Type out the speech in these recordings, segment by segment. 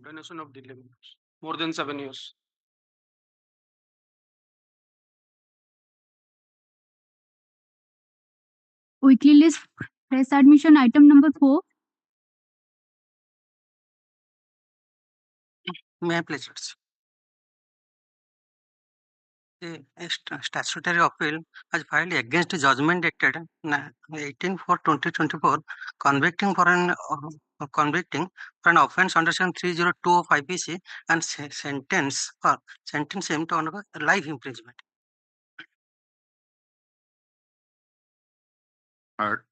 Condemnation of delay more than 7 years. Weekly list fresh admission item number 4. May I please? A statutory appeal has filed against a judgment dated 18/4/2024 convicting for an offence under section 302 of IPC and sentence him to undergo life imprisonment.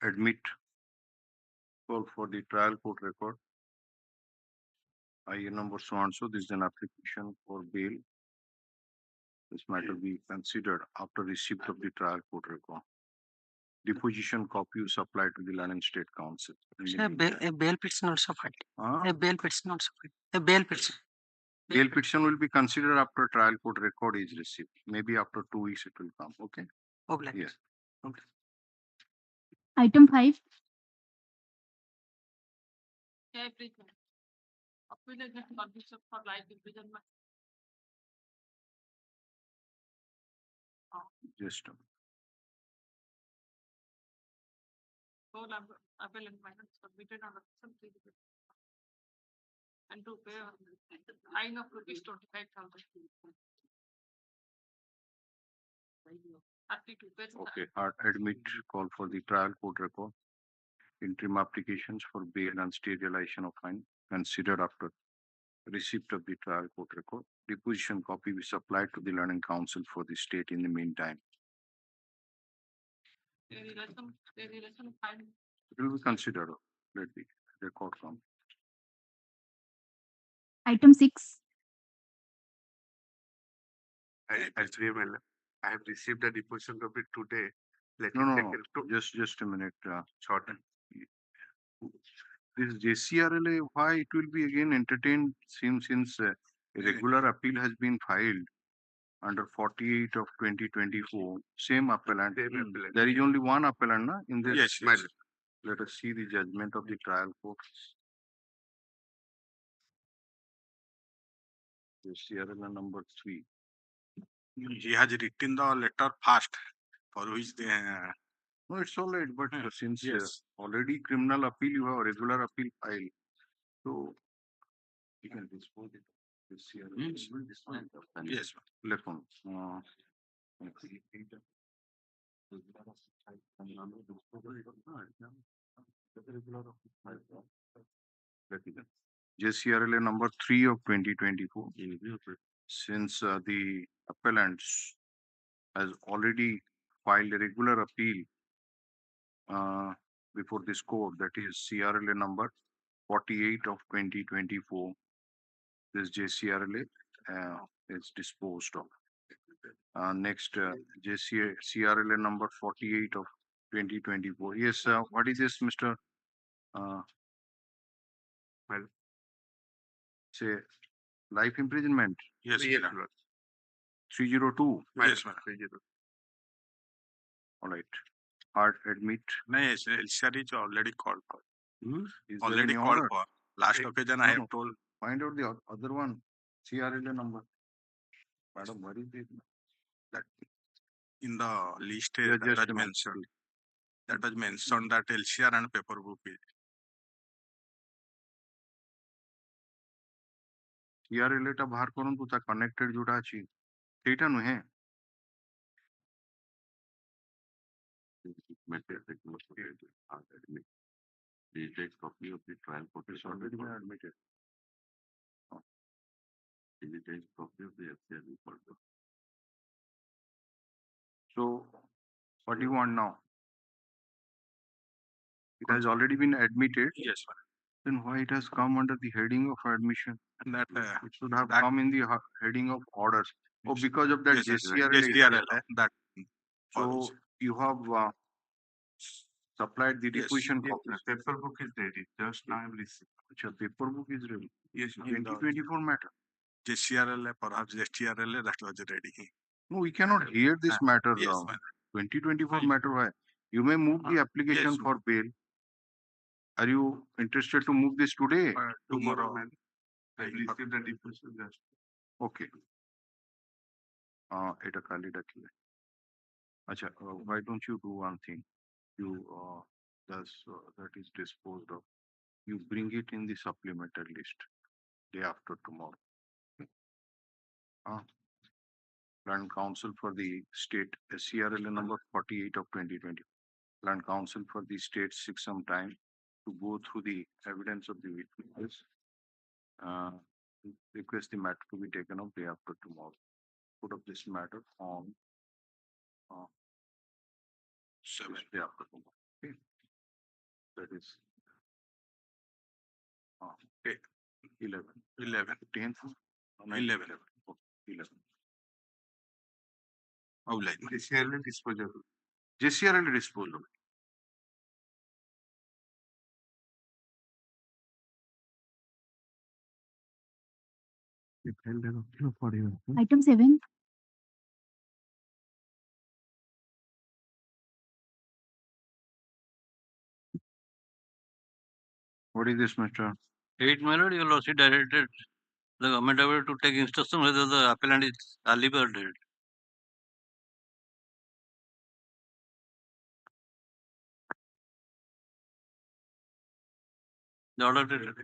Admit. Call for the trial court record. IA number so and so. This is an application for bail. This matter be considered after receipt of the trial court record. Deposition copy is supplied to the Land and State Council. A bail petition also filed. A bail petition also filed. A bail petition. Bail petition will be considered after trial court record is received. Maybe after 2 weeks it will come. Okay. Okay. Yes. Okay. Item 5. Appeal against conviction for life imprisonment. Just a Whole appellant minor submitted under section 3 and to pay fine of rupees 25,000. 32 pages. Okay. Admit. Call for the trial court record. Interim applications for bail and sterilization of fine considered after receipt of the trial court record. Deposition copy be supplied to the Learning Council for the state in the meantime. Relation fine. It will be considered. Let the record come. Item 6. I have received a deposition copy today. No. Just a minute. Shorten. This JCRLA, why it will be again entertained since a regular appeal has been filed under 48 of 2024. Same appellant. There is only one appellant na, in this. Yes. Let us see the judgment of the trial court. JCRLA number 3. He has written the letter first, for which they. No, it's all right, but since already criminal appeal, you have a regular appeal file. So you can dispose it. Yes. Left one. JCRLA number 3 of 2024. Since the appellants has already filed a regular appeal before this court, that is CRLA number 48 of 2024. This JCRLA is disposed of. Next, CRLA number 48 of 2024. Yes, what is this, Mr. Well, say life imprisonment. Yes. 302. Yes, All right. Hard admit. No, yes, LCR is already called for. Is Already there any called order? for. Last occasion I have told. Find out the other one. CRLA number. Madam, what is it? That in the list Yeah, that was mentioned. That was mentioned that LCR and paper book is. CRLA टा बाहर करून तुझा connected जोड़ा अछि ସେଇଟା ନୁହେଁ Reject copy of the trial court is already been admitted. Reject copy of the FCR report. So what do you want now? It has already been admitted. Yes, sir. Then why it has come under the heading of admission? And that it should have come in the heading of orders. Oh, because of that JCRLA. That. So you have supplied the deposition Yes, copy. paper book is ready. Just now I have received. Paper book is ready. Yes, 2024 matter. JCRLA, perhaps JCRLA, that was ready. No, we cannot hear this matter. Yes, 2024 matter. Why? You may move the application for bail. Are you interested to move this today? Tomorrow. I received the disposal just. Okay. এটা খালি ডাকিয়ে। আচ্ছা, why don't you do one thing? You that is disposed of. You bring it in the supplementary list day after tomorrow. Land Council for the state, CRLA number 48 of 2020. Land Council for the state seek some time to go through the evidence of the witnesses. Request the matter to be taken up day after tomorrow. Put up this matter on 7th day after tomorrow. Okay. That is 11. 10th. 11. 11. Outline. JCRL disposable. JCRL disposable. Item 7. What is this, Mr.? 8, my lord, your lordship directed the government to take instruction whether the appellant is alive or dead. The order dated.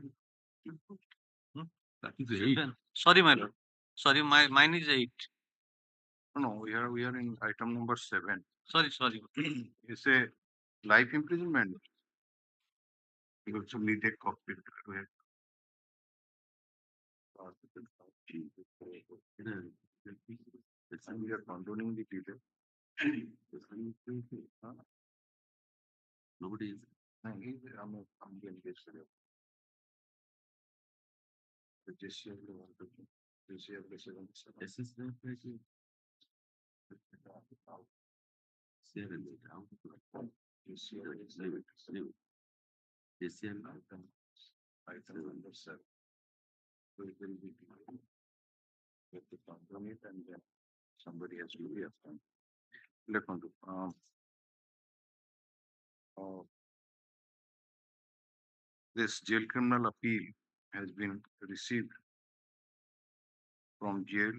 That is 8. Sorry, my lord. Sorry, mine is 8. No, we are in item number 7. Sorry. It's a life imprisonment. You also need a copy. And we are condoning the detail. Nobody is. I'm getting this. The JCRL one to JCRL 7. This is the question. Item number 7. So it will be with the component and then somebody has to be assigned. Let me do. This jail criminal appeal has been received from jail,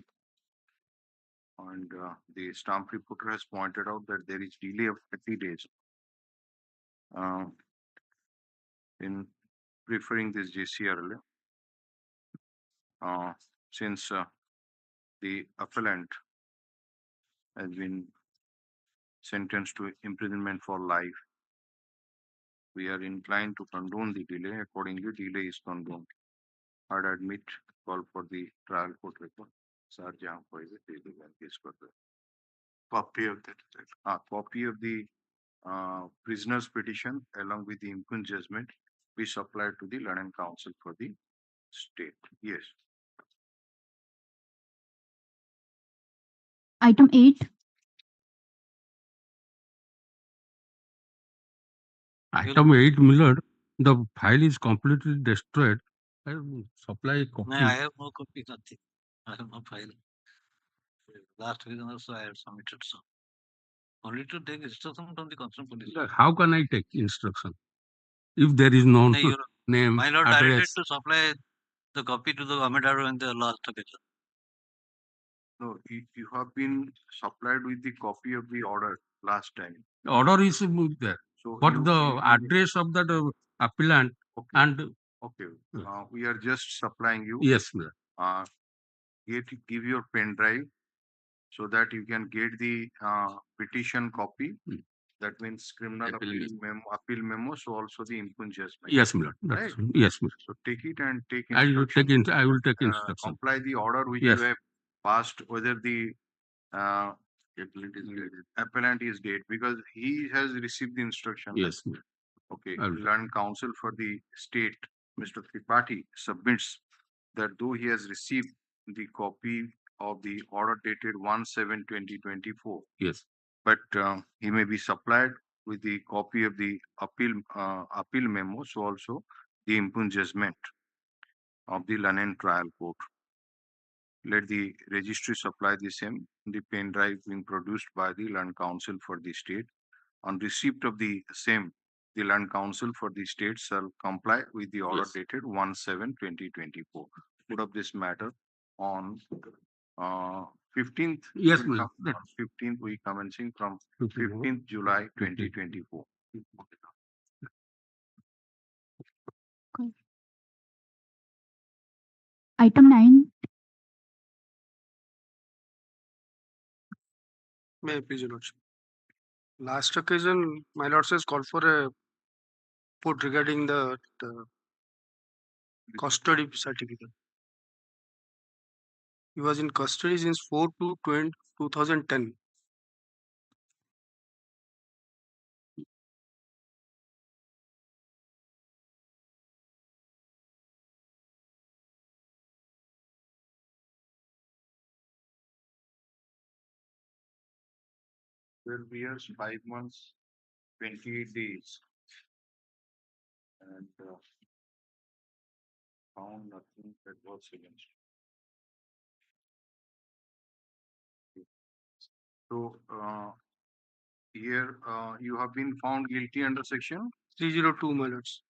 and the stamp reporter has pointed out that there is delay of 30 days in preferring this JCRL, since the appellant has been sentenced to imprisonment for life. We are inclined to condone the delay. Accordingly, delay is condoned. I'd admit call for the trial court report. Sir, jahan koi bhi delay and case kar do. Copy of that. Copy of the prisoner's petition along with the impugned judgment be supplied to the London Council for the state. Yes. Item 8. Item 8, Millard, the file is completely destroyed. I will supply a copy. No, I have no copy, nothing. I have no file. Last week also I had submitted some. Only to take instruction from the concerned police. How can I take instruction? If there is no No, your name, my lord directed address. to supply the copy to the government when the last occasion. No, you have been supplied with the copy of the order last time. Order is there. So But the address of that appellant okay. and Okay. We are just supplying you. yes, ma'am. Give your pen drive so that you can get the petition copy. That means criminal appeal memo. So also the impugned judgment. Yes, ma'am. Right? Yes, ma'am. So take it and take I will instruction. take instruction. Apply the order which Yes. you have passed, whether the appellant is dead, because he has received the instruction. Yes, ma'am. Okay. I will. Land Counsel for the state, Mr. Tripathi, submits that though he has received the copy of the order dated 1/7/2024, Yes. but he may be supplied with the copy of the appeal memo, so also the impugned judgment of the London trial court. Let the registry supply the same, the pen drive being produced by the Land Counsel for the state. On receipt of the same, the land council for the state shall comply with the order Yes. dated 1/7/2024. Put up this matter on 15th. Yes, ma'am. 15th week commencing from 15th. 15th July 2024. Item 9. May I please, Your Lordship? Last occasion, my lord says called for a report regarding the custody certificate. He was in custody since 4/2/2010. Twelve years, 5 months, 28 days. And found nothing that was against. So here you have been found guilty under section. 302, my lords.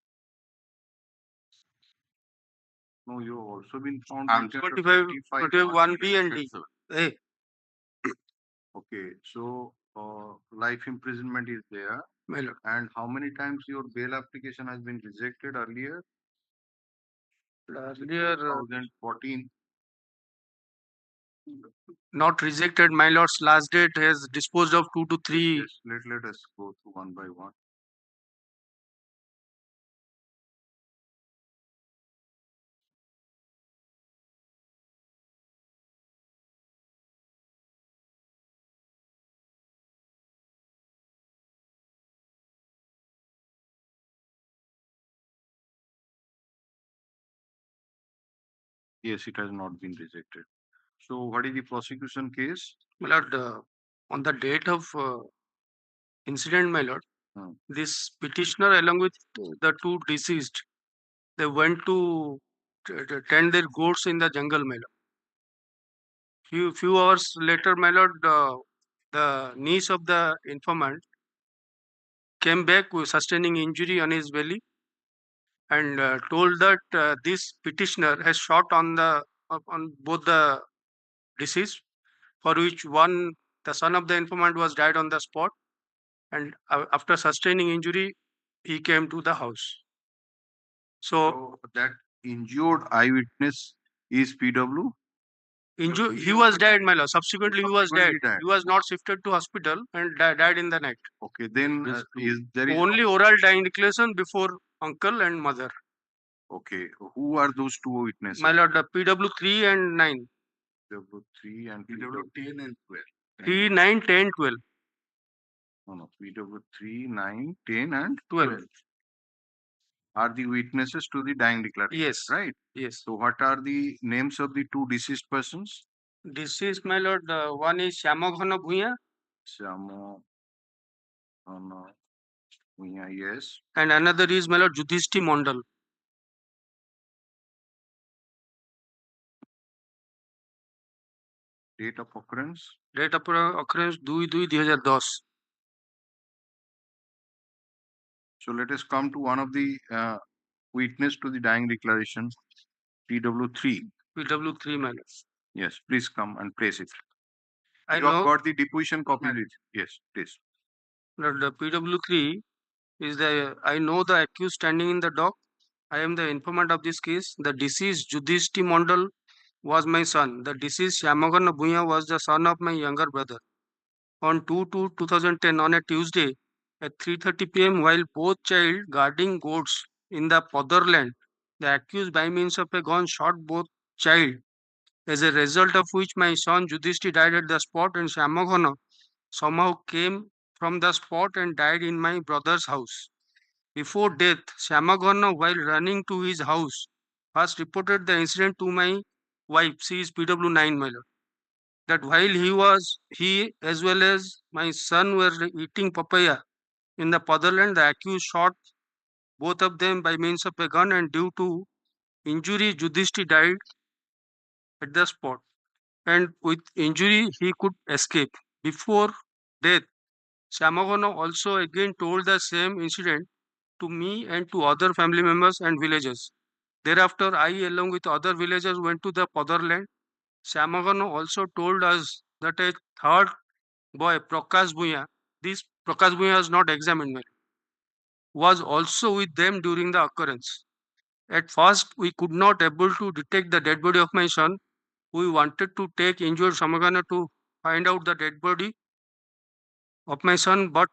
No, you have also been found I'm guilty under 25, 25. 1B and D. A. Okay, so life imprisonment is there. My lord. And how many times your bail application has been rejected earlier? Earlier, 2014. not rejected. My lord's last date has disposed of 2 to 3. Yes, let us go through one by one. Yes, it has not been rejected. So what is the prosecution case? My lord, on the date of incident, my lord, this petitioner along with the 2 deceased, they went to tend their goats in the jungle, my lord. Few hours later, my lord, the niece of the informant came back with sustaining injury on his belly and told that this petitioner has shot on both the deceased, for which one, the son of the informant, was died on the spot, and after sustaining injury, he came to the house. So that injured eyewitness is PW? he was dead, my lord. Subsequently, he was dead. Subsequently died. He was not shifted to hospital and died in the night. Okay, then is there is Only oral dying declaration before uncle and mother. Okay, who are those 2 witnesses? My lord, the PW 3 and 9. PW 3 and PW 10 and 12. 3, 9, 10, 12. No, PW 3, 9, 10 and 12. Are the witnesses to the dying declaration. Yes. Right? Yes. So what are the names of the 2 deceased persons? Deceased, my lord, one is Shyamoghana Bhuya. Shyamoghana Bhuya, yes. And another is my lord Yudhishthir Mondal. Date of occurrence? Date of occurrence 2/2/2010. So let us come to one of the witness to the dying declaration, PW3. PW3, my lord. Yes, please come and place it. I You know have got the deposition copy with. Yes, please. Lord, the PW3 is I know the accused standing in the dock. I am the informant of this case. The deceased Yudhishthir Mondal was my son. The deceased Shyamoghana Bhuya was the son of my younger brother. On 2/2/2010, on a Tuesday at 3:30 p.m., while both child guarding goats in the Potherland, the accused by means of a gun shot both child, as a result of which my son Yudhishthir died at the spot, and Shyamoghana somehow came from the spot and died in my brother's house. Before death, Shyamoghana, while running to his house, first reported the incident to my wife, she is PW9, my lord, that while he as well as my son were eating papaya in the Potherland, the accused shot both of them by means of a gun, and due to injury, Yudhishthir died at the spot. And with injury, he could escape. Before death, Shyamoghana also again told the same incident to me and to other family members and villagers. Thereafter, I, along with other villagers, went to the fatherland. Syamagano also told us that a third boy, Prakash Bhuya, this Prakash Bhuya is not examined, was also with them during the occurrence. At first, we could not able to detect the dead body of my son. We wanted to take injured Samagana to find out the dead body of my son, but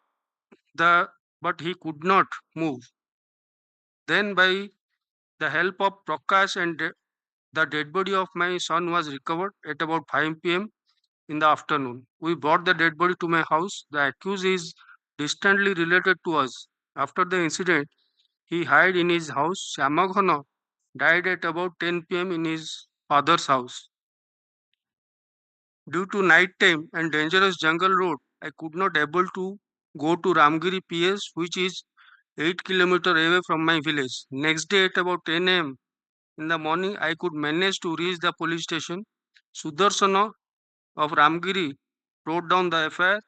he could not move. Then, by the help of Prakash and the dead body of my son was recovered at about 5 p.m. in the afternoon. We brought the dead body to my house. The accused is distantly related to us. After the incident, he hid in his house. Syamaghana died at about 10 p.m. in his father's house. Due to night time and dangerous jungle road, I could not able to go to Ramgiri PS, which is 8 kilometers away from my village. Next day at about 10 a.m. in the morning, I could manage to reach the police station. Sudarsana of Ramgiri wrote down the FIR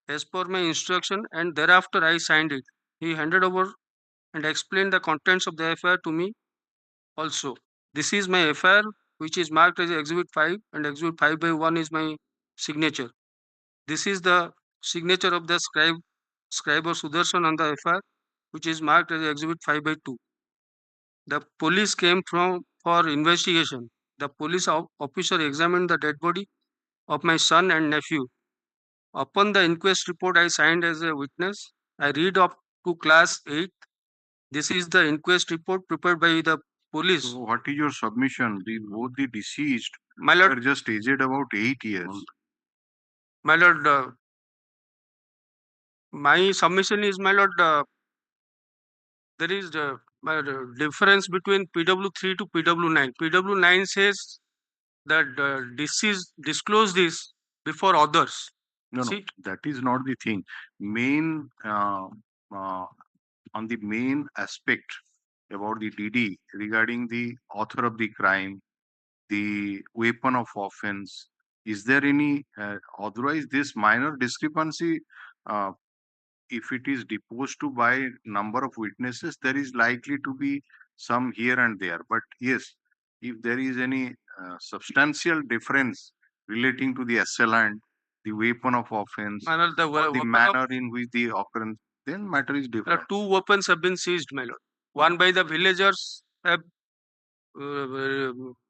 as per my instruction, and thereafter I signed it. He handed over and explained the contents of the FIR to me also. This is my FIR, which is marked as Exhibit 5, and Exhibit 5/1 is my signature. This is the signature of the scriber Sudarshan on the FIR, which is marked as Exhibit 5/2. The police came for investigation. The police officer examined the dead body of my son and nephew. Upon the inquest report, I signed as a witness. I read up to class 8. This is the inquest report prepared by the police. So what is your submission? Both the deceased My are lord, just aged about 8 years. my lord, my submission is, my lord, there is the difference between PW3 to PW9. PW9 says that deceased disclose this before others. No, See? that is not the thing. Main on the main aspect about the DD regarding the author of the crime, the weapon of offense. Is there any otherwise this minor discrepancy? If it is deposed to by number of witnesses, there is likely to be some here and there. But yes, if there is any substantial difference relating to the assailant, the weapon of offense, My lord, or the manner in which the occurrence, then matter is different. 2 weapons have been seized, my lord. One by the villagers have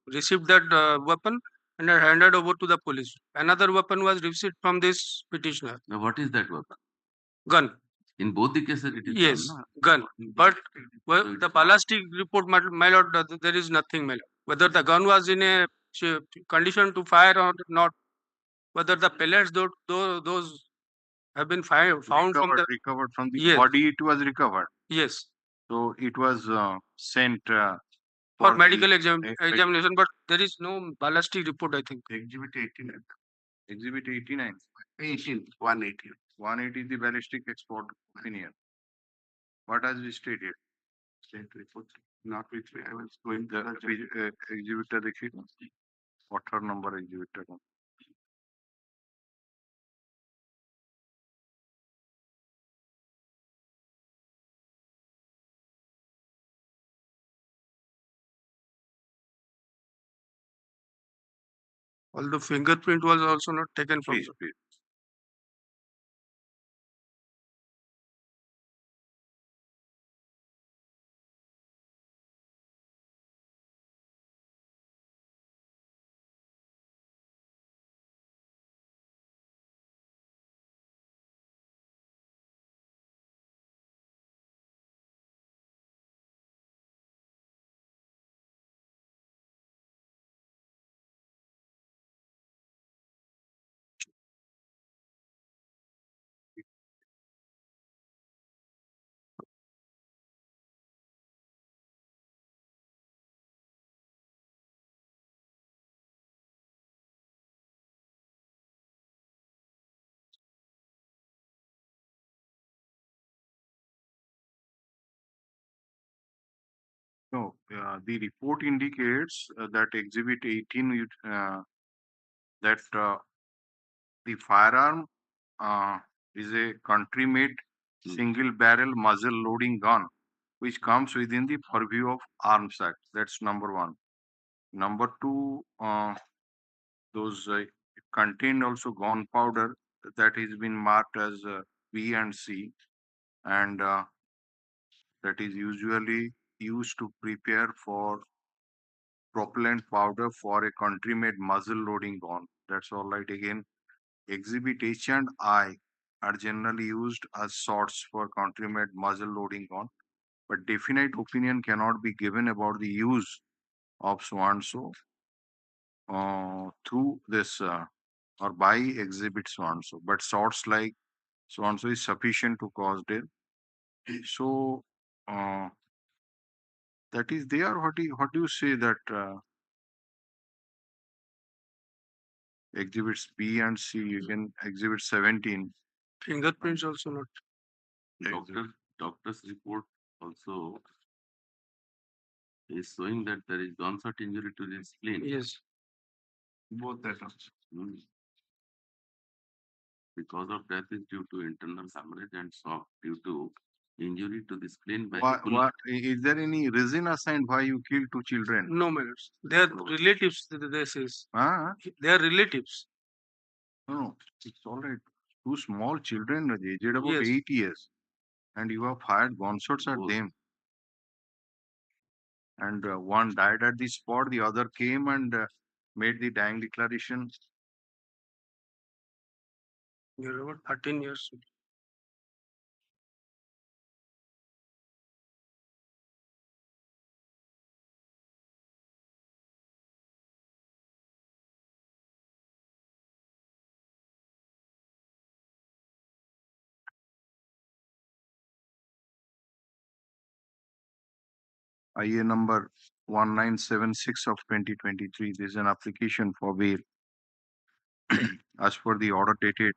received that weapon and are handed over to the police. Another weapon was received from this petitioner. Now, what is that weapon? Gun. In both the cases, it is Yes, gun, gun. But well, the ballistic report, my lord, there is nothing, my lord. Whether the gun was in a condition to fire or not, whether the pellets, those have been found from the recovered from the Yes. body, it was recovered. Yes, So it was sent for the medical examination, but there is no ballistic report, I think. Exhibit 89. Exhibit 89. 180. 180 is the ballistic expert opinion. What has been stated? State report. Not with me. I was going to exhibitor देखिए. Author number exhibitor. Although fingerprint was also not taken from Please, the please. No, the report indicates that exhibit 18 that the firearm is a country-made single barrel muzzle loading gun which comes within the purview of Arms Act. That's number one. Number two, those contained also gunpowder that has been marked as B and C, and that is usually used to prepare for propellant powder for a country-made muzzle loading gun. That's all right. Again, Exhibit H and I are generally used as sorts for country-made muzzle loading gun, but definite opinion cannot be given about the use of so and so through this or by exhibit so and so. But sorts like so and so is sufficient to cause death. So that is there. What do you say that exhibits B and C, even exhibit 17? Fingerprints also not. Doctor's report also is showing that there is gunshot injury to the spleen. Yes. Both that also. Because of death is due to internal hemorrhage and shock due to injury to the spleen by Is there any reason assigned why you killed two children? No, my lords. They are relatives. This is. Huh? They are relatives. No, it's all right. Two small children, aged about Yes. 8 years, and you have fired gunshots at Both. them. And one died at the spot, the other came and made the dying declaration. You're about 13 years. IA number 1976 of 2023. This is an application for bail. As per the order dated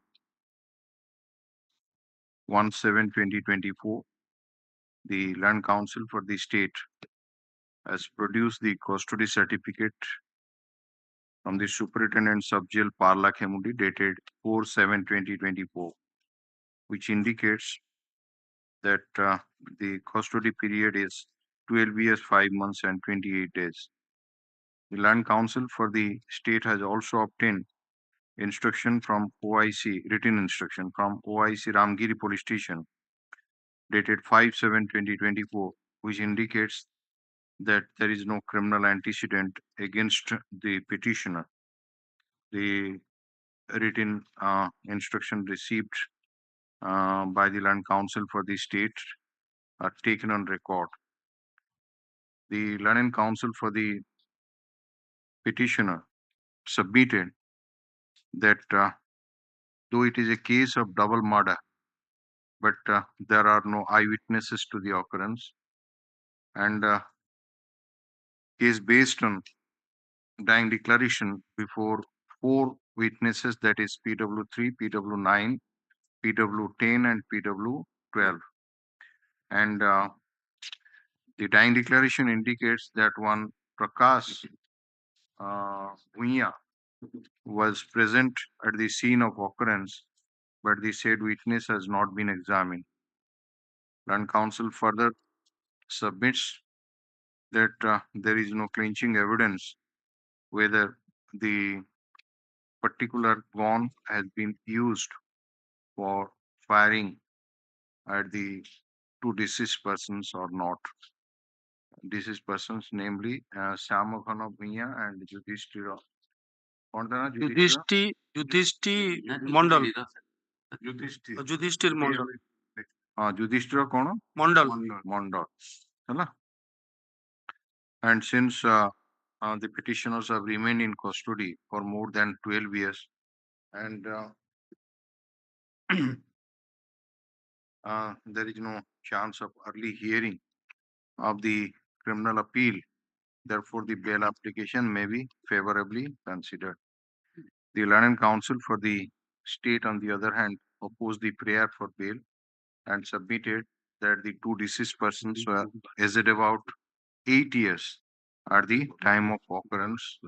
1/7/2024, the Land Council for the state has produced the custody certificate from the Superintendent Sub-Jail Parla Khemudi dated 4/7/2024, which indicates that the custody period is 12 years, 5 months, and 28 days. The Land Council for the state has also obtained instruction from OIC, written instruction from OIC Ramgiri Police Station dated 5/7/2024, which indicates that there is no criminal antecedent against the petitioner. The written instruction received by the Land Council for the state are taken on record. The Land Council for the petitioner submitted that though it is a case of double murder, but there are no eyewitnesses to the occurrence, and is based on dying declaration before 4 witnesses, that is PW3, PW9, PW10, and PW12. And the dying declaration indicates that one Prakash Bhuiya was present at the scene of occurrence, but the said witness has not been examined. Land Council further submits that there is no clinching evidence whether the particular gun has been used for firing at the two deceased persons or not. Deceased persons, namely Shyamaghana Bhuiya and Yudhishthira. Yudhishthir Mondal. Yudhishthir Mondal. Yudhishthira कौन? Mondal. Mondal. है? And since the petitioners have remained in custody for more than 12 years, and there is no chance of early hearing of the criminal appeal, therefore the bail application may be favorably considered. The Land Council for the state, on the other hand, opposed the prayer for bail and submitted that the two deceased persons were aged about 8 years at the time of occurrence,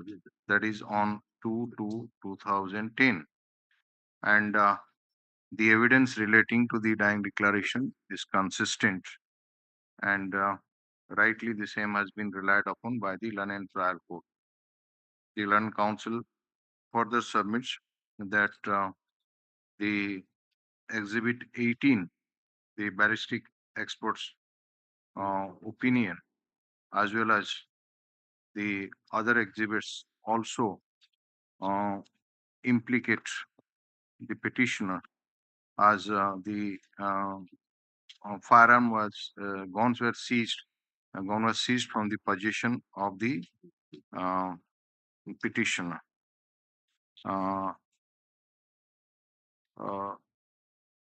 that is on 2/2/2010. And the evidence relating to the dying declaration is consistent and rightly the same has been relied upon by the learned trial court. The learned counsel further submits that the exhibit 18, the ballistic experts opinion, as well as the other exhibits also implicate the petitioner, as the firearm was guns were seized. Gun was seized from the possession of the uh, petitioner. Uh, uh,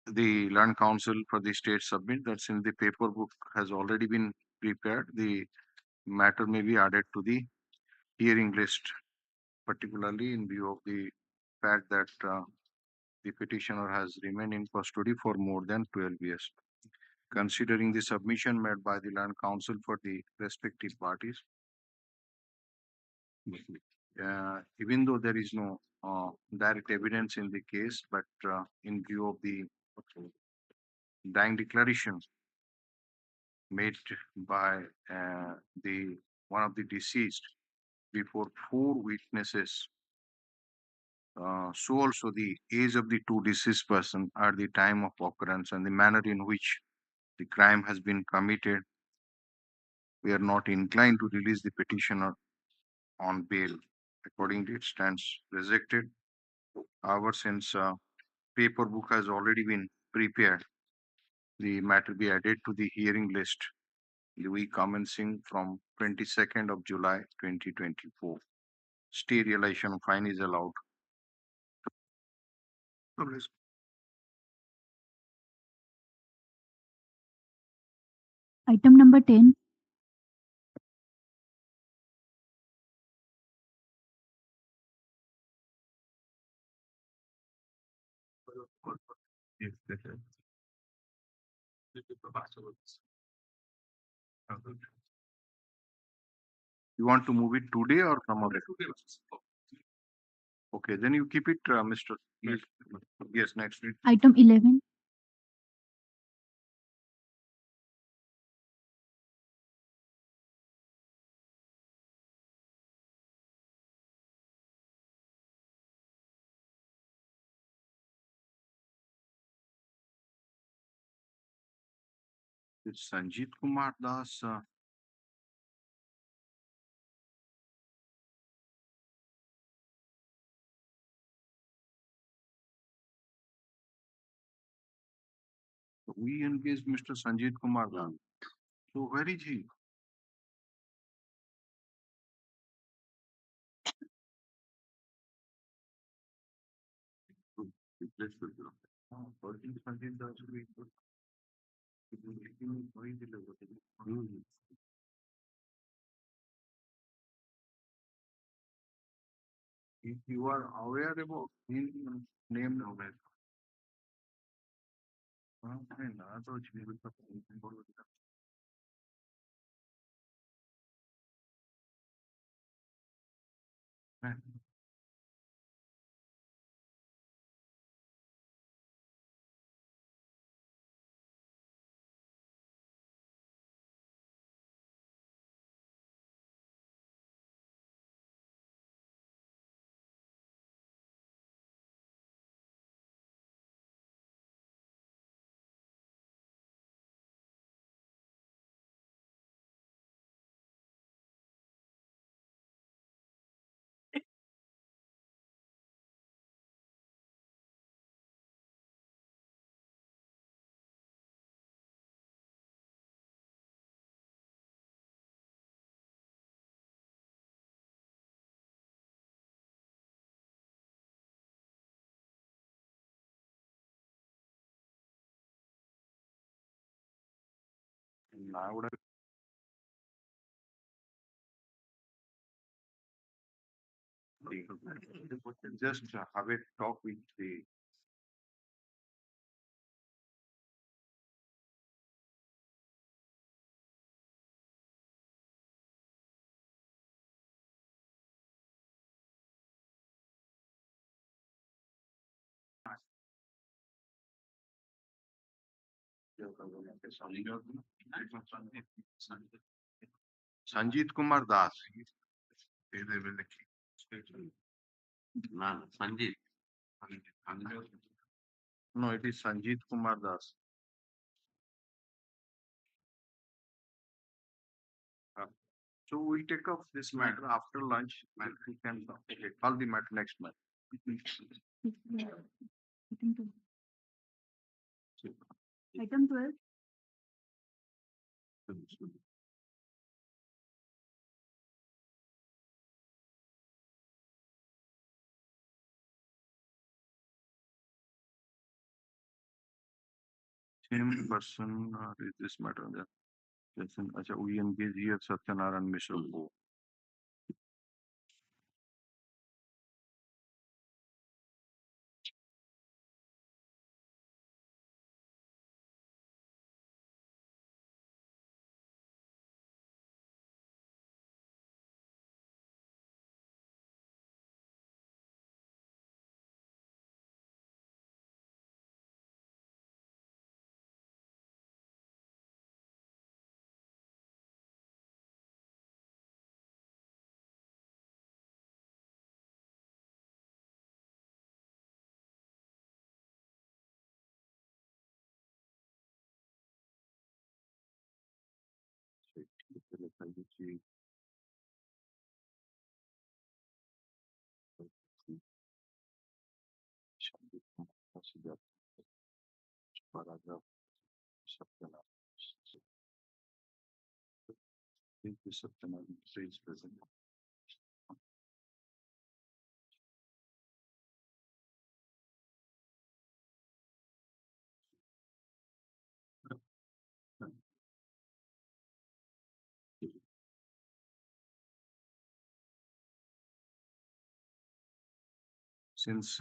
the learned counsel for the state submit that since the paper book has already been prepared, the matter may be added to the hearing list, particularly in view of the fact that the petitioner has remained in custody for more than 12 years. Considering the submission made by the land counsel for the respective parties, even though there is no direct evidence in the case, but in view of the dying declaration made by the one of the deceased before 4 witnesses, so also the age of the two deceased person at the time of occurrence and the manner in which the crime has been committed, we are not inclined to release the petitioner on bail. Accordingly, it stands rejected. However, since paper book has already been prepared, the matter be added to the hearing list the week commencing from 22nd of July 2024. Stay realization fine is allowed. Item number 10. You want to move it today or some other? Okay, then you keep it, Mr. Yes, next week. Item 11. It's Sanjeev Kumar Das. We engaged Mr. Sanjeev Kumar Das. So where is he? If you are aware about his name now, I would have just have a talk with the Sanjit Kumar Das. Sanjit. No, it is Sanjit Kumar Das. So we'll take up this matter after lunch. And we can call the matter next month. Item 12. Same person is this matter. We engage here Satyanarayan Mishra. Paragraph Satyanarayan is present. Since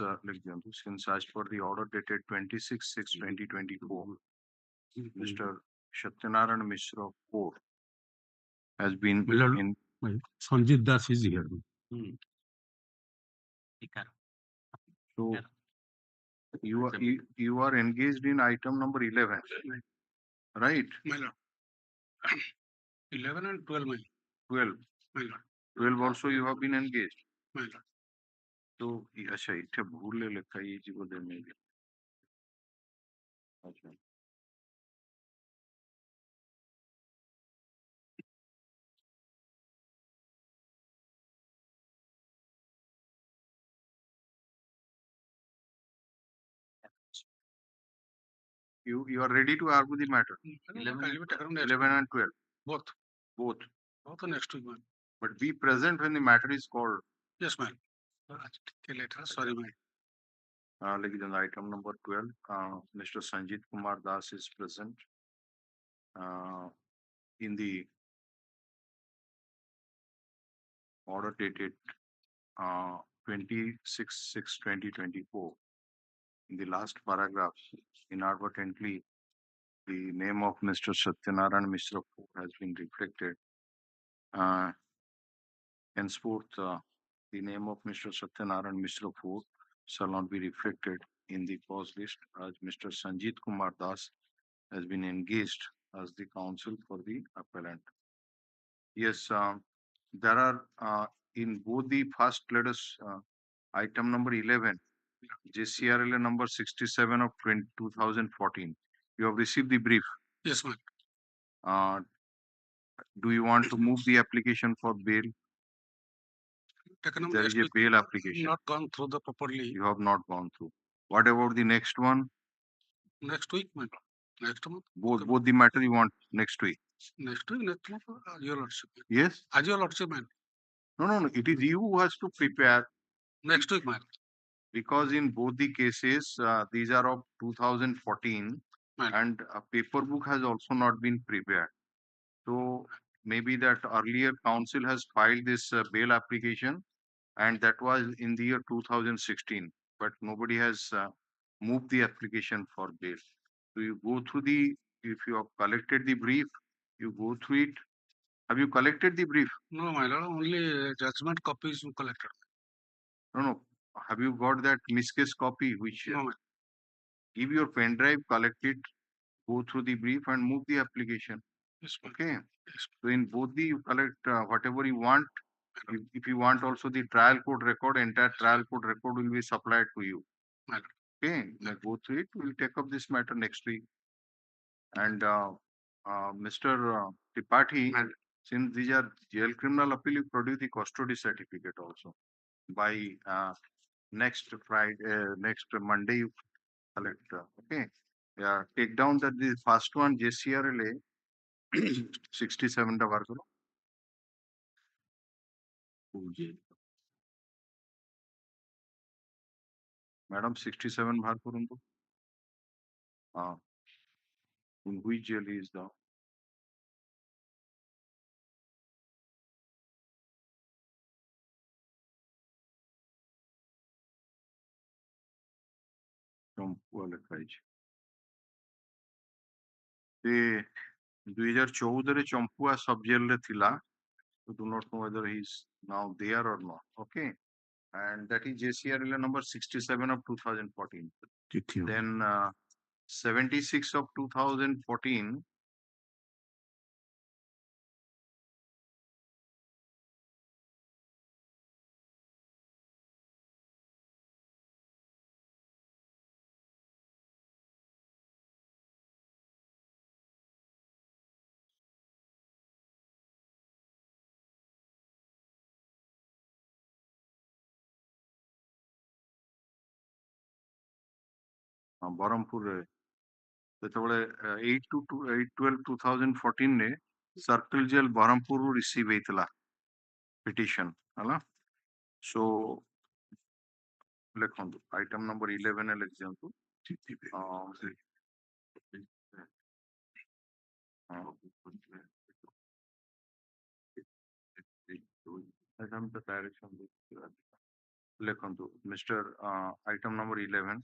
as per the order dated 26/6/2024, Mr. Satyanarayan Mishra 4 has been Milord, in. Sanjit Das is here. So you are engaged in item number 11, right? My lord. 11 and 12, my 12. lord. 12 also you have been engaged. My lord. So अच्छा इथे भूल ले लिखा ये जी को देने के. अच्छा. You are ready to argue the matter. 11 and 12. Both. Both. Both the next week, man. But be present when the matter is called. Yes, man. Okay, later. Sorry, man. Ladies and item number 12, Mr. Sanjit Kumar Das is present in the order dated 26/6/2024. In the last paragraph, inadvertently, the name of Mr. Satyanarayan Mishra has been reflected. Henceforth, the name of Mr. Satyanarayan Mishra shall not be reflected in the cause list, as Mr. Sanjit Kumar Das has been engaged as the counsel for the appellant. Yes, there are in both the first, let us item number 11, JCRLA number 67 of 2014. You have received the brief. Yes, man. Do you want to move the application for bail? There is a bail application. Not gone through the properly. You have not gone through. What about the next one? Next week, man. Next month. Both the matter you want next week. Next week, next month, your lordship. Yes. As your lordship, man. No. It is you who has to prepare. Next week, man. Because in both the cases, these are of 2014, Man. and a paper book has also not been prepared. So maybe that earlier counsel has filed this bail application, and that was in the year 2016, but nobody has moved the application for bail. So you go through if you have collected the brief, you go through it. Have you collected the brief? No, my lord, only judgment copies you collected. No. Have you got that miscase copy? Which No, man. give your pen drive, collect it, go through the brief and move the application. Yes, ma'am. Okay. So in both the you collect whatever you want. If you want also the trial court record, entire trial court record will be supplied to you. Madam. Okay. Now go through it. We'll take up this matter next week. And Mr. Tripathi, Madam. since these are jail criminal appeal, you produce the custody certificate also by next Friday, next Monday you collect. Okay. Yeah. Take down that the first one JCRLA 67 টা বার করো। Madam 67 বার করুন তো। In which jail is the Champua ଲେଖା ହେଇଛି। ସେ 2014 ରେ ଚମ୍ପୁଆ ସବ୍ ଜେଲରେ ଥିଲା। We do not know whether he's now there or not. Okay. And that is JCRLA number 67 of 2014. Then 76 of 2014. ବ୍ରହ୍ମପୁରରେ ଯେତେବେଳେ 8/12/2014 ରେ सर्कल जेल ବ୍ରହ୍ମପୁରରୁ ରିସିଭ୍ ହେଇଥିଲା ପିଟିସନ ହେଲା। ସୋ ଲେଖନ୍ତୁ ଆଇଟମ ନମ୍ବର 11 ଲେଖି ଦିଅନ୍ତୁ। ଲେଖନ୍ତୁ mister item number 11,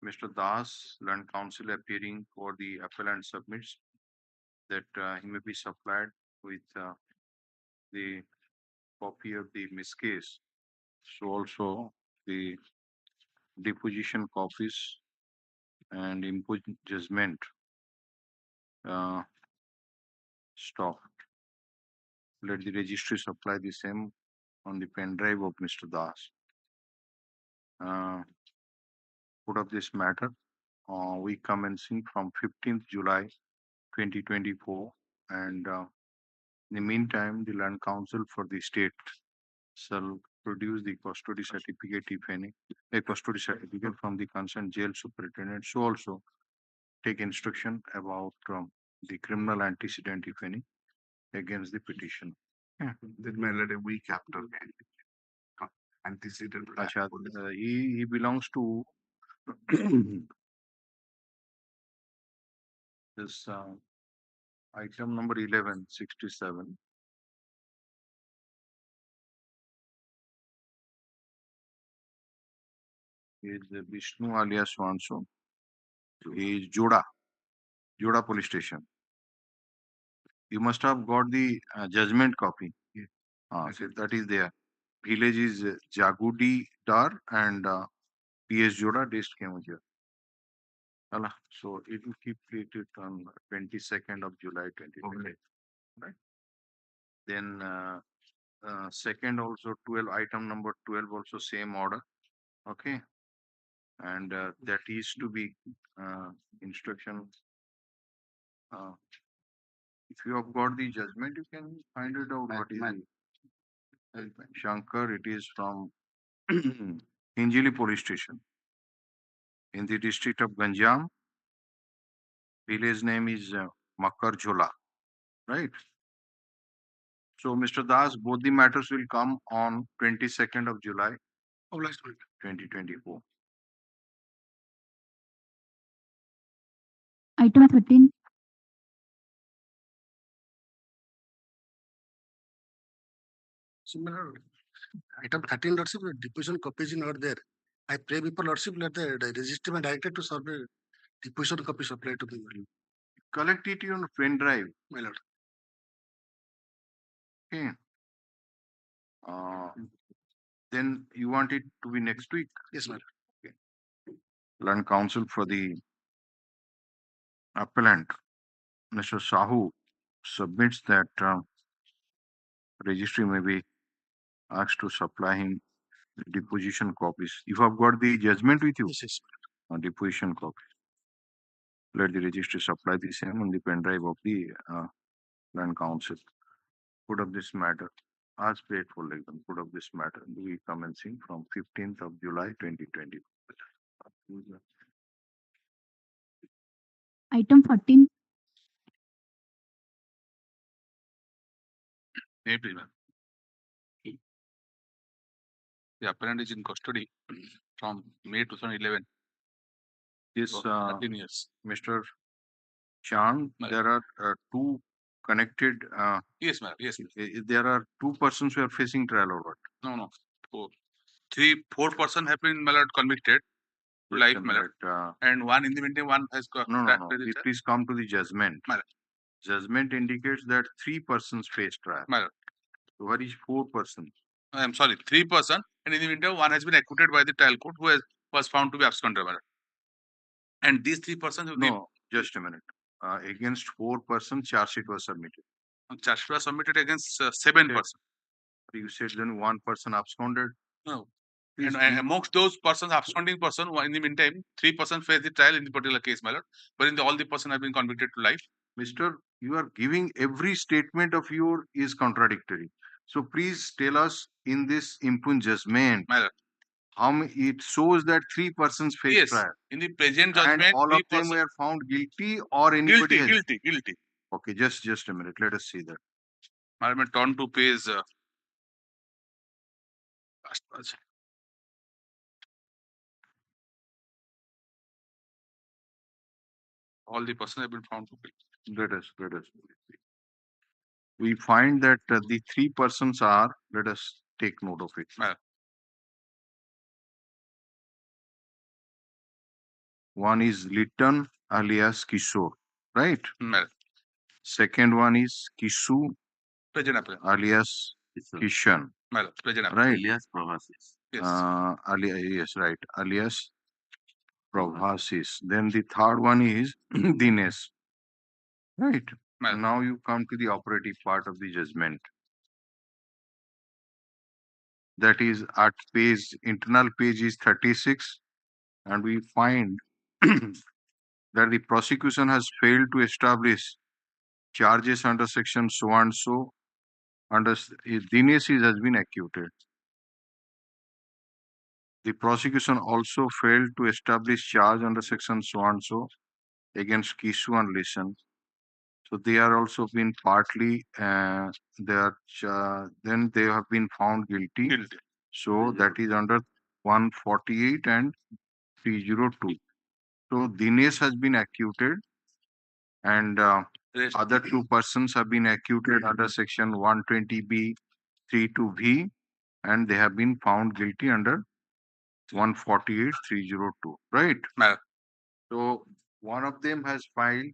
Mr. Das, Land Counsel appearing for the appellant submits that he may be supplied with the copy of the miss case. So also the deposition copies and input judgment stopped. Let the registry supply the same on the pen drive of Mr. Das. Put up this matter. We commencing from 15th July 2024, and in the meantime, the Land Counsel for the state shall produce the custody certificate, if any, a custody certificate from the concerned jail superintendent. So also take instruction about the criminal antecedent, if any, against the petition. Yeah, that may let a week after antecedent. Acha, he belongs to this item number 1167. Is Vishnu alias Swanso. He is Joda police station. You must have got the judgment copy. Yeah. So that is there. Village is Jagudi Dar and PS Joda Dest came here. So it will keep it on 22nd of July 2020. Right. Then second also 12, item number 12 also same order. Okay. And that is to be instruction. If you have got the judgment, you can find it out. What is it? Shankar, it is from Hinjili police station in the district of Ganjam. Village name is Makar Jhola, right? So, Mr. Das, both the matters will come on 22nd of July, 2024. Item 13. Similar item 13, Lordship, deposition copies not there. I pray before Lordship, let the registry man directed to serve the deposition copy supply to me. Collect it on pen drive. My lord. Okay. Then you want it to be next week? Yes, my lord. Okay. Land Counsel for the appellant, Mr. Sahu, submits that registry may be asked to supply him deposition copies. You have got the judgment with you? Yes. Deposition copy. Let the registry supply the same on the pen drive of the land council. Put up this matter as paid for them. Put up this matter. We commencing from 15th of July 2020. Item 14. April, ma'am. The appellant is in custody from May 2011. This, for 13 years. Mr. Chan, Ma'am. there are two connected, Yes, ma'am. Yes, ma'am. there are two persons who are facing trial or what? No. Four person have been convicted to life, ma'am. And one in the meantime, one has got. No. Please come to the judgment. Ma'am. Judgment indicates that 3 persons face trial. Ma'am. So what is 4 persons? I am sorry, 3 person, and in the meantime, one has been acquitted by the trial court who was found to be absconder, ma'am. And these 3 persons. No, just a minute. Against 4 persons, charge sheet was submitted. Charge sheet was submitted against 7 persons. You said then 1 person absconded. No. Please And amongst those persons, absconding person, in the meantime, 3 persons face the trial in the particular case, my lord. But all the persons have been convicted to life. Mister, you are giving every statement of your is contradictory. So please tell us in this impugned judgment, My lord. how it shows that 3 persons face trial. In the present judgment, and all of them were found guilty or anybody guilty. Okay, just a minute. Let us see that. Madam, turn to page. All the persons have been found to be. Let us see. We find that the 3 persons are, let us take note of it. One is Litton alias Kishore, right? Second one is Kishu alias Kishan, right? Alias Prabhasis. Yes, right. Alias Prabhasis. Then the third one is Dinesh, right? Now you come to the operative part of the judgment. That is at internal page is 36, and we find that the prosecution has failed to establish charges under section so and so. Under Dinesh has been acquitted. The prosecution also failed to establish charge under section so and so against Kishu and Listen. So they are also been partly then they have been found guilty. So that is under 148 and 302. So Dinesh has been acquitted, and other 2 persons have been acquitted under section 120B 32V, and they have been found guilty under 148 302, right? So one of them has filed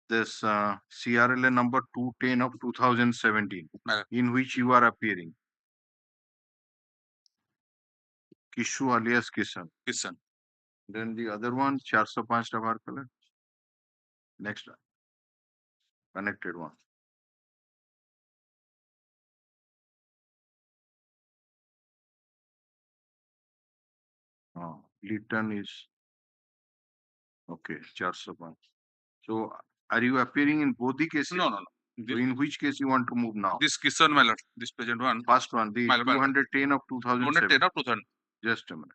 this CRLA number 210 of 2017, in which you are appearing. Kishu alias Kisan. Then the other one, 405 Tabar color. Next, connected one. Litton is okay, 405. So are you appearing in both the cases? No. So in which case you want to move now? This Kisan, my lord, this present one. First one, the 210 of 2007. 210 of 2000. Just a minute.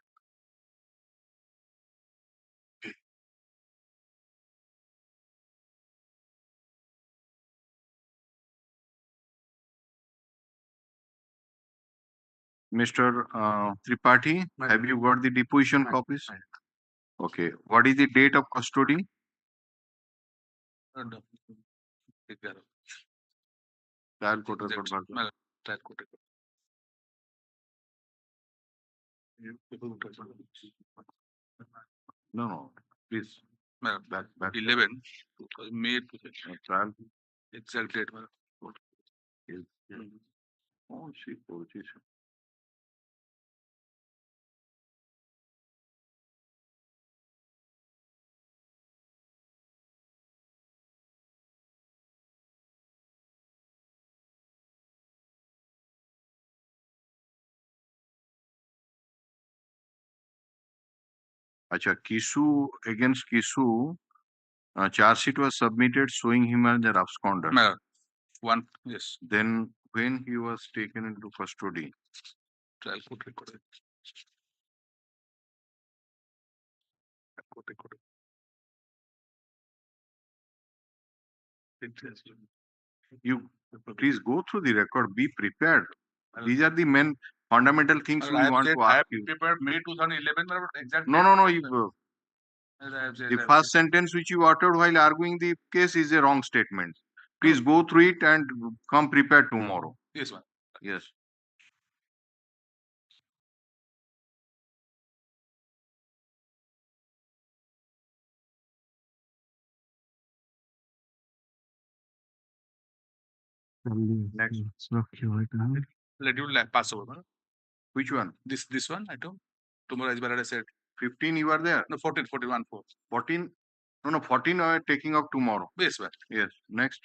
Mr. Tripathi, have you got the deposition copies? Okay. What is the date of custody? Trial court record. No, please. Back. 11 May Trial. exact date. Oh, she position. Acha, Kisu, against Kisu, charge sheet was submitted showing him as an absconder. My one, yes, Then when he was taken into custody, trial court recorded. Court recorded. you please go through the record, be prepared. These are the main fundamental things we want to I ask have you. prepared May 2011, but exact. No. I have said The that. first sentence which you uttered while arguing the case is a wrong statement. Please go through it and come prepared tomorrow. Yes, ma'am. Yes. Next. Let you pass over. Ma'am. Which one? This one item. Tomorrow, as I said, 15 you are there? no 14, 41, 4. 14? No, 14 are taking up tomorrow. Yes, ma'am. Yes. Next.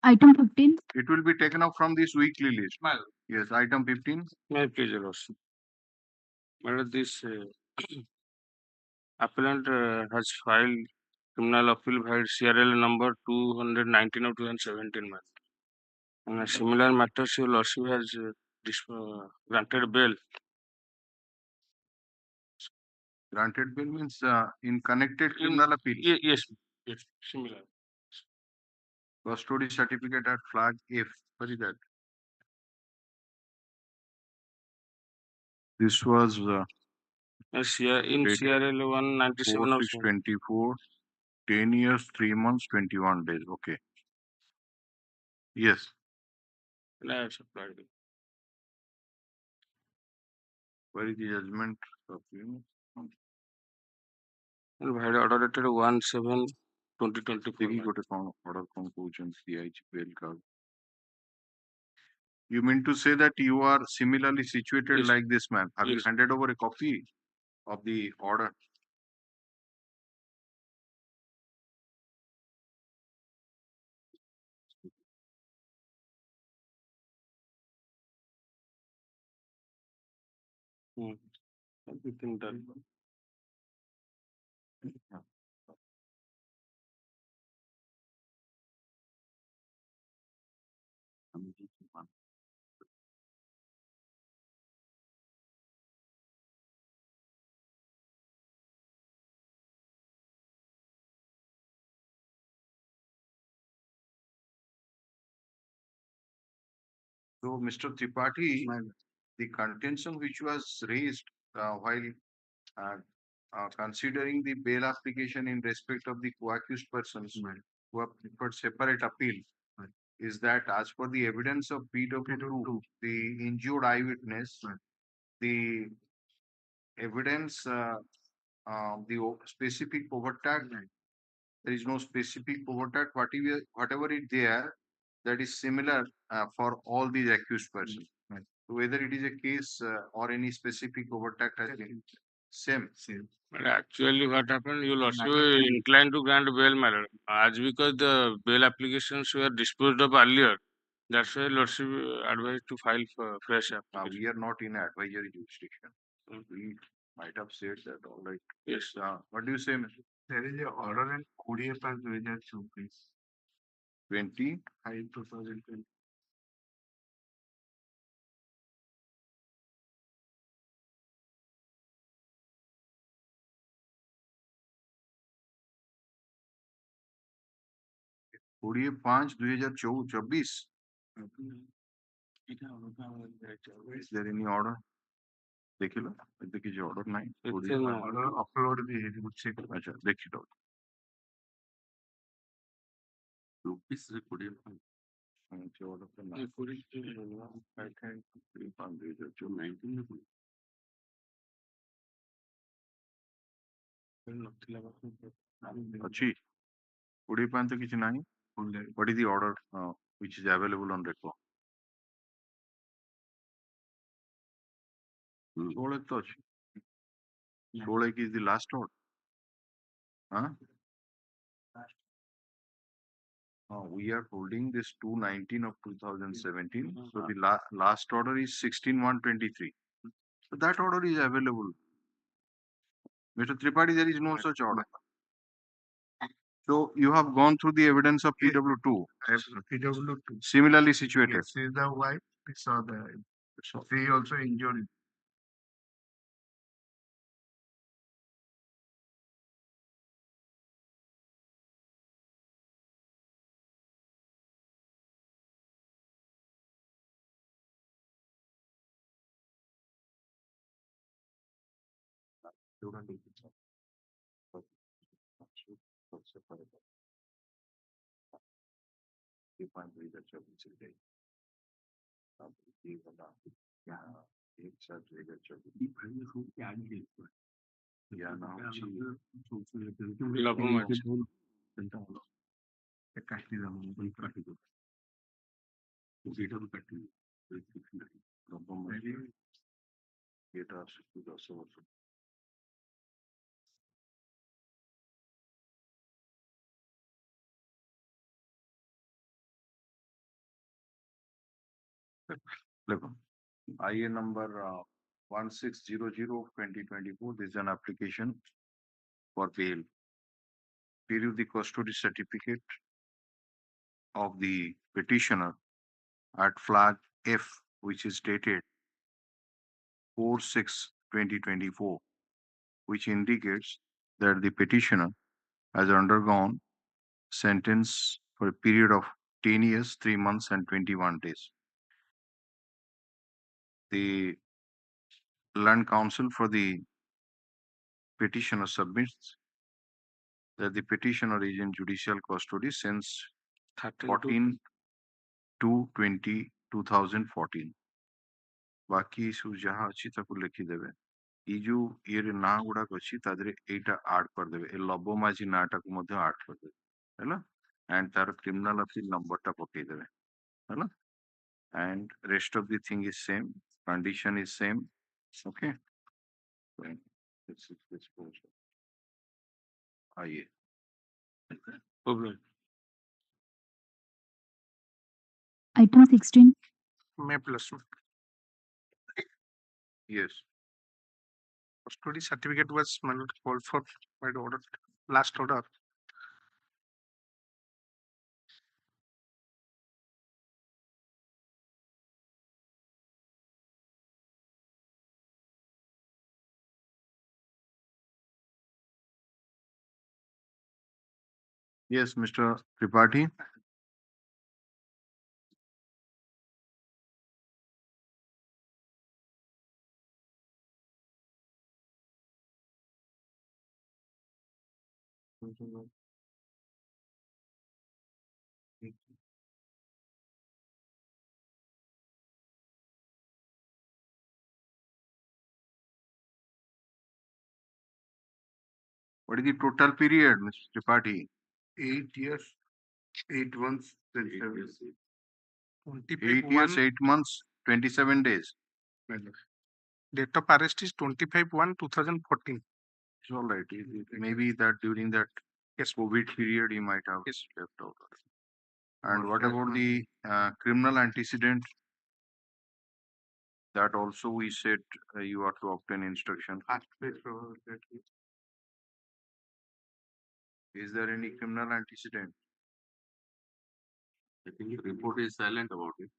Item 15. It will be taken up from this weekly list. Ma'am. Yes. Item 15. My pleasure, also. Madam, this appellant has filed criminal appeal by CRL number 219 of 2017, ma'am. And a similar matters, your lordship has granted bail. Granted bail means in connected criminal appeal. Yes, similar. Custody certificate at flag F. What is that? This was In CRL 197 of 4624, 10 years, 3 months, 21 days. Okay. Yes. That's applied. Where is the judgment of you? Order dated 1/7/2024. Got a order conclusion CIG bail card. You mean to say that you are similarly situated Yes. like this man? Have you Yes. handed over a copy of the order? Everything done. So, Mr. Tripathi, the contention which was raised while considering the bail application in respect of the co-accused persons who have preferred separate appeal is that as per the evidence of PW2, the injured eyewitness, the evidence, the specific overtag, there is no specific overtag, whatever is there, that is similar for all these accused persons. So whether it is a case or any specific overtag has been same. But actually, what happened? You lordship inclined to grant bail, madam. As because the bail applications were disposed of earlier, that's why lordship advised to file for fresh application. We are not in advisory jurisdiction. We might have said that all right. Yes. What do you say, Mr.? There is a order in 2022, please. 20? 2020. कोड़िए 5/2024. Is there any order? देखिए लो, देखिए जो order नहीं. Order upload भी है कुछ से. अच्छा, देखिए लो. Rupees recorded. जो order का नाम. 19 अच्छी. कोड़िए 5 तो किसी नहीं. What is the order which is available on record? 16 तो अच्छी. 16 is the last order. Huh? We are holding this 219 of 2017. So the last order is 16/1/23. So that order is available. Mr. Tripathi, there is no such order. So you have gone through the evidence of Yes. PW2, PW2. similarly situated. Yes, is the wife. We saw the. She also injured. Look, IA number 1600/2024. This is an application for bail. Period the custody certificate of the petitioner at flag F, which is dated 4/6/2024, which indicates that the petitioner has undergone sentence for a period of 10 years, 3 months, and 21 days. The Land Counsel for the petitioner submits that the petitioner is in judicial custody since 14/2/2014. बाकी सब जहाँ अच्छी ताकू लिखी देवे ई जो ये ना गुड़ा अच्छी तादरे एटा आड कर देवे ए लबो माजी नाटक मध्य आड कर देवे हैला एंड तार क्रिमिनल अपील नंबर टा पके देवे हैला and rest of the thing is same, condition is same. Okay, this goes. आइए Item 16. May plus yes. custody certificate was called for by the order, last order. Yes, Mr. Tripathi. What is the total period, Mr. Tripathi? 8 years, 8 months, 8 years, 8 months, 27 days. Date of arrest is 25/1/2014. It's all right. Maybe that during that COVID period he might have left out. And what about the criminal antecedent? That also we said you are to obtain instruction. Is there any criminal antecedent? I think the report is silent about it.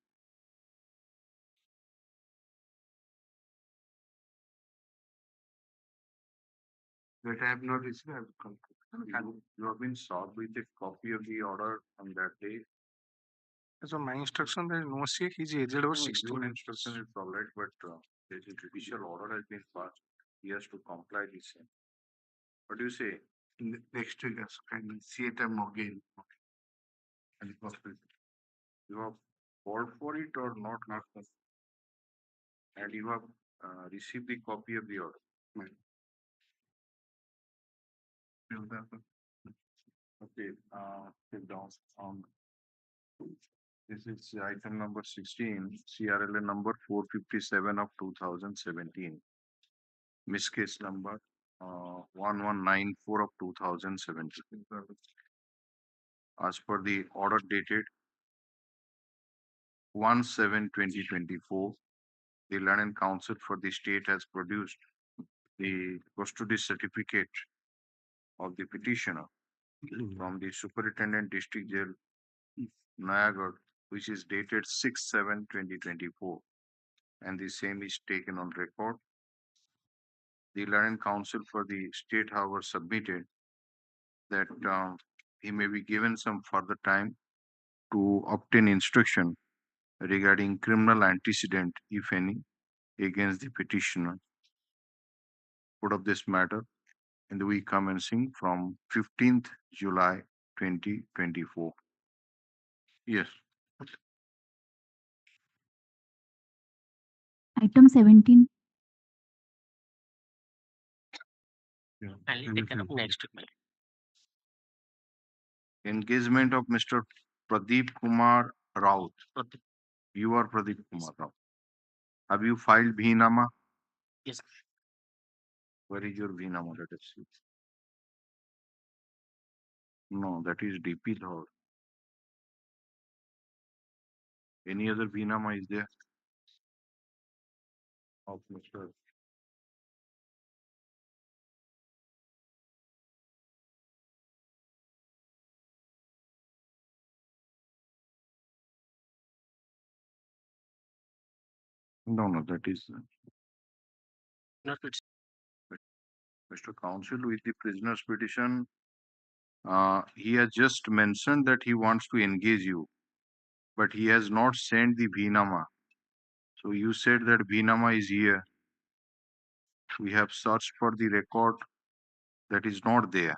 That I have not received. I have come. You have been served with a copy of the order on that day. So my instruction there is no say his age was 16. Your instruction is all right, but the judicial order has been passed. He has to comply with the same. What do you say? Next week, can see it again. And you have called for it or not? And you have received the copy of the order. Okay, sit down. This is item number 16, CRLA number 457 of 2017. Miss case number 1194 of 2017. As per the order dated 1/7/2024, the Land and Counsel for the state has produced the custody certificate of the petitioner from the Superintendent District Jail, Nayagarh, which is dated 6/7/2024, and the same is taken on record. The learned counsel for the state, however, submitted that he may be given some further time to obtain instruction regarding criminal antecedent, if any, against the petitioner. Put up this matter in the week commencing from 15th July 2024. Yes. Item 17. Engagement of Mr. Pradeep Kumar Raut. You are Pradeep Kumar Raut. Have you filed Bhinama? Yes. Where is your Bhinama? Let us see. No, that is DP Dhar. Any other Bhinama is there? Of Mr. No, that is Not it's Mr. Counsel with the prisoner's petition. He has just mentioned that he wants to engage you, but he has not sent the Bhinama. So you said that Bhinama is here. We have searched for the record that is not there.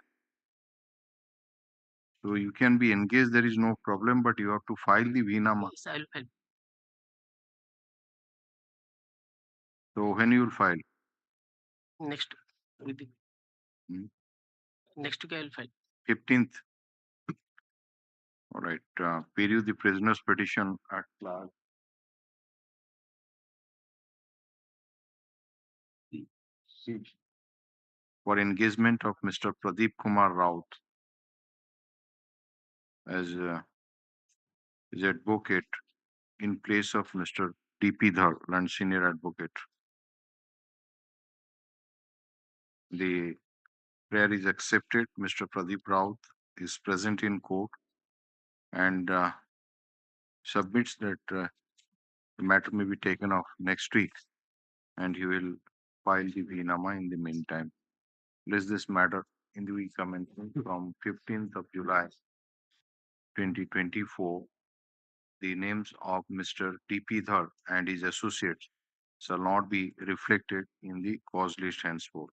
So you can be engaged, there is no problem, but you have to file the Bhinama. yes, I'll file. So when you will file? Next with the next week I'll file. 15th. All right. Peruse the prisoner's petition at large. For engagement of Mr. Pradeep Kumar Raut as his advocate in place of Mr. D.P. Dhar, Land Senior Advocate. The prayer is accepted. Mr. Pradeep Raut is present in court and submits that the matter may be taken off next week and he will file the Bhinama in the meantime. List this matter in the week commencing from 15th of July 2024. The names of Mr. T.P. Dhar and his associates shall not be reflected in the cause list henceforth.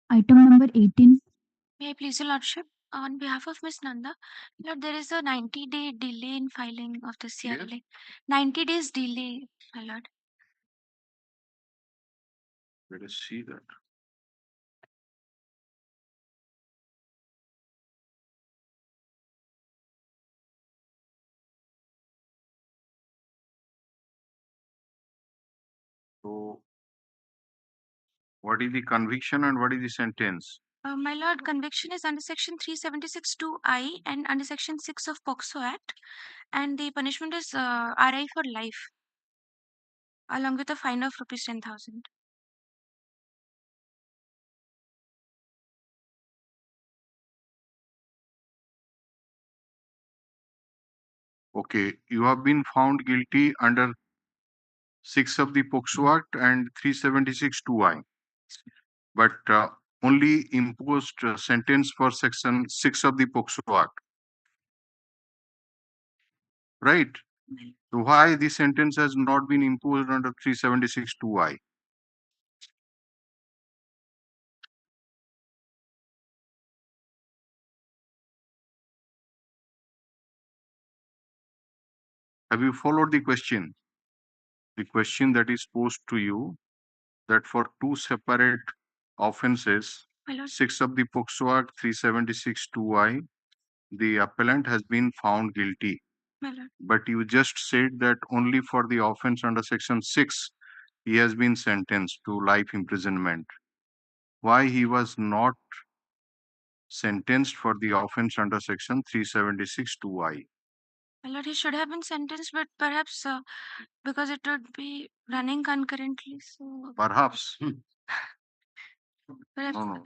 Item number 18. May I please, Your Lordship? On behalf of Ms. Nanda, Lord, there is a 90-day delay in filing of the CRLA. 90 days delay, my Lord. Let us see that. So, what is the conviction and what is the sentence? My Lord, conviction is under section 376(2)(I) and under section 6 of POCSO Act, and the punishment is RI for life, along with a fine of rupees 10,000. Okay, you have been found guilty under 6 of the POCSO Act and 376(2)(I), but only imposed sentence for section 6 of the POCSO Act. Right? So why the sentence has not been imposed under 376(2)(I)? Have you followed the question? The question that is posed to you, that for two separate offences, 6 of the POCSO Act, 376(2)(I), the appellant has been found guilty. But you just said that only for the offence under section 6, he has been sentenced to life imprisonment. Why he was not sentenced for the offence under section 376(2)(I)? My lord, he should have been sentenced, but perhaps because it would be running concurrently, so Perhaps. perhaps No,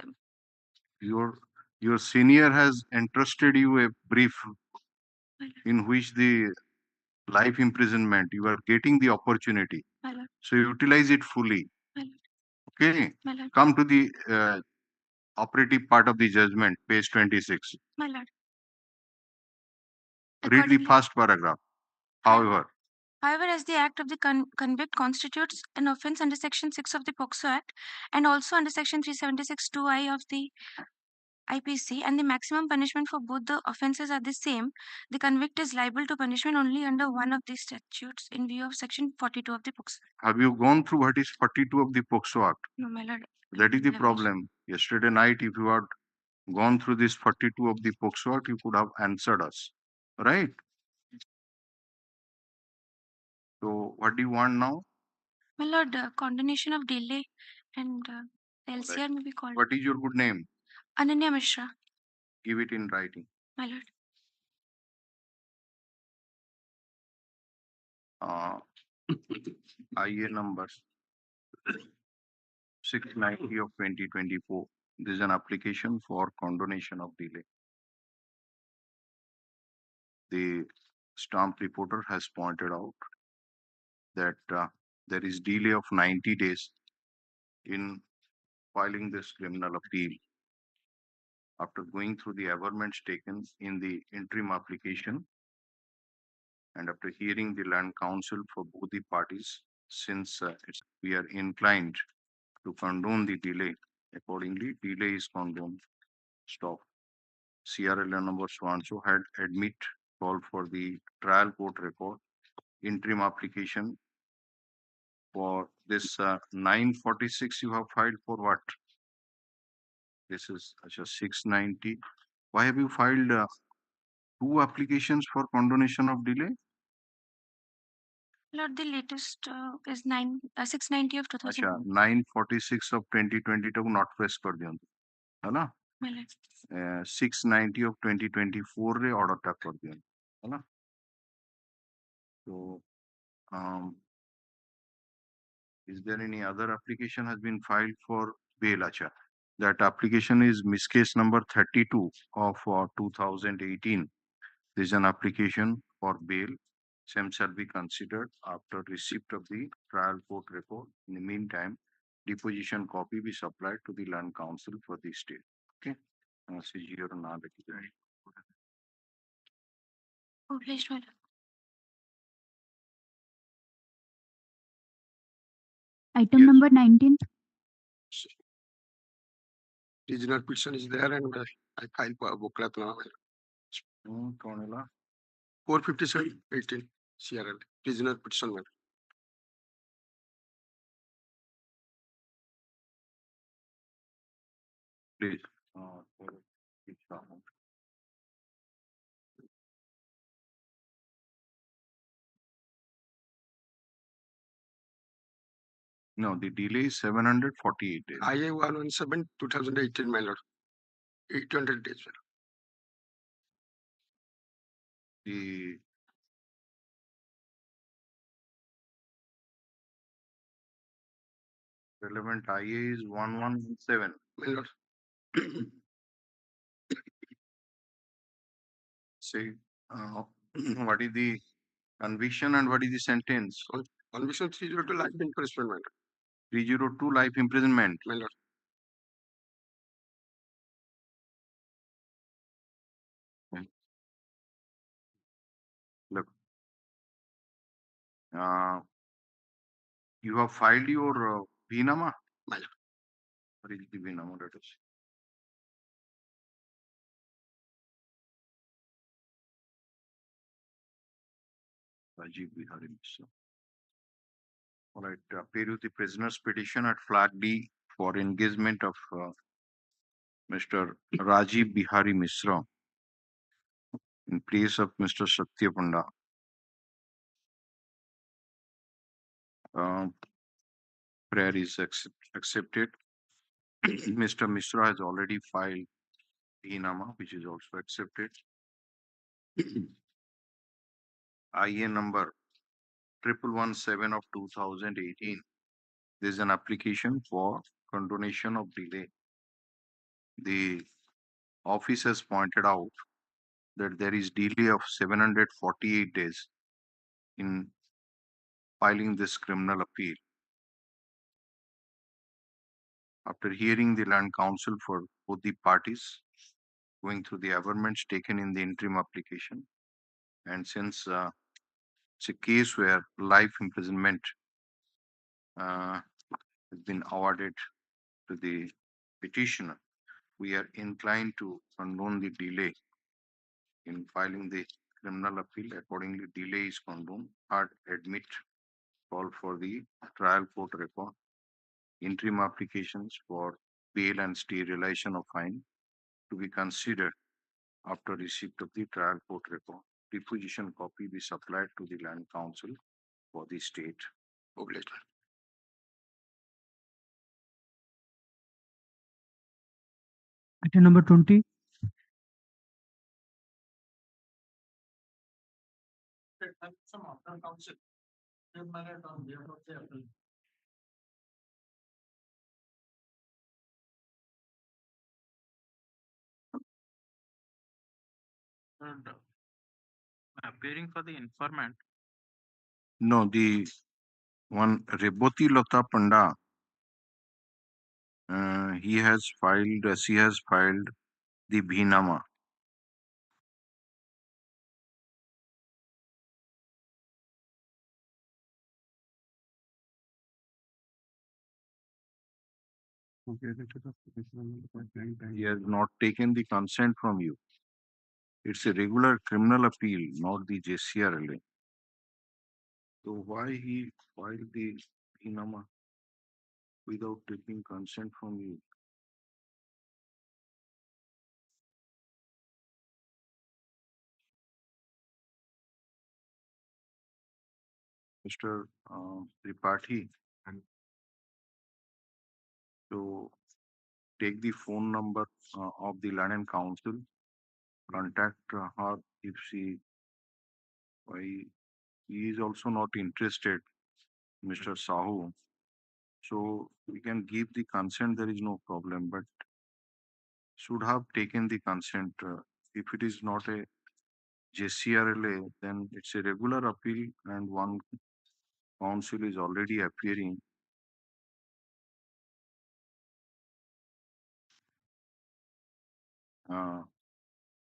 no. Your senior has entrusted you a brief in which the life imprisonment, you are getting the opportunity. my lord, So utilize it fully. my lord, Okay. my lord, Come to the operative part of the judgment, page 26. my lord. Read the Accordingly, first paragraph. However, as the act of the convict constitutes an offence under Section 6 of the POCSO Act and also under Section 376 2I of the IPC, and the maximum punishment for both the offences are the same, the convict is liable to punishment only under one of these statutes in view of Section 42 of the POCSO. have you gone through what is 42 of the POCSO Act? No, my lord. That is the Never. problem. Yesterday night, if you had gone through this 42 of the POCSO Act, you could have answered us. Right? So what do you want now? My lord, condonation of delay and LCR may be called. What is your good name? Ananya Mishra, Give it in writing. my lord. IA number 690 of 2024. This is an application for condonation of delay. The stamp reporter has pointed out that there is delay of 90 days in filing this criminal appeal. After going through the averments taken in the interim application and after hearing the land counsel for both the parties, since we are inclined to condone the delay, accordingly, delay is condoned. Stop. CRL number so had admit call for the trial court record interim application for this 946 you have filed for what? This is 690. Why have you filed two applications for condonation of delay? Lord, the latest is 690 of 2000. 946 of 2022 not press कर दिया है ना? My lord. 690 of 2024 रे order टा कर दिया है ना? So is there any other application has been filed for bail? Acha. That application is miss case number 32 of 2018. There is an application for bail. Same shall be considered after receipt of the trial court report. In the meantime, deposition copy be supplied to the land council for the state. Okay. Obliged, my lord. Item Yes. number 19. Original petition is there and I filed for booklet now. 457-18 CRL. Prisoner petition. Madam. Please. No, the delay is 748 days. IA 117/2018, my lord. 800 days. Madam. The relevant IA is 1117. My lord. Say, what is the conviction and what is the sentence? Conviction 302 life imprisonment. Madam. 302 life imprisonment. My lord. Look, you have filed your Vinama? My lord. What is the Vinama? Let us see. Rajiv Bihari Mishra. All right, pay you the prisoner's petition at flag D for engagement of Mr. Rajiv Bihari Mishra in place of Mr. Satya Panda. Prayer is accepted. Mr. Mishra has already filed Vinama, which is also accepted. IA number 1117 of 2018. There is an application for condonation of delay. The office has pointed out that there is delay of 748 days in filing this criminal appeal. After hearing the land counsel for both the parties, going through the averments taken in the interim application, and since it's a case where life imprisonment has been awarded to the petitioner, we are inclined to condone the delay in filing the criminal appeal. Accordingly, delay is condoned. Third, admit, call for the trial court record, interim applications for bail and stay realization of fine to be considered after receipt of the trial court record. Reposition copy be supplied to the land council for the state. Item number 20. Some after council. On behalf of the appellant. Appearing for the informant. No, the one Reboti Lata Panda, she has filed the Bhinama. He has not taken the consent from you. It's a regular criminal appeal, not the JCRLA. So why he filed the Bhinama without taking consent from you? Mr. Tripathi, to take the phone number of the land and council, contact her if why he is also not interested, Mr. Sahu. So we can give the consent, there is no problem, but should have taken the consent. If it is not a JCRLA, then it's a regular appeal and one counsel is already appearing.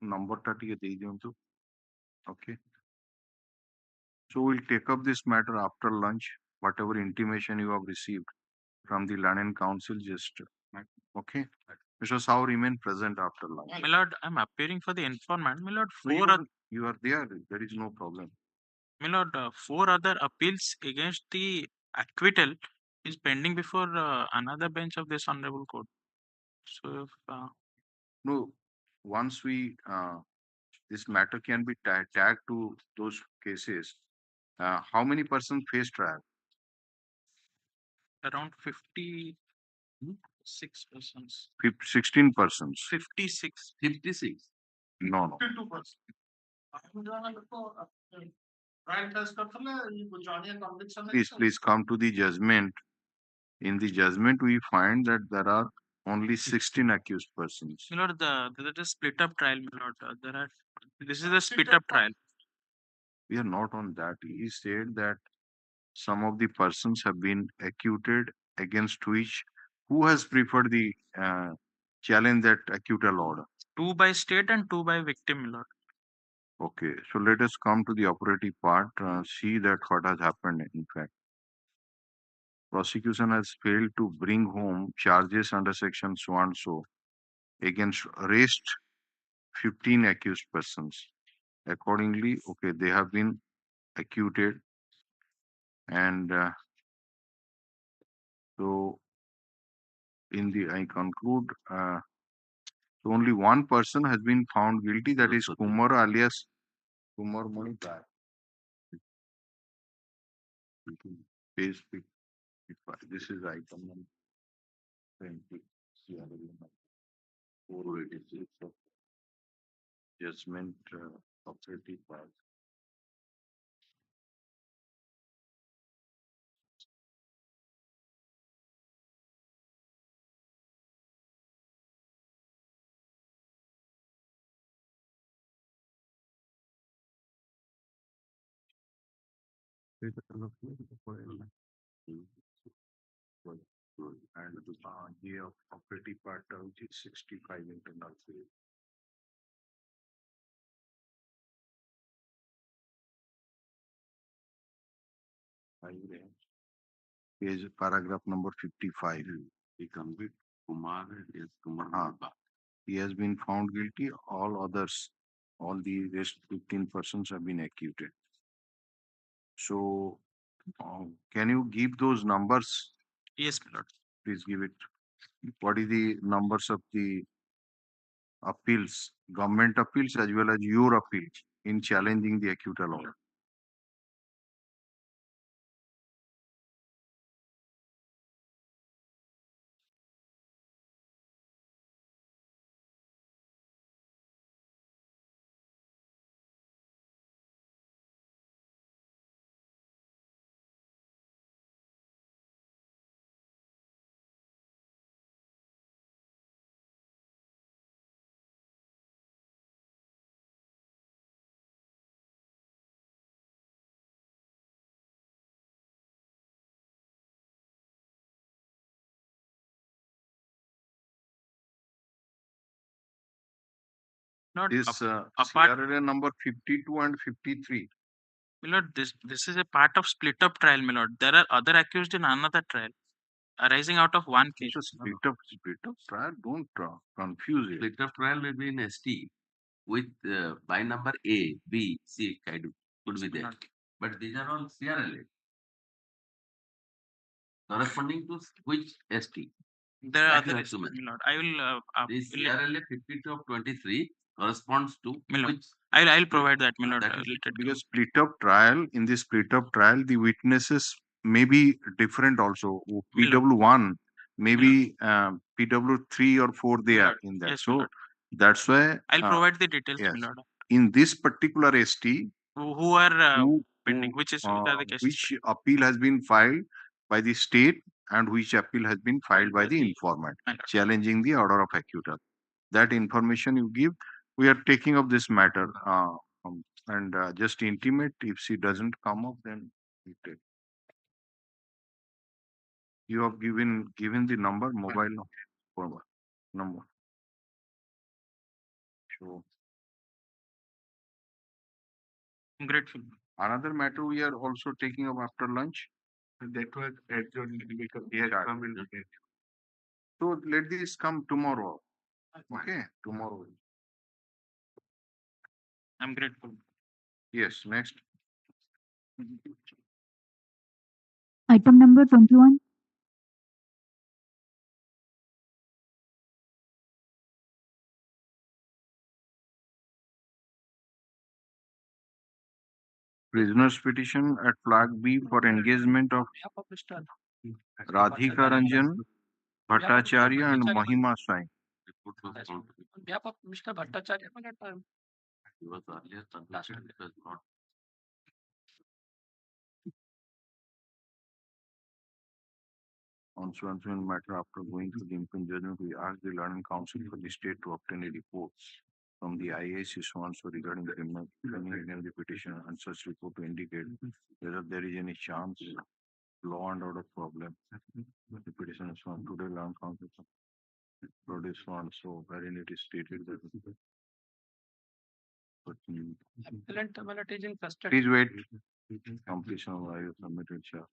Number 30 okay. So we'll take up this matter after lunch, whatever intimation you have received from the land and council, just okay. Mr. Sahu remain present after lunch. My lord, I'm appearing for the informant. My lord, You are there, there is no problem. my lord, 4 other appeals against the acquittal is pending before another bench of this honorable court. So if No, once we this matter can be tagged to those cases. How many persons face trial? around 56 persons. 16 persons. 56. 56. No. 52%. Trial test conviction. Please come to the judgment. In the judgment, we find that there are only 16 accused persons. My lord, that is split up trial, my lord. This is a split up trial. We are not on that. He said that some of the persons have been acquitted, against which who has preferred the challenge that acquittal order? 2 by state and 2 by victim, my lord. Okay, so let us come to the operative part, see that what has happened in fact. Prosecution has failed to bring home charges under section so and so against rest 15 accused persons. Accordingly, okay, they have been acquitted, and so in the I conclude, so only one person has been found guilty, that is Kumar alias Kumar Monika. Page 55. This is item number 20. 486 of judgment authority part. And J of operative part which is 65 internal field. Page paragraph number 55. He convict Kumar is Kumar. He has been found guilty. All others, all the rest 15 persons have been acquitted. So, can you give those numbers? Yes, my lord. Please give it. What is the numbers of the appeals, government appeals as well as your appeals in challenging the acquittal order? Lord, This apart, CRLA number 52 and 53. my lord, this is a part of split up trial, my lord. There are other accused in another trial arising out of one case. It's a split up trial. Don't confuse it. Split up trial may be in ST with by number A, B, C kind of could be there. But these are all CRLA. Corresponding to which ST? There are That you other have to mention. my lord. I will This CRLA 52 of 23 corresponds to my lord. which? I'll provide that, my lord. That is Because split up trial, in the split up trial, the witnesses may be different also. PW1, maybe PW3 or 4 they are in that. Yes, So that's why I'll provide the details, yes. my lord. In this particular ST, Who are pending? Which are the cases? which appeal has been filed by the state and which appeal has been filed by the informant, challenging the order of acquittal. That information you give, we are taking up this matter and just intimate. If she doesn't come up, then we take. You have given the number, mobile number. So I'm grateful. another matter we are also taking up after lunch. That was adjourned because he has come in late. So let this come tomorrow. Okay, tomorrow. I'm grateful. Yes, next. Item number 21. Prisoner's petition at flag B for engagement of Radhika Ranjan Bhattacharya and Mahima Sai. On behalf of Mr. Bhattacharya, he was earlier convicted because not. On Swanson matter, after going through the impeachment judgment, we asked the learning council for the state to obtain a report from the IAC Swanson regarding the criminal against the petition and such report to indicate whether there is any chance law and order problem. The petition is from today learning council produced one, so wherein it is stated that please wait. Completion of IO submitted shall.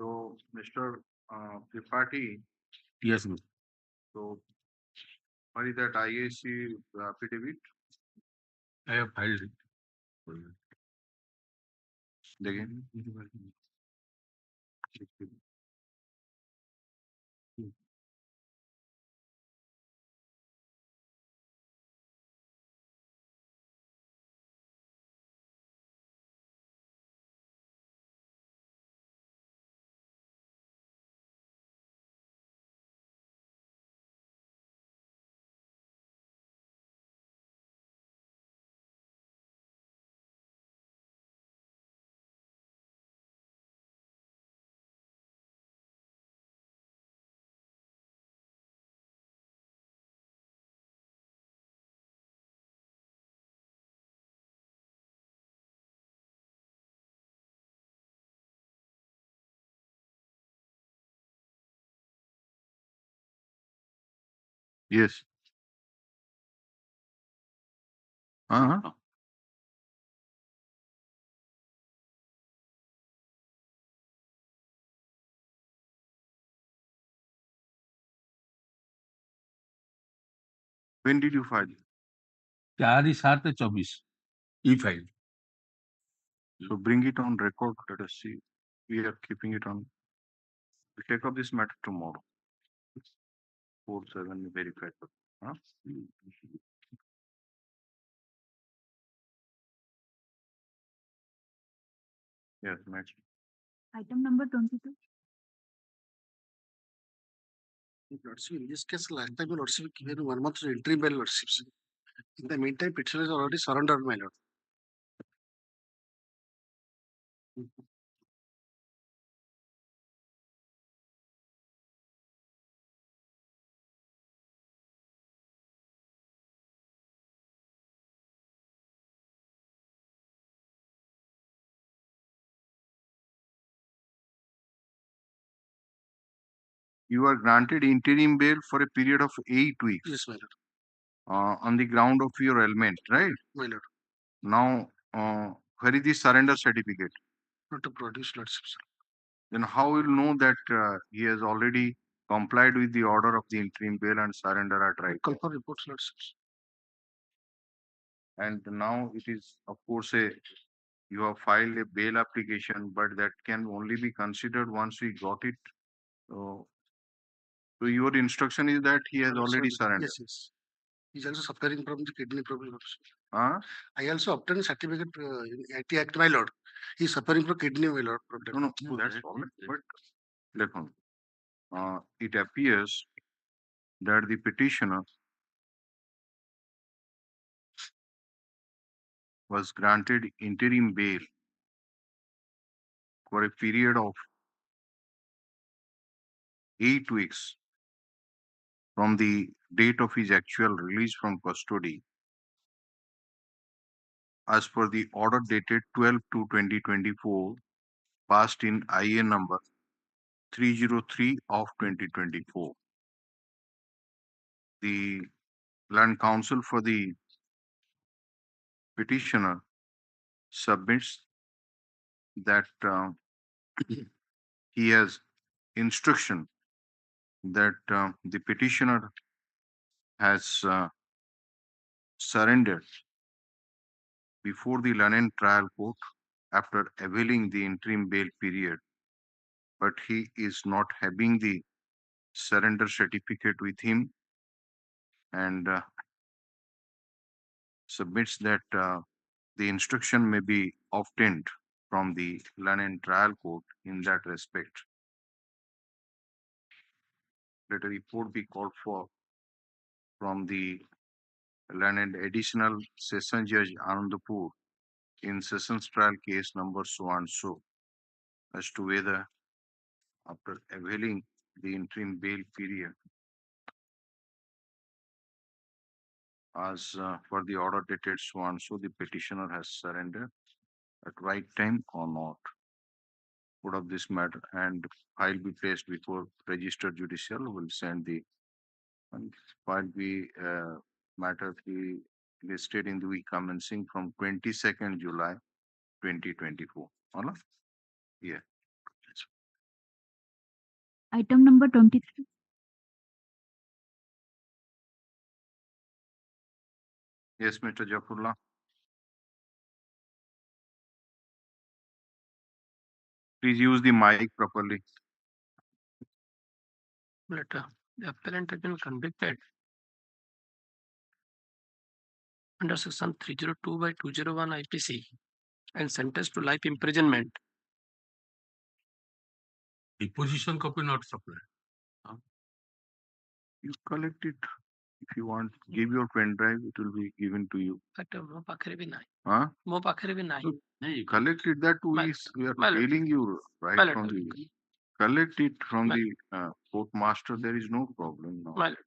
So, Mr. Tripathi. Yes, sir. So, What is that IAC affidavit? I have filed it. Again. Yes. Uh-huh. 22 file. 4/7/24 e-file. So bring it on record. Let us see. We are keeping it on. We take up this matter tomorrow. 4/7 verified. Huh? Yes, match. Item number 22. Lordship, in this case, last time, Lordship given 1 month interim bail, Lordship. In the meantime, petitioner is already surrendered, my lord. You are granted interim bail for a period of 8 weeks. Yes, my lord. On the ground of your ailment, right? My lord. Now, where is the surrender certificate? Not to produce, Lordship. Then how will know that he has already complied with the order of the interim bail and surrender at right? Call for reports, Lordship. And now it is, of course, you have filed a bail application, but that can only be considered once we got it. So your instruction is that he has already surrendered. Yes, yes. He's also suffering from the kidney problem. Huh? I also obtained a certificate in IT Act, my lord. He's suffering from kidney, my lord. Problem. No, that's all. But listen, it appears that the petitioner was granted interim bail for a period of 8 weeks from the date of his actual release from custody as per the order dated 12/2/2024 passed in IA number 303 of 2024. The Land Counsel for the petitioner submits that he has instruction that the petitioner has surrendered before the London trial court after availing the interim bail period, but he is not having the surrender certificate with him and submits that the instruction may be obtained from the London trial court in that respect. Let a report be called for from the London Additional Session Judge Anandapur in Sessions Trial Case number so and so as to whether after availing the interim bail period as for the order dated so and so the petitioner has surrendered at right time or not. Put up this matter and file be placed before registered judicial will send the file be matter be listed in the week commencing from 22nd July 2024. All yeah. Item number 23. Yes, Mr. Jafurullah. Please use the mic properly. Letter. The appellant has been convicted under section 302 by 201 IPC and sentenced to life imprisonment. Deposition copy not supplied. You collect it. If you want, give your pen drive, it will be given to you. But mo pakhre bhi nahi. Huh? Mo pakhre bhi nahi. You collect it, that we are telling you right My from lord. the collect it from My- the court master. There is no problem now. My lord.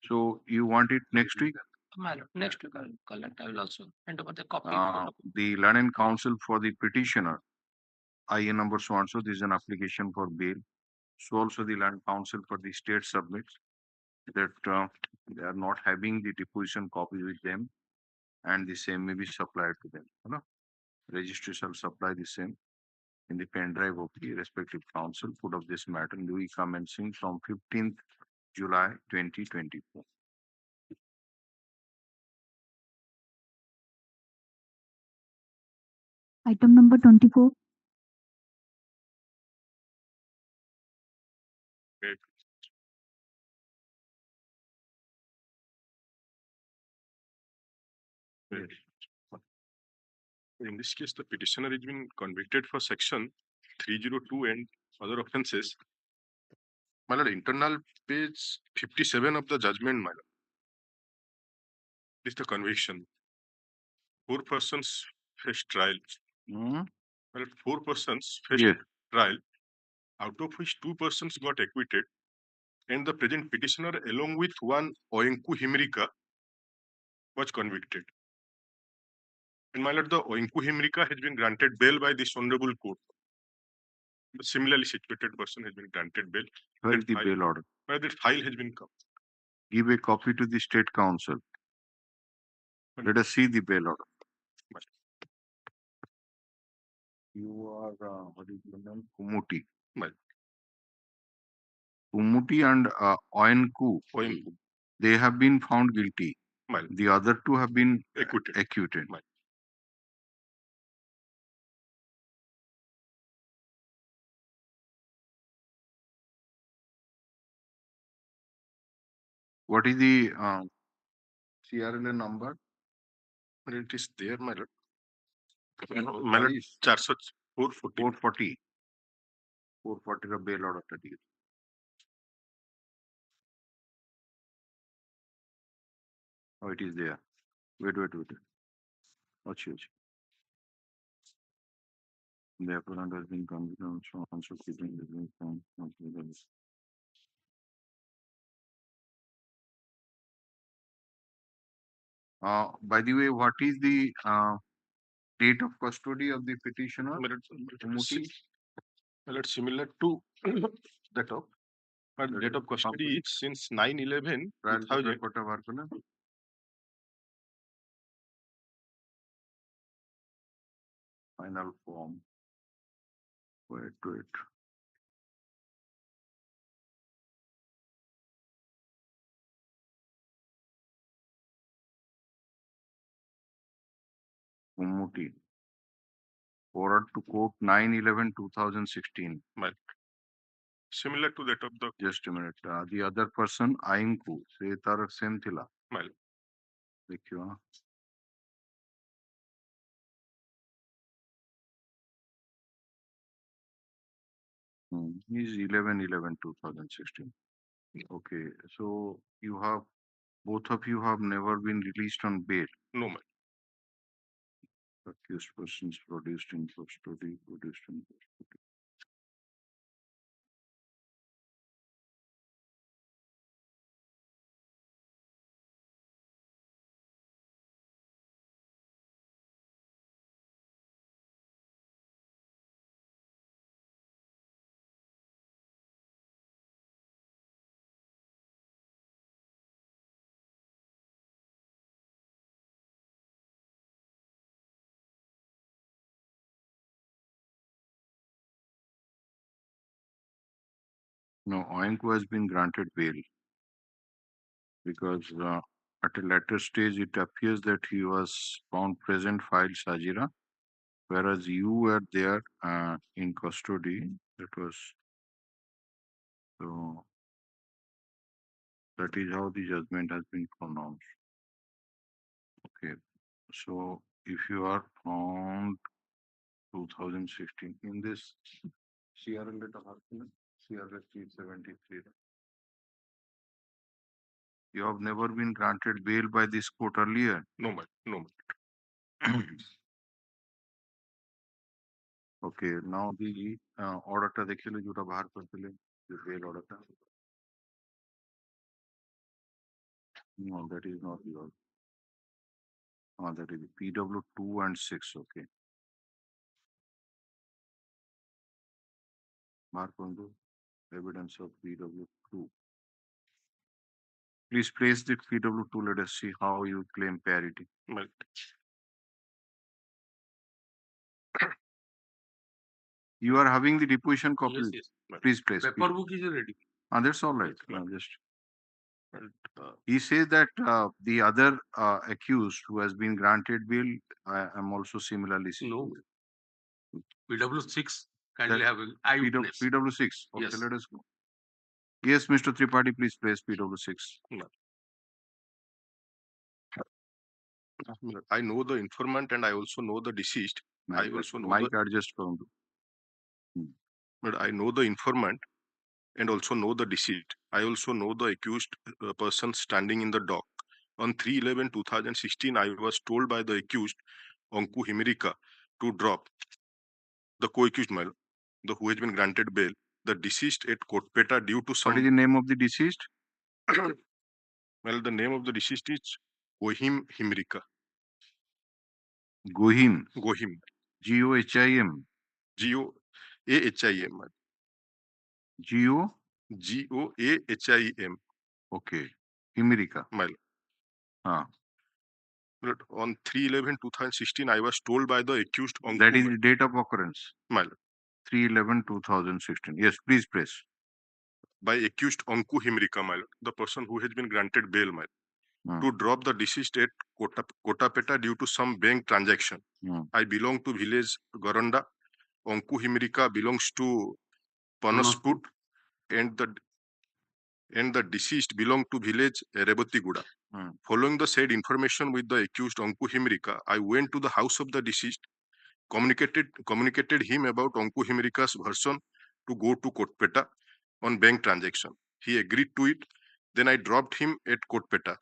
So you want it next week? My lord. Next week I will collect. I will also hand over the copy. The learned counsel for the petitioner, IN number so and so. This is an application for bail. So also the learned counsel for the state submits that they are not having the deposition copy with them, and the same may be supplied to them. You know? Registry shall supply the same in the pen drive of the respective counsel. Put of this matter duly commencing from 15th July 2024. Item number 24. In this case, the petitioner has been convicted for section 302 and other offences. My lord, internal page 57 of the judgment, my lord. This is the conviction. 4 persons faced trial. My lord, 4 persons faced trial, out of which 2 persons got acquitted, and the present petitioner, along with one Oenku Himrika, was convicted. And my lord, the Oenku Himrika has been granted bail by this honorable court. The similarly situated person has been granted bail. Where is the bail order? Where that file has been come. Give a copy to the state council. Let us see the bail order. You are what is your name? Kumuti. Kumuti and Oenku. They have been found guilty. The other 2 have been acquitted. What is the CRLA number? It is there, my lord. My lord, 440. 440 का bail order था ठीक है. Oh, it is there. Wait. Achhi. The appellant has been convicted of also keeping the from. By the way, what is the date of custody of the petitioner? It's similar to that of, but date of custody is since 9/11/2000. Final form. Wait. Kumuti. Forward to court 9/11/2016. Similar to that of the. Just a minute. The other person, Ainku, se tar same thila. देखियो. He's 11/11/2016. Okay, so both of you have never been released on bail. No, man. Accused persons produced in custody. No, Oenku has been granted bail because At a later stage, it appears that he was found present, filed Sajira, whereas you were there in custody. That was so. That is how the judgment has been pronounced. Okay. So if you are found 2016 in this CRL letter, CRL 373. You have never been granted bail by this court earlier. No, my, no. Okay, now the order ta dekhile jota bahar kartile, the bail order ta. No, that is not yours. That is PW2 and 6. Okay. Bahar kondu evidence of PW2. Please place the PW2. Let us see how you claim parity. Well, You are having the deposition copy. Yes, yes. Please place. Paper book is ready. That's all right. Yes, Just uh, he says that the other accused who has been granted bail, I am also similarly. No. PW6 kindly That have an eyewitness. PW6. Okay, Yes. let us go. Yes, Mr. Tripathi, please place PW6. I know the informant and I also know the deceased. I also know Mic adjust karandu. but I know the informant and also know the deceased. I also know the accused person standing in the dock. On 3/11/2016, I was told by the accused, Anku Himirika, to drop the co-accused male, the who has been granted bail, the deceased at Kotpeta due to some. What is the name of the deceased? Well, the name of the deceased is Gohim Himirika. Gohim. Gohim. Gohim. Goahim. Goahim. Okay. Himirika. Mile. But on 3/11/2016, I was told by the accused. That is the date of occurrence. Mile. 3/11/2016. Yes, please press. By accused Anku Himrika, the person who has been granted bail, to drop the deceased at Kotapeta due to some bank transaction. I belong to village Goranda. Anku Himrika belongs to Panasput, and the deceased belong to village Rebotiguda. Following the said information with the accused Anku Himrika, I went to the house of the deceased, communicated him about Anku Himrika's version to go to Kotpeta on bank transaction. He agreed to it. Then I dropped him at Kotpeta.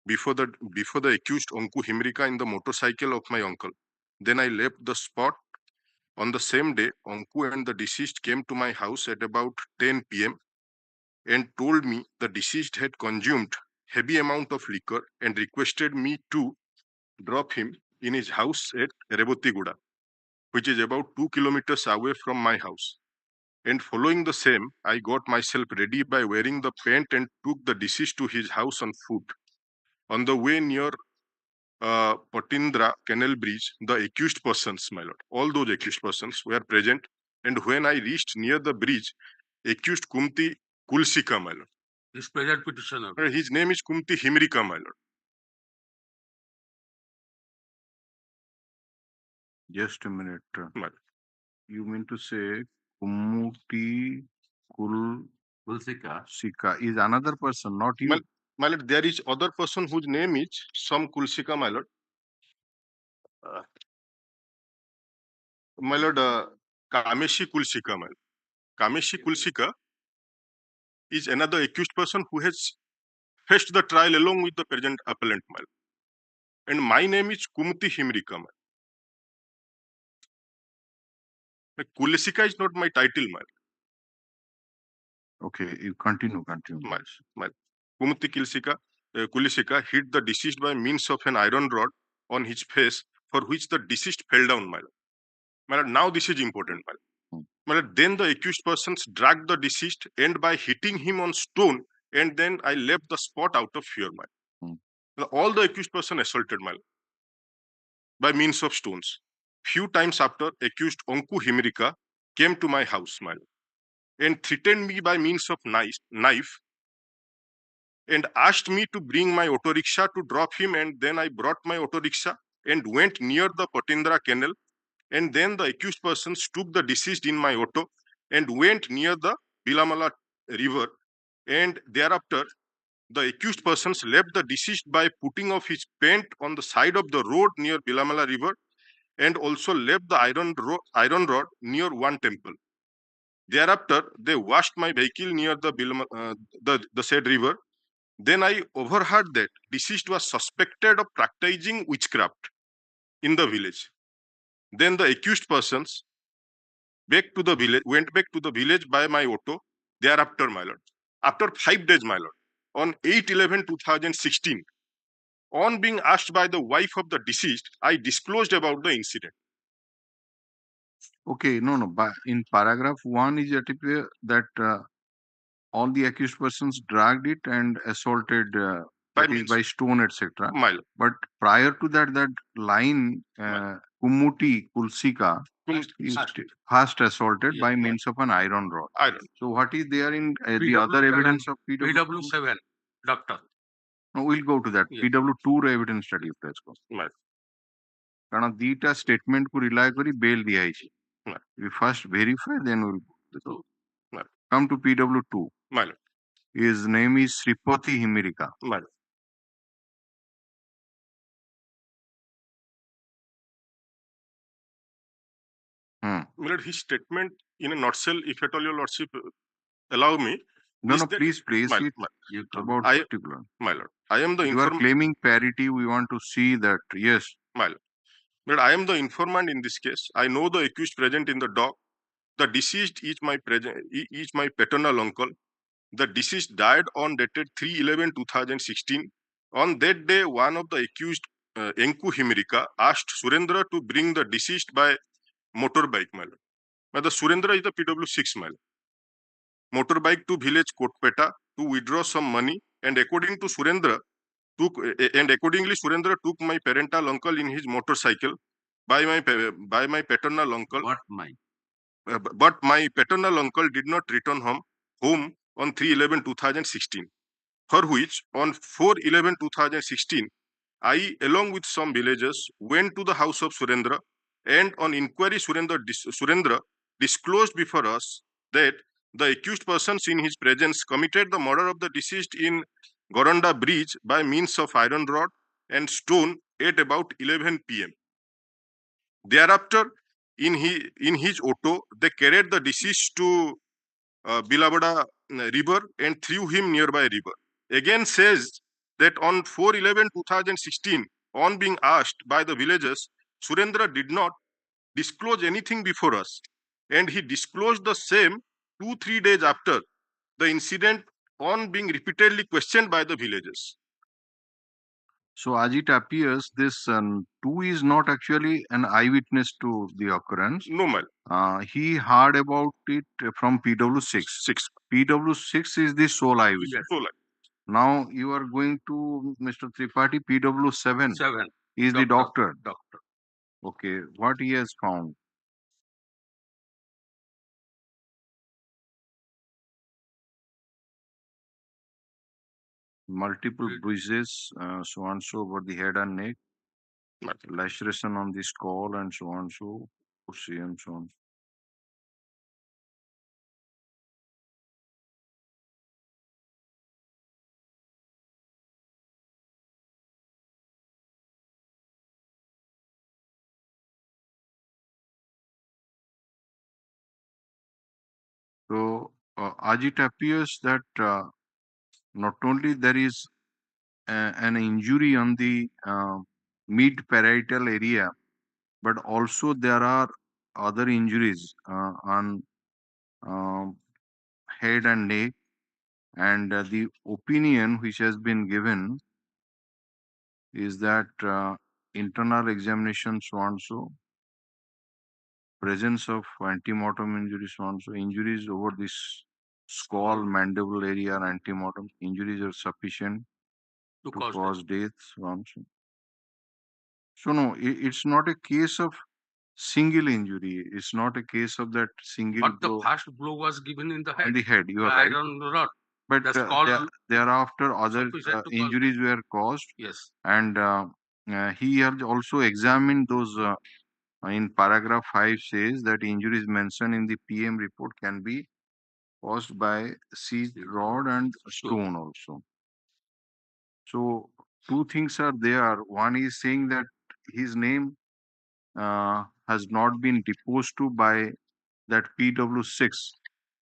Before the accused Anku Himrika in the motorcycle of my uncle. Then I left the spot. On the same day, Anku and the deceased came to my house at about 10 p.m. and told me the deceased had consumed heavy amount of liquor and requested me to drop him in his house at Rebotiguda, which is about 2 kilometers away from my house. And following the same, I got myself ready by wearing the pant and took the deceased to his house on foot. On the way near Patindra Canal Bridge, the accused persons, my lord, all those accused persons were present. And when I reached near the bridge, accused Kumti Kulsika, my lord. This present petitioner. His name is Kumti Himrika, my lord. Just a minute. You mean to say Kumuti Kulsika is another person, not you? My lord, there is other person whose name is some Kulsika, my lord. My lord, Kameshi Kulsika, my lord. Kameshi Kulsika is another accused person who has faced the trial along with the present appellant, my lord. And my name is Kumti Himrika, my lord. Kulsika is not my title, my lord. Okay, you continue. My Kumti Kulsika hit the deceased by means of an iron rod on his face, for which the deceased fell down, my lord. My lord, now this is important, my lord. My lord, then the accused persons dragged the deceased and by hitting him on stone, and then I left the spot out of fear, my lord. All the accused person assaulted, my lord, by means of stones. Few times after, accused Anku Himrika came to my house, my lord, and threatened me by means of knife and asked me to bring my auto rickshaw to drop him, and then I brought my auto rickshaw and went near the Patindra canal, and then the accused persons took the deceased in my auto and went near the Bilamala river, and thereafter the accused persons left the deceased by putting off his pant on the side of the road near Bilamala river, and also left the iron rod near one temple. Thereafter, they washed my vehicle near the said river. Then I overheard that deceased was suspected of practicing witchcraft in the village. Then the accused persons went back to the village by my auto. Thereafter, my lord, after 5 days, my lord, on 8/11/2016, on being asked by the wife of the deceased, I disclosed about the incident. Okay, no. But in paragraph 1 is that all the accused persons dragged it and assaulted by stone, etc. My lord. But prior to that, that line Kumuti Kulsika is first assaulted by means of an iron rod. Iron. So what is there in the other evidence of PW7, doctor. No, we'll go to that. Yes. PW2 evidence study. কারণ দুইটা statement কু rely করি bell দিয়াইছি we first verify, then we'll come to PW2. His name is Sripati Himirika. His statement in a nutshell, if at all your lordship allow me. No, please. About particular. My lord, I am the You are claiming parity. We want to see that. Yes. My lord. But I am the informant in this case. I know the accused present in the dock. The deceased is my paternal uncle. The deceased died on dated 3/11/2016. On that day, one of the accused, Enku Himirika, asked Surendra to bring the deceased by motorbike, my lord. But the Surendra is the PW6, my lord. Motorbike to village Kotpeta to withdraw some money, and accordingly Surendra took my parental uncle in his motorcycle by my paternal uncle. But my paternal uncle did not return home on 3/11/2016. For which, on 4/11/2016, I, along with some villagers, went to the house of Surendra, and on inquiry, Surendra disclosed before us that the accused persons in his presence committed the murder of the deceased in Goranda Bridge by means of iron rod and stone at about 11 p.m. Thereafter, in his auto, they carried the deceased to Bilabada river and threw him nearby river. Again says that on 4/11/2016, on being asked by the villagers, Surendra did not disclose anything before us, and he disclosed the same 2-3 days after the incident on being repeatedly questioned by the villagers. So as it appears, this 2 is not actually an eyewitness to the occurrence. No, my lord. He heard about it from PW6. PW6 is the sole eyewitness. Yes. Sole. Now you are going to Mr. Tripathi, PW7. 7. He is the doctor. Doctor. Okay, what he has found? Multiple bruises, so and so over the head and neck, laceration on the skull, and so on so, and so on. So as it appears that not only there is an injury on the mid-parietal area, but also there are other injuries on head and neck, and the opinion which has been given is that internal examination so and so, presence of antemortem injuries so and so, injuries over this skull, mandible area, and antemortem injuries are sufficient to cause death. So no, it's not a case of single injury. It's not a case of that single But blow. the first blow was given in the head. In the head, you are right. Iron rod. But That's called thereafter other sufficient to cause injuries were caused, yes. and he has also examined those. In paragraph 5 says that injuries mentioned in the PM report can be caused by seized rod and stone also. So two things are there. One is saying that his name has not been deposed to by that PW6.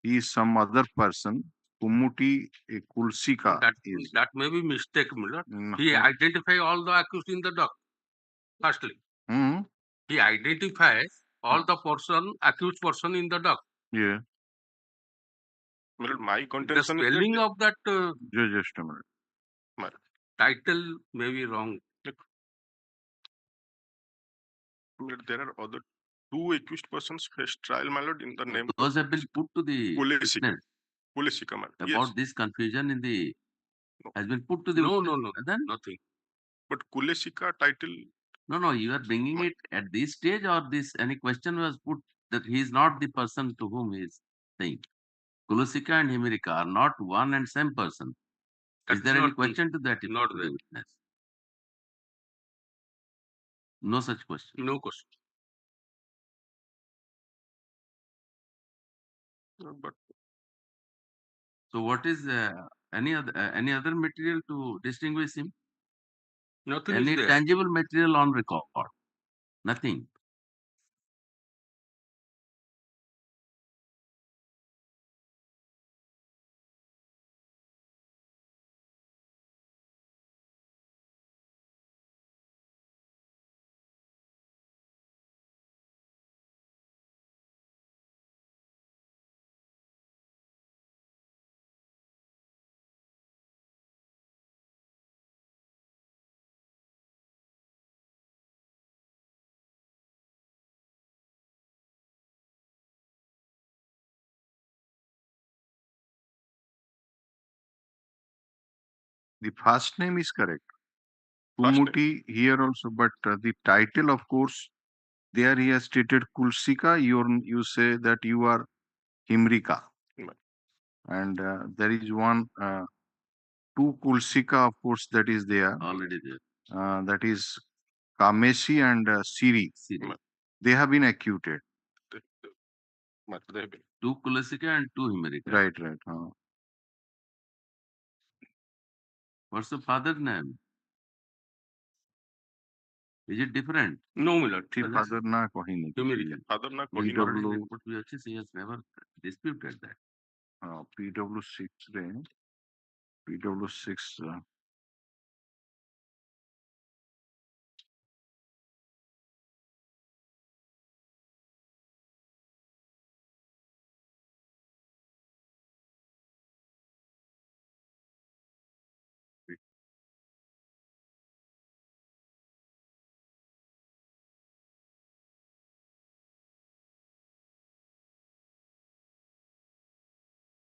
He is some other person. Kumuti Kulsika is. That may be mistake, Miller. Mm, He huh. identify all the accused in the dock. Firstly, he identifies all the accused person in the dock. Yeah. Well, my The contention is spelling of that Just a minute. that title may be wrong. there are other two accused persons faced trial, my lord, in the name Those have been put to the Kulesika. witness. Kulesika, my lord. About Yes. this confusion in the has been put to the No, witness. no, no, Then nothing. But Kulesika title. no, you are bringing it at this stage, or this any question was put that he is not the person to whom he is saying. Kulusika and Himirika are not one and same person. That Is there any not question to that? Not to there. the witness? No such question. No question. But so what is any other material to distinguish him? Nothing Any is there. tangible material on record? Nothing. The first name is correct. First name. Kumuti here also, but the title, of course, there he has stated Kulsika. You say that you are Himrika, and there is one two Kulsika, of course, that is there. Already there. That is Kamesi and Siri. They have been acquitted. They have been. Two Kulasika and two Himirika. Right. What's the father's name? Is it different? No, Miller. Father na kahini. Father na PW kahini. report we अच्छे से he has never disputed that. PW6 re. PW6.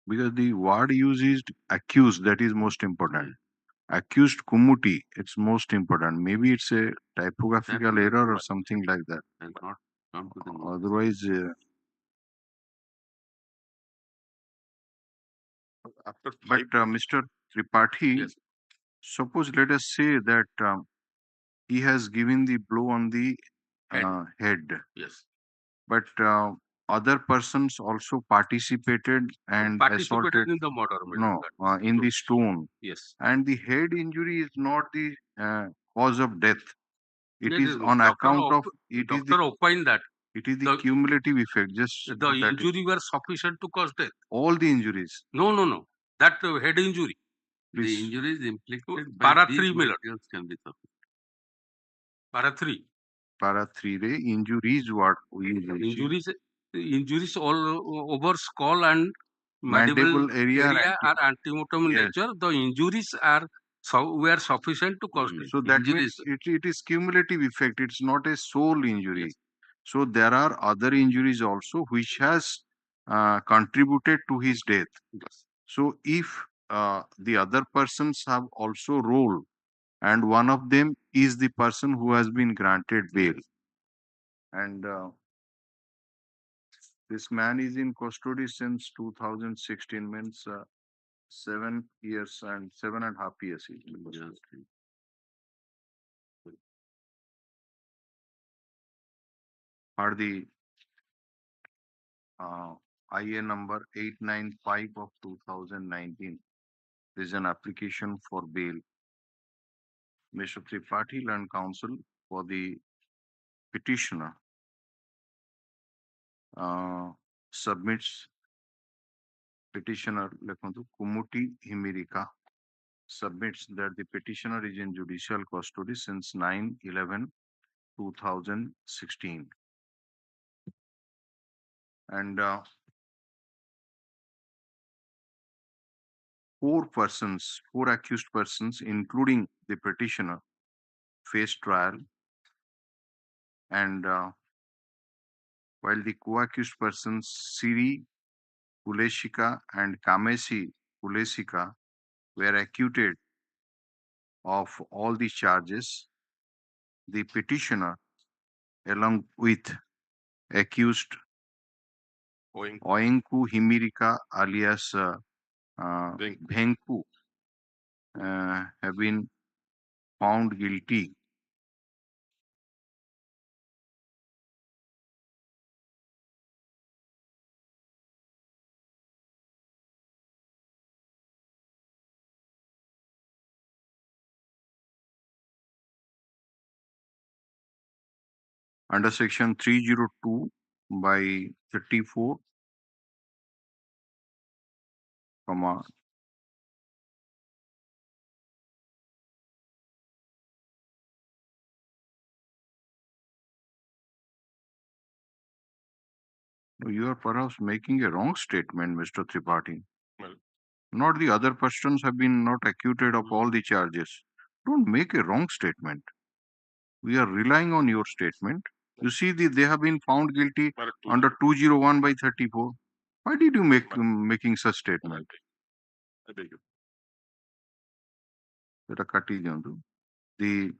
Because the word used is accused, that is most important. Accused Kumuti, it's most important. Maybe it's a typographical error or something like that. Has not come to the Otherwise, After but Mr. Tripathi, suppose let us say that he has given the blow on the head. Yes. But other persons also participated and assaulted. in the murder. No, in the stone. Yes. And the head injury is not the cause of death. It Yes, is on account of it is the opined that it is the cumulative effect. Just the that is injury were sufficient to cause death. all the injuries. No. That head injury. The Please. injuries inflicted Para by 3 these Miller. materials can be sufficient. Para 3. Para 3 re injuries what we use. Injuries all over skull and Mandible mandible area are antimotum in nature. The injuries were sufficient to cause death. So that Injuries. means it is cumulative effect. It's not a sole injury. So there are other injuries also which has contributed to his death. So if the other persons have also role, and one of them is the person who has been granted bail, and this man is in custody since 2016, means 7 years and 7.5 years. For the IA number 895 of 2019, there is an application for bail. Mr. Tripathi and counsel for the petitioner submits petitioner Kumuti Himirika submits that the petitioner is in judicial custody since 9/11/2016 and four accused persons, including the petitioner, face trial, and while the co-accused persons Siri Kuleshika and Kamesi Kulesika were acquitted of all the charges, the petitioner, along with accused Oinku Himirika alias Bhenku, have been found guilty under section 302/34, comma you are perhaps making a wrong statement, Mr. Tripathi. Well, Not the other persons have been not acquitted of all the charges. Don't make a wrong statement. We are relying on your statement. You see, they have been found guilty under 201/34. Why did you making such statement? I beg you. The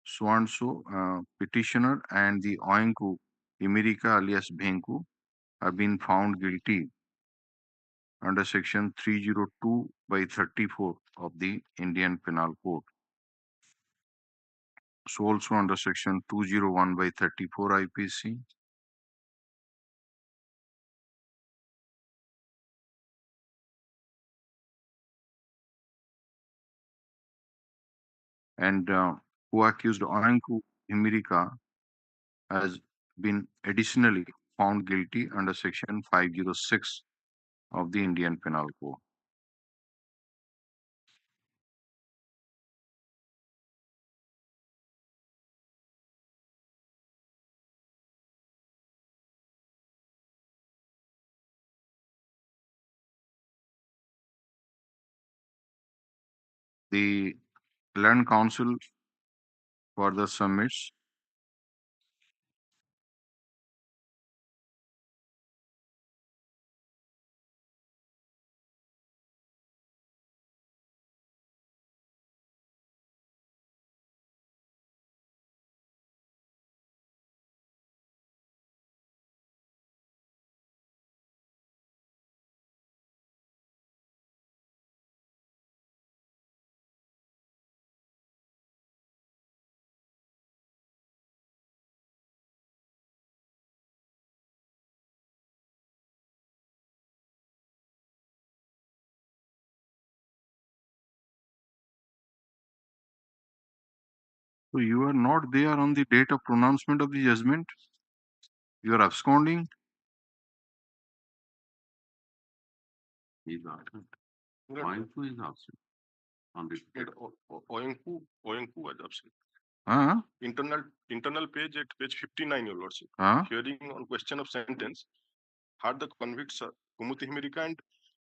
Swanso petitioner and the Oinku Imirika alias Bhenku have been found guilty under section 302/34 of the Indian Penal Code. So also under section 201/34 IPC. And who accused Oinku Imirika has been additionally found guilty under section 506 of the Indian Penal Code. The Land Council further submits so you are not there on the date of pronouncement of the judgment. You are absconding. He's absent. Oinku is absent. On the Oinku was absent. Huh? Internal page at page 59, Your Lordship. Huh? Hearing on question of sentence, had the convicts Kumuti Himirika and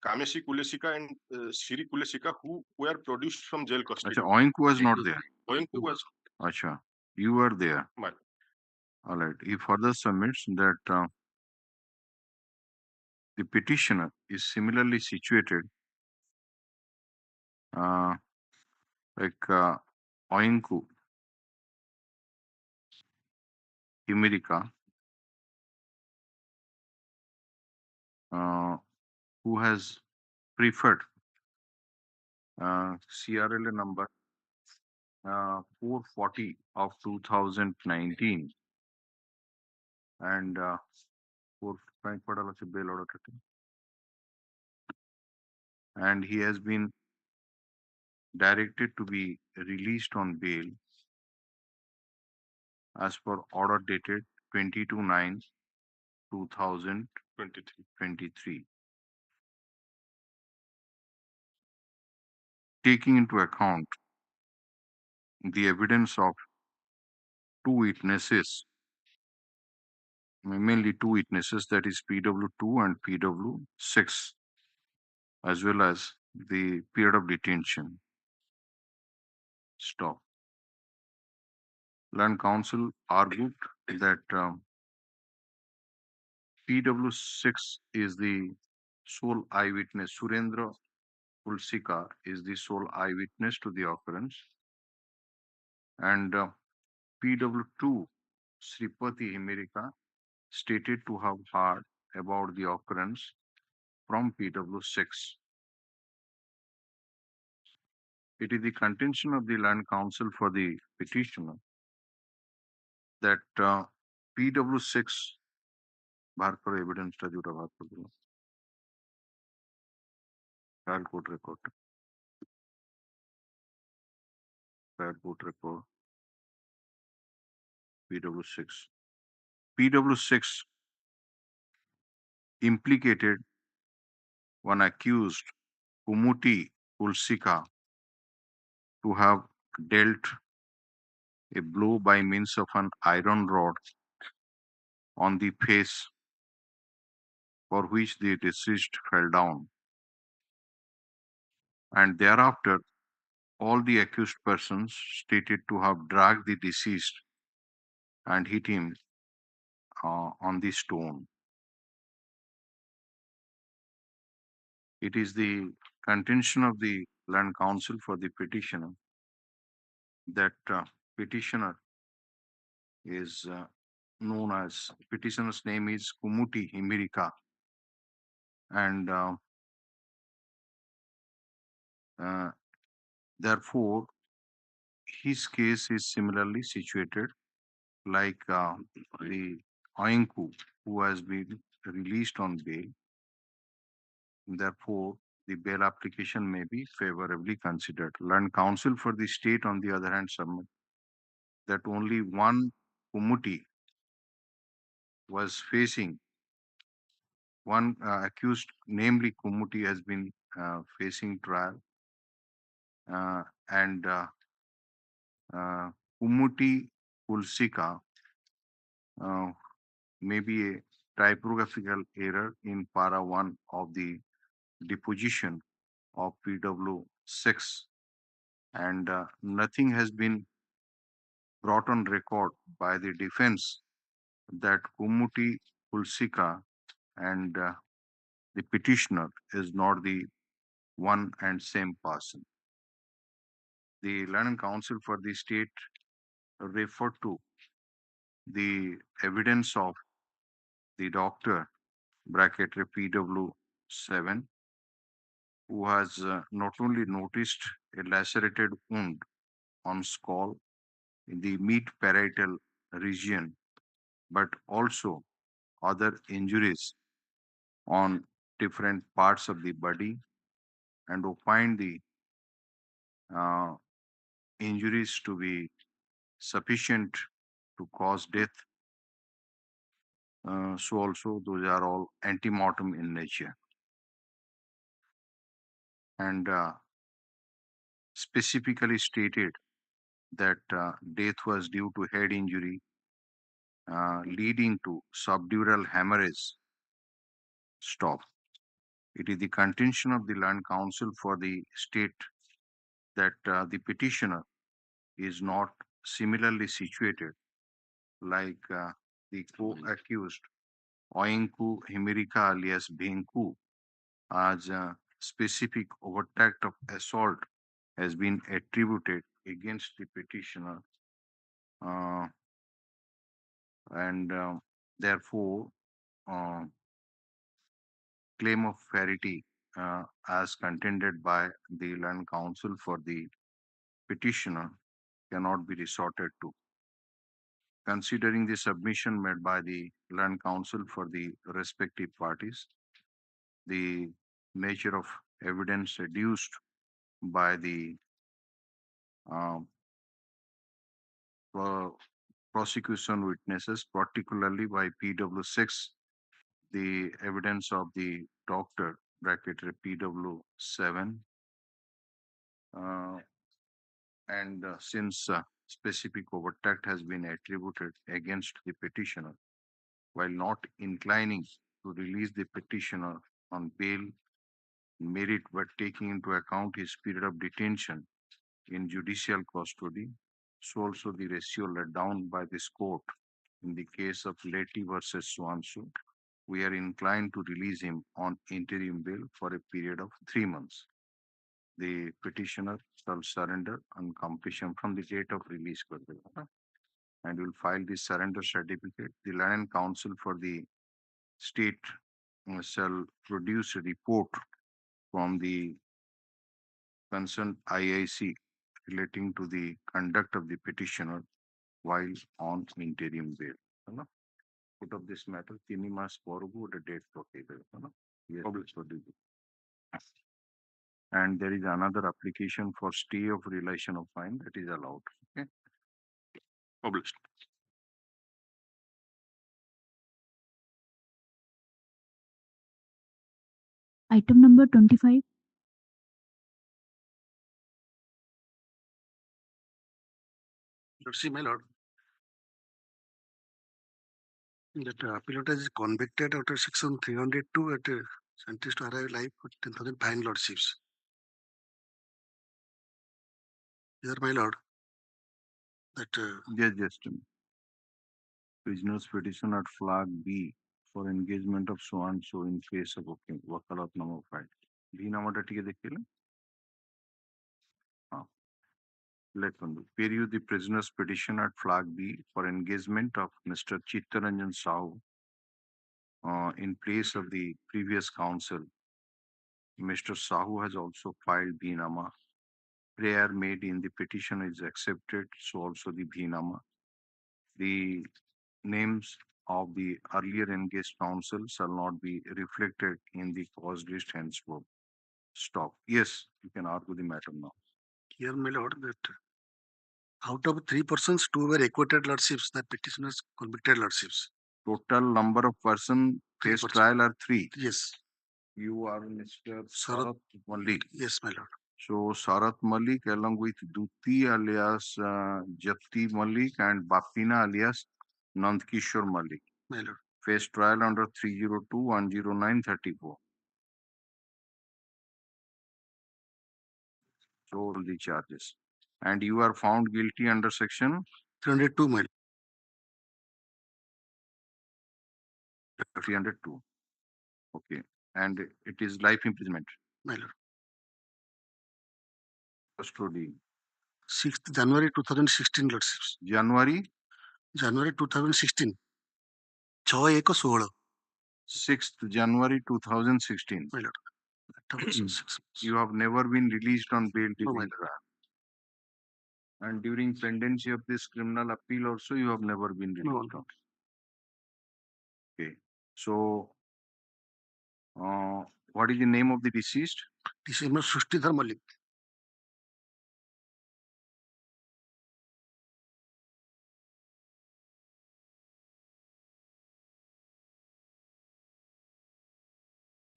Kameshi Kulesika and Siri Kulesika who were produced from jail custody. Acha, Oinku was not there. Oinku was Acha, you were there. Right. All right. He further submits that the petitioner is similarly situated like Oinku Himirika, who has preferred CRLA number 440 of 2019 and 4 bail order 13. And he has been directed to be released on bail as per order dated 22/9/2023. Taking into account the evidence of two witnesses, mainly two witnesses, that is PW2 and PW6, as well as the period of detention. Stop. Land Counsel argued that PW6 is the sole eyewitness. Surendra Ulsika is the sole eyewitness to the occurrence. And PW2, Sripati America, stated to have heard about the occurrence from PW6. It is the contention of the Land Counsel for the petitioner that PW6 bar karo evidence ta jota bar karo trial court record PW6 implicated one accused, Kumuti Ulsika, to have dealt a blow by means of an iron rod on the face, for which the deceased fell down. And thereafter, all the accused persons stated to have dragged the deceased and hit him on the stone. It is the contention of the Land Counsel for the petitioner that petitioner is known as, petitioner's name is Kumuti Himirika, and therefore his case is similarly situated like the Oinku, who has been released on bail. Therefore, the bail application may be favorably considered. Land Counsel for the state, on the other hand, submit that only one Kumuti was facing, one accused, namely Kumuti, has been facing trial, and Kumuti Ulsika may be a typographical error in para 1 of the deposition of PW6, and nothing has been brought on record by the defense that Kumuti Ulsika and the petitioner is not the one and same person. The Land Counsel for the state referred to the evidence of the doctor, bracket PW7, who has not only noticed a lacerated wound on skull in the mid parietal region, but also other injuries on different parts of the body, and opined the injuries to be sufficient to cause death. So also those are all antemortem in nature, and specifically stated that death was due to head injury leading to subdural hemorrhage. Stop. It is the contention of the Land Counsel for the state that the petitioner is not similarly situated like the co-accused Oinku Himirika alias Bhenku, as a specific overt act of assault has been attributed against the petitioner, and therefore claim of parity as contended by the land counsel for the petitioner cannot be resorted to. Considering the submission made by the land counsel for the respective parties, the nature of evidence adduced by the prosecution witnesses, particularly by PW6, the evidence of the doctor, bracketed PW7, and since specific overact has been attributed against the petitioner, while not inclining to release the petitioner on bail merit, but taking into account his period of detention in judicial custody, so also the ratio laid down by this court in the case of Letty versus Swansea, we are inclined to release him on interim bail for a period of 3 months. The petitioner shall surrender on completion from the date of release and will file the surrender certificate. The land counsel for the state shall produce a report from the concerned IIC relating to the conduct of the petitioner while on interim bail. Put of this matter, 3 months forward a date for and there is another application for stay of relation of fine that is allowed. Okay. Published. Item number 25. Let's see, my lord. That appellant is convicted under section 302 at sentenced to arrive life for 10,000 fine lordships. Here, my lord, that Just prisoner's petition at flag B for engagement of so and so in case of wakalat number 5. B নামাটা টিকে দেখিলেন লেখুন period the prisoner's petition at flag B for engagement of Mr. Chittaranjan Sahu in place of the previous counsel. Mr. Sahu has also filed Bhinama. Prayer made in the petition is accepted, so also the Bhinama. The names of the earlier engaged counsel shall not be reflected in the cause list henceforth. Stop. Yes, you can argue the matter now. here, my lord, that out of 3 persons, 2 were acquitted lordships, the petitioners convicted lordships. Total number of persons face trial are 3. Yes. You are Mr. Sarat Malik. Yes, my lord. So Sarat Malik along with Duti alias Japti Malik and Bapina alias Nandkishore Malik My lord. face trial under 302-109-34. So the charges. And you are found guilty under section 302, my lord. 302. Okay. And it is life imprisonment. My lord. Custody. 6th January 2016 lordships. January 2016. 6/1/16. 6th January 2016. My lord. You have never been released on bail No, during my lord. trial. And during pendency of this criminal appeal also you have never been released. No. Okay. So what is the name of the deceased? This is Mr. Srishtidhar Malik.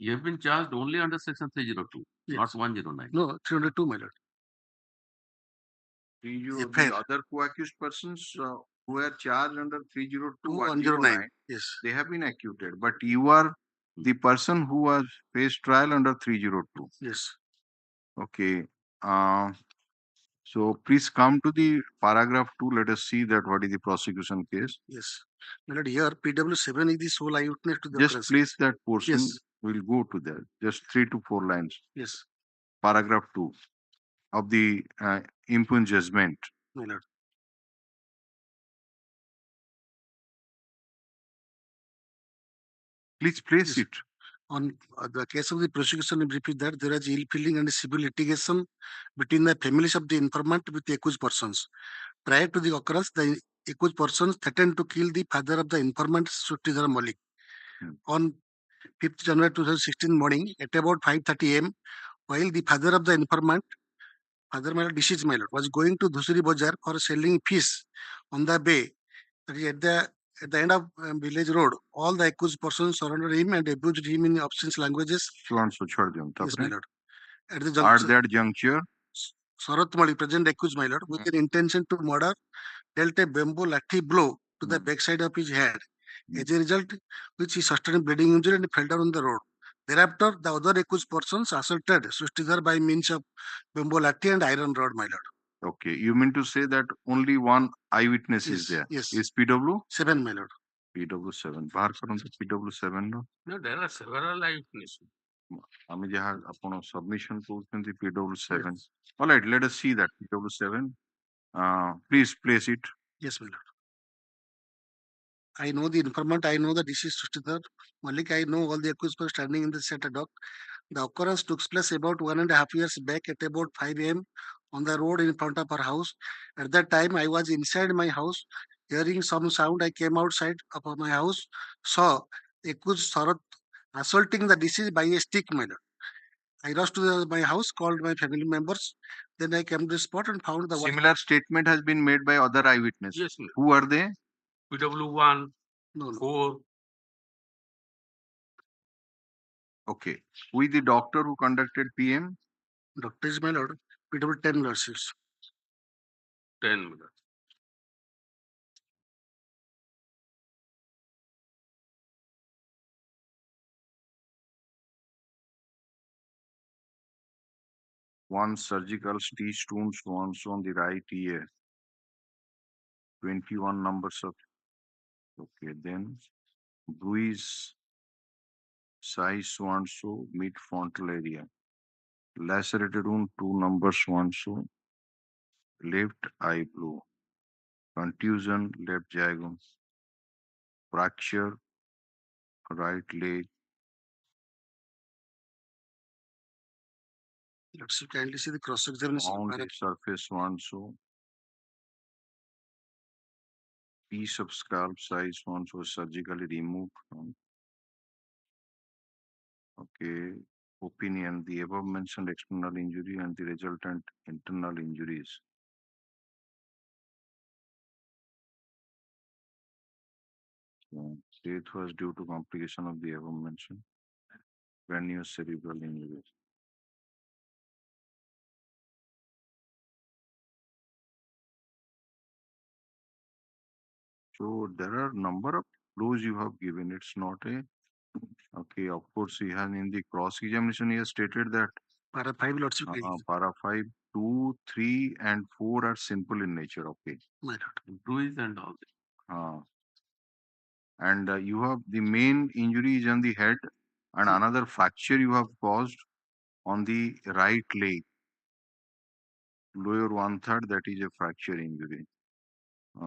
You have been charged only under section 302, Yes. not 109. No, 302, my lord. The other co-accused persons who are charged under 302 109. Yes. they have been acquitted, but you are the person who was faced trial under 302. Yes. Okay. So please come to the paragraph 2. Let us see that what is the prosecution case. Yes. My lord, here PW7 is the sole eyewitness to the Just occurrence. place that portion. Yes. We'll go to that. Just 3 to 4 lines. Yes. Paragraph 2 of the impugned judgment. My lord. Please place Yes. it. On the case of the prosecution, in brief is that there is ill feeling and civil litigation between the families of the informant with the accused persons. Prior to the occurrence, the accused persons threatened to kill the father of the informant, Shrutidhar Malik. On 5th January 2016 morning, at about 5:30 am, while the father of the informant, father my deceased my lord, was going to Dhusri Bazar for selling fish on the bay, that is at the end of village road, all the accused persons surrounded him and abused him in obscene languages. Yes, my lord. At the that juncture, Sarat Mali, present accused my lord, with an intention to murder, dealt a bamboo lathi blow to the backside of his head. As a result, which he sustained bleeding injury and fell down on the road. Thereafter, the other accused persons assaulted Shrutidhar by means of bamboo lathi and iron rod, my lord. okay, you mean to say that only one eyewitness is there? Yes. Is PW? 7, my lord. PW7. बाहर करନ୍ତୁ PW7 ର. No, there are several eyewitnesses. ଆମେ ଯାହା ଆପଣ submission କରୁଛନ୍ତି PW7. All right, let us see that PW7. Please place it. Yes, my lord. I know the informant, I know the deceased Shrutidhar Malik, I know all the accused persons standing in the set dock. The occurrence took place about 1.5 years back at about 5 am on the road in front of our house. At that time, I was inside my house. Hearing some sound, I came outside of my house, saw accused Sarat assaulting the deceased by a stick, my lord. I rushed to my house, called my family members. Then I came to the spot and found the Similar statement has been made by other eyewitnesses. Yes, ma'am. Who are they? PW1, No. 4. Okay. Who is the doctor who conducted PM? Doctor is my lord. PW10 nurses. 10 minutes. One surgical stitch wounds once on the right ear. 21 numbers of. Okay, then bruise size one so mid frontal area. Lacerated wound 2 numbers one so left eye blue. Contusion left jagum. Fracture right leg. Let's kindly see the cross examination. On the surface one so piece of scalp size one was surgically removed from. Okay, opinion, the above mentioned external injury and the resultant internal injuries. So, death was due to complication of the above mentioned venous cerebral injuries. So there are number of clues you have given. It's not a okay. Of course, he has in the cross examination he has stated that para 5 lots of para 5, 2, 3, and 4 are simple in nature. Okay. my lord. Bruise and all that. And you have the main injury is on the head, and another fracture you have caused on the right leg, lower 1/3. That is a fracture injury.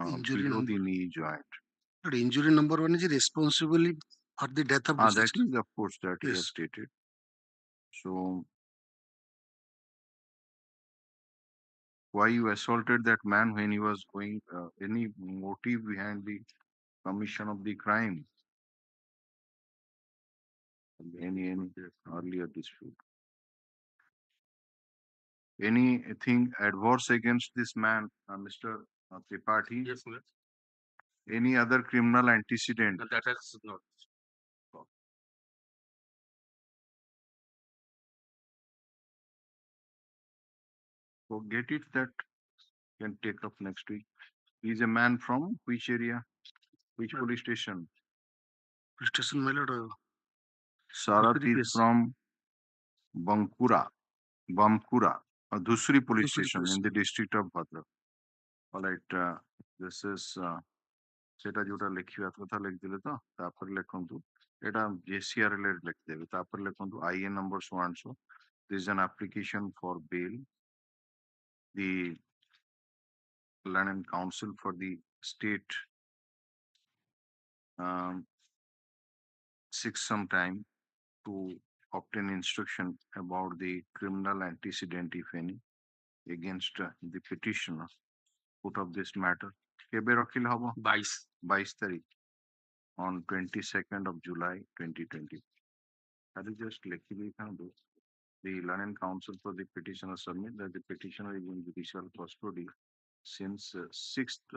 Injury below number. the knee joint. But injury number 1 is responsible for the death of That is of course that he has Yes. stated. So why you assaulted that man when he was going? Any motive behind the commission of the crime? Any earlier dispute? Anything adverse against this man, Mr. Tripathi? Yes, sir. Any other criminal antecedent? That has not. Forget it, that can take up next week. He's a man from which area? Which police station? Police station, my lord. Sarat is from Bamkura, Dhusri police station in the district of Bhadrak. All right, this is সেটা যেটা লেখিବା କଥା ଲେଖିଦେଲେ ତ ତାପରେ ଲେଖନ୍ତୁ ଏଟା JCR ରେ ଲେଖିଦେବେ ତାପରେ ଲେଖନ୍ତୁ IN number so and so. This is an application for bail. The land and counsel for the state seeks some time to obtain instruction about the criminal antecedent, if any, against the petitioner put of this matter. কেবে রকিল হব? 22 তারিখ on 22nd of July 2020. That is just লিখে দিতে the learned counsel for the petitioner submit that the petitioner is in judicial custody since 6th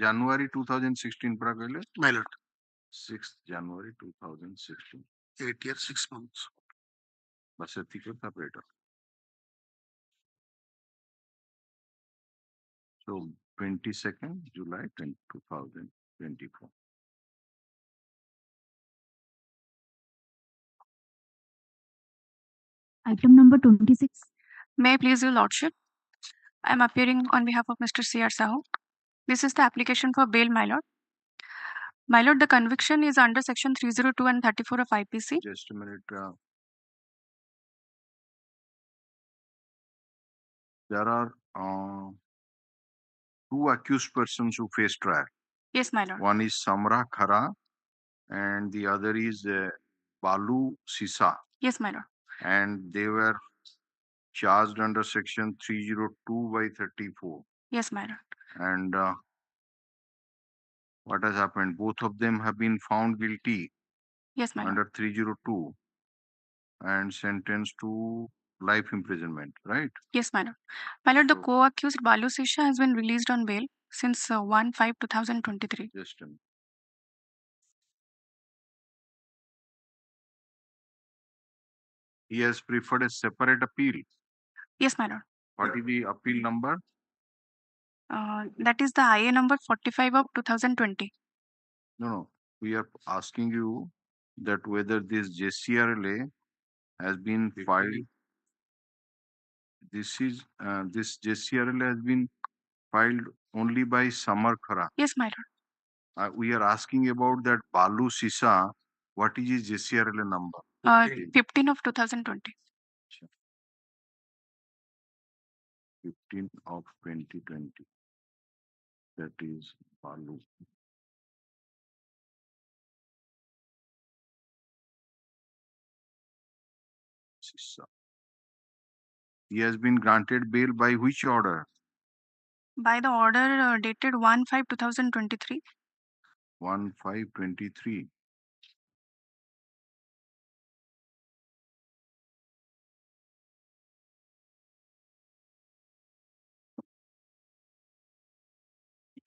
January 2016 pragale. My lord. 6th January 2016. 8 years, 6 months. Bas etik operator. So 22nd July 2024. Item number 26. May I please your lordship? I am appearing on behalf of Mr. C.R.Sahoo. This is the application for bail, my lord. My lord, the conviction is under section 302 and 34 of IPC. Just a minute. There are two accused persons who face trial. Yes, my lord. One is Samra Khara and the other is Balu Sisa. Yes, my lord. And they were charged under section 302 by 34. Yes, my lord. And what has happened? Both of them have been found guilty. Yes, my lord. Under 302 and sentenced to life imprisonment, right? Yes, my lord. My lord, the So- co-accused Balu Sisha has been released on bail since 1/5/2023. Just a minute. He has preferred a separate appeal. Yes, my lord. What is the appeal number? That is the IA number 45 of 2020. No. We are asking you that whether this JCRLA has been filed. This JCRLA has been filed only by Samar Khara. Yes, my lord. We are asking about that Balu Sisa. What is his JCRLA number? 15 of 2020. 15 of 2020. That is Balu. Sisa. He has been granted bail by which order? By the order dated 1/5/2023. 1/5/23.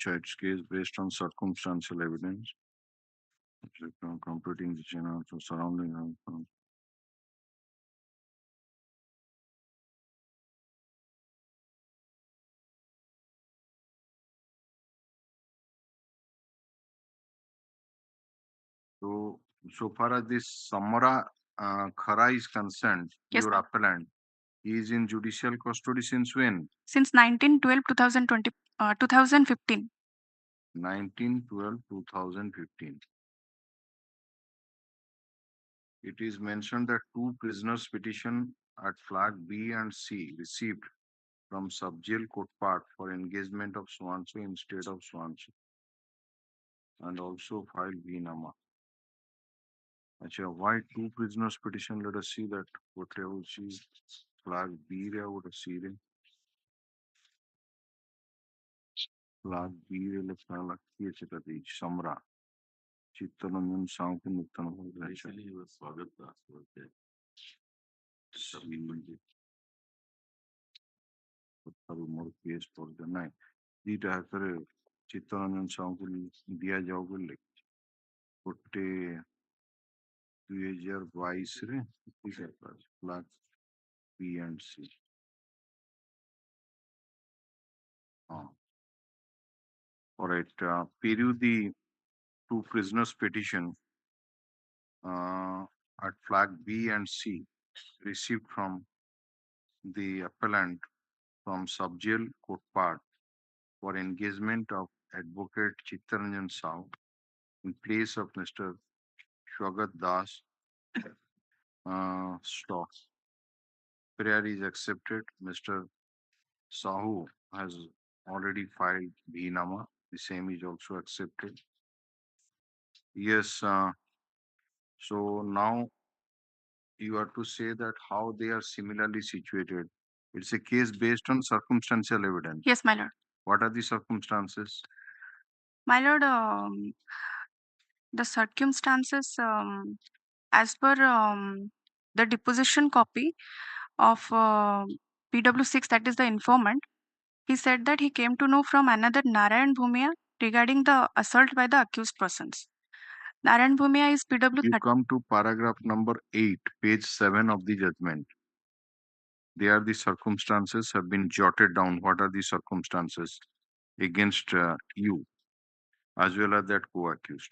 Charge case based on circumstantial evidence, completing the channel to surrounding. So far as this Samara Khara is concerned, Yes, your ma'am. appellant, he is in judicial custody since when? Since 19/12/2020, 2015. 19/12/2015. It is mentioned that two prisoners' petition at flag B and C received from sub-jail court part for engagement of so-and-so instead of so-and-so, and also filed Vinama. Achha, why two prisoners' petition? Let us see that what level C flag B re what C re. Flag B re le flag kiye cheta di Samra. Chittanandan Sanku Nittan. Actually, he was Swagat Das was there. More case for the night. Dita hakare Chittanandan Sanku diya jao bolle. Kotte 2022 रे ठीक है flag B and C. All right. Period the two prisoners' petition at flag B and C received from the appellant from sub-jail court part for engagement of advocate Chittaranjan Sahu in place of Mr. Swagat Das. Stop. Prayer is accepted. Mr. Sahu has already filed Bhinama. The same is also accepted. Yes. So now you are to say that how they are similarly situated. It's a case based on circumstantial evidence. Yes, my lord. What are the circumstances? My lord, the circumstances, as per the deposition copy of PW6, that is the informant, he said that he came to know from another Narayan Bhumia regarding the assault by the accused persons. Narayan Bhumia is PW You come to paragraph number 8, page 7 of the judgment. There the circumstances have been jotted down. What are the circumstances against you as well as that co-accused?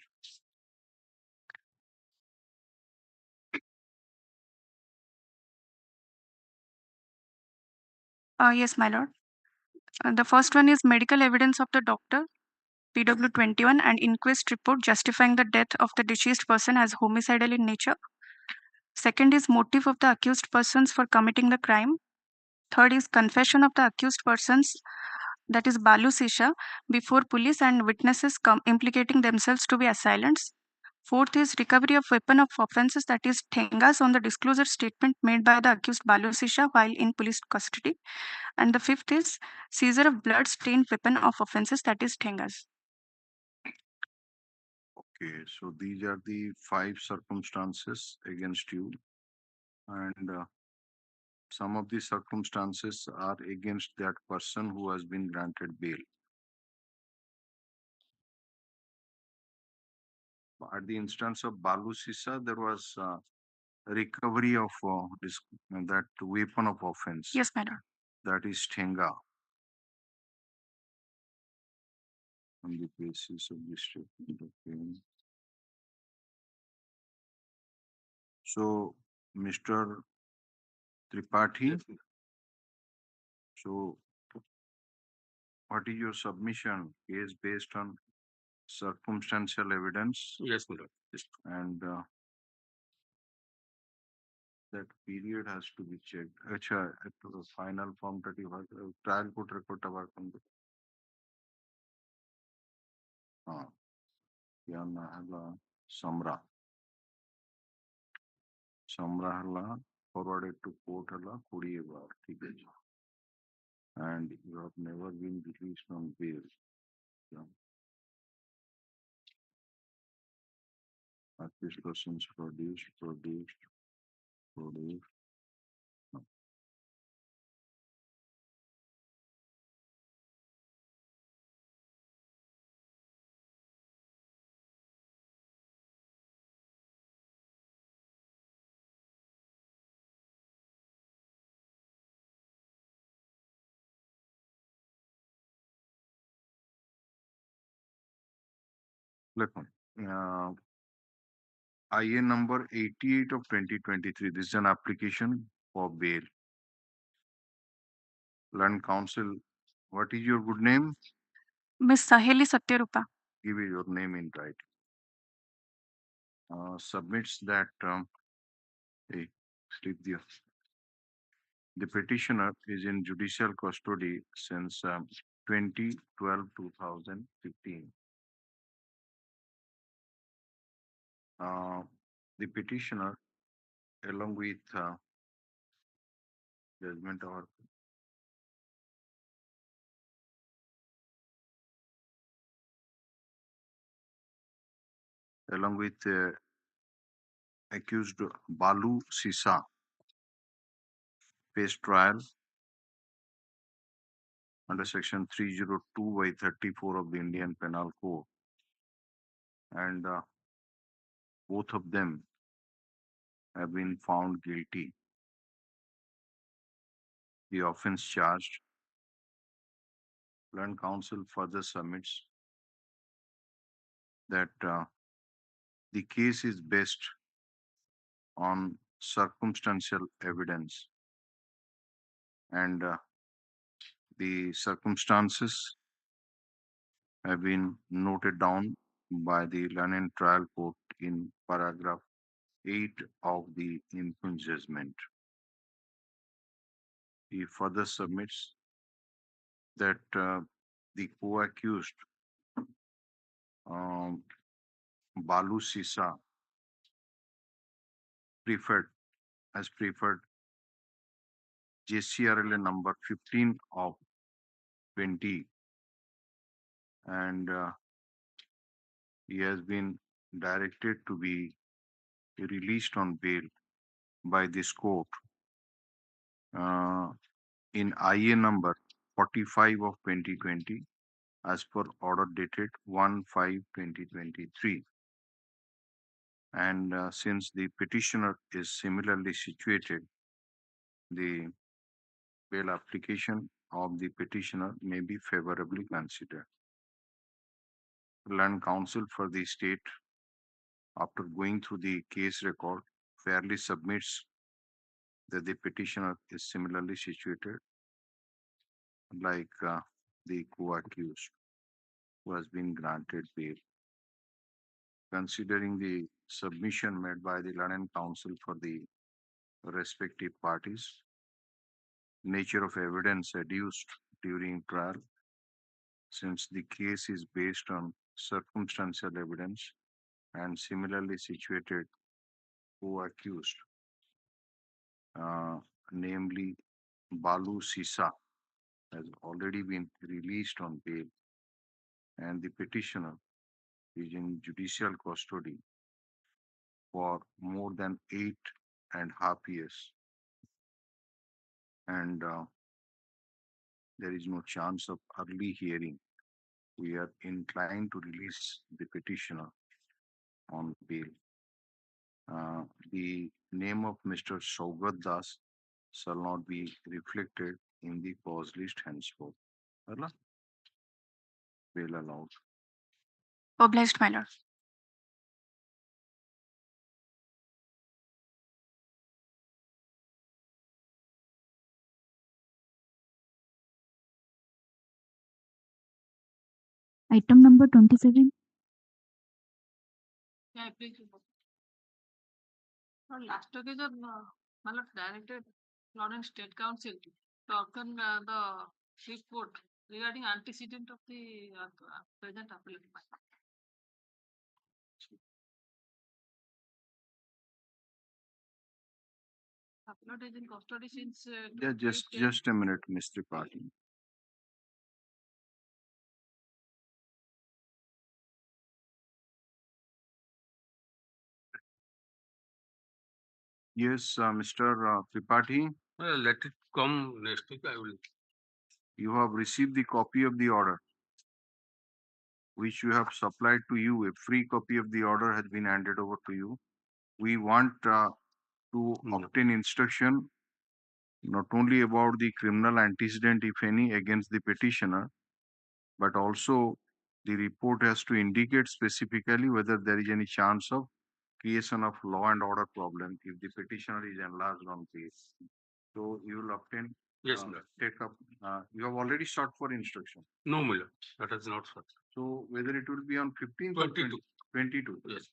Yes, my lord. The first one is medical evidence of the doctor, PW21, and inquest report justifying the death of the deceased person as homicidal in nature. Second is motive of the accused persons for committing the crime. Third is confession of the accused persons, that is Balu Sisha, before police and witnesses implicating themselves to be assailants. Fourth is recovery of weapon of offences, that is Thengas, on the disclosure statement made by the accused Balu Sisha while in police custody. And the fifth is seizure of blood-stained weapon of offences, that is Thengas. Okay, so these are the 5 circumstances against you, and some of the circumstances are against that person who has been granted bail. At the instance of Balu Sisa, there was recovery of that weapon of offense. Yes, madam. That is Thenga. On the basis of the statement of claim. So, Mr. Tripathi, so what is your submission? Is based on circumstantial evidence? Yes, madam. And that period has to be checked. Acha, final form trial court record Samra. Samra forwarded to court curiae. And you have never been released on bail. Yeah. Accused persons produced. No. Look, IA number 88 of 2023. This is an application for bail. Learned Counsel, what is your good name? Miss Saheli Satyarupa. Give me your name in writing. Submits that the petitioner is in judicial custody since 2012-2015. The petitioner, along with judgment or along with accused Balu Sisa, faced trial under section 302/34 of the Indian Penal Code, and both of them have been found guilty. The offense charged. Learned Counsel further submits that the case is based on circumstantial evidence, and the circumstances have been noted down by the Learned Trial Court in paragraph 8 of the impugned judgment. He further submits that the co-accused Balu Sisa preferred has preferred JCRLA number 15 of 20, and he has been directed to be released on bail by this court in IA number 45 of 2020 as per order dated 1/5/2023. And since the petitioner is similarly situated, the bail application of the petitioner may be favorably considered. Land Counsel for the state, after going through the case record, fairly submits that the petitioner is similarly situated like the co-accused who has been granted bail. Considering the submission made by the Land Counsel for the respective parties, nature of evidence adduced during trial, since the case is based on circumstantial evidence and similarly situated co-accused, namely Balu Sisa, has already been released on bail, and the petitioner is in judicial custody for more than 8.5 years, and there is no chance of early hearing. We are inclined to release the petitioner on bail. The name of Mr. Saugat Das shall not be reflected in the cause list henceforth. Bail allowed. Obliged, my lord. Item number 27. Yeah, please. Last occasion, my lord directed Lawrence State Council to obtain the report regarding antecedent of the present appellant. Appellant is in custody since. Yeah, just a minute, Mr. Tripathi. Yes, Mr. Tripathi. Let it come next week. I will. You have received the copy of the order, which you have supplied to you. A free copy of the order has been handed over to you. We want to obtain instruction not only about the criminal antecedent, if any, against the petitioner, but also the report has to indicate specifically whether there is any chance of creation of law and order problem if the petitioner is enlarged on case. So you will obtain. Yes, take up. You have already sought for instruction. No, my lord. That is not for. So whether it will be on 15th 22. or 22. Yes.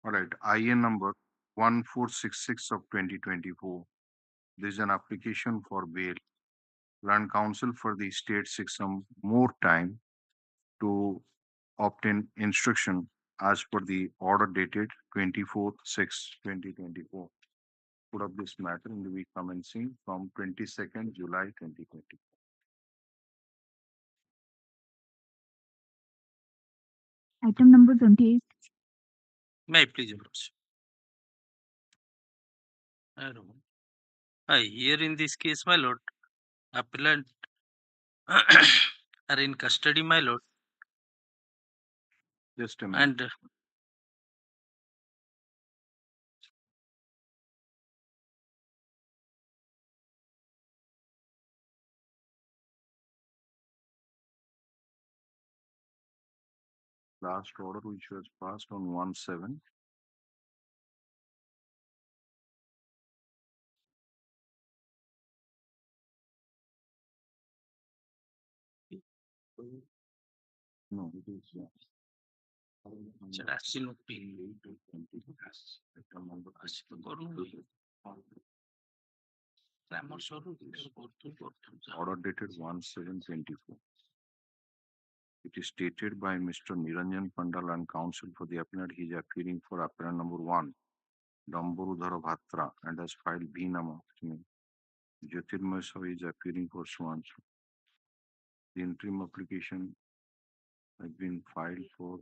All right. IN number 1466 of 2024. This is an application for bail. Land Counsel for the state seeks some more time to obtain instruction as per the order dated 24/6/2024. Put up this matter in the week commencing from 22nd July 2020. Item number 28. May I please approach? Here in this case, my lord, appellant are in custody, my lord. Just a minute. And last order which was passed on 1/7. No, it is. Order dated 1/7/24. It is stated by Mr. Niranjan Pandal and Counsel for the appellant. He is appearing for appellant number 1. Damburudhara Bhatra and has filed V Nama. Jyotirmay Sahu is appearing for Swanshu. The interim application has been filed for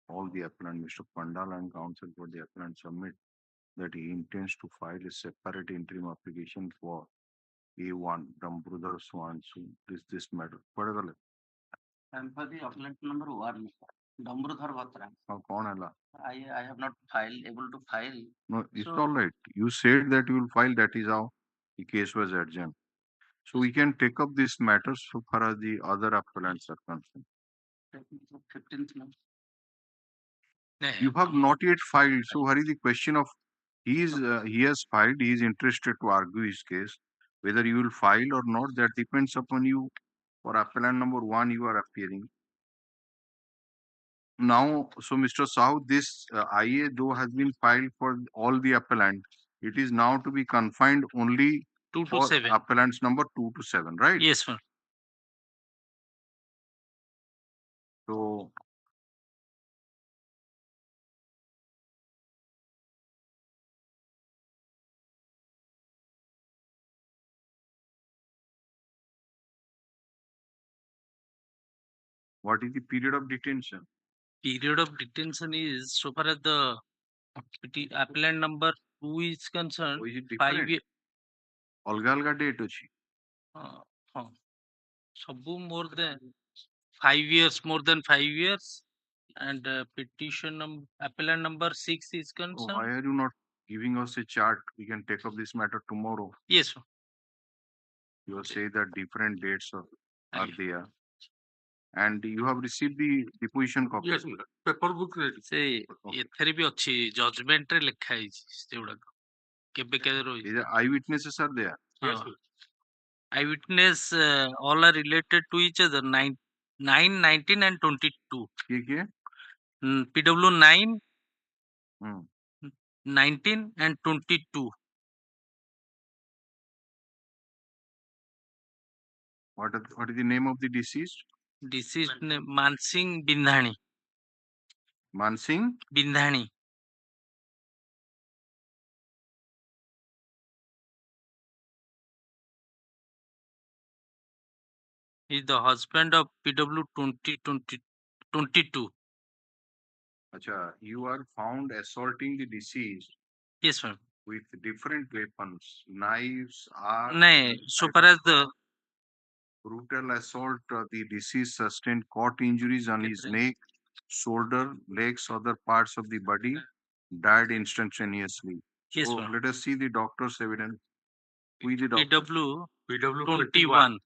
all the appellant. Mr. Pandal and counsel for the appellant submit that he intends to file a separate interim application for A1 Damburudhar Swanshu. Is this matter? Padagale. And for the appellant number 1, Damburudhar Bhatra. कौन है ला? I have not able to file. No, it's So- all right. You said that you will file. That is how the case was adjourned. So we can take up this matter so far as the other appellants are concerned. 15th month. You have not yet filed. So what is the question of he has filed. He is interested to argue his case. Whether you will file or not, that depends upon you. For appellant number 1, you are appearing. Now, so Mr. Sahu, this IA though has been filed for all the appellant, it is now to be confined only 2 to for 7. appellants number 2 to 7, right? Yes, sir. So what is the period of detention? Period of detention is so far as the appellant number 2 is concerned, Oh, is it 5 different? years. Alga alga date ଅଛି. Sabu more than 5 years, more than 5 years. And petition appellant number 6 is So concerned. why are you not giving us a chart? We can take up this matter tomorrow. Yes, sir. You will say that different dates are Aye. there. And you have received the deposition copy. Yes, paper book ready. ସେ ଏଥିରେ ବି ଅଛି judgement ରେ ଲେଖା ହେଇଛି ସେଗୁଡାକ କେବେ କେବେ ରହିଛି. Either eyewitnesses are there. Yes, sir. Eyewitness all are related to each other. 9, 19 and 22. किए? PW 9, Hmm. 19 and 22. What is the name of the deceased? Deceased name Mansingh Bindhani. Mansingh Bindhani. He is the husband of PW 22. Acha, you are found assaulting the deceased Yes, ma'am. with different weapons, knives, arms. No, so far as the Brutal assault, the deceased sustained cut injuries on his neck, shoulder, legs, other parts of the body, died instantaneously. Yes, So ma'am. let us see the doctor's evidence. Who is the doctor? PW 21.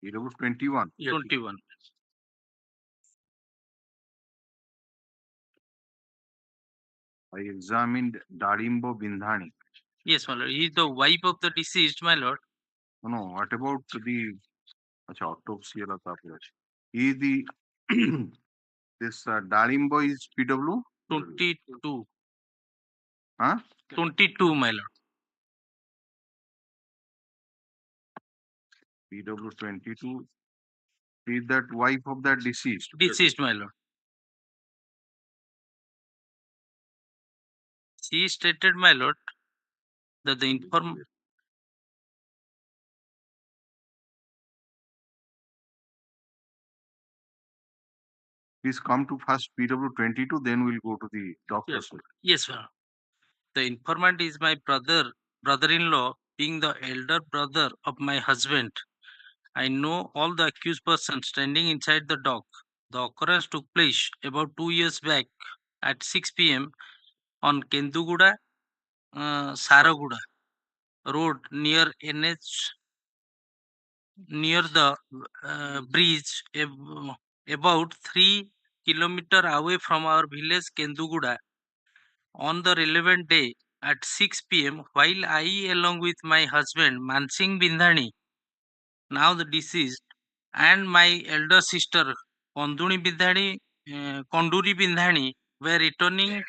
PW 21. 21. I examined Darimbo Bindhani. Yes, my lord. He is the wife of the deceased, my lord. No, what about the autopsy? He is the this Darimbo is PW 22. Huh? 22, my lord. PW 22. Is that wife of that deceased? Deceased, my lord. She stated, my lord, that the Please come to first PW 22, then we'll go to the doctor's. Yes, sir. The informant is my brother-in-law, being the elder brother of my husband. I know all the accused persons standing inside the dock. The occurrence took place about 2 years back at 6 p.m. on Kenduguda, Saraguda road near NH, near the bridge about 3 kilometers away from our village Kenduguda. On the relevant day at 6 p.m. while I along with my husband Mansingh Bindhani, now the deceased, and my elder sister Konduri Bindhani were returning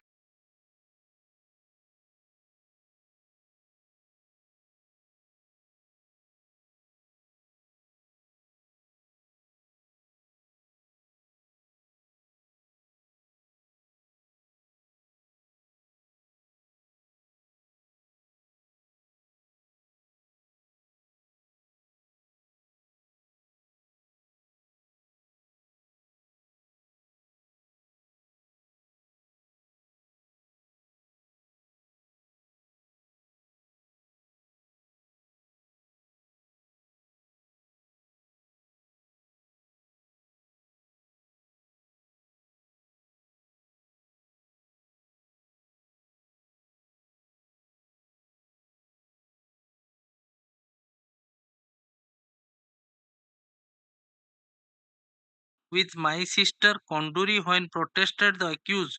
with my sister Konduri when protested the accused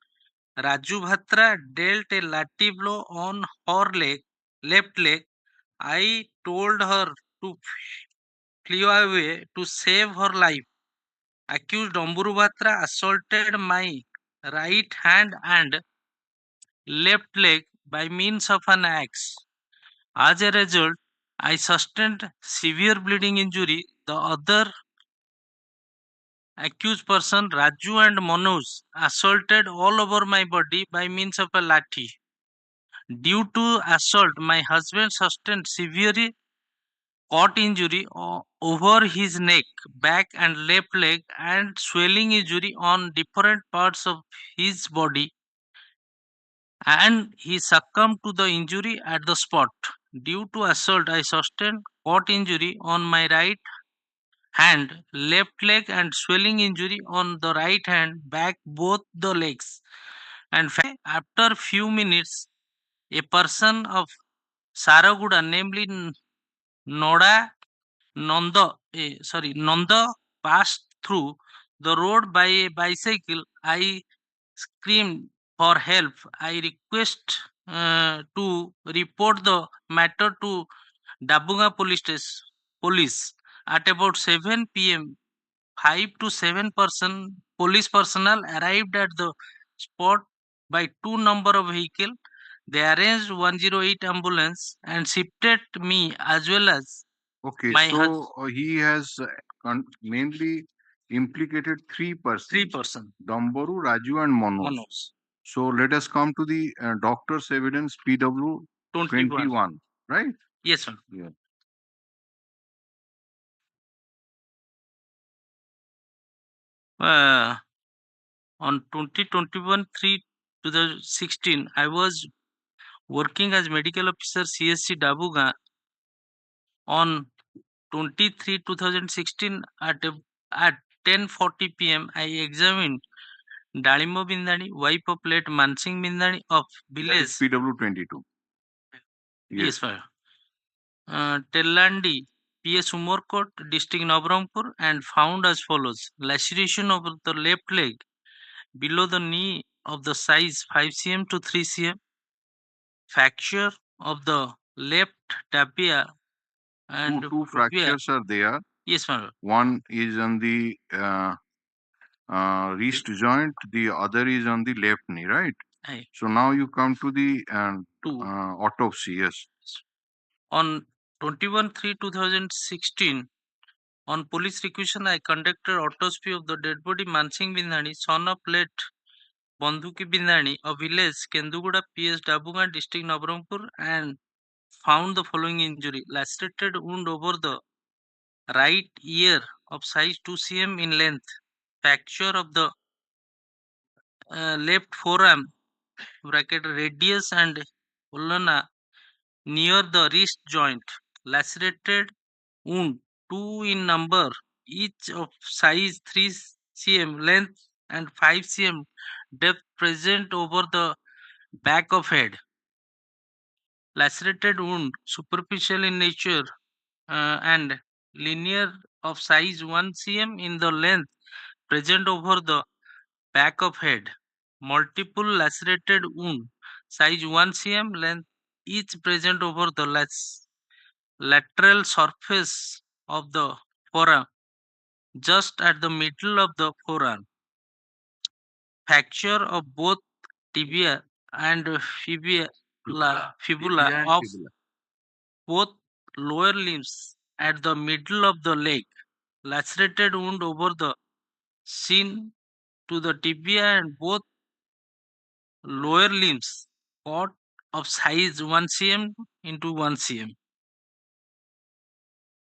Raju Bhatra dealt a lathi blow on her left leg. I told her to flee away to save her life. Accused Amburu Bhatra assaulted my right hand and left leg by means of an axe. As a result, I sustained severe bleeding injury. The other accused person, Raju and Manoj, assaulted all over my body by means of a lathi. Due to assault, my husband sustained severe cut injury over his neck, back, and left leg, and swelling injury on different parts of his body, and he succumbed to the injury at the spot. Due to assault, I sustained cut injury on my right hand, left leg, and swelling injury on the right hand, back, both the legs. And after few minutes, a person of Saraguda, namely Nanda passed through the road by a bicycle. I screamed for help. I request to report the matter to Dabunga police at about 7 p.m. 5 to 7 police personnel arrived at the spot by two number of vehicle. They arranged 108 ambulance and shifted me as well as Okay, my so he has mainly implicated three persons: Dambaru, Raju, and Manoj. So let us come to the doctor's evidence, PW 21, right? Yes, sir. Yeah. On 2021-3-2016, I was working as medical officer CSC Dabuga. On 23-2016 at 10:40 p.m. I examined Dalimo Bindani, wife of late Mansingh Bindani of village PW 22. Yes, sir. Tellandi, PS Umorkot, district Navrampur, and found as follows: laceration of the left leg below the knee of the size 5 cm to 3 cm, fracture of the left tibia and Two fractures are there. Yes, ma'am. One is on the wrist joint, the other is on the left knee, right? Aye. So now you come to the autopsy. Yes. On 21-3-2016, on police requisition, I conducted autopsy of the dead body Mansingh Bindani, son of late Bandhuki Bindani, of village Kenduguda, PS Dabunga, district Navrampur, and found the following injury: lacerated wound over the right ear of size 2 cm in length, fracture of the left forearm radius and ulna near the wrist joint, lacerated wound 2 in number, each of size 3 cm length and 5 cm depth present over the back of head. Lacerated wound superficial in nature and linear of size 1 cm in the length present over the back of head. Multiple lacerated wound size 1 cm length each present over the lateral surface of the forearm, just at the middle of the forearm. Fracture of both tibia and fibula of both lower limbs at the middle of the leg. Lacerated wound over the shin to the tibia and both lower limbs, cut of size 1 cm into 1 cm.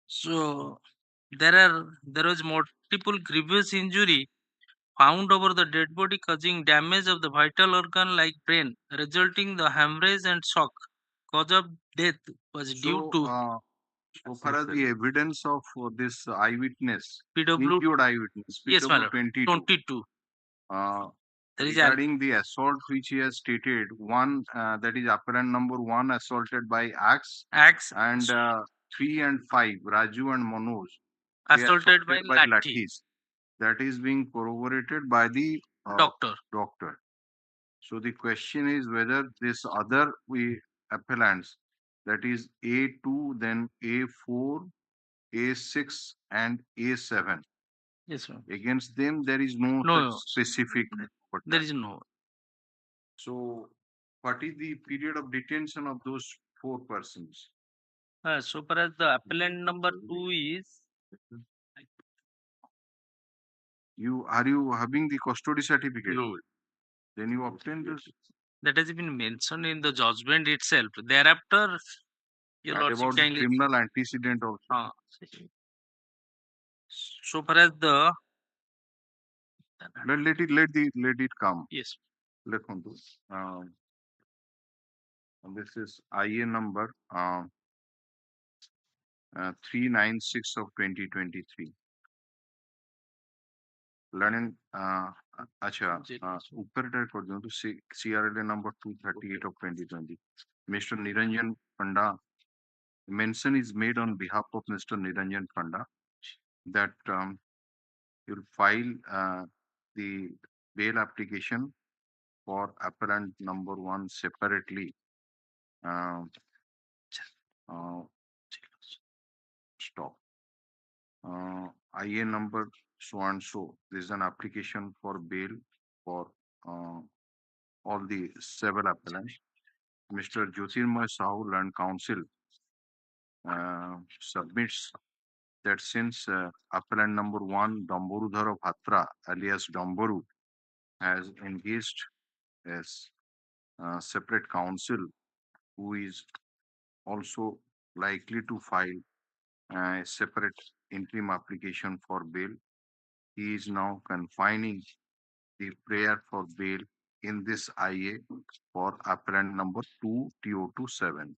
So there was multiple grievous injury found over the dead body, causing damage of the vital organ like brain, resulting the hemorrhage and shock. Cause of death was due to so far as the evidence of this eyewitness, PW injured eyewitness, Yes, PW madam. 22. Regarding the assault which he has stated, one that is apparent number 1 assaulted by axe, and 3 and 5, Raju and Manoj, they assaulted by lathi. lathis. that is being corroborated by the Doctor. doctor. So the question is whether this other appellants, that is A2, then A4, A6, and A7. Yes, ma'am. Against them, there is no No, such specific. there is no. So, what is the period of detention of those 4 persons? So far as the appellant number 2 is, You having the custody certificate? No. Then you obtain this. that has been mentioned in the judgment itself. Thereafter, your And lordship about the kindly. criminal antecedent also. So far as the Let it come. yes, Lekhundu. This is IA number 396 of 2023. Learning अच्छा ऊपर type कर दूं तो CRLA number 238 of 2020. Mr. Niranjan Panda, mention is made on behalf of Mr. Niranjan Panda that you'll file the bail application for appellant number 1 separately. Stop. IA number so and so. This is an application for bail for all the several appellants. Mr. Jyotirmoy Sahu Land Counsel submits that since appellant number 1 Damborudhara Bhatra alias Damboru has engaged as separate counsel who is also likely to file a separate interim application for bail, he is now confining the prayer for bail in this IA for appellant number 2 TO27.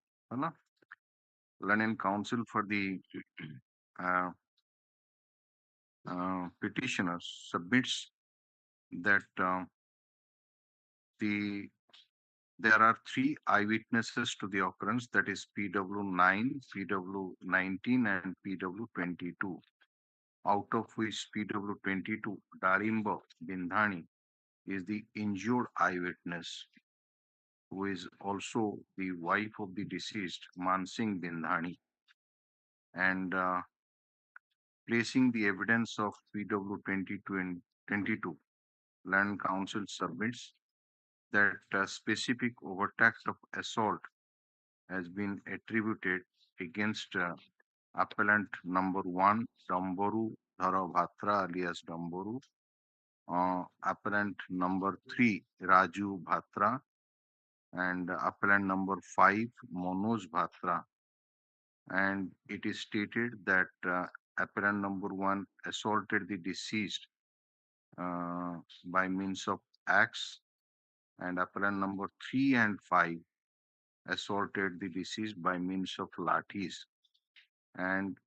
Learning counsel for the petitioner submits that there are 3 eyewitnesses to the occurrence, that is PW9, PW19, and PW22. Out of which PW22, Darimba Bindhani, is the injured eyewitness, who is also the wife of the deceased, Mansingh Bindhani. And placing the evidence of PW22 and 22, Land Council submits that a specific overt of assault has been attributed against appellant number 1, Damboru Dharabhatra alias Damboru, appellant number 3, Raju Bhatra, and appellant number 5, Manoj Bhatra. And it is stated that appellant number 1 assaulted the deceased by means of axe, and appellant number 3 and 5 assaulted the deceased by means of lathis, and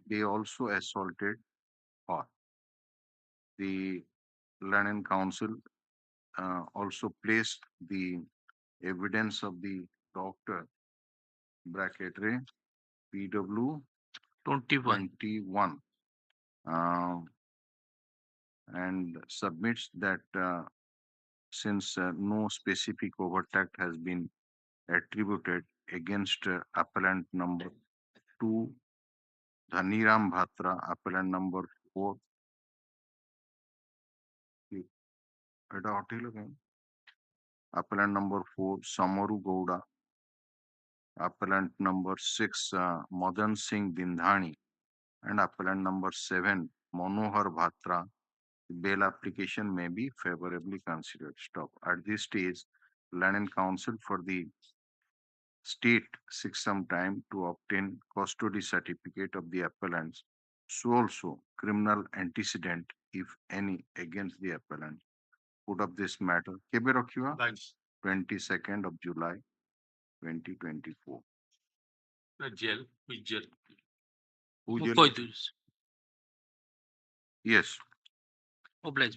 they also assaulted her. The Learning Council also placed the evidence of the doctor bracketary PW 21 and submits that since no specific overt act has been attributed against appellant number 2 Dhaniram Bhatra, appellant number 4 appellant number 4 Samaru Gowda, appellant number 6 Madan Singh Bindhani, and appellant number 7 Manohar Bhatra, bail application may be favorably considered. Stop. At this stage, Learning Council for the state seeks some time to obtain custody certificate of the appellants, so also criminal antecedent, if any, against the appellant. Put up this matter. Kebe rakhiwa? 22nd of July, 2024. Jail, which jail? Who jail? Koidus. Yes. Oblige.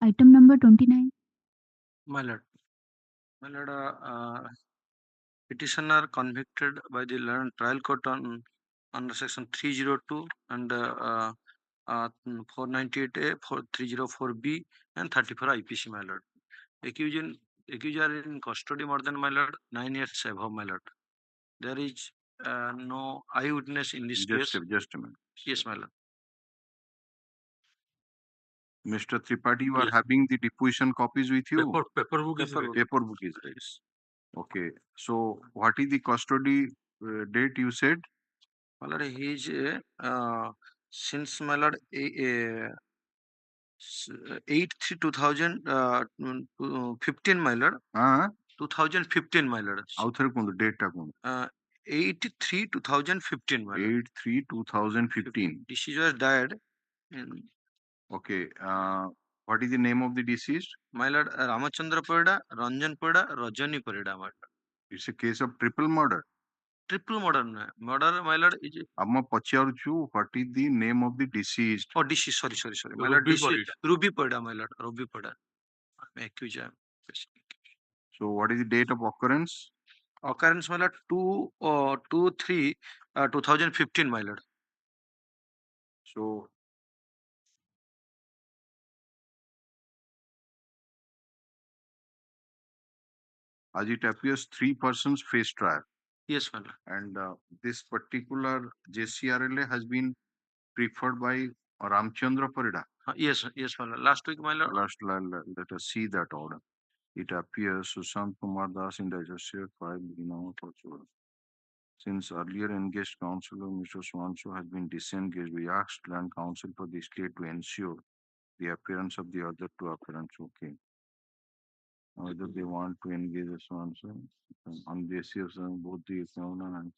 Item number 29. My lord, petitioner convicted by the trial court on under section 302 and 498A, 304B and 34 IPC, my lord. Accused are in custody more than, my lord, 9 years above, my lord. There is no eyewitness in this case. Just a minute. Yes, my lord. Mr. Tripathi, you are Yes. having the deposition copies with you? Paper book is ready. Paper book is ready. Okay. So what is the custody date you said? My lord, he is since, my lord, 8/3/2015, my lord. 2015, my lord. Author kundu date ta kundu. 8/3/2015, my lord. 8/3/2015. Deceased was died in. Okay. What is the name of the deceased? My lord, Ramachandra Parida, Ranjan Parida, Rajani Parida, my lord. It's a case of triple murder. Triple murder, my lord. Is Amma pacharuchu, what is the name of the deceased? oh, deceased. Sorry. My lord, Ruby Parida, my lord. Ruby Parida. I'm accused. So what is the date of occurrence? Occurrence, my lord, 2/3/2015, my lord. So as it appears, 3 persons face trial. Yes, my lord. And this particular JCRLA has been preferred by Ramchandra Parida. Yes, my lord. Last week, my lord. Let us see that order. It appears Sushant Kumar Das in the associate file, since earlier engaged counsel Mr. Swanshaw has been disengaged, we asked land counsel for the state to ensure the appearance of the other two appellants. Okay. Whether they want to engage the Swanshaw on the basis of both the examiner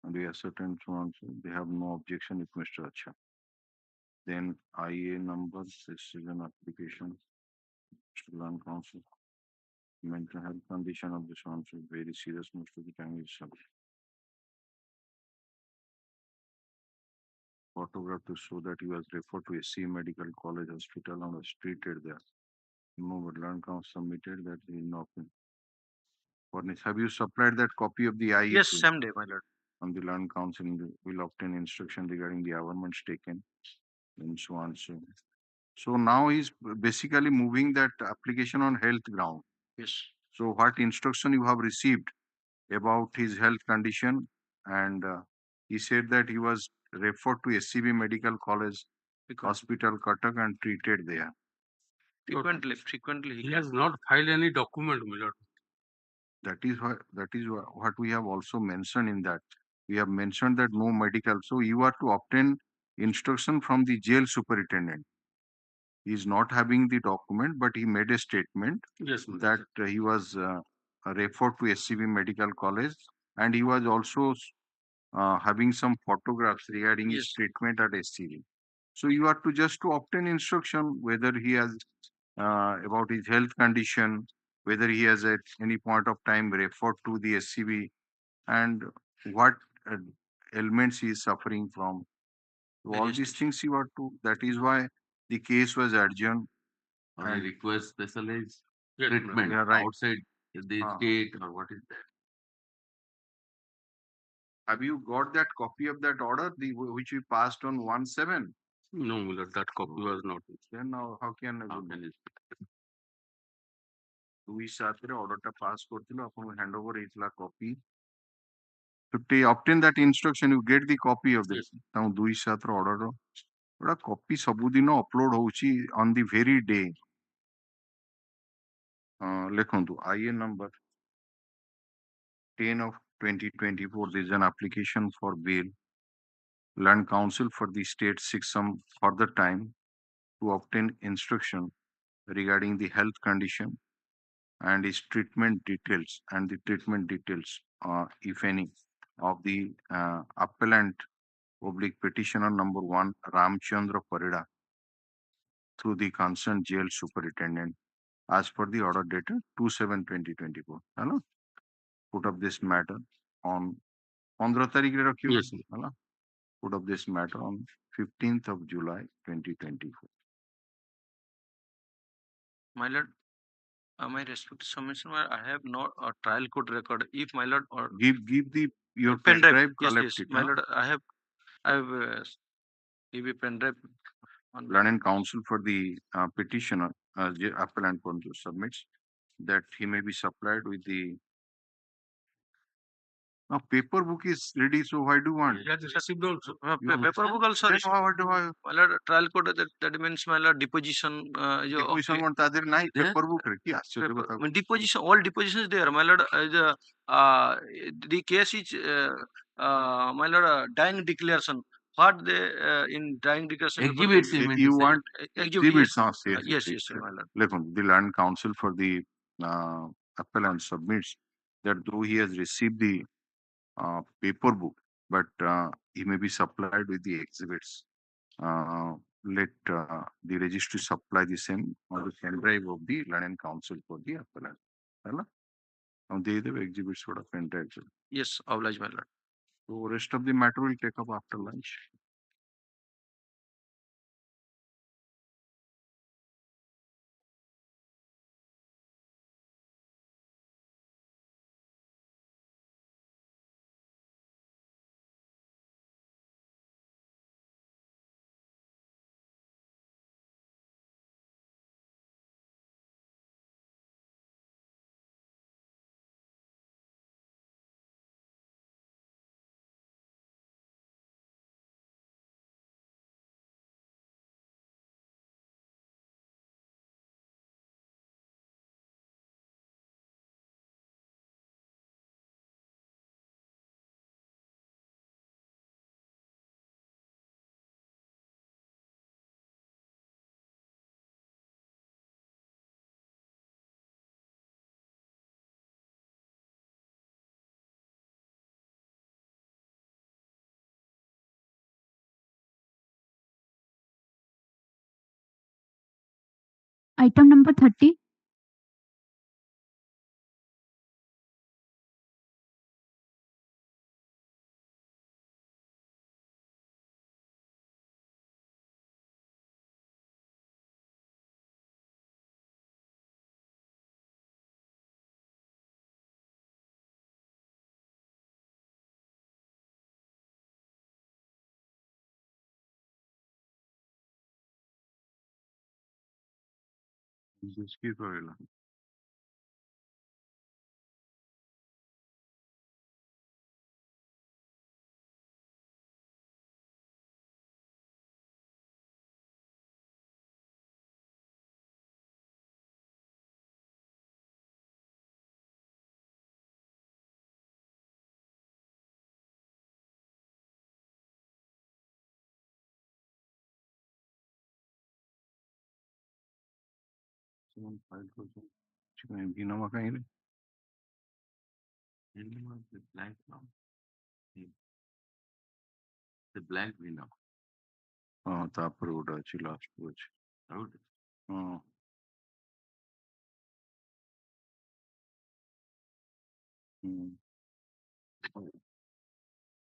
and the ascertained Swanshaw, they have no objection with Mr. Acha. Then IA number, this is an application to land counsel. Mental health condition of the Swanshaw is very serious, most of the time is subject. Photograph to show that he was referred to SC Medical College Hospital and was treated there. Land counsel submitted that he not been. Have you supplied that copy of the IE? Yes, same day, my lord. On the land counsel will obtain instruction regarding the averments taken and so on. So now he's basically moving that application on health ground. Yes. So what instruction you have received about his health condition? And he said that he was referred to SCB Medical College Hospital, Cuttack, and treated there. Frequently. He has not filed any document, my lord. That is what we have also mentioned in that. We have mentioned that no medical. So you are to obtain instruction from the jail superintendent. He is not having the document, but he made a statement that he was referred to SCB Medical College, and he was also having some photographs regarding his treatment at SCB. So you are to just to obtain instruction whether he has about his health condition, whether he has at any point of time referred to the SCB, and what ailments he is suffering from. So all these things you are to. That is why the case was adjourned. Or I request specialized Yes, treatment yeah, right. outside the state, or what is that? Have you got that copy of that order, which we passed on 1/7? No, my lord, that copy was not. Then now how can I? 2/7 order ta pass korthilo apun hand over itla copy. To obtain that instruction, you get the copy of this. Now 2/7 order ro copy sabudino upload hochi on the very day. Lekhundu IA number 10 of 2024. There is an application for bail. Land Counsel for the state seeks some further time to obtain instruction regarding the health condition and its treatment details, if any, of the appellant oblique petitioner number 1 Ramchandra Parida through the concerned jail superintendent as per the order dated 2/7/2024. Hello? Put up this matter on 15 tarikh rakhiyo. Yes. Hello? Put up this matter on 15th of July 2024. My lord, my respected submission, I have no trial court record. If my lord or Give your pen pen drive, drive, yes, collect yes, it. my lord, I have give a pen drive on Learned counsel for the petitioner, appellant submits that he may be supplied with the. Now paper book is ready, so why do you want? He has received also. No, Paper book also then received. My lord, trial court that means my lord deposition. Deposition one তাদের নাই paper book রে কি আশ্চর্য কথা deposition, all deposition is there. My lord, the case is my lord dying declaration. What they in dying declaration? Exhibits, you want exhibits, yes, yes, my lord. Listen, the learned counsel for the appellant submits that though he has received the paper book, but he may be supplied with the exhibits. Let the registry supply the same or the pen drive of the learned counsel for the appellant. Hello? Now they have exhibits for the pen drive. Yes, oblige, my lord. So rest of the matter will take up after lunch. Item number 30. Just keep going. Someone filed for some. Vinama kahin hai? The blank now. The blank we know. ତାପରେ ଗୋଟେ ଅଛି last କୁ ଅଛି. ହଁ.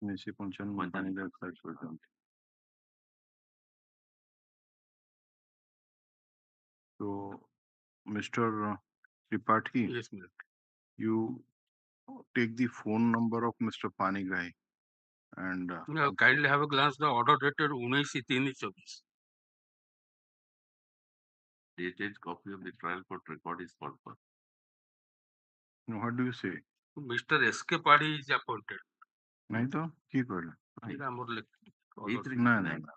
ମିଶି 95 ପାଣି ଦରକାର କରିଛନ୍ତି. So, Mr. Tripathi, Yes, ma'am. you take the phone number of Mr. Panigai and Now, kindly have a glance the order dated 19/3/24. Dated copy of the trial court record is called for. what do you say? Mr. S.K. Padhi is appointed. नहीं तो की कहला? ଏଇଟା ଆମର No, no, no.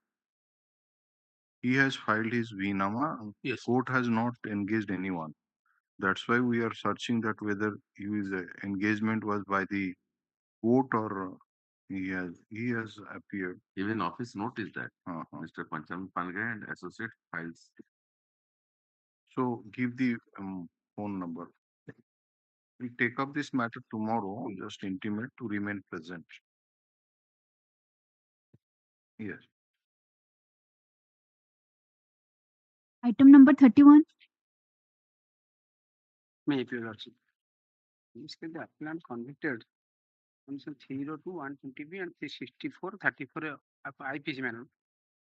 He has filed his vnama. Yes. Court has not engaged anyone. That's why we are searching that whether his engagement was by the court or he has appeared. Even office note is that Mr. Pancham Pangai and associate files. So give the phone number. We'll take up this matter tomorrow. Just intimate to remain present. Yes. Item number 31. May appear also. This case, the appellant convicted on some 302, 120B and 364, 34 IPC manner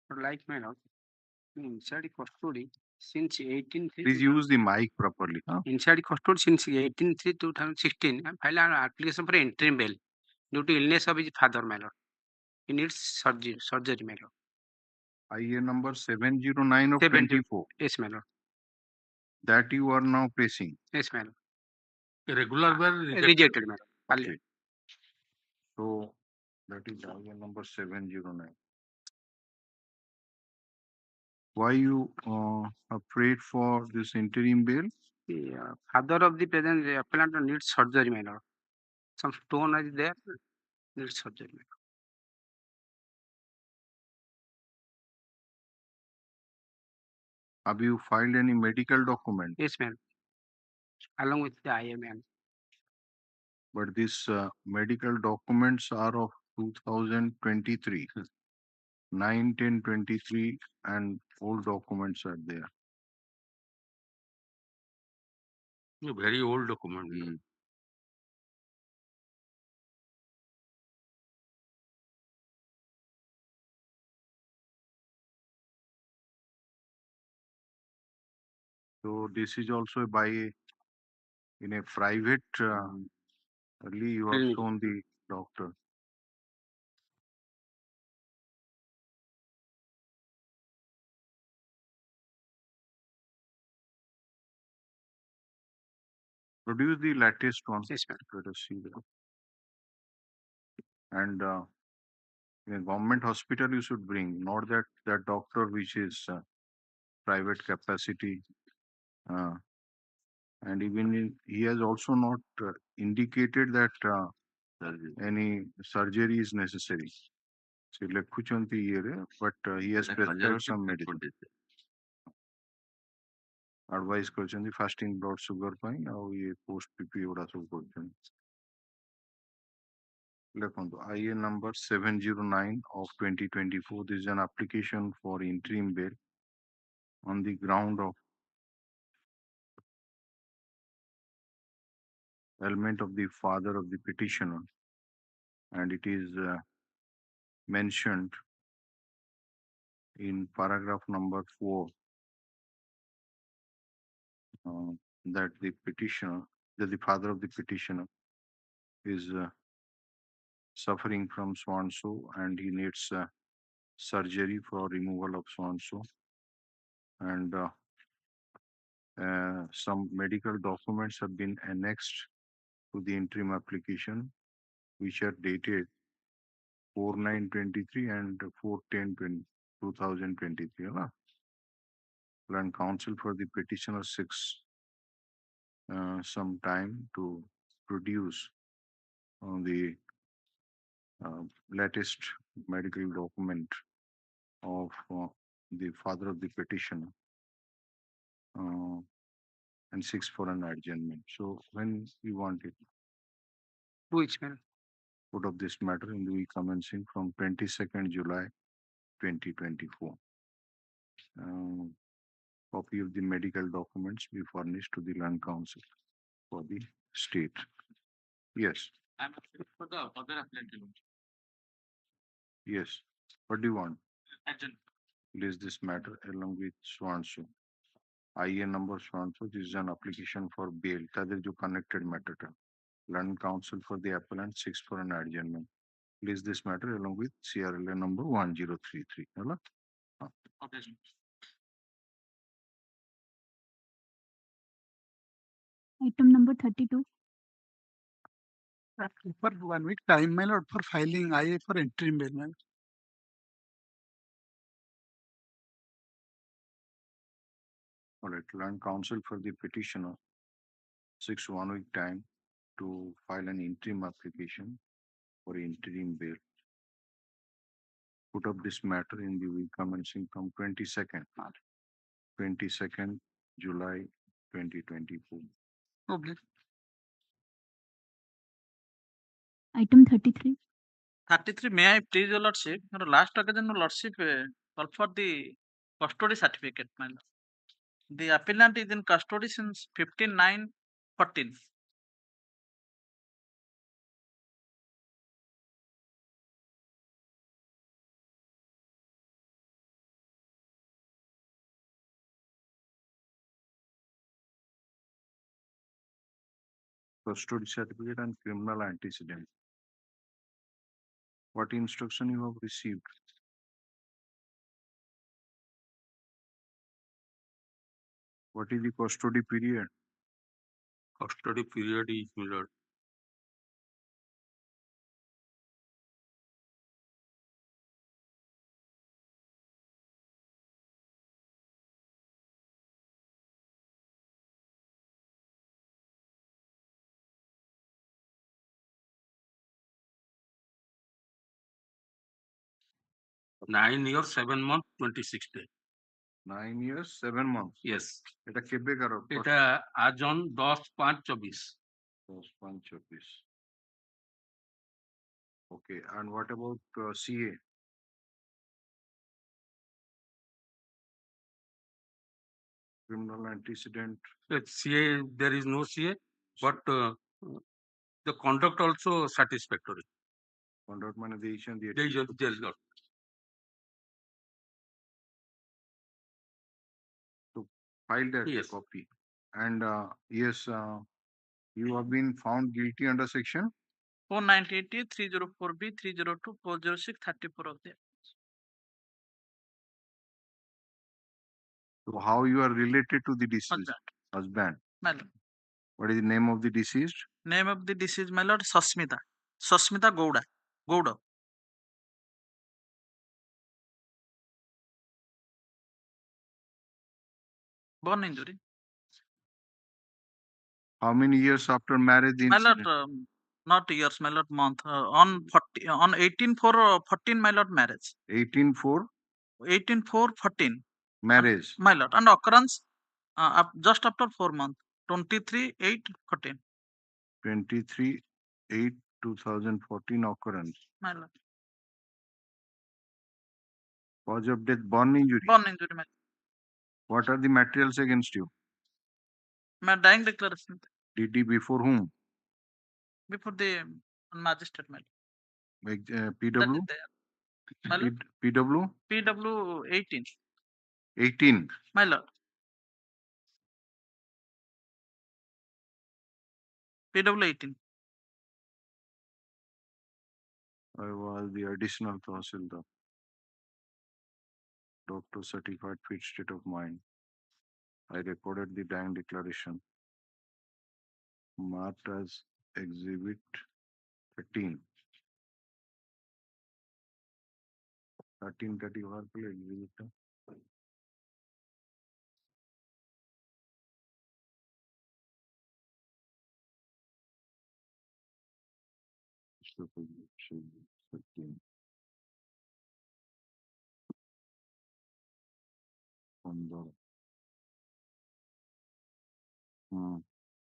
or like manner. Inside custody since 18 Please use the mic properly. inside custody since 18/3/2016 and filed an application for interim bail due to illness of his father, my lord. He needs surgery, my lord. IA number 709 of 7 24. Yes, my lord. That you are now facing. Yes, my lord. Regular bail Rejected, my lord. Okay. So that is IA number 709. Why you afraid for this interim bail? The father of the present appellant needs surgery, my lord. Some stone is there, needs surgery, my lord. Have you filed any medical document? Yes, ma'am. Along with the IMM. But these medical documents are of 2023. 9/10/23 and old documents are there. A very old document. So this is also in a private. Early you have shown the doctor. Produce the latest one. Yes, ma'am. Let us see that. And in a government hospital, you should bring, not that doctor which is private capacity. And even he has also not indicated that any surgery is necessary. So ଲେଖୁଛନ୍ତି ଇଏରେ, but he has prescribed some medicine. Advice କରିଛନ୍ତି fasting blood sugar ପାଇଁ ଆଉ ଇଏ post PP ଗୁଡା ସବୁ କରୁଛନ୍ତି. ଲେଖନ୍ତୁ IA number 709 of 2024. This is an application for interim bail on the ground of ailment of the father of the petitioner, and it is mentioned in paragraph number 4 that the father of the petitioner is suffering from so and he needs surgery for removal of so and some medical documents have been annexed to the interim application, which are dated 4/9/23 and 4/10/2023. And counsel for the petitioner seeks some time to produce the latest medical document of the father of the petitioner and seeks for an adjournment. So when you want it? 2 weeks, ma'am. Put of this matter in the week commencing from 22nd July 2024. Copy of the medical documents be furnished to the land council for the state. Yes. I'm asking for the other appellant. Yes. What do you want? Adjournment. List this matter along with so. IA number so. This is an application for bail. That is the connected matter. Land council for the appellant seeks for an adjournment. List this matter along with CRLA number 1033. Okay. Item number 32. For 1 week time, my lord, for filing IA for interim bail, my lord. All right, land counsel for the petitioner seeks 1 week time to file an interim application for interim bail. Put up this matter in the week commencing from 22nd July 2024. Okay. Item 33. 33, may I please your lordship? Your last occasion, your lordship, call for the custody certificate, my lord. The appellant is in custody since 15/9/14. custody certificate and criminal antecedent. What instruction you have received? What is the custody period? Custody period is, my lord, nine years, 7 months, 26 days. 9 years, 7 months. Yes. এটা কেবেকার এটা আজ on 10/5/24. 10/5/24. Okay, and what about CA? Criminal antecedent. CA, there is no CA, but the conduct also satisfactory. Conduct মানে দিয়েছেন দিয়ে There is not. to file that Yes. copy. And yes, you have been found guilty under section 498A, 304B, 302, 406, 34 of the So how you are related to the deceased husband? my lord. What is the name of the deceased? Name of the deceased, my lord, Sasmita Gowda. Burn injury. How many years after marriage the My lord, incident? not years, my lord, month. On 18/4/14, my lord, marriage. 18/4 18/4/14. marriage. My lord, and occurrence just after 4 months. 23/8/14. 23/8/2014 occurrence. My lord. Cause of death, burn injury. Burn injury, my lord. What are the materials against you? My dying declaration. DD before whom? Before the magistrate, my lord. PW? My lord. PW? PW 18. 18. My lord. PW 18. I was the additional Tahsildar. Doctor certified fit state of mind. I recorded the dying declaration marked as exhibit 13. 1331 exhibit.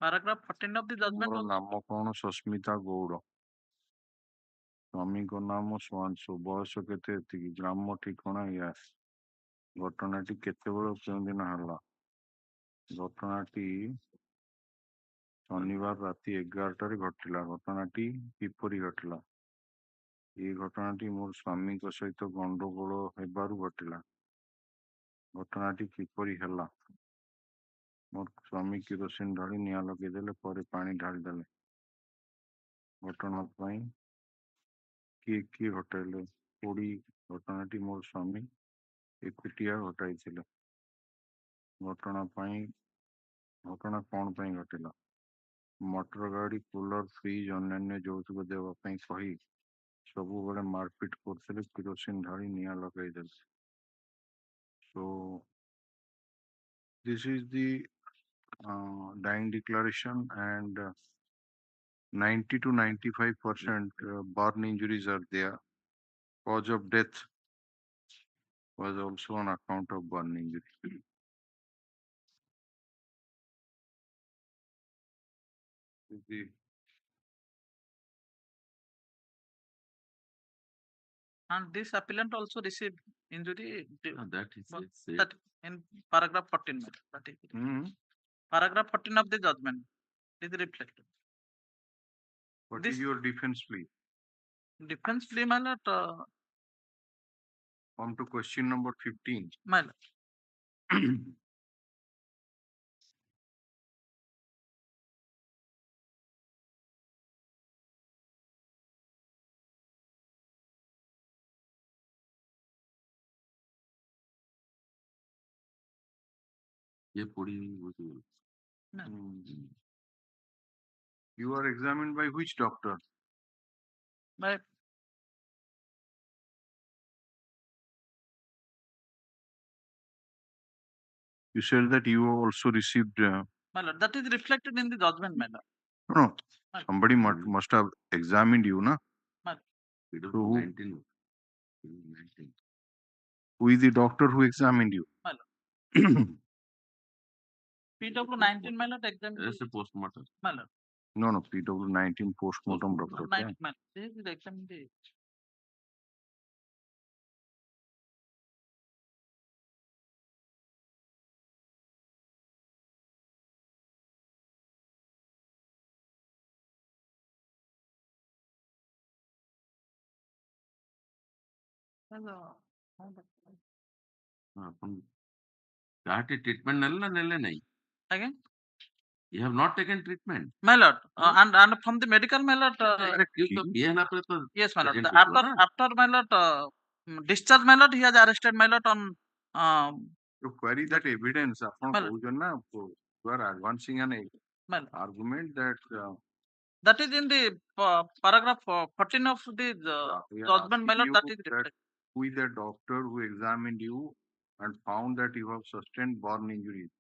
Paragraph 14 of the judgment. ମୋର ନାମ କଣ? ସସ୍ମିତା ଗୌଡ଼। ସ୍ୱାମୀଙ୍କ ନାମ ସୁଆଂଶୁ। ବୟସ କେତେ? ଏତିକି। ଗ୍ରାମ ଠିକଣା ଏୟା। ଘଟଣାଟି କେତେବେଳେ କେଉଁ ଦିନ ହେଲା? ଘଟଣାଟି ଶନିବାର ରାତି 11ଟାରେ ଘଟିଲା। ଘଟଣାଟି କିପରି ଘଟିଲା? এই ଘଟଣାଟି ମୋର ସ୍ୱାମୀଙ୍କ ସହିତ ଗଣ୍ଡଗୋଳ ହେବାରୁ ଘଟିଲା। ଘଟଣାଟି କିପରି ହେଲା? ମୋର ସ୍ୱାମୀ କିରୋସିନ ଢାଳି ନିଆଁ ଲଗେଇଦେଲେ, ପରେ ପାଣି ଢାଳିଦେଲେ। ଘଟଣା ପାଇଁ କିଏ କିଏ ଘଟାଇଲେ? ପୋଡ଼ି ଘଟଣାଟି ମୋର ସ୍ୱାମୀ ଏକୁଟିଆ ଘଟାଇଥିଲେ। ଘଟଣା କଣ ପାଇଁ ଘଟିଲା? ମଟର ଗାଡ଼ି, କୁଲର, ଫ୍ରିଜ, ଅନ୍ୟାନ୍ୟ ଯୌତୁକ ଦେବା ପାଇଁ କହି ସବୁବେଳେ ମାରପିଟ କରୁଥିଲେ, କିରୋସିନ ଢାଳି ନିଆଁ ଲଗାଇଦେଲେ। So this is the dying declaration, and 90 to 95% burn injuries are there. Cause of death was also on account of burn injury. And this appellant also received injury. That is it. That in paragraph 14. That is paragraph 14 of the judgment is reflected. What is your defense plea? Defense plea, my lord. Come to question number 15. My lord. ये पूरी बुझिगଲି। You are examined by which doctor? By You said that you also received. my lord, that is reflected in the judgment, my lord. No, My- somebody must have examined you, na? my- Freedom So to who- 19. 19. Who is the doctor who examined you? my lord. PW19, my lord, examined. That's a postmortem. My lord. No, PW19 postmortem doctor. 19, my lord. This is the examined. आपण काटे treatment नेला नेले नाही. Again? You have not taken treatment. My lord, and from the medical, my lord. अरे क्यों तो ये ना पे तो Yes, my lord. present होगा ना. After my lord discharge, my lord, he has arrested my lord on. To query that evidence, My lord. you are advancing an My lord. argument that That is in the paragraph 14 of the we are judgment, my asking lord. you That is that reflected. who is the doctor who examined you and found that you have sustained burn injuries,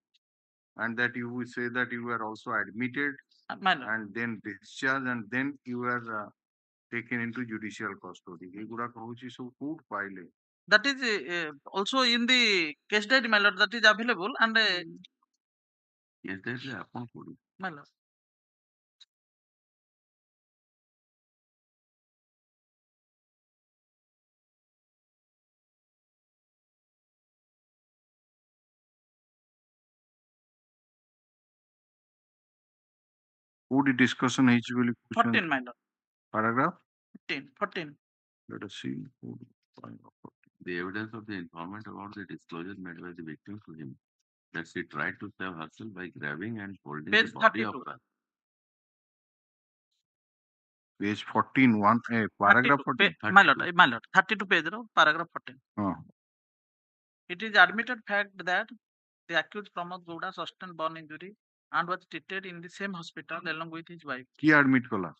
and that you will say that you were also admitted My lord. and then discharged and then you were taken into judicial custody. ଏଗୁଡା କହୁଛି ସବୁ କୋଉଠି ପାଇଲେ? That is also in the case diary, my lord. That is available and Yes, that's the आपण कोडी. my lord. କୋଉଠି discussion ହେଇଛି ବୋଲି 14, my lord. paragraph 14. let us see. The evidence of the informant about the disclosure made by the victim to him that she tried to save herself by grabbing and holding Page the body 32. of her. Page 14, paragraph 14. My lord, 32 page, paragraph 14. It is admitted fact that the accused Pramod Gowda sustained burn injury and was treated in the same hospital along with his wife. Ki admit kala?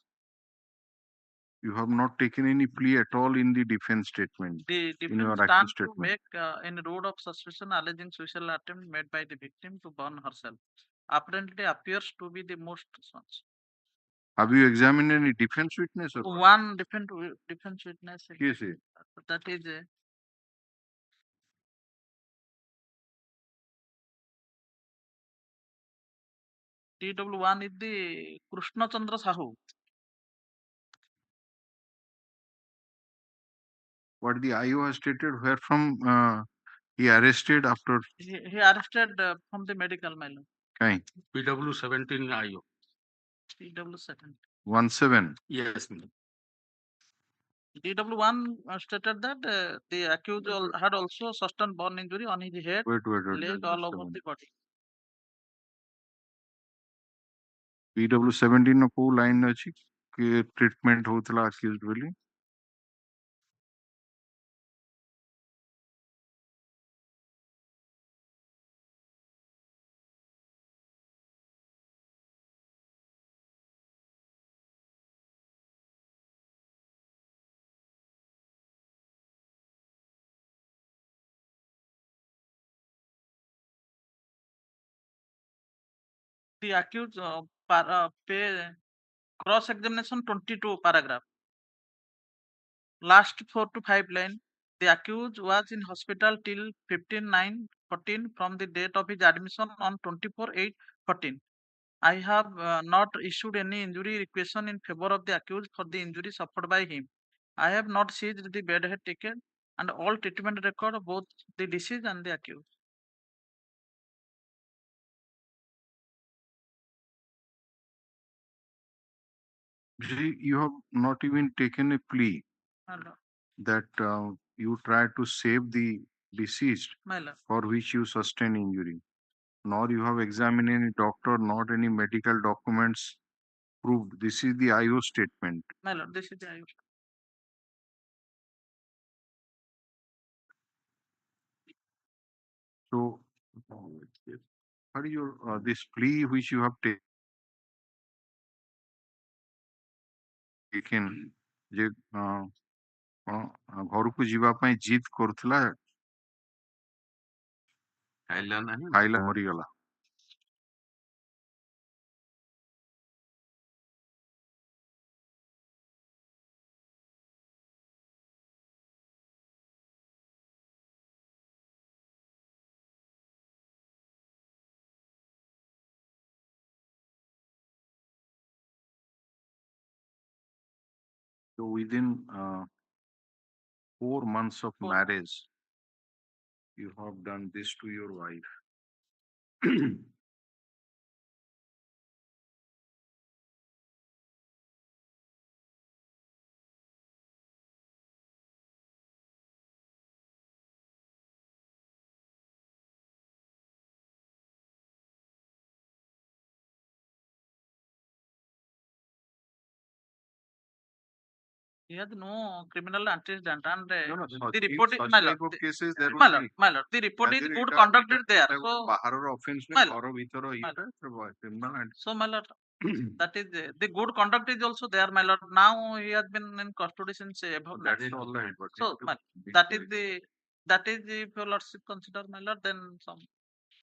You have not taken any plea at all in the defense statement. The in your defense accused stand to statement. make any road of suspicion alleging suicidal attempt made by the victim to burn herself. Apparently appears to be the most such. Have you examined any defense witness? Or One defense witness. Yes, yes. That is TW1 is the Krishna Chandra Sahu. What the IO has stated, where from he arrested after He arrested from the medical mail. kind PW17 IO. TW2. 17. Yes. DW1 stated that the accused had also sustained burn injury on his head, Wait. leg, all over the body. PW17 no को line अछि कि treatment होतला accused बोली. The accused cross examination 22 paragraph. Last 4 to 5 line. The accused was in hospital till 15/9/14 from the date of his admission on 24/8/14. I have not issued any injury requisition in favor of the accused for the injury suffered by him. I have not seized the bedhead ticket and all treatment record of both the deceased and the accused. You have not even taken a plea Hello. that you tried to save the deceased My lord. for which you sustained injury. Nor you have examined any doctor, not any medical documents proved. This is the IO statement. My lord, this is the IO. So what is your this plea which you have taken ଯେ ଘରକୁ ଯିବା ପାଇଁ ଜିଦ୍ କରୁଥିଲା ଖାଇଲା ମରିଗଲା So within 4 months of marriage, you have done this to your wife. He has no criminal antecedent, and No, the report is such my type lord. of cases there My would lord, be. my lord, the report is As good it conduct is there. So, ବାହାରର offense my ରେ lord, ଘର ଭିତର ଇଏ criminal and so my lord, that is the good conduct is also there, my lord. Now he has been in custody since above. that is all right, but So, my, that is the if your lordship consider, my lord, then some.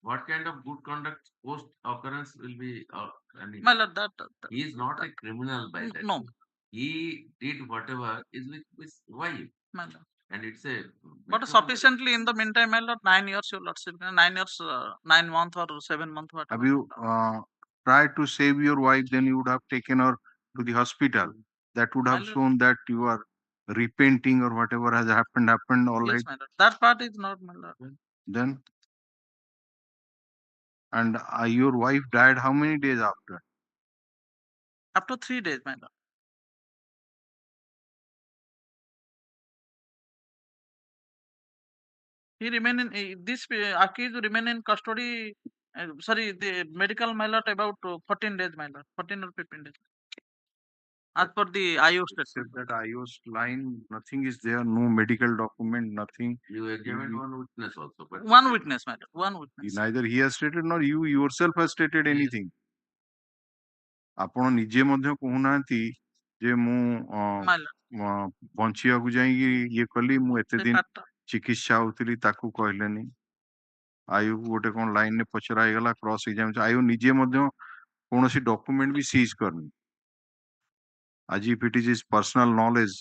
What kind of good conduct post occurrence will be? My lord, that He is not a criminal by that. no. He did whatever is with his wife. My lord. And it's a. But sufficiently in the meantime, my lord, 9 years, your lordship, 9 years, 9 months or 7 months, whatever. have you tried to save your wife, then you would have taken her to the hospital. That would have shown that you are repenting or whatever has happened all right. Yes, my lord. That part is not, my lord. Then, and your wife died how many days after? After 3 days, my lord. He remain in this accused remain in custody. Sorry, the medical, my lord, about 14 days, my lord, 14 or 15 days. As per the IO statement. That IO's line, nothing is there, no medical document, nothing. You examined one witness also. But One witness, my lord, one witness. Neither he has stated nor you yourself has stated anything. ଆପଣ ନିଜେ ମଧ୍ୟ କହୁନାହାନ୍ତି ଯେ ମୁଁ ବଞ୍ଚିବାକୁ ଯାଇକି ଇଏ କଲି ମୁଁ ଏତେ ଦିନ ଚିକିତ୍ସା ହଉଥିଲି ତାକୁ କହିଲେନି ଆୟୁକୁ ଗୋଟେ କଣ ଲାଇନରେ ପଚରା ହେଇଗଲା କ୍ରସ୍ ଏକ୍ସାମିନେସନ ଆୟୁ ନିଜେ ମଧ୍ୟ କୌଣସି ଡକ୍ୟୁମେଣ୍ଟ ବି ସିଜ୍ କରିନି ଆଜି if eat is his personal knowledge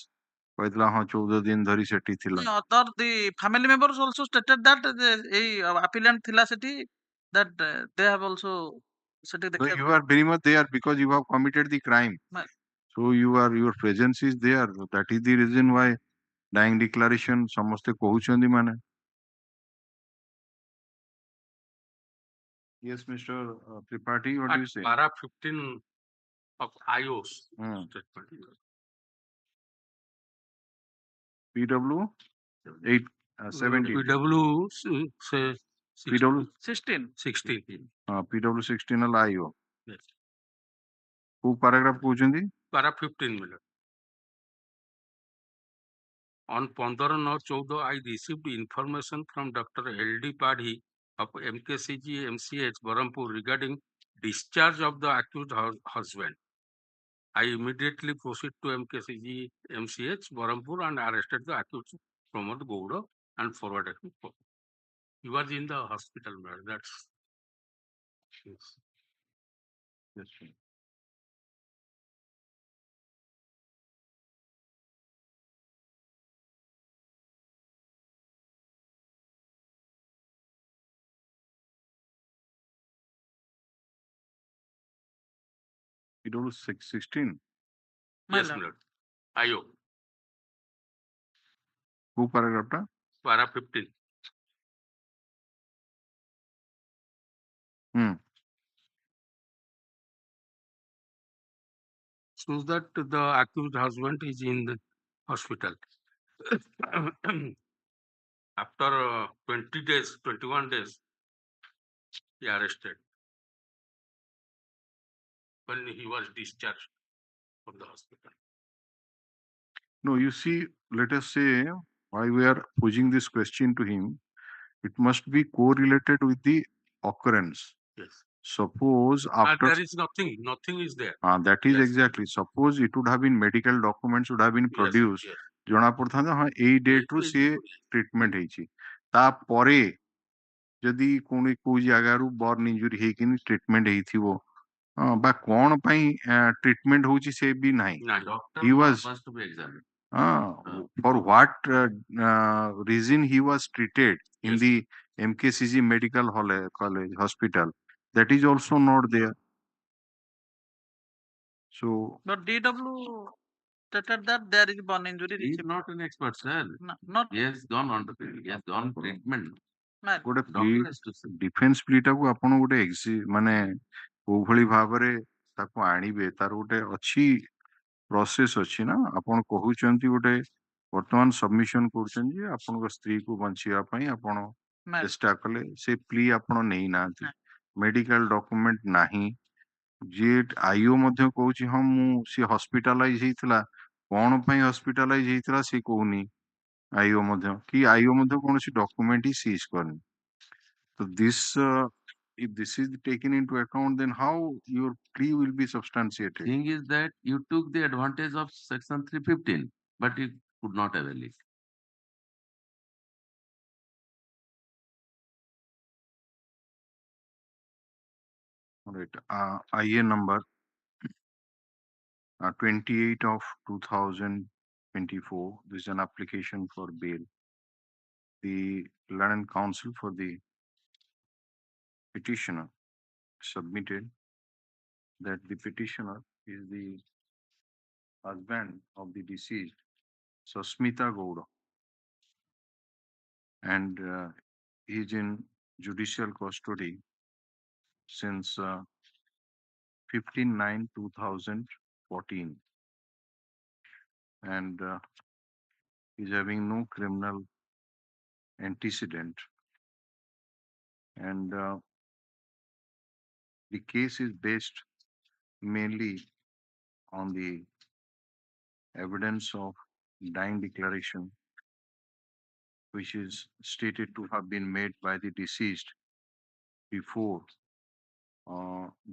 କହିଥିଲା ହଁ 14 ଦିନ ଧରି ସେଠି ଥିଲା other the family members also stated that ଏଇ appellant ଥିଲା ସେଠି that they have also ସେଠି you are very much there because you have committed the crime. So your presence is there. That is the reason why dying declaration ସମସ୍ତେ କହୁଛନ୍ତି ମାନେ. Yes, Mr. Tripathi, what do you say? Para 15 of IOS statement. PW 8 17. PW say PW 16. PW 16 al IO. Yes. Who paragraph କହୁଛନ୍ତି? Para 15 minute. On 15/9/14, I received information from Dr. L.D. Padhi of MKCG MCH Barampur regarding discharge of the accused husband. I immediately proceeded to MKCG MCH Barampur and arrested the accused Pramod Gowda and forwarded him. He was in the hospital, man. That's yes. Yes. PW 16. Yes, my lord. IO. Who paragraph ta? Para 15. Shows that the accused husband is in the hospital. After 20 days, 21 days, he arrested when he was discharged from the hospital. No, you see, let us say why we are posing this question to him. It must be correlated with the occurrence. Yes. Suppose after there is nothing is there. that is Yes. exactly. Suppose it would have been medical documents would have been Yes, produced. yes. ଜଣା ପଡିଥାନ୍ତା ହଁ ଏଇ date ରୁ ସିଏ treatment ହେଇଛି ତାପରେ ଯଦି କୋଉ ଜାଗାରୁ ବର୍ନ ଇଞ୍ଜୁରି ହେଇକିନି ଟ୍ରିଟମେଣ୍ଟ ହେଇଥିବ ବା କଣ ପାଇଁ ଟ୍ରିଟମେଣ୍ଟ ହଉଛି ସେ ବି ନାହିଁ Doctor he was must be examined. for what reason he was treated in Yes. the MKCG medical college hospital, that is also not there. So But DW stated that there is burn injury. He is not an expert, sir. Not He has gone on the field. He has gone treatment. ଗୋଟେ Doctor has to say. ডিফେନ୍ସ ପ୍ଲିଟାକୁ ଆପଣ ଗୋଟେ ମାନେ କୋଉ ଭଳି ଭାବରେ ତାକୁ ଆଣିବେ ତାର ଗୋଟେ ଅଛି ପ୍ରୋସେସ ଅଛି ନା ଆପଣ କହୁଛନ୍ତି ଗୋଟେ ବର୍ତ୍ତମାନ ସବମିଶନ କରୁଛନ୍ତି ଯେ ଆପଣଙ୍କ ସ୍ତ୍ରୀକୁ ବଞ୍ଚିବା ପାଇଁ ଆପଣ ଚେଷ୍ଟା କଲେ ସେ ପ୍ଲି ଆପଣ ନେଇନାହାନ୍ତି ମେଡିକାଲ ଡକୁମେଣ୍ଟ ନାହିଁ ଯିଏ ଆଇଓ ମଧ୍ୟ କହୁଛି ହଁ ମୁଁ ସେ ହସ୍ପିଟାଲାଇଜ ହେଇଥିଲା କଣ ପାଇଁ ହସ୍ପିଟାଲାଇଜ ହେଇଥିଲା ସେ କହୁନି ଆଇଓ ମଧ୍ୟ କି ଆଇଓ ମଧ୍ୟ କୌଣସି ଡକୁମେଣ୍ଟ ହିଁ ସିଜ୍ କରିନି ତ this if this is taken into account then how your plea will be substantiated. Thing is that you took the advantage of section 315 but you could not avail it. All right. IA number 28 of 2024. This is an application for bail. The London Counsel for the petitioner submitted that the petitioner is the husband of the deceased, Susmita Gowda, and he is in judicial custody since 15/9/2014, and is having no criminal antecedent, and the case is based mainly on the evidence of dying declaration, which is stated to have been made by the deceased before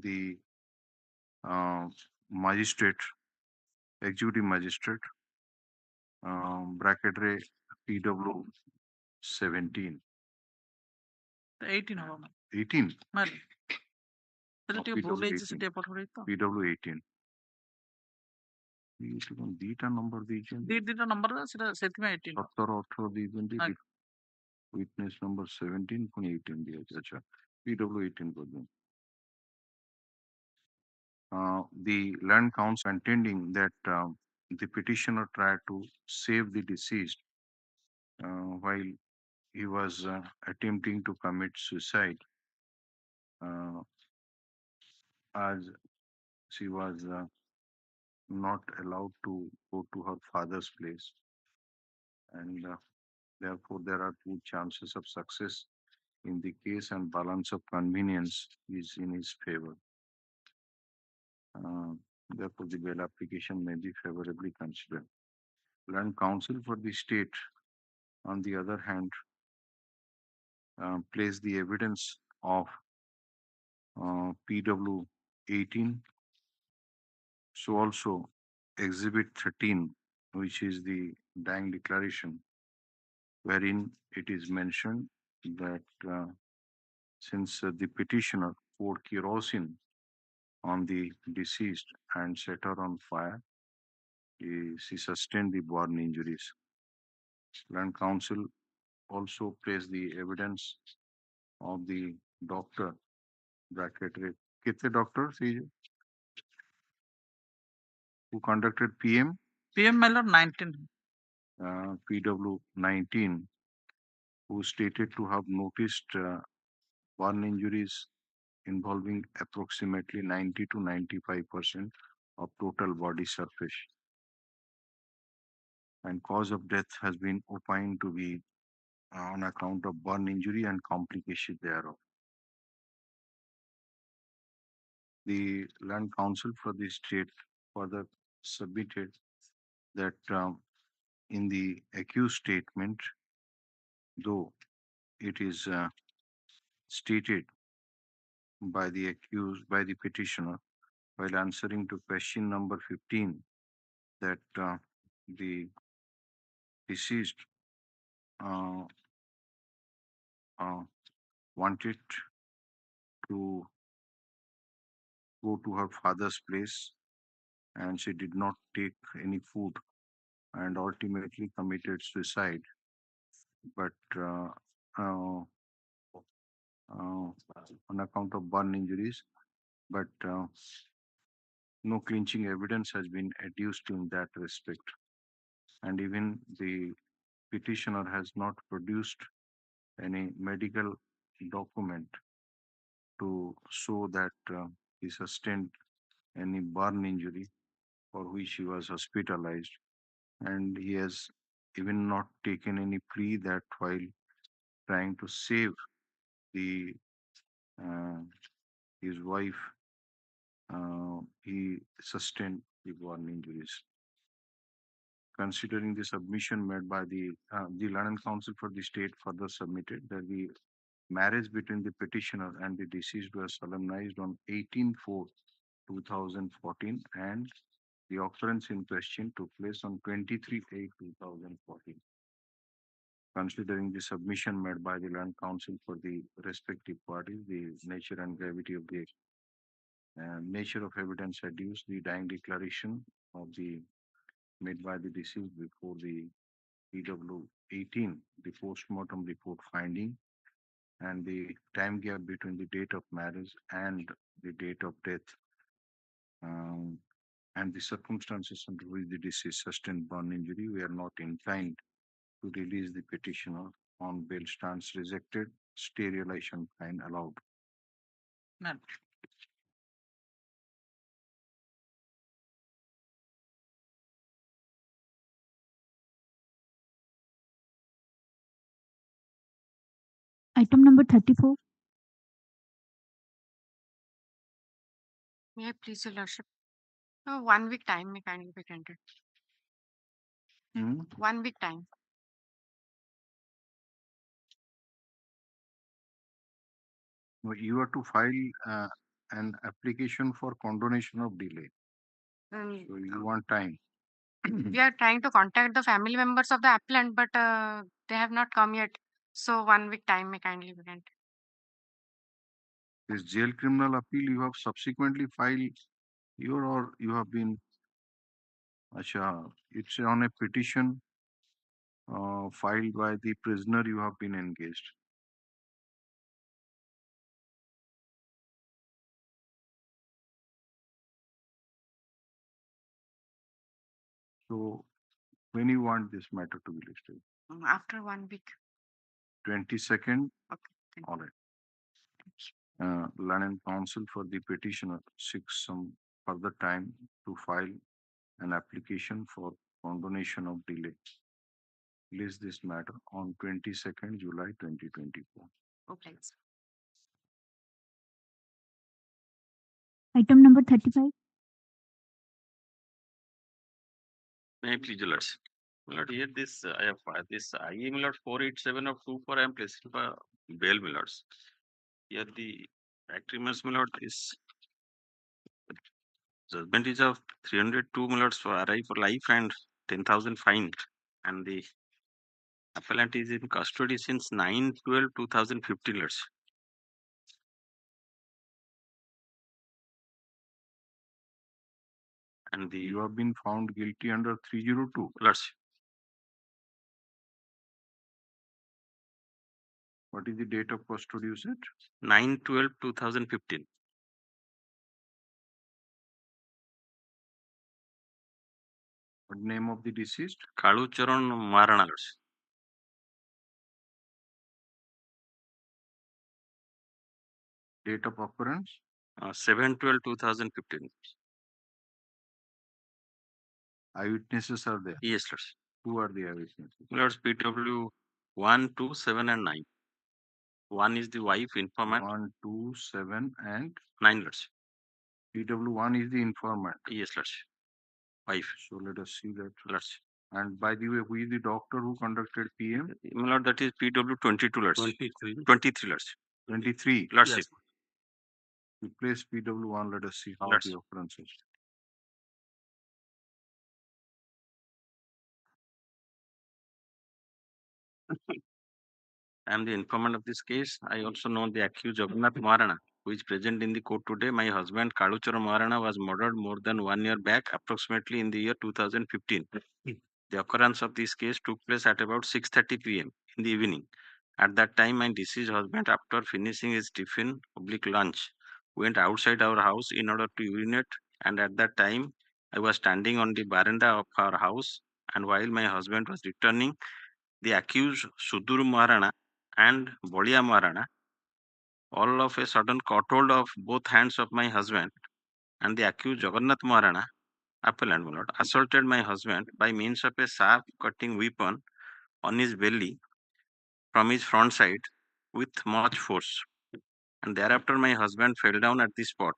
the magistrate, executive magistrate, bracket re PW 17. 18 ହବ 18? ମାରି ସେଟା ଟିକେ ଭୁଲ PW ହେଇଛି ସେ 18. ଟିକେ ପଠେଇ ତ PW 18. ଦିଟା ନମ୍ବର ଦେଇଛନ୍ତି ଦିଟା ନମ୍ବର ସେଟା ସେଥିପାଇଁ 18 17 18 ଦେଇଛନ୍ତି witness number 17 ପୁଣି 18 ଦିଆଯାଇଛି ଆଚ୍ଛା PW 18 କରିଦିଅନ୍ତୁ. The land council contending that the petitioner tried to save the deceased while he was attempting to commit suicide, as she was not allowed to go to her father's place, and therefore there are good chances of success in the case and balance of convenience is in his favor. Therefore, the bail application may be favorably considered. Land Counsel for the state, on the other hand, place the evidence of PW 18, so also Exhibit 13, which is the dying declaration, wherein it is mentioned that since the petitioner poured kerosene on the deceased and set her on fire, she sustained the burn injuries. Land Counsel also placed the evidence of the doctor, bracket kitne doctor who conducted PM Miller 19 PW 19, who stated to have noticed burn injuries involving approximately 90 to 95% of total body surface, and cause of death has been opined to be on account of burn injury and complication thereof. The Land Counsel for the state further submitted that in the accused statement, though it is stated by the accused, by the petitioner, while answering to question number 15, that the deceased wanted to go to her father's place and she did not take any food and ultimately committed suicide. But on account of burn injuries, but no clinching evidence has been adduced in that respect. And even the petitioner has not produced any medical document to show that he sustained any burn injury for which he was hospitalized. And he has even not taken any plea that while trying to save the his wife, he sustained the burn injuries. Considering the submission made by the Learned Counsel for the state further submitted that the marriage between the petitioner and the deceased was solemnized on 18/4/2014 and the occurrence in question took place on 23/8/2014. Considering the submission made by the Land Council for the respective parties, the nature and gravity of the nature of evidence adduced, the dying declaration of the made by the deceased before the PW 18, the post-mortem report finding, and the time gap between the date of marriage and the date of death, and the circumstances under which the deceased sustained burn injury, we are not inclined to release the petitioner on bail stands rejected, sterilization fine allowed. None. Item number 34. May I please, Your Lordship? 1 week time may kindly be granted. 1 week time. You are to file an application for condonation of delay. So you want time. We are trying to contact the family members of the appellant, but they have not come yet. So 1 week time may kindly be granted. This jail criminal appeal you have subsequently filed your or you have been, it's on a petition filed by the prisoner you have been engaged. So when you want this matter to be listed? After 1 week. 22nd. Okay. All right. Learned Counsel for the petitioner seeks some further time to file an application for condonation of delay. List this matter on 22nd July 2024. Okay. Item number 35. May I please, Lords? Lord, here this I have this IE Lord 487 of 24 I am placing for bail, Lords. Here the agreements, Lord, is judgment is of 302 Lords for RI for life and 10,000 fine, and the appellant is in custody since 9/12/2015, Lords. And you have been found guilty under 302. Lords. What is the date of custody you said? 9/12/2015. What name of the deceased? Kalu Charan Marana, Lords. Date of occurrence? 7/12/2015. Eyewitnesses are there? Yes, Lords. Who are the eyewitnesses? Lords, PW 1, 2, 7, and 9. 1 is the wife informant. 1, 2, 7, and 9, Lords. PW1 is the informant. Yes, Lords. Wife. So let us see that. Lords. And by the way, who is the doctor who conducted PM? Lord, that is PW 22, Lords. 23. 23, Lords. 23. Lords. Yes. Replace PW1. Let us see how Let's- the occurrence is. I am the informant of this case. I also know the accused Jagannath Maharana, who is present in the court today. My husband Kaluchara Maharana was murdered more than 1 year back, approximately in the year 2015. The occurrence of this case took place at about 6:30 p.m. in the evening. At that time, my deceased husband, after finishing his tiffin / lunch, went outside our house in order to urinate. And at that time, I was standing on the veranda of our house. And while my husband was returning, the accused Suduru Maharana and Bolia Maharana all of a sudden caught hold of both hands of my husband, and the accused Jagannath Maharana, appellant, my lord, assaulted my husband by means of a sharp cutting weapon on his belly from his front side with much force. And thereafter my husband fell down at the spot,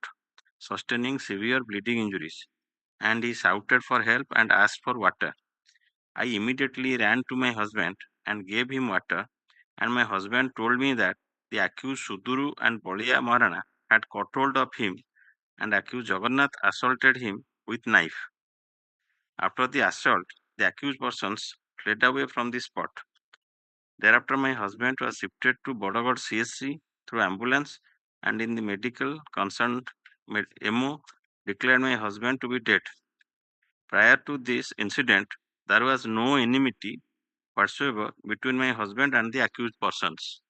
sustaining severe bleeding injuries, and he shouted for help and asked for water. I immediately ran to my husband and gave him water, and my husband told me that the accused Suduru and Bolia Maharana had caught hold of him, and accused Jagannath assaulted him with knife. After the assault, the accused persons fled away from the spot. Thereafter, my husband was shifted to Bodagod CSC through ambulance, and in the medical concerned MO declared my husband to be dead. Prior to this incident, there was no enmity whatsoever between my husband and the accused persons.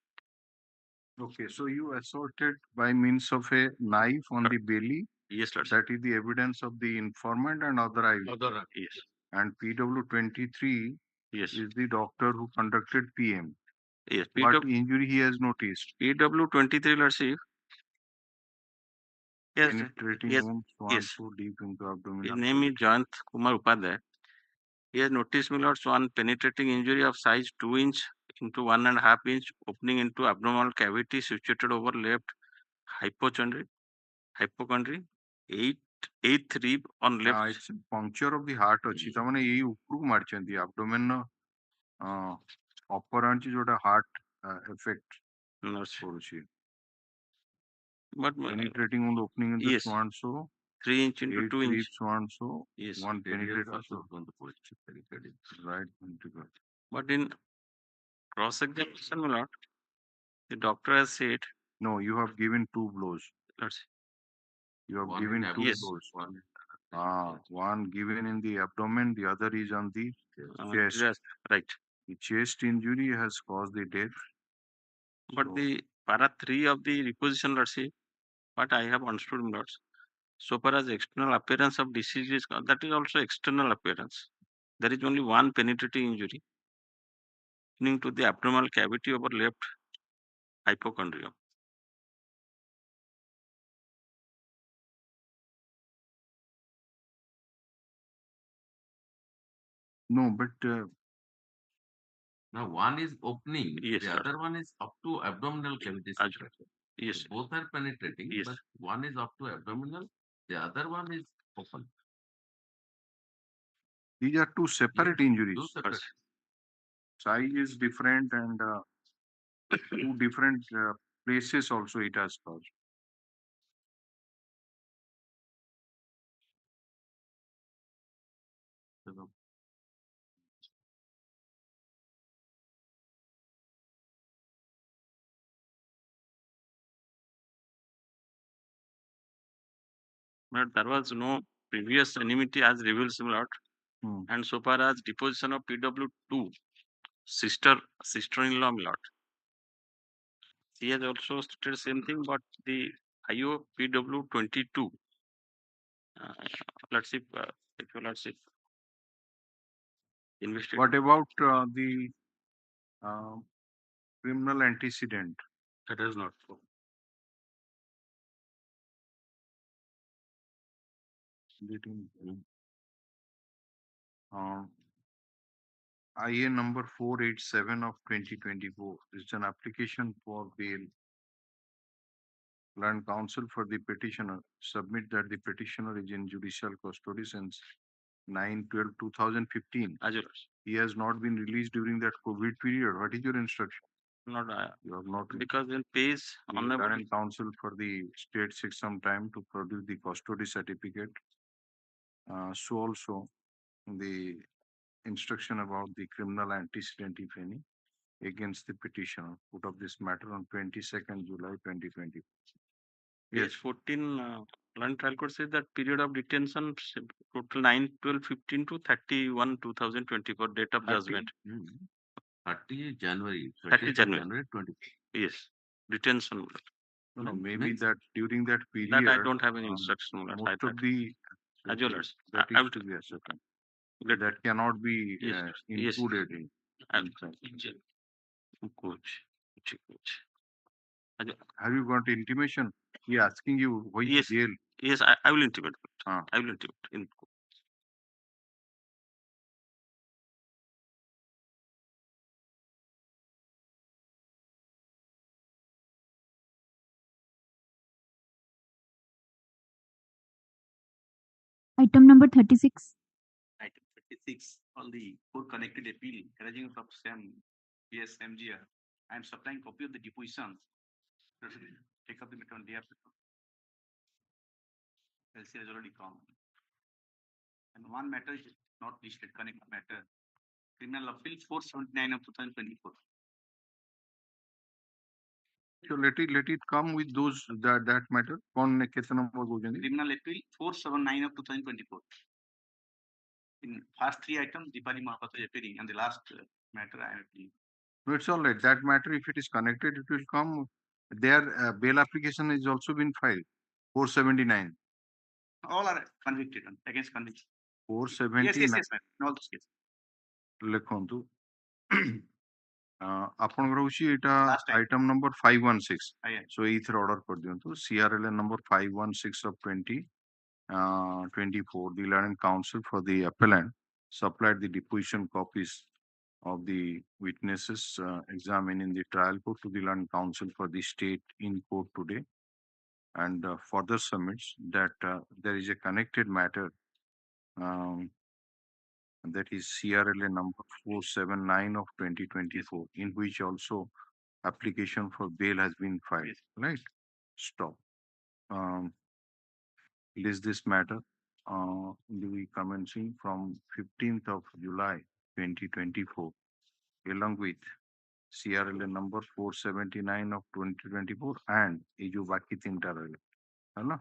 Okay, so you assaulted by means of a knife on the belly. Yes, Lord. That is the evidence of the informant and other eyewitness. Yes. And PW23 Yes. is the doctor who conducted PM. Yes. What injury he has noticed? PW23, let's see. Yes. Penetrating Yes. wounds, Yes. so deep into abdominal. His name is Jayant Kumar Upadhyay. He has noticed, my lords, one penetrating injury of size 2 inch into 1.5 inch, opening into abdominal cavity situated over left hypochondry, 8th rib on left. It's a puncture of the heart ଅଛି ତା ମାନେ ଏଇ ଉପରକୁ ମାରିଛନ୍ତି abdomen upper arm ଯୋଉଟା heart effect କରୁଛି. But penetrating wound opening into yes, swan so 3 inch into 2 inch. swan so Yes. one penetrated right ventricle. But in cross-examination, my lord, the doctor has said. No, you have given 2 blows. Let's see. You have given 2 blows. One given in the abdomen, the other is on the chest. Right. The chest injury has caused the death. But the para 3 of the reposition, let's see, what I have understood, my lords. So far as external appearance of disease is, that is also external appearance. There is only one penetrating injury opening to the abdominal cavity over left hypochondrium. No, but now one is opening, yes, the other one is up to abdominal cavity. Yes. So both are penetrating, yes, but one is up to abdominal, the other one is open. These are 2 separate injuries. 2 separate. Size is different and 2 different places also it has caused. But there was no previous enmity as revealed, my lord. And so far as deposition of PW2, sister-in-law, my lord, she has also stated same thing, but the IO PW22. Let's see, let's see. What about the criminal antecedent? That is not so. IA number 487 of 2024 is an application for bail. Learned counsel for the petitioner submit that the petitioner is in judicial custody since 9/12/2015. He has not been released during that COVID period. What is your instruction? Not You have not. because in page The honorable current counsel for the state takes some time to produce the custody certificate. So also the instruction about the criminal antecedent, if any, against the petitioner put up this matter on 22nd July 2020. page 14 Land Trial Court says that period of detention total 9, 12, 15 to 31 2024 date of 30? judgment. 30 January. 30 January. January 20. Yes, detention. No, Means- maybe means- that during that period. That I don't have any instruction. Most of the. As well as That I is will to be ascertained. let That cannot be yes, yes. included in. Coach. Have you got intimation? He asking you why Yes. jail. Yes, I will intimate. Ah. I will intimate in Item number 36. Item 36 on the court connected appeal arising from same PSMGR. I am supplying copy of the deposition. Take up the matter on behalf of LC has already come. And one matter is not listed, connected matter. Criminal appeal 479 of 2024. So let it come with those that matter. कौन कितना number बोलेंगे? Criminal appeal 479 of 2024. In first three items, Deepali Mahapatra is appearing, and the last matter I am appealing. No, it's all right. That matter, if it is connected, it will come. Their bail application is also been filed. 479. All are convicted against conviction. 479. Yes, ma'am. In all those cases. लिखନ୍ତୁ ଆପଣଙ୍କର ହଉଛି ଏଇଟା Last item. item number 516. Aye. So ଏଇଥିରେ order କରିଦିଅନ୍ତୁ. CRLA number 516 of 2024. The Land Counsel for the appellant supplied the deposition copies of the witnesses examined in the trial court to the Land Counsel for the state in court today, and further submits that there is a connected matter that is CRLA number 479 of 2024, in which also application for bail has been filed. Right? Stop. List this matter the commencing from 15th of July 2024, along with CRLA number 479 of 2024 and ये जो बाकी तीनटा रहे है ना?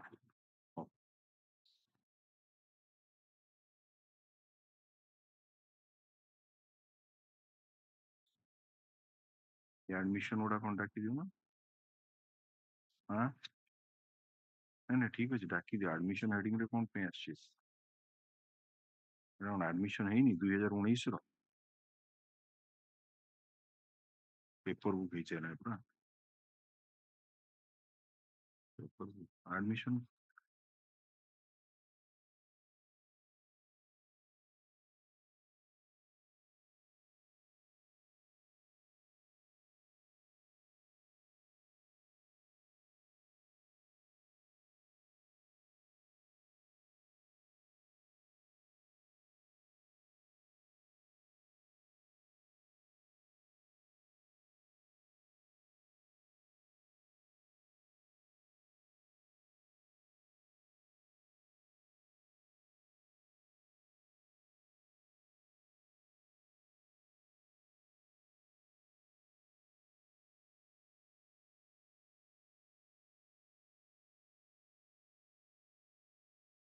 Admission गुड़ा कौन डाकी दियो ना? हाँ नहीं ठीक है डाकी दियो एडमिशन हेडिंग रे कौन पे आछे राउंड एडमिशन है नहीं 2019 रो पेपर बुक ही चला है पूरा पेपर बुक एडमिशन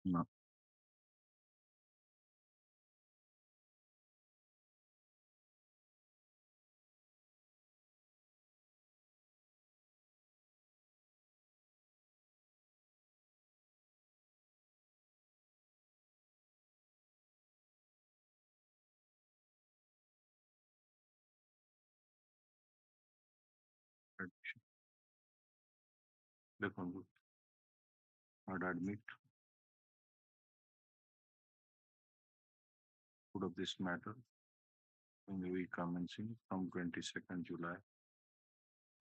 No. देखो I'd admit put of this matter in the week commencing from 22nd July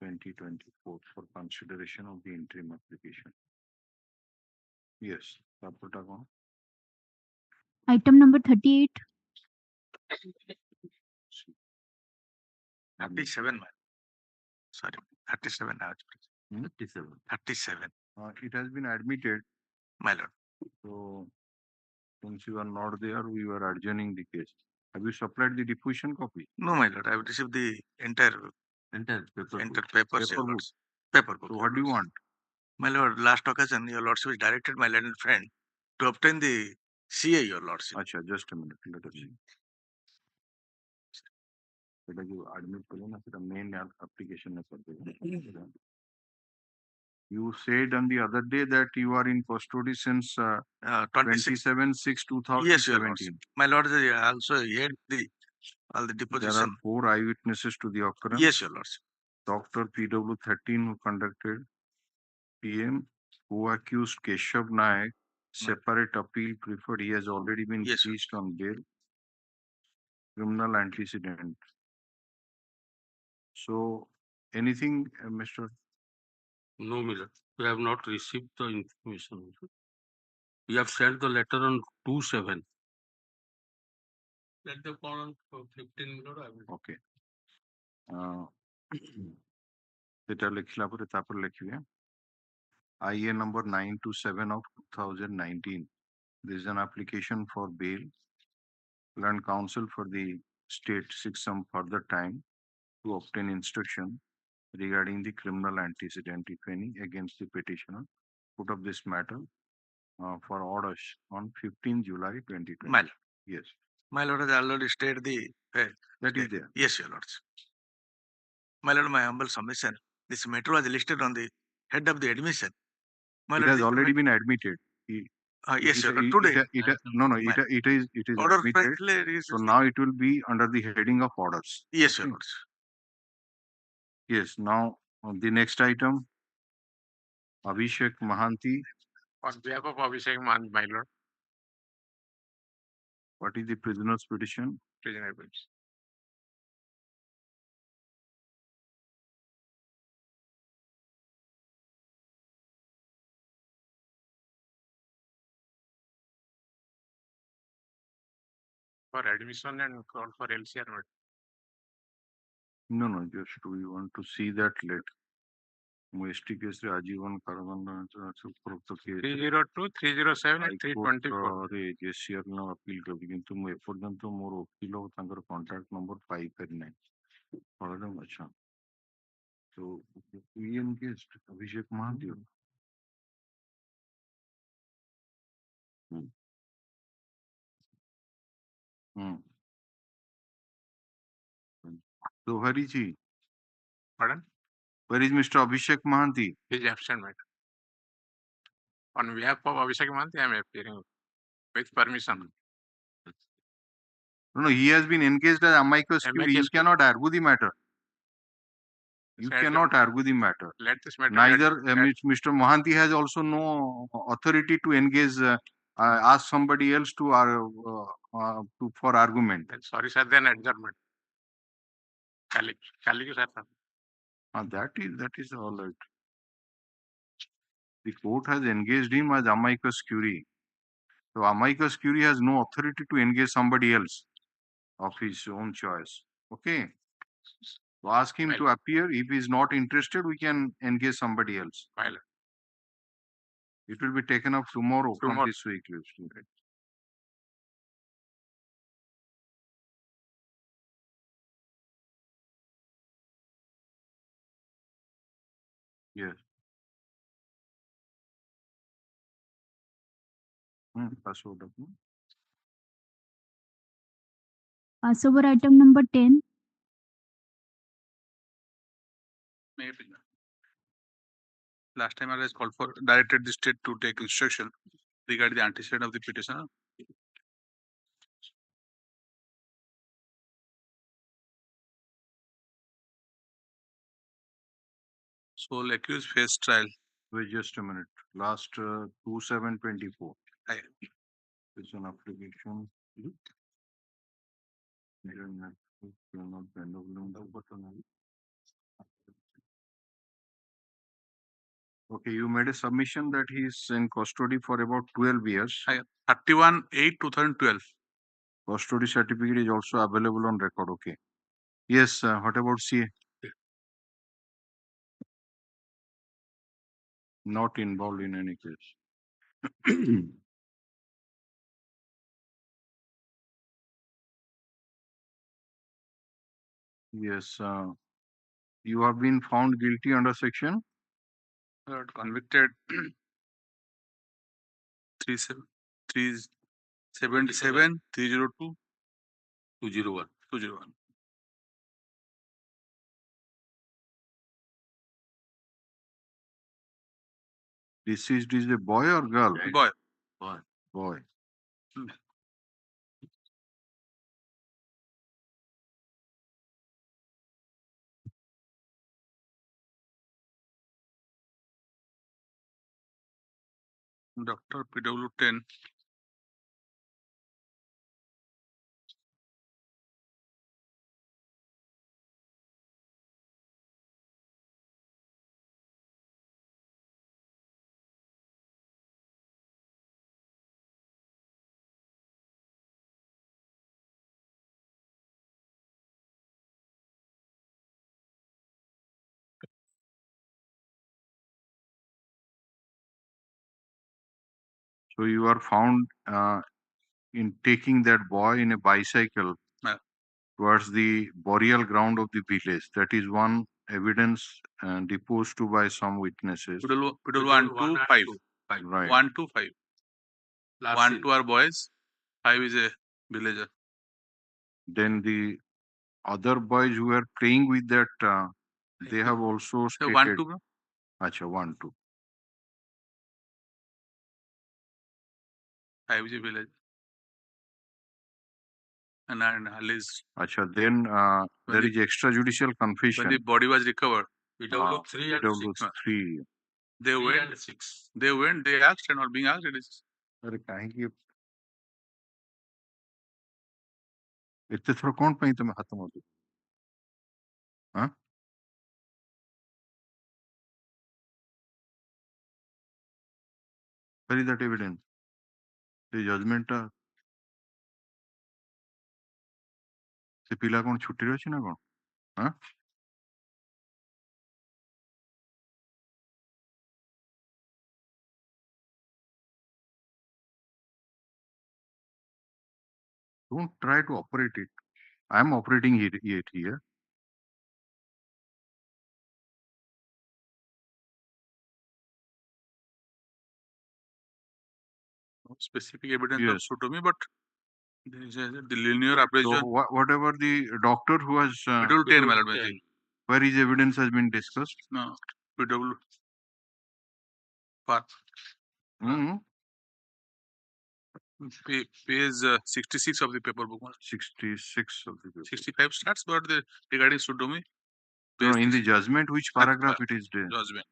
2024 for consideration of the interim application. Yes, Rapporteur कौन? Item number 38. 37, man. Sorry, 37. 37. 37, It has been admitted. my lord. So since you are not there, we were adjourning the case. Have you supplied the deposition copy? No, my lord. I have received the entire Paper. papers, your Paper lords. Paper book. So what do you want? My lord, last occasion, your lordship directed my learned friend to obtain the CA, your lordship. Acha, just a minute. Let us see. That you admit the main application. You said on the other day that you are in custody since 27/6/2017. Yes, your lordship. My lord, they also heard all the There deposition. are 4 eyewitnesses to the occurrence. Yes, your lordship. Dr. PW13 who conducted PM, who accused Keshav Naik, separate appeal preferred. He has already been released on bail. Criminal antecedent. So anything, Mr. No, Miller. We have not received the information. We have sent the letter on 2/7. Let the call on 15 minutes. Okay. সেটা লিখলা পরে তারপর লিখবে IA number 927 of 2019. This is an application for bail. Learned counsel for the state seeks some further time to obtain instruction regarding the criminal antecedent, if any, against the petitioner. Put up this matter for orders on 15 July 2020. My lord. Yes. My lord has already stated the. That is there. Yes, your lords. My lord, my humble submission. This matter was listed on the head of the admission. My It lord, has already been admitted. Yes, sir. Today. It is Order admitted. So now it will be under the heading of orders. Yes, your lords. Yes. Now on the next item, Abhishek Mahanti. On behalf of Abhishek Mahanti, my lord. What is the prisoner's petition? Prisoner petition. For admission and call for LCR. No, just we want to see that later. ST case आजीवन कारादंड उपरोक्त case 302 307 and 324 रे जेसीआर no appeal करबी किंतु मु एपर्यंत मोर वकील तांकर contact number पाई पारि नै फळदम अच्छा तो EN case Abhishek Mohanty So where is he? Pardon? Where is Mr. Abhishek Mahanti? He is absent, madam. On behalf of Abhishek Mahanti, I am appearing with permission. No, he has been engaged as amicus curiae. You cannot argue the matter. You cannot argue the matter. Let this matter. Neither Mr. Mahanti has also no authority to engage, ask somebody else to for argument. Sorry, sir. Then adjournment. Kali sir. That is all right. The court has engaged him as amicus curiae. So amicus curiae has no authority to engage somebody else of his own choice. Okay. So ask him to appear. If he is not interested, we can engage somebody else. It will be taken up tomorrow from this week list. Yes. Password. Passover item number 10. Last time I was called for directed the state to take instruction regarding the antecedent of the petitioner. So accused face trial. Wait just a minute. Last 2/7/24. It's an application. Okay, you made a submission that he is in custody for about 12 years. 31/8/2012. Custody certificate is also available on record. Okay. Yes, what about CA? Not involved in any case. Yes, you have been found guilty under section Convicted 377, 302, 201. 201. Deceased is a boy or girl? Boy. Boy. Dr. PW 10. So you are found in taking that boy in a bicycle towards the burial ground of the village. That is one evidence deposed to by some witnesses. PW 1 to 5. Right. 1 to 5. 1 2 are boys, 5 is a villager. Then the other boys who are playing with that, they have also stated. 1 2, bro. Acha, 1 2. 5 is a villager. And Ali is. Acha, then there is extrajudicial confession. When the body was recovered, PW 3 and 6. 3. They 3 went. and 6. They went. They asked and not being asked. It is. अरे काहेकि एते थोड़ा कौन ପାଇଁ ତମେ ହାତ ମାରୁଛ ହଁ where is that evidence the judgment ଟା ସେ ପିଲା କଣ ଛୁଟିରେ ଅଛି ନା କଣ ହଁ don't try to operate it. I am operating it here. No specific evidence Yes. of sodomy, but there is the linear appraisal. So whatever the doctor who has PW 10, my lord, where his evidence has been discussed. No, PW. Part. Page 66 of the paper book. 66 of the paper. 65 starts, but the regarding sodomy. No, in the judgment, which paragraph it is there? Judgment.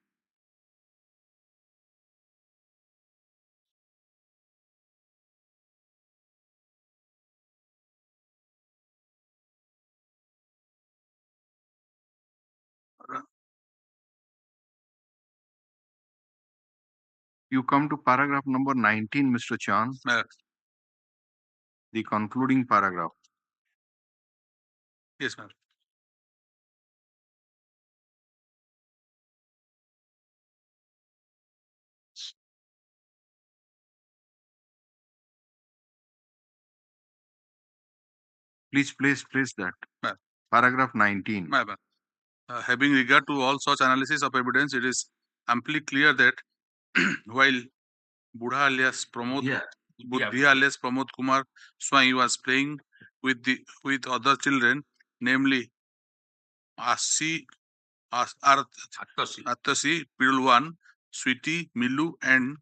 You come to paragraph number 19, Mr. Chan. The concluding paragraph. Yes, ma'am. Please place that. Paragraph 19. Having regard to all such analysis of evidence, it is amply clear that while Budha alias Pramod, Buddhi alias Pramod Kumar Swai was playing with other children, namely Asi, Atasi, Pidul1, Sweetie, Milu, and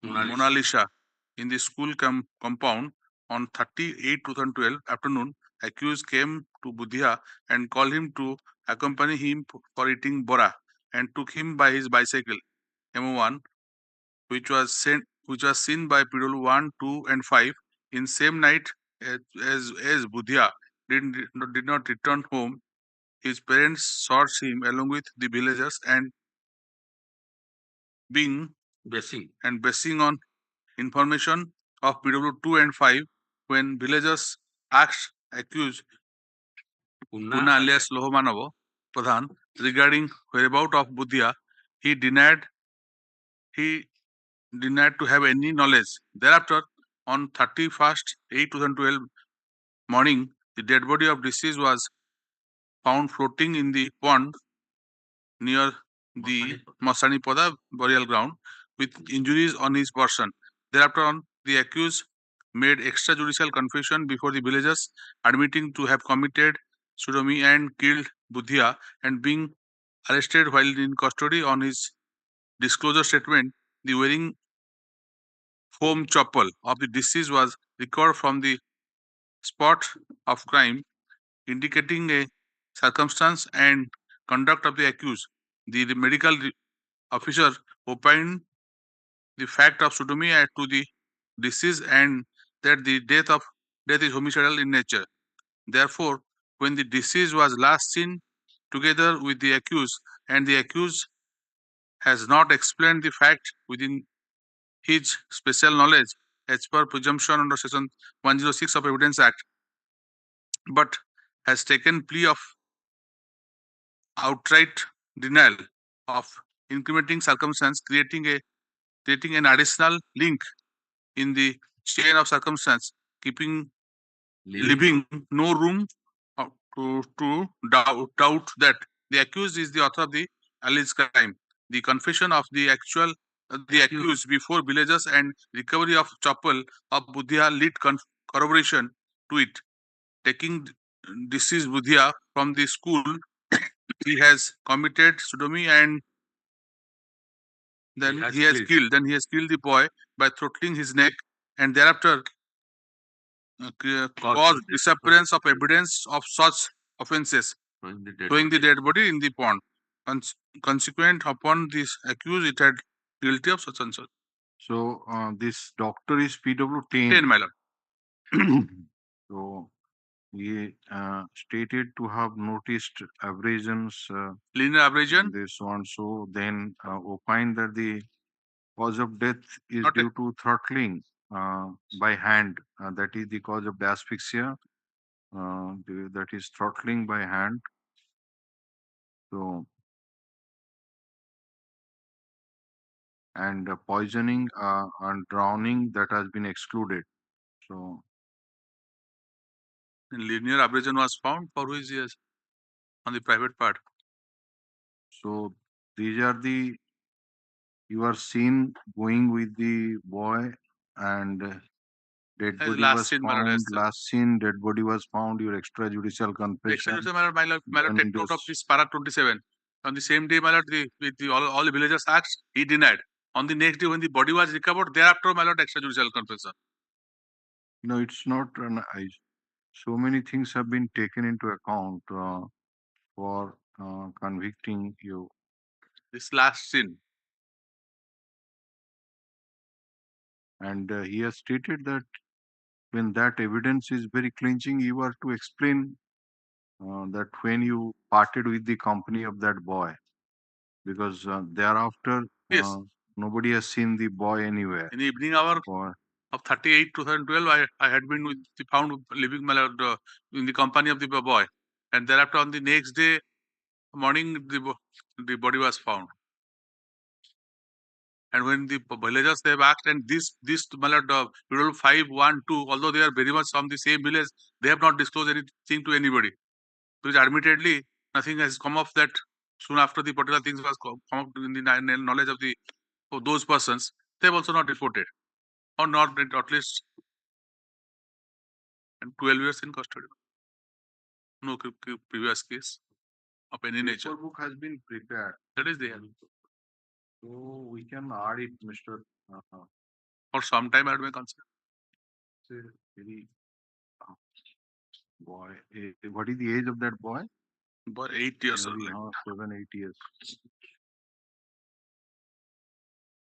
Mona Lisa in the school compound on 30/8/2012 afternoon, accused came to Budhia and called him to accompany him for eating bora and took him by his bicycle M1, which was seen by Pidul 1, 2, and 5 in same night as Budhia did not return home. His parents sought him along with the villagers and basing on information of PW 2 and 5, when villagers asked accused Punna alias Lohomanavo Pradhan regarding whereabouts of Budhia, he denied he denied to have any knowledge. Thereafter, on 31st 8 2012 morning, the dead body of deceased was found floating in the pond near the Masanipada burial ground with injuries on his person. Thereafter, on the accused made extrajudicial confession before the villagers, admitting to have committed sodomy and killed Budhia, and being arrested while in custody. On his disclosure statement, the wearing foam chapel of the deceased was recovered from the spot of crime, indicating a circumstance and conduct of the accused. The medical officer opined the fact of sodomy to the deceased and that the death is homicidal in nature. Therefore, when the deceased was last seen together with the accused and the accused has not explained the fact within his special knowledge as per presumption under section 106 of Evidence Act, but has taken plea of outright denial of incriminating circumstance, creating an additional link in the chain of circumstance, leaving no room to doubt that the accused is the author of the alleged crime. The confession of the accused before villagers and recovery of chapel of Budhia lead corroboration to it. Taking deceased Budhia from the school, he has committed sodomy and then he has killed the boy by throttling his neck, and thereafter caused disappearance of evidence of such offences, throwing the dead body in the pond. Consequent upon this accused, it had guilty of such and such. So this doctor is PW10. 10, my lord. So he stated to have noticed abrasions. Linear abrasion. This one. So then opined that the cause of death is Not due to throttling by hand. That is the cause of the asphyxia. That is throttling by hand. So and poisoning and drowning, that has been excluded. So linear abrasion was found for which years on the private part. So these are the, you are seen going with the boy and dead body was found. Last seen, dead body was found. Your extrajudicial confession. My lord, take note of this para 27. On the same day, my lord, all the villagers asked, he denied. On the next day, when the body was recovered, thereafter, my lord, extrajudicial confession. No, it's not. So many things have been taken into account for convicting you. This last sin. And he has stated that when that evidence is very clinching, you are to explain that when you parted with the company of that boy, because thereafter nobody has seen the boy anywhere. In the evening hour of 38 2012, I had been found living, my lord, in the company of the boy, and thereafter on the next day morning, the body was found. And when the villagers they have asked, and this my lord, 512, although they are very much from the same village, they have not disclosed anything to anybody. Because admittedly, nothing has come of that. Soon after the particular things was come up in the knowledge of those persons, they have also not reported, or not at least, and 12 years in custody. No previous case of any nature. The book has been prepared. That is there. So we can add it, Mr. For some time, I may consider. Very boy. What is the age of that boy? About 8 years. Maybe, 7, 8 years.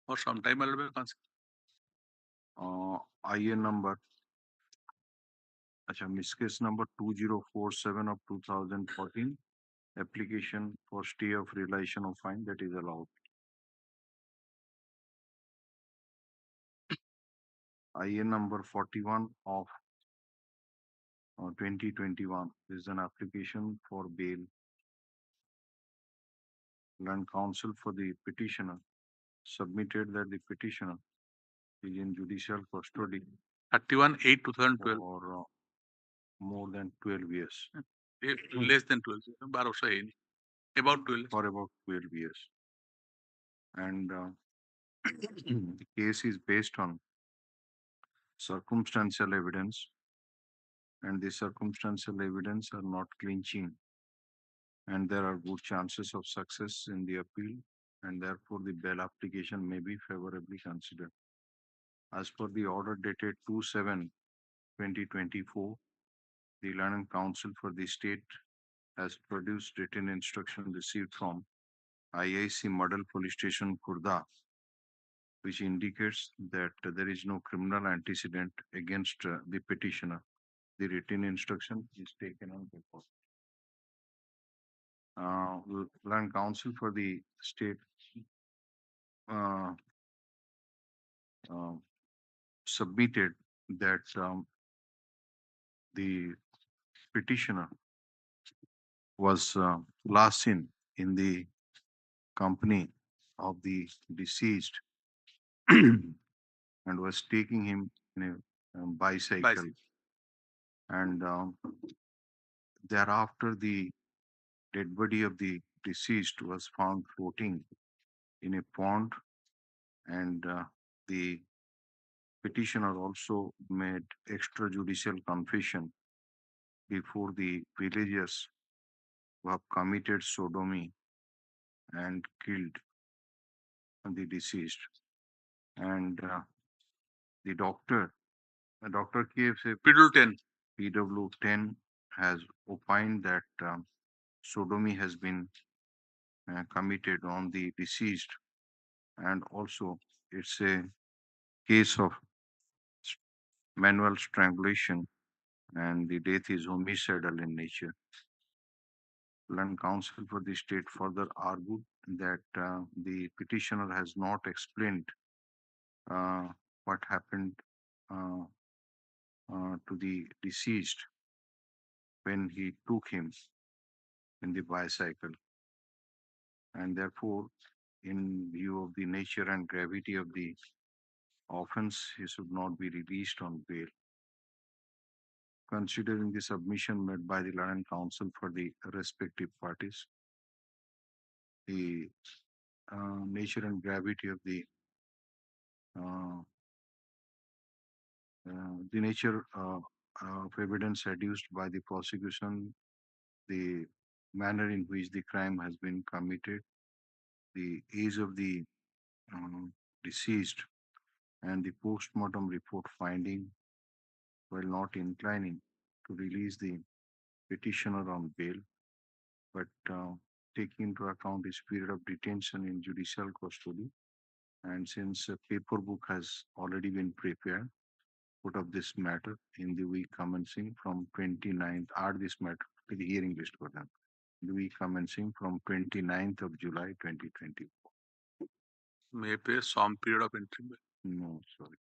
For some time, I may consider. IN number. Miss case number 2047 of 2014. Application for stay of realization of fine, that is allowed. IN number 41 of 2021 is an application for bail. And counsel for the petitioner submitted that the petitioner is in judicial custody 31/8/2012 for more than 12 years. less than 12 12 वर्ष ହେଇନି about 12 For about 12 years. And the case is based on circumstantial evidence, and the circumstantial evidence are not clinching, and there are good chances of success in the appeal, and therefore the bail application may be favorably considered. As per the order dated 2/7/2024, the Learning Counsel for the state has produced written instruction received from IIC Model Police Station, Khurda, which indicates that there is no criminal antecedent against the petitioner. The written instruction is taken on record. Learning Counsel for the state submitted that the petitioner was last seen in the company of the deceased and was taking him in a bicycle. And thereafter, the dead body of the deceased was found floating in a pond, and the petitioner also made extrajudicial confession before the villagers who have committed sodomy and killed the deceased. And the doctor KFC PW10 has opined that sodomy has been committed on the deceased, and also it's a case of manual strangulation, and the death is homicidal in nature. Land Counsel for the state further argued that the petitioner has not explained what happened to the deceased when he took him in the bicycle, and therefore, in view of the nature and gravity of the offense, he should not be released on bail. Considering the submission made by the Learning Counsel for the respective parties, the nature and gravity of the nature of evidence adduced by the prosecution, the manner in which the crime has been committed, the age of the deceased, and the post-mortem report finding, while not inclining to release the petitioner on bail, but taking into account his period of detention in judicial custody, and since a paper book has already been prepared, put up this matter in the week commencing from 29th, add this matter to the hearing list for them, the week commencing from 29th of July 2024. May pay some period of interim. No, sorry.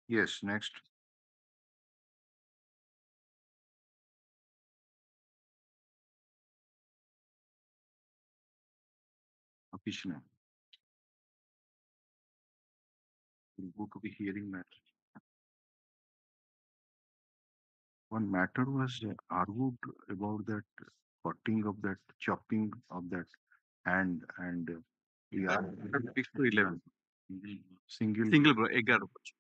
Yes, next. Petitioner. We'll go to the hearing matter. One matter was argued about that cutting of that, chopping of that hand, and we are 6 to 11. Single bro, 11 बजे.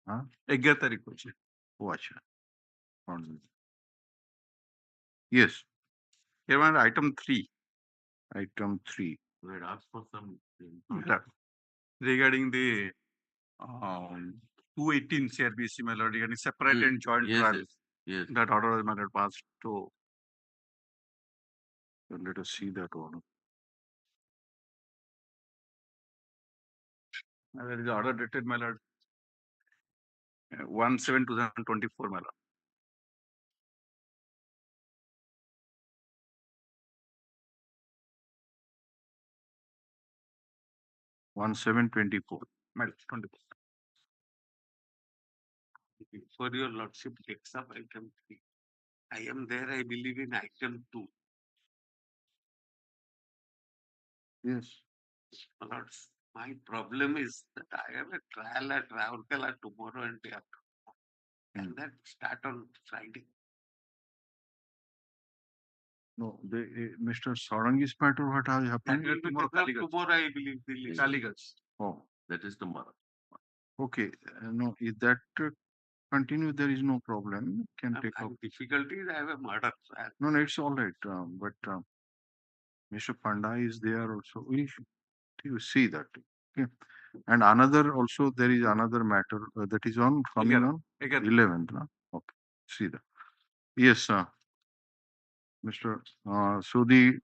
हाँ 11 तारीख बजे. Oh, अच्छा. Yes. Here one item 3. Item 3. We had asked for some regarding the 218 CRBC matter regarding separate and joint trial. Yes. That order was matter passed to. Let us see that order. There is order dated matter 1/7/2024 matter. One 7/24. For your lordship takes up item 3. I am there, I believe, in item 2. Yes. Lords, my problem is that I have a trial at Raurkela tomorrow and day after. And that start on Friday. No, Mr. Sarangi's matter, what has happened? That will be taken up tomorrow, I believe. Kaligas. Oh, That is tomorrow. okay. No, if that continue, there is no problem. Can take up. Difficulties, I have a murder trial. No, no, it's all right. But Mr. Panda is there also. You see that. Okay. And another also, there is another matter that is on coming on 11th. No? Okay. See that. Yes, Mr. So the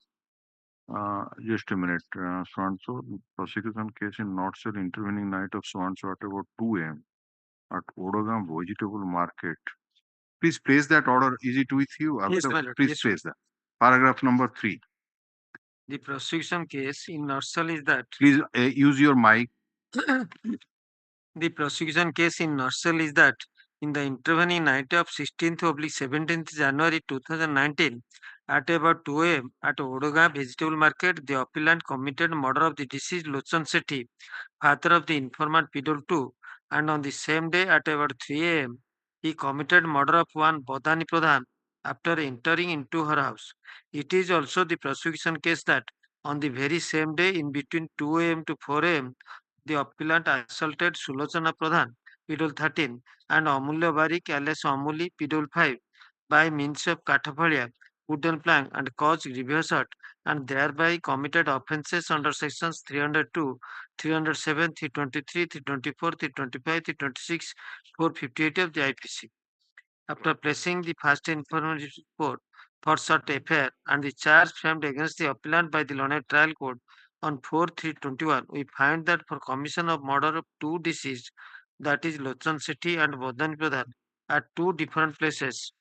just a minute. So and so prosecution case in North Shore intervening night of so and so at about 2 a.m. at Odogam Vegetable Market. Please place that order. Is it with you? Yes, my lord. Please Yes, place that. Paragraph number 3. The prosecution case in Nursel is that Please use your mic. the prosecution case in Nursel is that in the intervening night of 16th/17th January 2019 at about 2 a.m. at Odoga Vegetable Market, the appellant committed murder of the deceased Lochan Sethi, father of the informant Pidol 2, and on the same day at about 3 a.m. he committed murder of one Bodhani Pradhan after entering into her house. It is also the prosecution case that on the very same day in between 2 a.m. to 4 a.m. the appellant assaulted Sulochana Pradhan, Pidol 13, and Amulya Barik alias Amuli, Pidol 5, by means of Kathapalia, wooden plank, and caused grievous hurt, and thereby committed offences under sections 302, 307, 323, 324, 325, 326, 458 of the IPC. After placing the first information report for such affair and the charge framed against the appellant by the learned trial court on 4/3/21, we find that for commission of murder of two deceased, that is Lochan Sethi and Bodhani Pradhan, at two different places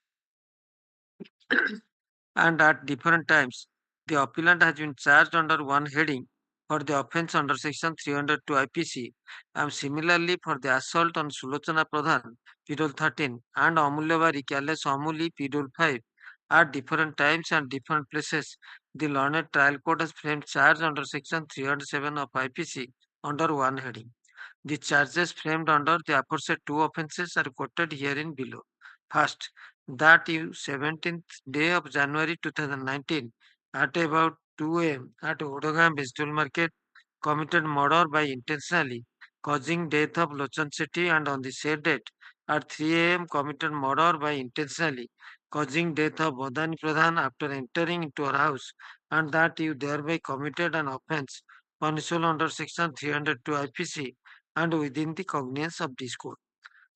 and at different times, the appellant has been charged under one heading for the offence under section 302 IPC, and similarly for the assault on Sulochana Pradhan, Pidol 13, and Amulya Barik alias Amuli, Pidol 5, at different times and different places. The learned trial court has framed charge under section 307 of IPC under one heading. The charges framed under the aforesaid two offences are quoted herein below. First, that you 17th day of January 2019 at about 2 a.m. at Odogam Vegetable Market committed murder by intentionally causing death of Lochan Sethi, and on the said date at 3 a.m. committed murder by intentionally causing death of Bodhani Pradhan after entering into her house, and that you thereby committed an offence punishable under section 302 IPC and within the cognizance of this court.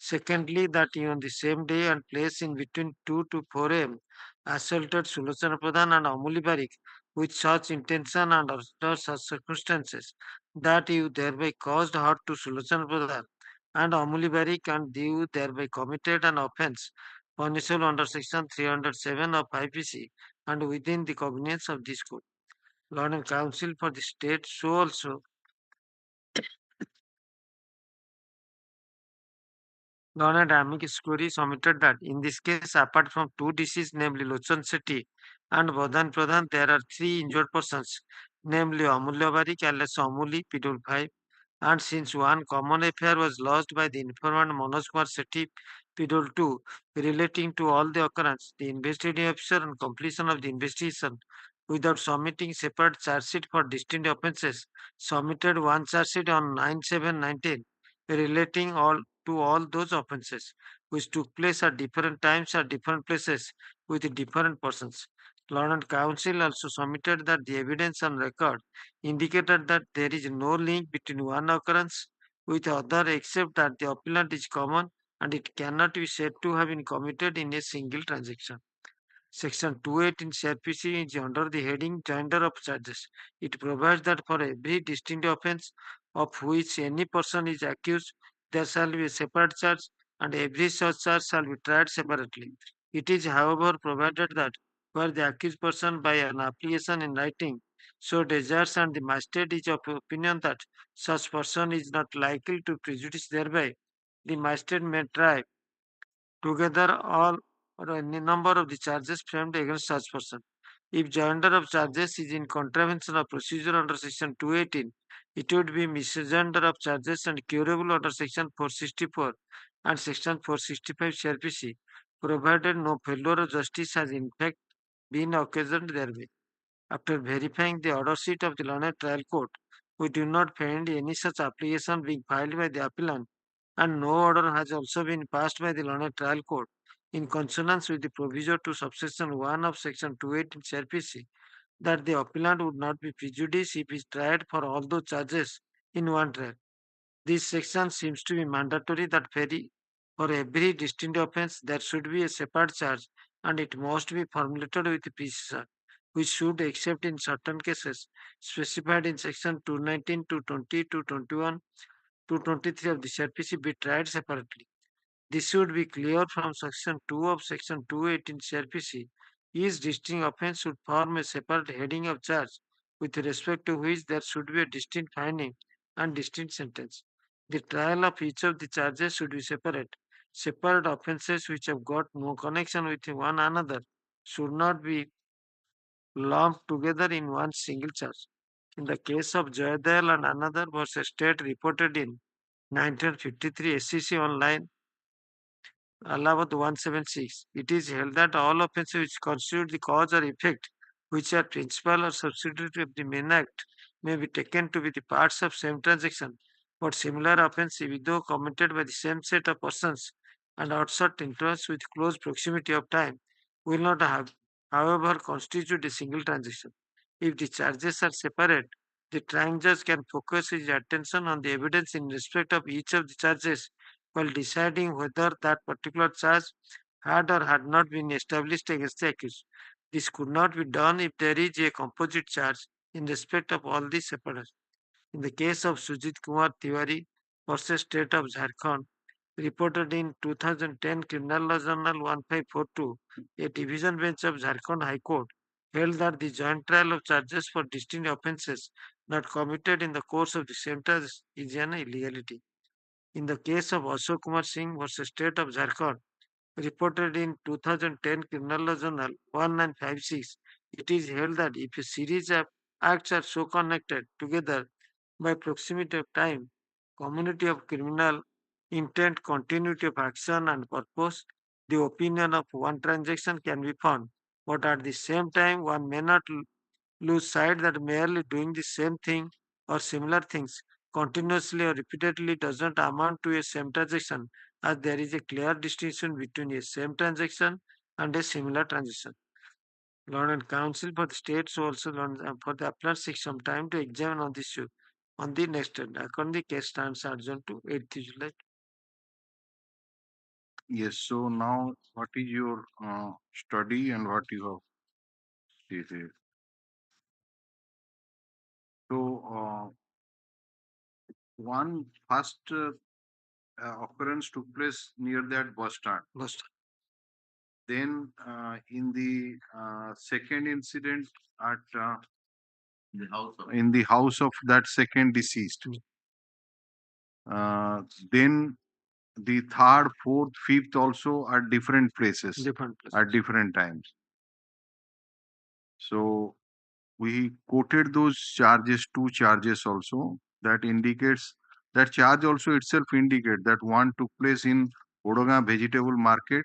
Secondly, that he on the same day and place in between 2 to 4 a.m. assaulted Sulochana Pradhan and Amuli Barik with such intention and under such circumstances that you thereby caused hurt to Sulochana Pradhan and Amuli Barik, and you thereby committed an offence punishable under section 307 of IPC and within the cognizance of this court. Learned counsel for the state so also Learned Amicus query submitted that in this case, apart from two deceased, namely Lochan Sethi and Bodhan Pradhan, there are three injured persons, namely Amulya Barik alias Amuli, Pidol 5, and since one common affair was lodged by the informant Manoj Kumar Sethi, Pidol 2, relating to all the occurrence, the investigating officer on completion of the investigation, without submitting separate charge sheet for distinct offences, submitted one charge sheet on 9/7/19 relating all to all those offences which took place at different times at different places with different persons. Learned counsel also submitted that the evidence on record indicated that there is no link between one occurrence with other except that the appellant is common and it cannot be said to have been committed in a single transaction. Section 218 CRPC is under the heading Joinder of Charges. It provides that for every distinct offence of which any person is accused, there shall be a separate charge, and every such charge shall be tried separately. It is, however, provided that where the accused person by an application in writing so desires and the magistrate is of opinion that such person is not likely to prejudice thereby, the magistrate may try together all or any number of the charges framed against such person. If joinder of charges is in contravention of procedure under section 218, it would be misjoinder of charges and curable under section 464 and section 465 CRPC, provided no failure of justice has in fact been occasioned thereby. After verifying the order sheet of the learned trial court, we do not find any such application being filed by the appellant, and no order has also been passed by the learned trial court in consonance with the proviso to subsection 1 of section 218 CRPC that the appellant would not be prejudiced if he is tried for all those charges in one trial. This section seems to be mandatory that for every distinct offense there should be a separate charge and it must be formulated with precision, which should, except in certain cases specified in section 219, 220, 221, 223 of the CRPC, be tried separately. This should be clear from section 2 of section 218 CRPC. Each distinct offense should form a separate heading of charge with respect to which there should be a distinct finding and distinct sentence. The trial of each of the charges should be separate. Separate offenses which have got no connection with one another should not be lumped together in one single charge. In the case of Jayadal and another versus state reported in 1953 SCC online Allowed 176. It is held that all offences which constitute the cause or effect, which are principal or subsidiary of the main act, may be taken to be the parts of same transaction, but similar offence, if though committed by the same set of persons and at short intervals with close proximity of time, will not have, however, constitute a single transaction. If the charges are separate, the trial judge can focus his attention on the evidence in respect of each of the charges while deciding whether that particular charge had or had not been established against the accused. This could not be done if there is a composite charge in respect of all these separate. In the case of Sujit Kumar Tiwari versus State of Jharkhand, reported in 2010 Criminal Law Journal 1542, a division bench of Jharkhand High Court held that the joint trial of charges for distinct offences not committed in the course of the same trial is an illegality. In the case of Ashok Kumar Singh versus State of Jharkhand, reported in 2010 Criminal Law Journal 1956, it is held that if a series of acts are so connected together by proximity of time, community of criminal intent, continuity of action and purpose, the opinion of one transaction can be found. But at the same time, one may not lose sight that merely doing the same thing or similar things continuously or repeatedly does not amount to a same transaction, as there is a clear distinction between a same transaction and a similar transaction. Lord and Counsel for the states also for the appellants take some time to examine on this issue on the next turn. According the case stands adjourned to 8th July. Yes, so now what is your study and what you have stated? So one first occurrence took place near that bus stand. Then in the second incident at in the house of that second deceased. Then the third, fourth, fifth also at different places. At different times. So we quoted those charges, two charges also, that indicates that charge also itself indicate that one took place in Odogaon vegetable market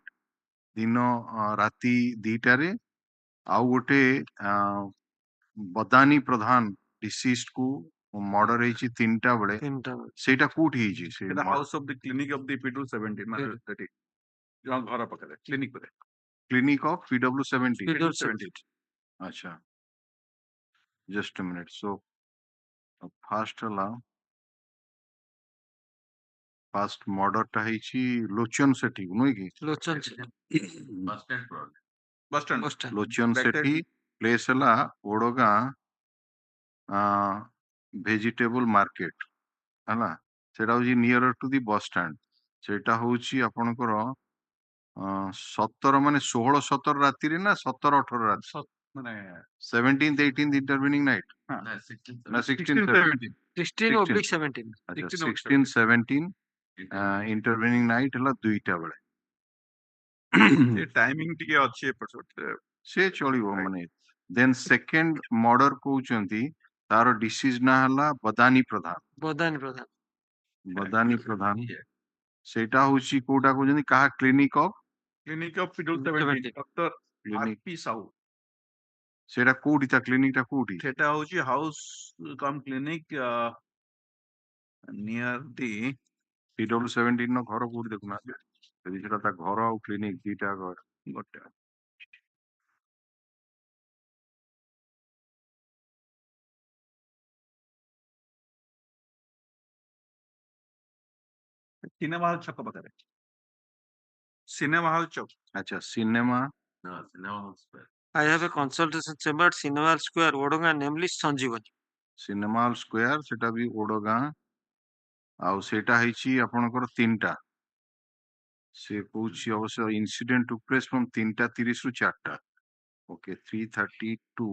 dino rati ditare ଆଉ ଗୋଟେ ବଦାନୀ ପ୍ରଧାନ ଡିସିଷ୍ଟ କୁ murder ହେଇଛି 3ଟା ବେଳେ ସେଇଟା କୋଉଠି ହେଇଛି ସେଟା house of the clinic of the PW 17 ମାନେ ସେଠି ଘର ପାଖରେ କ୍ଲିନିକ ପାଖରେ କ୍ଲିନିକ ଅଫ PW 17 ଆଚ୍ଛା just a minute so first ହେଲା first murder ଟା ହେଇଛି ଲୋଚନ ସେଠି ନୁହେଁ କି ଲୋଚନ ଲୋଚନ ସେଠି ପ୍ଲେସ୍ ହେଲା ଓଡଗାଁ ଭେଜିଟେବଲ ମାର୍କେଟ ହେଲା ସେଟା ହଉଛି ନିୟର ଟୁ ଦି ବସ୍ ଷ୍ଟାଣ୍ଡ ସେଇଟା ହଉଛି ଆପଣଙ୍କର 17 ମାନେ 16 17 ରାତିରେ ନା 17 18 ରାତି ମାନେ 17th 18th intervening night ନା 16 17 intervening night ହେଲା 2ଟା ବେଳେ ସେ ଟାଇମିଂ ଟିକେ ଅଛି ଏପଟ ସେପଟ ସେ ଚଳିବ ମାନେ ଦେନ୍ ସେକେଣ୍ଡ ମର୍ଡର କହୁଛନ୍ତି ତାର ଡିସିଜ ନା ହେଲା ବଦାନୀ ପ୍ରଧାନ ବଦାନୀ ପ୍ରଧାନ ସେଇଟା ହଉଛି କୋଉଟା କହୁଛନ୍ତି କାହା କ୍ଲିନିକ ଅଫ କ୍ଲିନିକ ଅଫ ପିଡଲ 17 ଡକ୍ଟର ଆରପି ସାହୁ ସେଇଟା କୋଉଠି ତା କ୍ଲିନିକ ଟା କୋଉଠି ସେଟା ହଉଛି ହାଉସ କମ କ୍ଲିନିକ ନିୟର ଦି PW17 ର ଘର କୋଉଠି ଦେଖୁନାହାନ୍ତି ଯଦି ସେଟା ତା ଘର ଆଉ କ୍ଲିନିକ ଦିଟା ଗୋଟେ ସିନେମା ହଲ ଛକ ପାଖରେ ସିନେମା ହଲ ଛକ ଆଚ୍ଛା cinema I have a consultation chamber at Cinema Square, Odonga, namely Sanjeevani. Cinema hall square ସେଟା ବି ଓଡଗାଁ ଆଉ ସେଇଟା ହେଇଛି ଆପଣଙ୍କର 3ଟା ସେ କହୁଛି ଅବଶ୍ୟ ଇନସିଡେଣ୍ଟ ଟୁକ୍ ପ୍ଲେସ୍ ଫ୍ରମ 3:30 ରୁ 4ଟା ଓକେ 3:32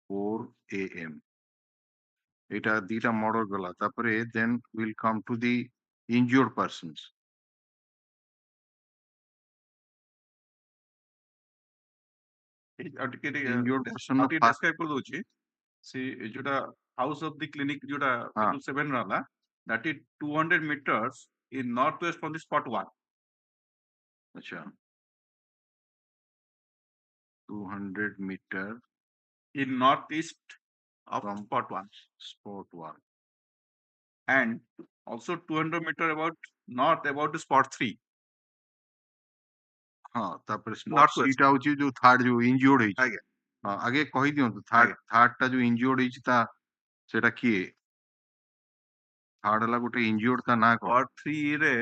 4 AM ଏଇଟା ଦିଟା ମର୍ଡର ଗଲା ତାପରେ then will come to the injured persons ଆଉ ଟିକେ injured person ଆଉ ଟିକେ ଡେସ୍କ୍ରାଇବ କରି ଦଉଛି ସେ ଯୋଉଟା ହାଉସ ଅଫ ଦି କ୍ଲିନିକ ଯୋଉଟା 7 ରହିଲା that is 200 meters in northwest from the spot 1 ଆଚ୍ଛା 200 meter in northeast of spot 1 and also 200 meter about north about the spot 3 ହଁ ତାପରେ ସ୍ପଟ 3ଟା ହଉଛି ଯୋଉ ଥାର୍ଡ ଯୋଉ ଇନଜୁର୍ଡ ହେଇଛି ଆଜ୍ଞା ହଁ ଆଗେ କହି ଦିଅନ୍ତୁ ଥାର୍ଡ ଟା ଯୋଉ ଇନଜୁର୍ଡ ହେଇଛି ତା ସେଟା କିଏ ଥାର୍ଡ ହେଲା ଗୋଟେ ଇନଜୁର୍ଡ ତା ନାଁ କଣ spot 3 ରେ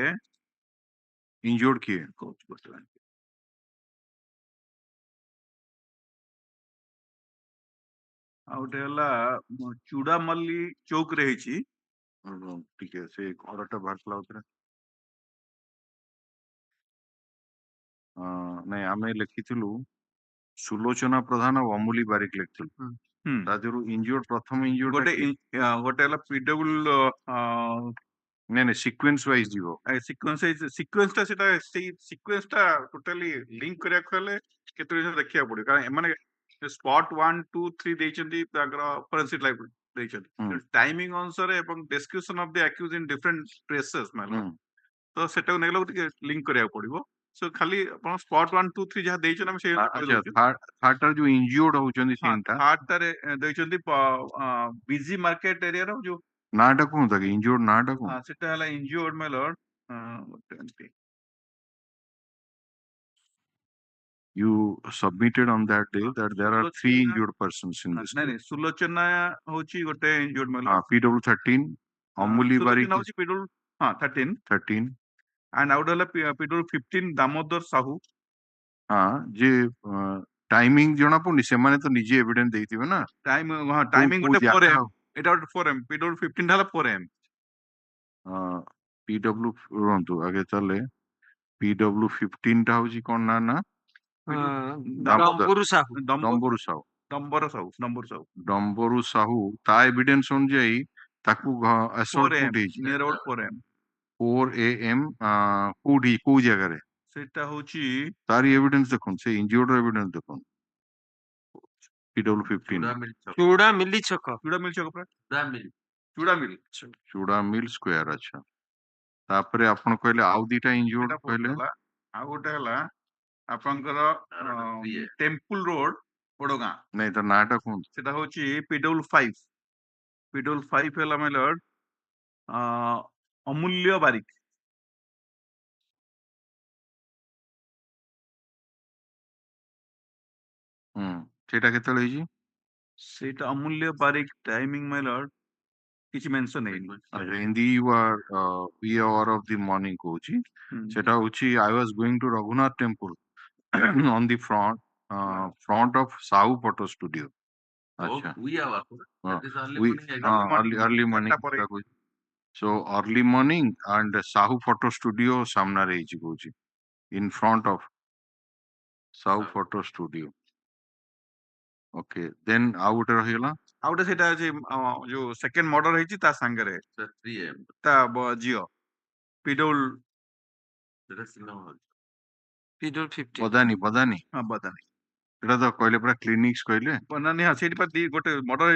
ଇନଜୁର୍ଡ କିଏ କହୁଛି ବର୍ତ୍ତମାନ ଆଉ ଗୋଟେ ହେଲା ଚୁଡାମଲ୍ଲି ଚୌକ ରେ ହେଇଛି ଟିକେ ସେ ଘରଟା ବାହାରିଥିଲା ଉପରେ ନାଇଁ ଆମେ ଲେଖିଥିଲୁ ସୁଲୋଚନା ପ୍ରଧାନ ଆଉ ଅମୂଲି ବାରିକ ଲେଖିଥିଲୁ ତା ଦେହରୁ ଇନଜୁର୍ଡ ପ୍ରଥମ ଇନଜୁର୍ଡ ଗୋଟେ ହେଲା ପିଡବ୍ଲ୍ୟୁ ନାଇଁ ନାଇଁ ସିକ୍ୱେନ୍ସ ୱାଇଜ ଯିବ ସିକ୍ୱେନ୍ସ ଟା ସେଟା ସେଇ ସିକ୍ୱେନ୍ସ ଟା ଟୋଟାଲି ଲିଙ୍କ କରିବାକୁ ହେଲେ କେତେ ଜିନିଷ ଦେଖିବାକୁ ପଡିବ କାରଣ ଏମାନେ ସ୍ପଟ 1 2 3 ଦେଇଛନ୍ତି ତାଙ୍କର ଫରେନ୍ସିକ ଲାଇବ୍ରେରୀ ଦେଇଛନ୍ତି ଟାଇମିଂ ଅନୁସାରେ ଏବଂ description of the accused in different places ମାନେ ତ ସେଟାକୁ ନେଇଗଲା ଟିକେ ଲିଙ୍କ କରିବାକୁ ପଡିବ ସୋ ଖାଲି ଆପଣ ସ୍ପଟ 1 2 3 ଯାହା ଦେଇଛନ୍ତି ଆମେ ସେଇ ଥାର୍ଡ ଟା ଯୋଉ ଇନଜୁର୍ଡ ହଉଛନ୍ତି ସିନଟା ଥାର୍ଡଟାରେ ଦେଇଛନ୍ତି ବିଜି ମାର୍କେଟ ଏରିଆର ଯୋଉ ନାଁଟା କୁହନ୍ତୁ ଆଜ୍ଞା ଇନଜୁର୍ଡ ନାଁଟା କୁହନ୍ତୁ ସେଟା ହେଲା ଇନଜୁର୍ଡ ମାଇ Lord you submitted on that day that there are 3 injured persons in this ନାଇଁ ସୁଲୋଚନା ହଉଛି ଗୋଟେ injured ମାଇ ଲର୍ଡ PW13 ଅମୂଲି ବାରିକ ହଉଛି PW 13 and ଆଉ ଗୋଟେ ହେଲା PW15 ଦାମୋଦର ସାହୁ ଯେ ଟାଇମିଂ ଜଣା ପଡୁନି ସେମାନେ ତ ନିଜେ ଏଭିଡେନ୍ସ ଦେଇଥିବେ ନା ଟାଇମିଂ ଗୋଟେ 4 AM ଏଟା ଗୋଟେ 4 AM PW15 ହେଲା 4 AM PW ରୁହନ୍ତୁ ଆଗେ ତାହେଲେ PW15 ଟା ହଉଛି କଣ ନା ଡମ୍ବରୁ ସାହୁ ତା ଏଭିଡେନ୍ସ ଅନୁଯାୟୀ ତାକୁ assault କୋଉଠି ହେଇଛି 4 AM କୋଉଠି କୋଉ ଜାଗାରେ ସେଟା ହଉଛି ତାର ଏଭିଡେନ୍ସ ଦେଖନ୍ତୁ ସେ ଇନଜୁର୍ଡ ଏଭିଡେନ୍ସ ଦେଖନ୍ତୁ PW15 ଚୁଡା ମିଲି ଛକ ଚୁଡା ମିଲ ସ୍କୋୟାର ଆଚ୍ଛା ତାପରେ ଆପଣ କହିଲେ ଆଉ ଦିଟା ଇନଜୁର୍ଡ କହିଲେ ଆଉ ଗୋଟେ ହେଲା ଆପଣଙ୍କର ଟେମ୍ପୁଲ ରୋଡ ଓଡଗାଁ ନାଇଁ ତା ନାଁଟା କୁହନ୍ତୁ ସେଟା ହଉଛି PW5 ହେଲା ମାଇ ଲର୍ଡ ଅମୂଲ୍ୟ ବାରିକ ସେଇଟା କେତେବେଳେ ହେଇଛି ସେଇଟା ଅମୂଲ୍ୟ ବାରିକ ଟାଇମିଂ ମାଇ ଲର୍ଡ କିଛି ମେନସନ ହେଇନି Hindi we are of the morning କହୁଛି ସେଟା ହଉଛି I was going to Raghunath temple on the front of Sahu photo studio acha early morning so early morning and Sahu photo studio samna re heichi କହୁଛି in front of Sahu photo studio okay then ଆଉ ଗୋଟେ ରହିଗଲା ଆଉ ଗୋଟେ ସେଇଟା ଅଛି ଯୋଉ second murder ହେଇଛି ତା ସାଙ୍ଗରେ ତା ଝିଅ PW Pidol 50. Badani. हाँ बदानी এটা তো কইলে পুরা ক্লিনিক্স কইলে बनानी हाँ सेठी पर गोटे मर्डर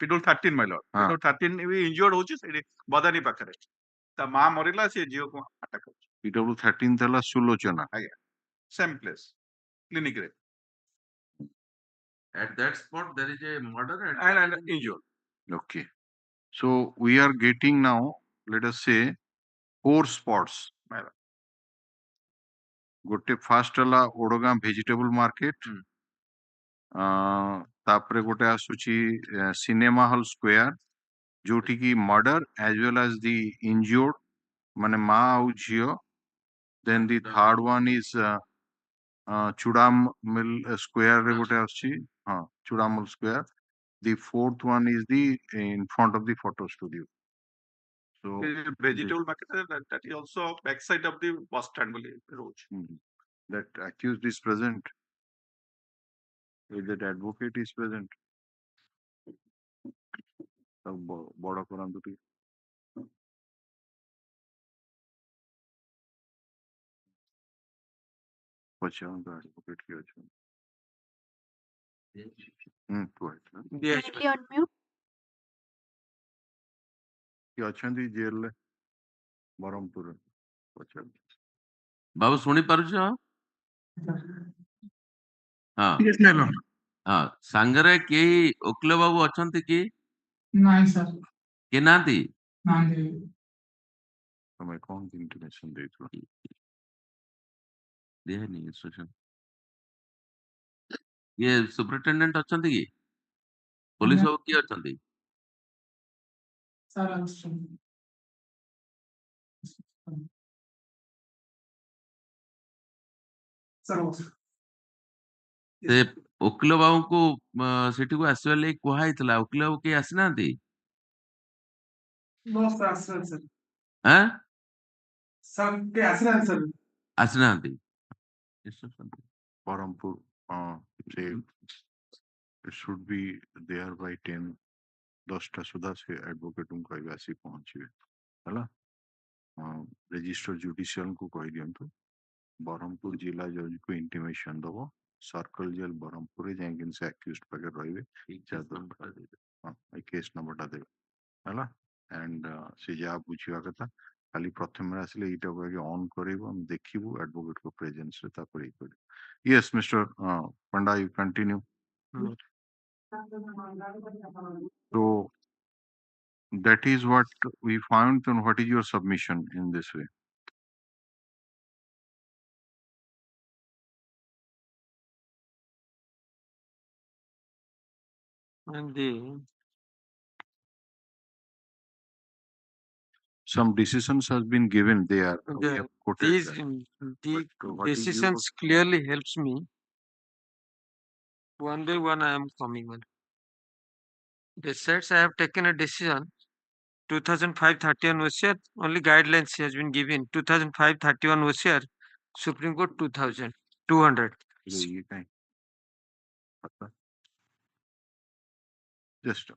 पिडोल 13 माइल हाँ। पिडोल 13 भी इंजर्ड होची सेठी बदानी पाखरे ता मां मरिला से जियो को अटैक PW 13 तला सुलोचना आज्ञा सेम प्लेस क्लिनिक रे At that spot, there is a murder and injured. Okay, so we are getting now, let us say, 4 spots. गोटे फास्ट हला ओडगां वेजिटेबल मार्केट तापरे गोटे आसुची सिनेमा हॉल स्क्वायर जोटी की murder as well as the injured माने मां आउ झियो then the third one is चुडाम मिल स्क्वायर रे गोटे आसुची हां चुडाम mill square the fourth one is the in front of the photo studio so Vegetable market that is also backside of the bus stand road. That accused is present, that advocate is present. बड़ा करंतु T पछे हम advocate की अछि तो Kindly unmute. की अछंती jail ले बरमपुर पछे बाबू शुणी पारुछ हाँ Yes, my lord. हाँ सांगरे के ओकले बाबू अछंती की Nine, sir. के नांती Nine. हमें कौन इंटीमेशन देथलो देहनी इंस्ट्रक्शन ये सुपरिटेंडेंट अछंती की पुलिस बाबू की अछंती Sir, से ओकिल बाबू को सेठी को आसवा ले कुहा हितला ओकिल बाबू के आसनांती no, sir, sir. हैं Sir, के आसरा sir. आसनांती Barampur say it should be there by 10 10टा सुधा से एडवोकेट उनको आसी पहुंचिए हला रजिस्टर जुडिशियल को कहि दियंतु बरमपुर जिला जज को इंटीमेशन दबो सर्कल जेल बरमपुर रे जायकिन से एक्यूज्ड पके रहिबे केस नंबरटा देबे हला एंड से जा बुझिया कथा खाली प्रथम आसले इटा को ऑन करबो हम देखिबो एडवोकेट को प्रेजेंस रे ता पर yes mister Panda you continue so that is what we found. And what is your submission in this way? And the Some decisions has been given there. We have quoted these that. the But what is your- decisions clearly helps me. One by one, I am coming on. Besides, I have taken a decision. 2005-31 OCR, only guidelines has been given. 2005-31 OCR, Supreme Court 200. ये कहीं पता just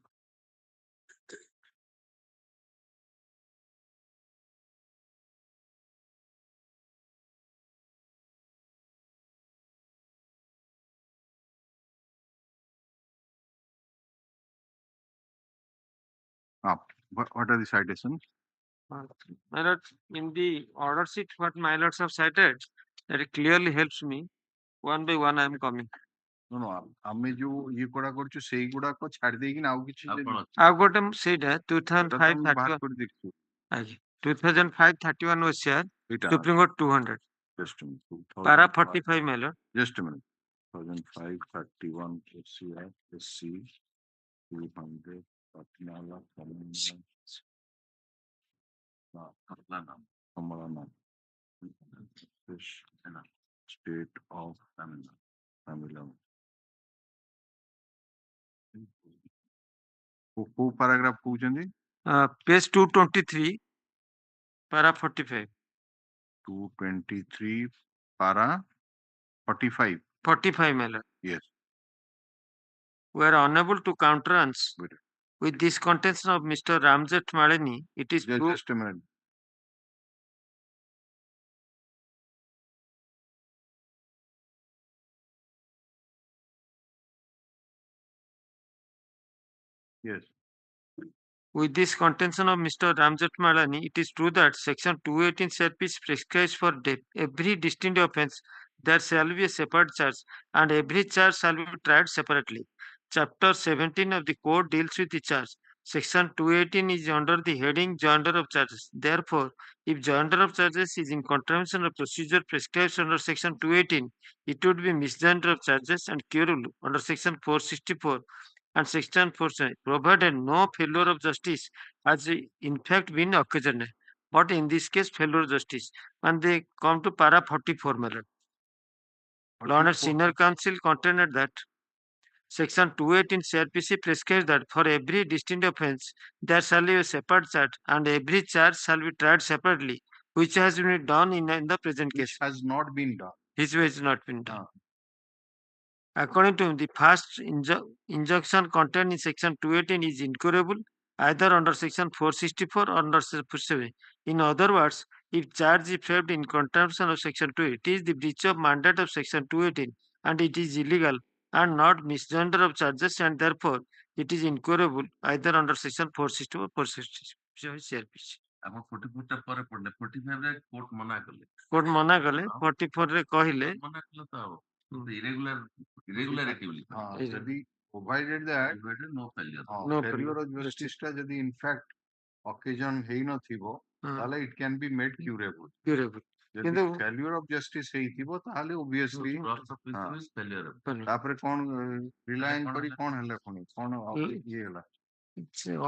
what are the citations? My lord, in the order sheet, what my lords have cited, that it clearly helps me. One by one, I am coming. No, no. ଆମେ ଯୋଉ ଇଏ କୋଡା କରୁଛୁ ସେଇ ଗୁଡାକ ଛାଡି ଦେଇକି ଆଉ କିଛି I've got them said 2005-31. କରି ଦେଖିଛୁ 2005-31 OCR, ଏଇଟା Supreme Court 200. just a minute. Para 45, my lord. Just a minute. 2005-31 OCR SC 200 Patnala Kamalanam State of Tamil Nadu. କୋଉ paragraph କହୁଛନ୍ତି? Page 223, para 45. 223 para 45. 45, my lord. Yes. We are unable to countenance with this contention of Mr. Ramjet Malini. It is Just a minute. Yes. With this contention of Mr. Ramjet Malani, it is true that Section 218 CRPC prescribes for every distinct offence there shall be a separate charge, and every charge shall be tried separately. Chapter 17 of the Code deals with the charge. Section 218 is under the heading Joinder of Charges. Therefore, if joinder of charges is in contravention of procedure prescribed under Section 218, it would be misjoinder of charges and curable under Section 464 and Section 4, provided no failure of justice has in fact been occasioned. But in this case, failure of justice. And they come to para 44, my lord. Learned senior counsel contended that Section 218 CRPC prescribes that for every distinct offence, there shall be a separate charge, and every charge shall be tried separately, which has been done in the present case. Has not been done. His way has not been done. According to him, the first injunction contained in Section 218 is incurable either under Section 464 or under Section 47. In other words, if charge is framed in contravention of Section 2, it is the breach of mandate of Section 218 and it is illegal and not misjoinder of charges, and therefore it is incurable either under Section 464 or 467 CRPC. ଆମ 44 ଟା ପରେ ପଡିଲେ 45 ରେ court ମନା କଲେ court ମନା କଲେ 44 ରେ କହିଲେ ମନା କଲେ ତ irregularity ଯଦି provided that no failure failure of justice ଟା ଯଦି in fact occasion ହେଇନଥିବ ତାହେଲେ it can be made curable. ଯଦି failure of justice ହେଇଥିବ ତାହେଲେ obviously ତାପରେ କଣ reliance କରି କଣ ହେଲା ପୁଣି କଣ ଇଏ ହେଲା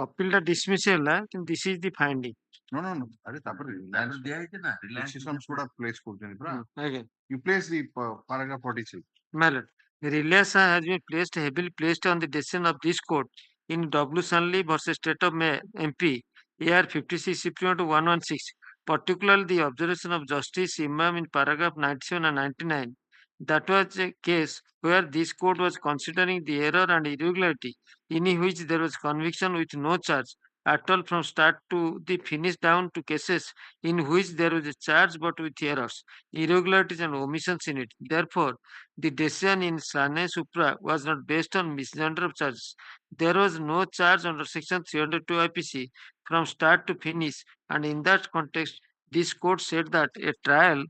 appeal ଟା dismiss ହେଲା, କିନ୍ତୁ this is the finding. No. अरे तापर reliance दिया है ना reliance decision सुड़ा place କରୁଛନ୍ତି परा. Again, You place the paragraph 46. My lord, reliance has been heavily placed on the decision of this court in W. Sanley versus State of MP, AR 56 CP 116, particularly the observation of Justice Imam in paragraph 97 and 99. That was a case where this court was considering the error and irregularity in which there was conviction with no charge at all from start to the finish, down to cases in which there was a charge but with errors, irregularities and omissions in it. Therefore, the decision in Sane Supra was not based on misjoinder of charges. There was no charge under Section 302 IPC from start to finish, and in that context, this court said that a trial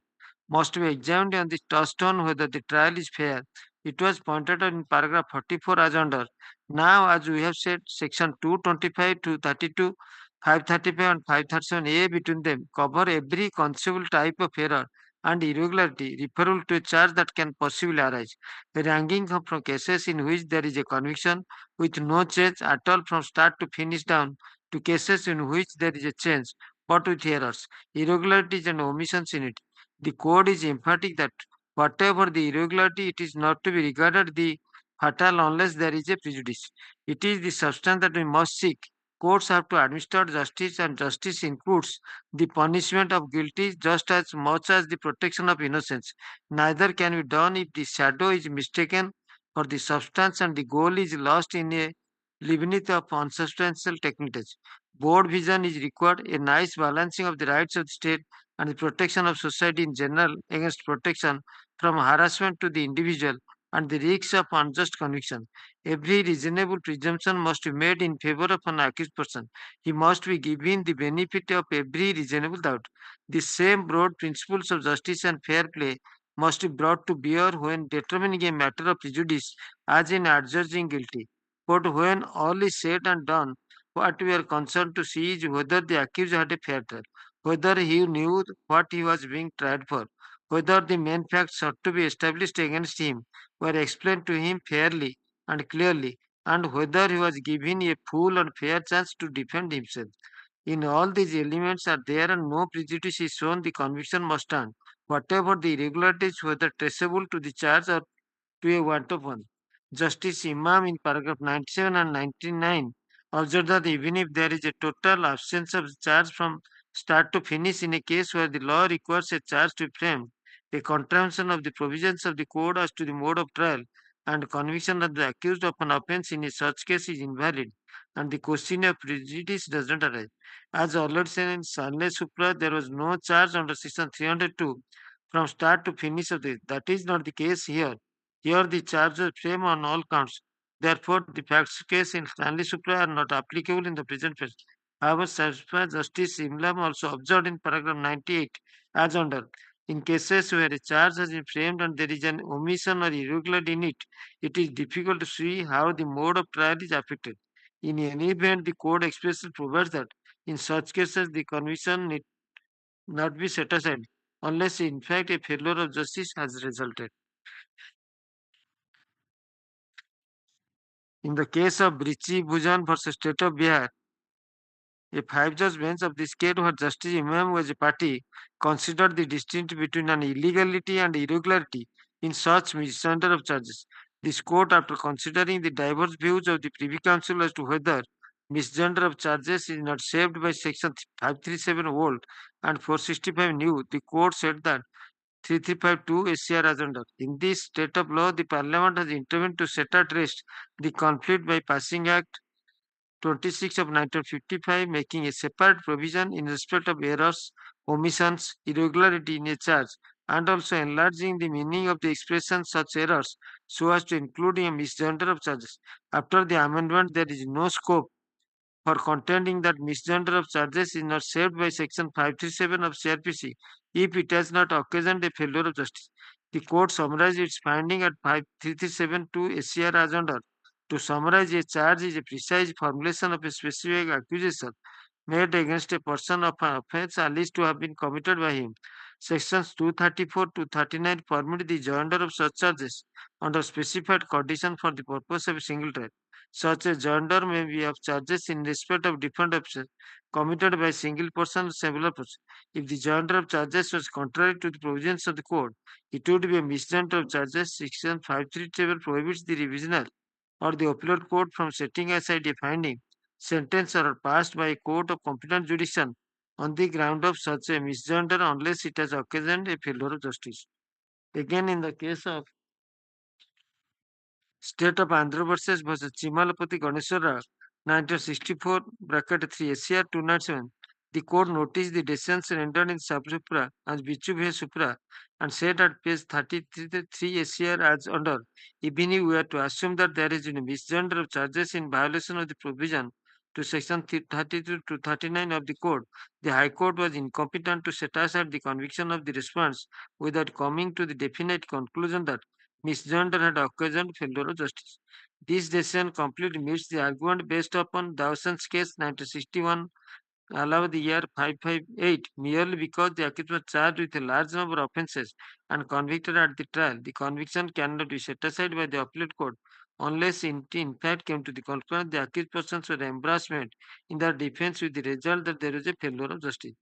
must be examined on the touchstone whether the trial is fair. It was pointed out in paragraph 44 as under. Now, as we have said, Section 225 to 32, 535 and 537A between them cover every conceivable type of error and irregularity referable to a charge that can possibly arise, ranging from cases in which there is a conviction with no change at all from start to finish, down to cases in which there is a change but with errors, irregularities and omissions in it. The code is emphatic that whatever the irregularity, it is not to be regarded the fatal unless there is a prejudice. It is the substance that we must seek. Courts have to administer justice, and justice includes the punishment of guilty just as much as the protection of innocence. Neither can be done if the shadow is mistaken for the substance and the goal is lost in a labyrinth of unsubstantial techniques. Board vision is required, a nice balancing of the rights of the state and the protection of society in general against protection from harassment to the individual and the risks of unjust conviction. Every reasonable presumption must be made in favor of an accused person. He must be given the benefit of every reasonable doubt. The same broad principles of justice and fair play must be brought to bear when determining a matter of prejudice as in adjudging guilty. But when all is said and done, what we are concerned to see is whether the accused had a fair trial, whether he knew what he was being tried for, whether the main facts sought to be established against him were explained to him fairly and clearly, and whether he was given a full and fair chance to defend himself. In all these elements are there and no prejudice is shown, the conviction must stand, whatever the irregularities, whether traceable to the charge or to a want of one. Justice Imam in paragraph 97 and 99 observed that even if there is a total absence of charge from start to finish in a case where the law requires a charge to be framed, a contravention of the provisions of the code as to the mode of trial and conviction of the accused of an offence in a such case is invalid, and the question of prejudice does not arise. As already said in Sanley Supra, there was no charge under section 302 from start to finish of this. That is not the case here. Here the charge was framed on all counts Therefore, the facts case in Stanley Supra are not applicable in the present case. However, satisfied Justice Imlam also observed in paragraph 98 as under. In cases where a charge has been framed and there is an omission or irregularity in it, it is difficult to see how the mode of trial is affected. In any event, the code expressly provides that in such cases the conviction need not be set aside unless in fact a failure of justice has resulted. In the case of Brichi Bhujan versus State of Bihar, a five-judge bench of the state where Justice Imam was a party considered the distinction between an illegality and irregularity in such miscenter of charges. This court, after considering the diverse views of the Privy Council as to whether misgender of charges is not saved by Section 537 old and 465 new, the court said that 3352 SCR as under. In this state of law, the Parliament has intervened to set at rest the conflict by passing Act 26 of 1955, making a separate provision in respect of errors, omissions, irregularity in a charge, and also enlarging the meaning of the expression such errors so as to include a misgender of charges. After the amendment, there is no scope for contending that misgender of charges is not saved by Section 537 of CRPC if it has not occasioned a failure of justice. The court summarized its finding at 5372 SCR as under. To summarize, a charge is a precise formulation of a specific accusation made against a person of an offense alleged to have been committed by him. Sections 234 to 39 permit the joinder of such charges under specified conditions for the purpose of a single trial. Such a joinder may be of charges in respect of different offences committed by a single person or several persons. If the joinder of charges was contrary to the provisions of the code, it would be a misjoinder of charges. Section 537 prohibits the revisional or the appellate court from setting aside a finding, sentence, or passed by a court of competent jurisdiction on the ground of such a misjoinder unless it has occasioned a failure of justice. Again, in the case of State of Andhra versus Chimalapati Ganeshwara, 1964, bracket 3, SCR 297, the court noticed the decisions rendered in Sub Supra and Bichu V. Supra and said at page 33 SCR as under, even if we are to assume that there is a misgender of charges in violation of the provision to section 32 to 39 of the code, the High Court was incompetent to set aside the conviction of the response without coming to the definite conclusion that misgender had occasioned failure of justice. This decision completely meets the argument based upon Dawson's case 1961, allow the year 558 merely because the accused was charged with a large number of offences and convicted at the trial. The conviction cannot be set aside by the appellate court unless in fact came to the conclusion the accused persons were embarrassment in their defense with the result that there was a failure of justice.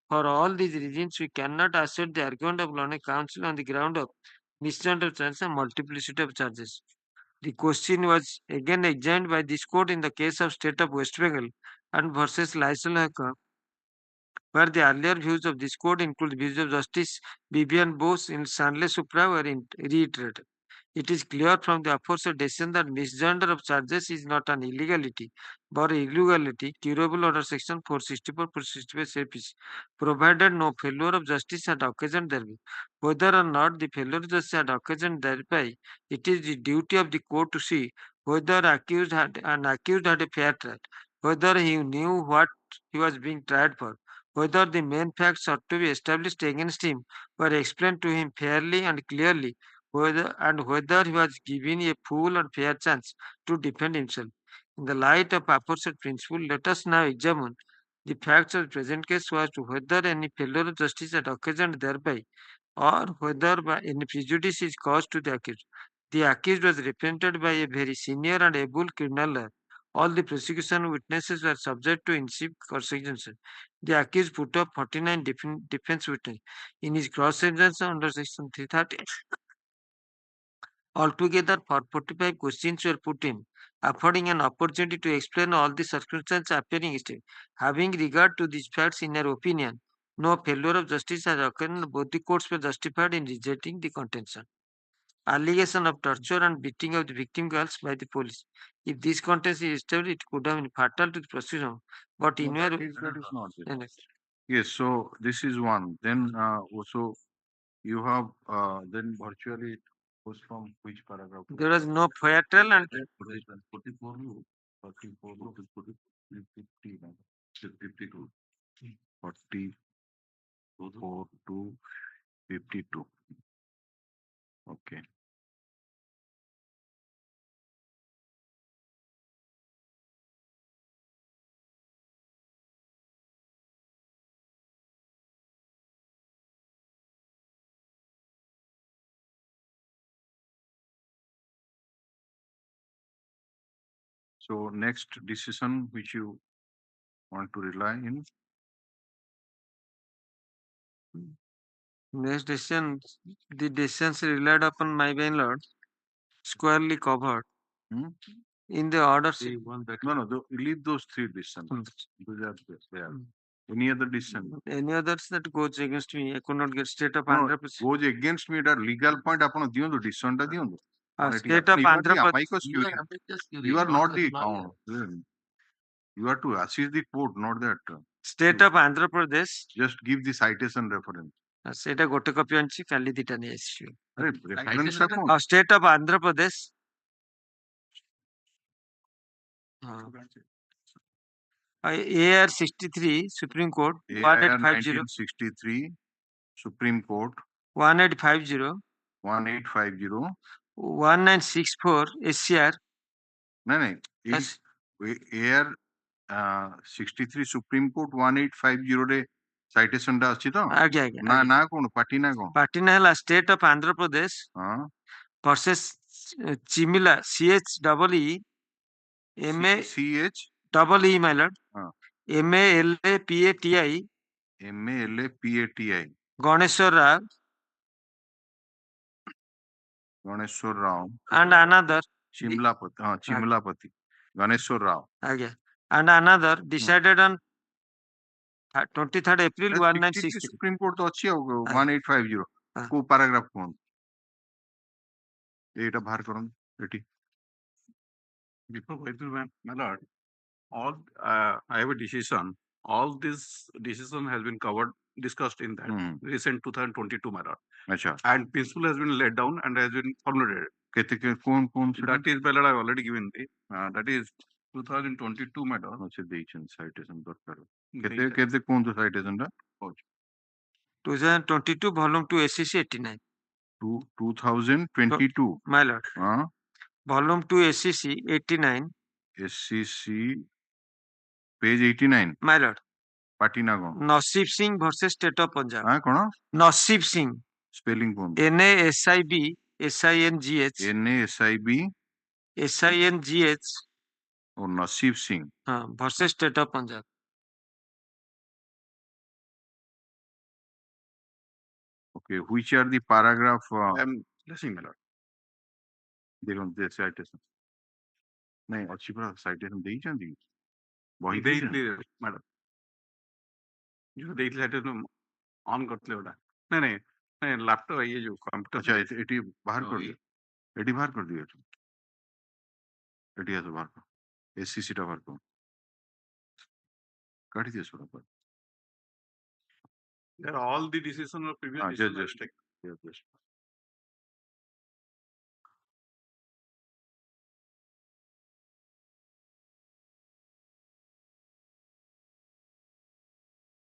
For all these reasons, we cannot assert the argument of Lone Counsel on the ground of misgender of charges and multiplicity of charges. The question was again examined by this court in the case of State of West Bengal and versus Lysol Hacker, where the earlier views of this court include views of Justice Vivian Bose in Stanley Supra were reiterated. It is clear from the aforesaid decision that misgender of charges is not an illegality, but illegality curable under section 464, 465 CPC, provided no failure of justice had occasioned thereby. Whether or not the failure of justice had occasioned thereby, it is the duty of the court to see whether an accused had a fair trial, whether he knew what he was being tried for, whether the main facts sought to be established against him were explained to him fairly and clearly, whether he was given a full and fair chance to defend himself. In the light of aforesaid principle, let us now examine the facts of the present case as to whether any failure of justice had occasioned thereby, or whether by any prejudice is caused to the accused. The accused was represented by a very senior and able criminal lawyer. All the prosecution witnesses were subject to in-chief cross-examination. The accused put up 49 defense witnesses. In his cross-examination under section 330, altogether, 45 questions were put in, affording an opportunity to explain all the circumstances appearing against him. Having regard to these facts, in her opinion, no failure of justice has occurred, and both the courts were justified in rejecting the contention. Allegation of torture and beating of the victim girls by the police. If this contest is established, it could have been fatal to the prosecution. But in her that is not it. Yes, so this is one. Then also you have then virtually Was from which paragraph? There was no collateral and 44 to 44 to 50, 52. 44 to 52. Okay. So next decision which you want to rely in? next decision, the decisions relied upon my lord squarely covered in the order. No, leave those three decisions. Those are there. Any other decision? Any others that goes against me, I could not get state of No, Andhra Pradesh. goes against me that legal point upon the decision ta diyandu. State of Andhra Pradesh. You are not the account. You are to assist the court, not that. State of Andhra Pradesh. Just give the citation reference. ସେଇଟା ଗୋଟେ copy ଆଣିଛି କାଲି ଦିଟା ନେଇ ଆସିଛି ଆରେ reference ଟା କଣ? State of Andhra Pradesh. AR 63 Supreme Court 1850 1963 Supreme Court 1850 1850 1964 SCR. नहीं AR 63 Supreme Court 1850 रे citation टा अछि तो आज्ञा ना कोन पार्टी ना कोन पार्टी ना हला State of Andhra Pradesh versus Chimila CHEE MA CHEE my lord MALAPATI Ganeshwar Rao and another Chimlapati Ganeshwar Rao and another decided on 23rd April 1960 Supreme Court तो अच्छी होगा 1850 को paragraph कौन एटा बाहर करूँ eighty Before going to my lord, all I have a decision. All this decision has been discussed in that recent 2022 my lord. अच्छा And principle has been laid down and has been formulated. कहते कौन That is my lord, I have already given the that is 2022 my lord. अच्छा देखिए citation दरकार कहते कौन तो citation टा 2022 volume 2 SCC 89 2022 my lord volume 2 SCC 89 SCC page 89 my lord party ना कौन Nasib Singh versus State of Punjab हाँ कौन Nasib Singh spelling कौन NASIB SINGH NASIB SINGH और Nasib Singh versus State of Punjab. Okay, which are the paragraph? I'm listening, my lord. देखो दे citation नहीं अच्छी बात citation दे ही जाती वही मैडम जो देख लेते तो ऑन करते होता नहीं लैपटॉप ये जो कंप्यूटर अच्छा एटी बाहर कर दिया एटी बाहर कर दिया एटी ऐसे बाहर कर एससीसी टा बाहर कर काट दिया सोरा पर there are all the decisions of previous just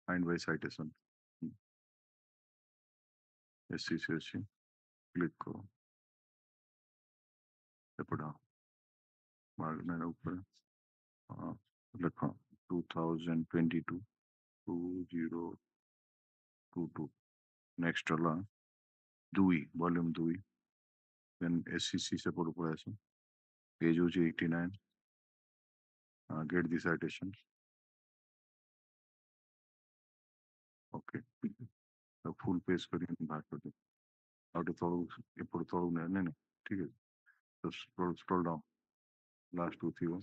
find by citation SCC click करो पढ़ा मार्गना ऊपर लिखो 2022 2022 next वाला दुई वॉल्यूम दुई then SCC से पढ़ो पढ़ा ऐसे page 89 get the citation okay full page करिए बाहर कर दो आउट थोड़ा नहीं ठीक है तो scroll down last two थी वो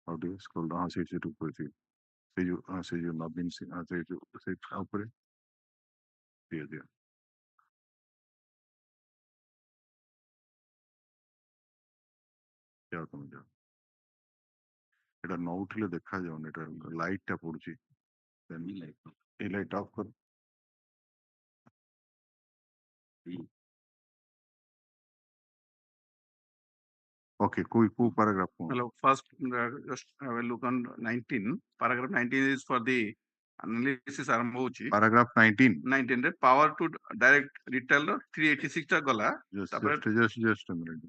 how do you scroll down से ऊपर थी से जो नवीन से ऊपर दिया क्या तुम जाओ এটা ন উঠলে দেখা যাবে এটা লাইটটা পড়ছে এই লাইট অফ কর Okay, who paragraph? Hello, first, just have a look on 19. Paragraph 19 is for the analysis आरंभ होची. Paragraph 19. 19 रे power to direct retailer 386 टा गला. Just a minute.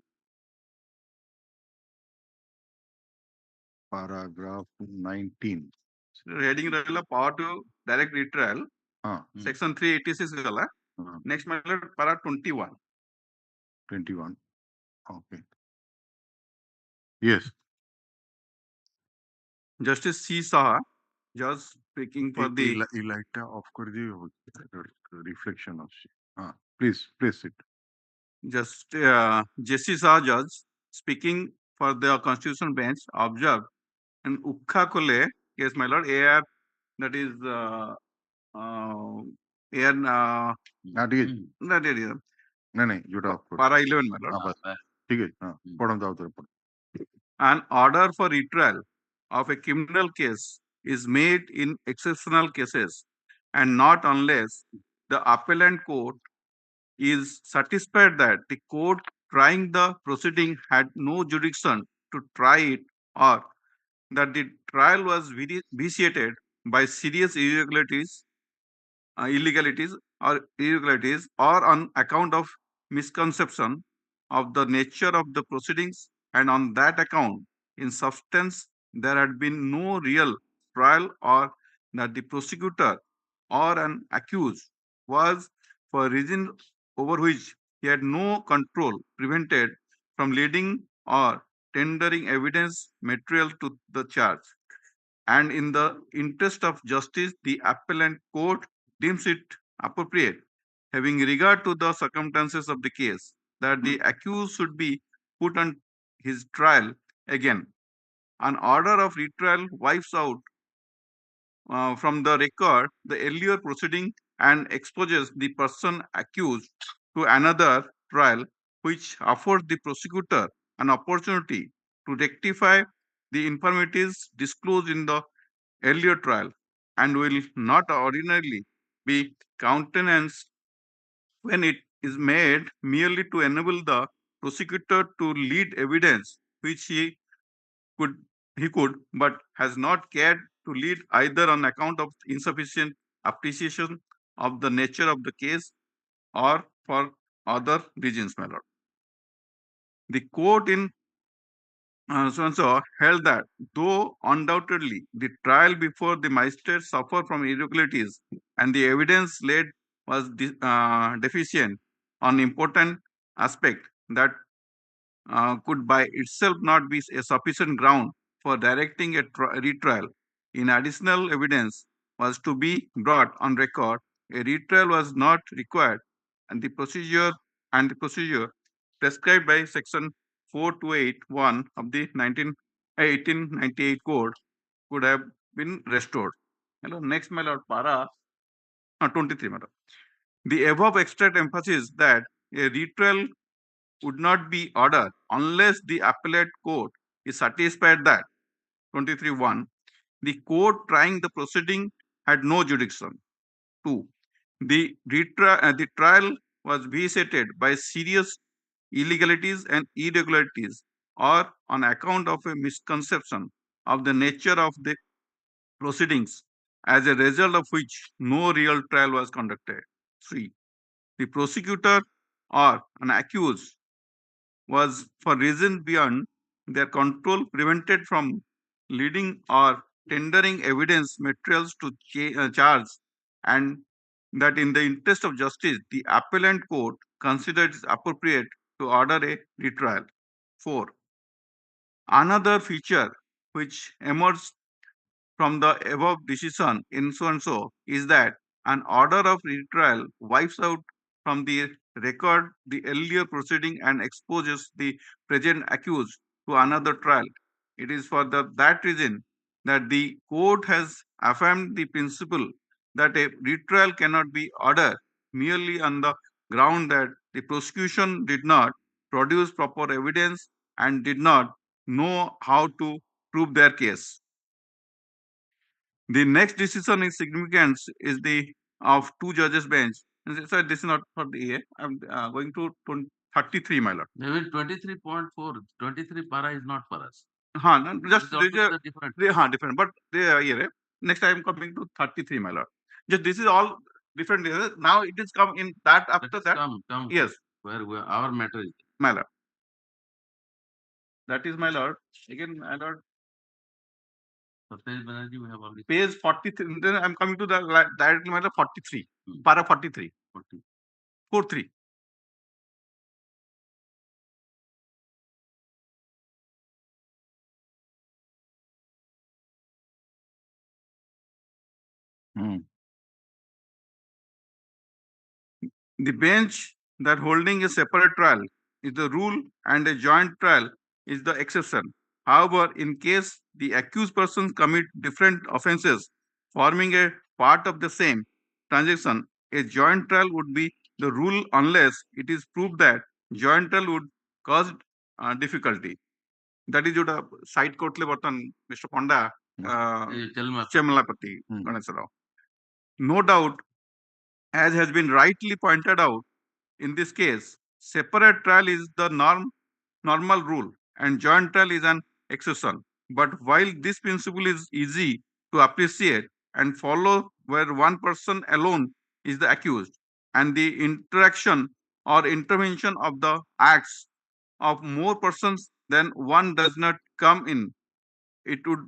Paragraph 19. Heading रहला power to direct retrial. Section 386 गला. Next matter para 21. 21. Okay. Yes. Justice C.Sahoo, judge speaking for the light off कर दियो reflection of. Please sit. Just J.C. Sahoo judge speaking for the constitutional bench observed in Ukha Kole case, my lord, AR, that is AR That is नहीं जोड़ा para 11, my lord. ठीक है पढ़ो जाओ तो An order for retrial of a criminal case is made in exceptional cases and not unless the appellant court is satisfied that the court trying the proceeding had no jurisdiction to try it, or that the trial was vitiated by serious illegalities or on account of misconception of the nature of the proceedings, and on that account, in substance, there had been no real trial, or that the prosecutor or an accused was, for reason over which he had no control, prevented from leading or tendering evidence material to the charge. And in the interest of justice, the appellant court deems it appropriate, having regard to the circumstances of the case, that the accused should be put on his trial again. An order of retrial wipes out from the record the earlier proceeding and exposes the person accused to another trial, which affords the prosecutor an opportunity to rectify the infirmities disclosed in the earlier trial, and will not ordinarily be countenanced when it is made merely to enable the prosecutor to lead evidence which he could but has not cared to lead, either on account of insufficient appreciation of the nature of the case or for other reasons, my lord. The court in so held that though undoubtedly the trial before the magistrate suffered from irregularities and the evidence laid was deficient on important aspect, that could by itself not be a sufficient ground for directing a retrial. In additional evidence was to be brought on record, a retrial was not required, and the procedure prescribed by section 4281 of the 1898 code could have been restored. Hello, next, my lord, para 23, my lord. The above extract emphasizes that a retrial would not be ordered unless the appellate court is satisfied that 23.1 the court trying the proceeding had no jurisdiction. 2. The trial was vitiated by serious illegalities and irregularities, or on account of a misconception of the nature of the proceedings, as a result of which no real trial was conducted. 3. The prosecutor or an accused was, for reason beyond their control, prevented from leading or tendering evidence materials to charge, and that in the interest of justice, the appellant court considered it appropriate to order a retrial. 4. Another feature which emerged from the above decision in so and so is that an order of retrial wipes out from the record the earlier proceeding and exposes the present accused to another trial. It is for that reason that the court has affirmed the principle that a retrial cannot be ordered merely on the ground that the prosecution did not produce proper evidence and did not know how to prove their case. The next decision in significance is the of two judges bench. So this is not for the A. I'm going to 33, my lord. Maybe 23.4, 23 para is not for us. No, just It's altogether different. different. But they here. Next I am coming to 33, my lord. Just this is all different. Now it is come in that after that. Come. Yes, Where our matter is. my lord. That is, my lord. Again, my lord. Satyajit Banerjee, we have already. Page 43. Then I am coming to the directly, my lord, 43. Para 43. 43. The bench that holding a separate trial is the rule and a joint trial is the exception. However, in case the accused persons commit different offences forming a part of the same transaction, a joint trial would be the rule unless it is proved that joint trial would cause difficulty. That is what side court le bartan Mr. Ponda Chemalapati Ganesarao. No doubt, as has been rightly pointed out, in this case, separate trial is the normal rule and joint trial is an exception. But while this principle is easy to appreciate and follow where one person alone is the accused and the interaction or intervention of the acts of more persons than one does not come in, it would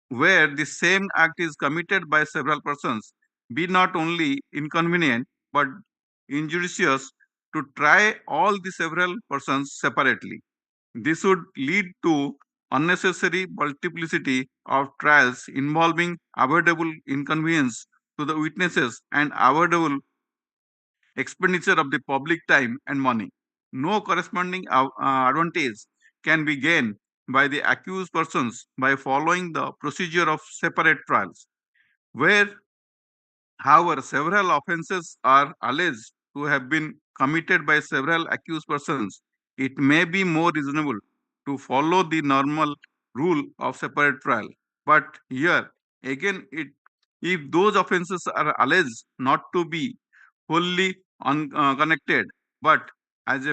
where the same act is committed by several persons be not only inconvenient but injudicious to try all the several persons separately. This would lead to unnecessary multiplicity of trials involving avoidable inconvenience to the witnesses and avoidable expenditure of the public time and money. No corresponding advantage can be gained by the accused persons by following the procedure of separate trials, where, however, several offences are alleged to have been committed by several accused persons. It may be more reasonable to follow the normal rule of separate trial. But here, again, if those offences are alleged not to be wholly unconnected, but as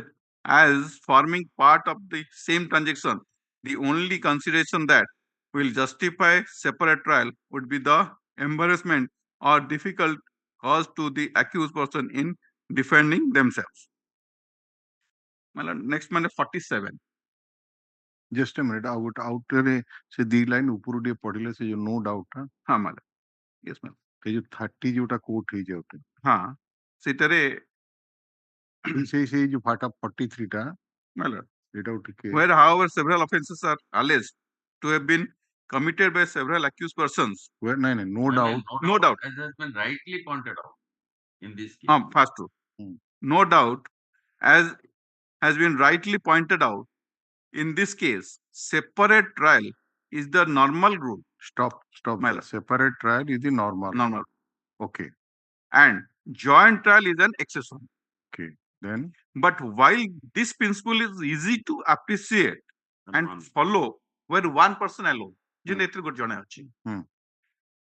forming part of the same transaction, the only consideration that will justify separate trial would be the embarrassment or difficult caused to the accused person in defending themselves. Next man 47. Just a minute. Outer से दी line ऊपर उड़े पढ़िले से जो no doubt है. हाँ माला. Yes ma'am. ये जो 30 जोटा कोट ही जाते. हाँ. सेटरे से जो फाटा 43 टा. माला. এটা ওটিকে. Where, however, several offences are alleged to have been committed by several accused persons. Where no doubt. No doubt. As has been rightly pointed out in this case. First two. No doubt, as has been rightly pointed out, in this case, separate trial is the normal rule. Stop. Separate trial is the normal. Normal. Okay. And joint trial is an exception. Okay. Then. But while this principle is easy to appreciate and follow where one person alone,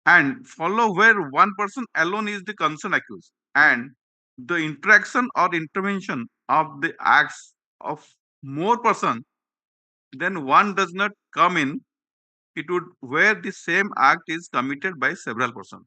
and follow where one person alone is the concerned accused, and the interaction or intervention of the acts of more person then one does not come in, it would where the same act is committed by several persons.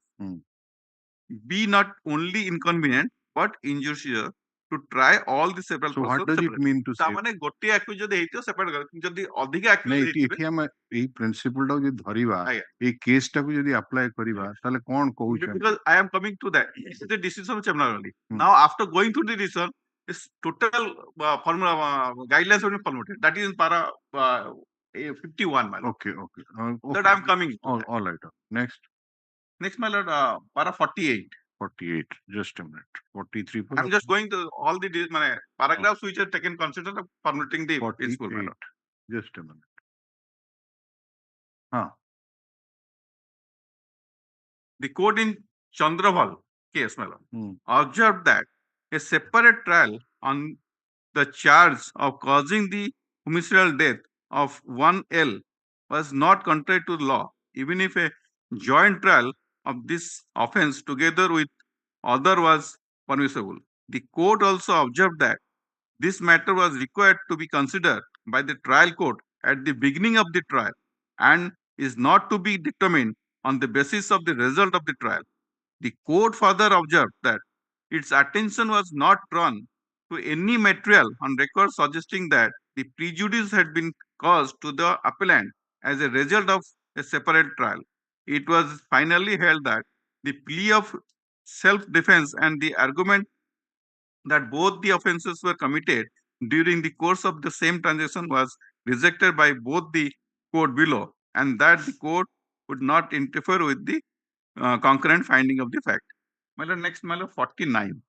Be not only inconvenient but injurious to try all the several so persons. What does it mean to say? तामाने गोटे accused जदि हेइतो separate कर जदि अधिक accused नहीं हेइतिबे एठी हम एही principal टा जे धरिबा ए केस टा को जदि अप्लाई करिबा ताले कोन कहउछ because I am coming to that. This is the decision of tribunal only. Now after going through the decision, this total formula guidelines have been formulated. That is in para 51, my lord. Okay. That I am coming to. All right. Next, my lord, para 48. 48. Just a minute. 43. I'm just going to all the paragraphs which are taken consider of formulating the principle, my lord. Just a minute. The court in Chandraval case, my lord, observed that a separate trial on the charge of causing the homicidal death of one L was not contrary to the law, even if a joint trial of this offense together with other was permissible. The court also observed that this matter was required to be considered by the trial court at the beginning of the trial and is not to be determined on the basis of the result of the trial. The court further observed that its attention was not drawn to any material on record suggesting that the prejudice had been caused to the appellant as a result of a separate trial. It was finally held that the plea of self-defense and the argument that both the offenses were committed during the course of the same transaction was rejected by both the court below, and that the court would not interfere with the concurrent finding of the fact. Next, 49.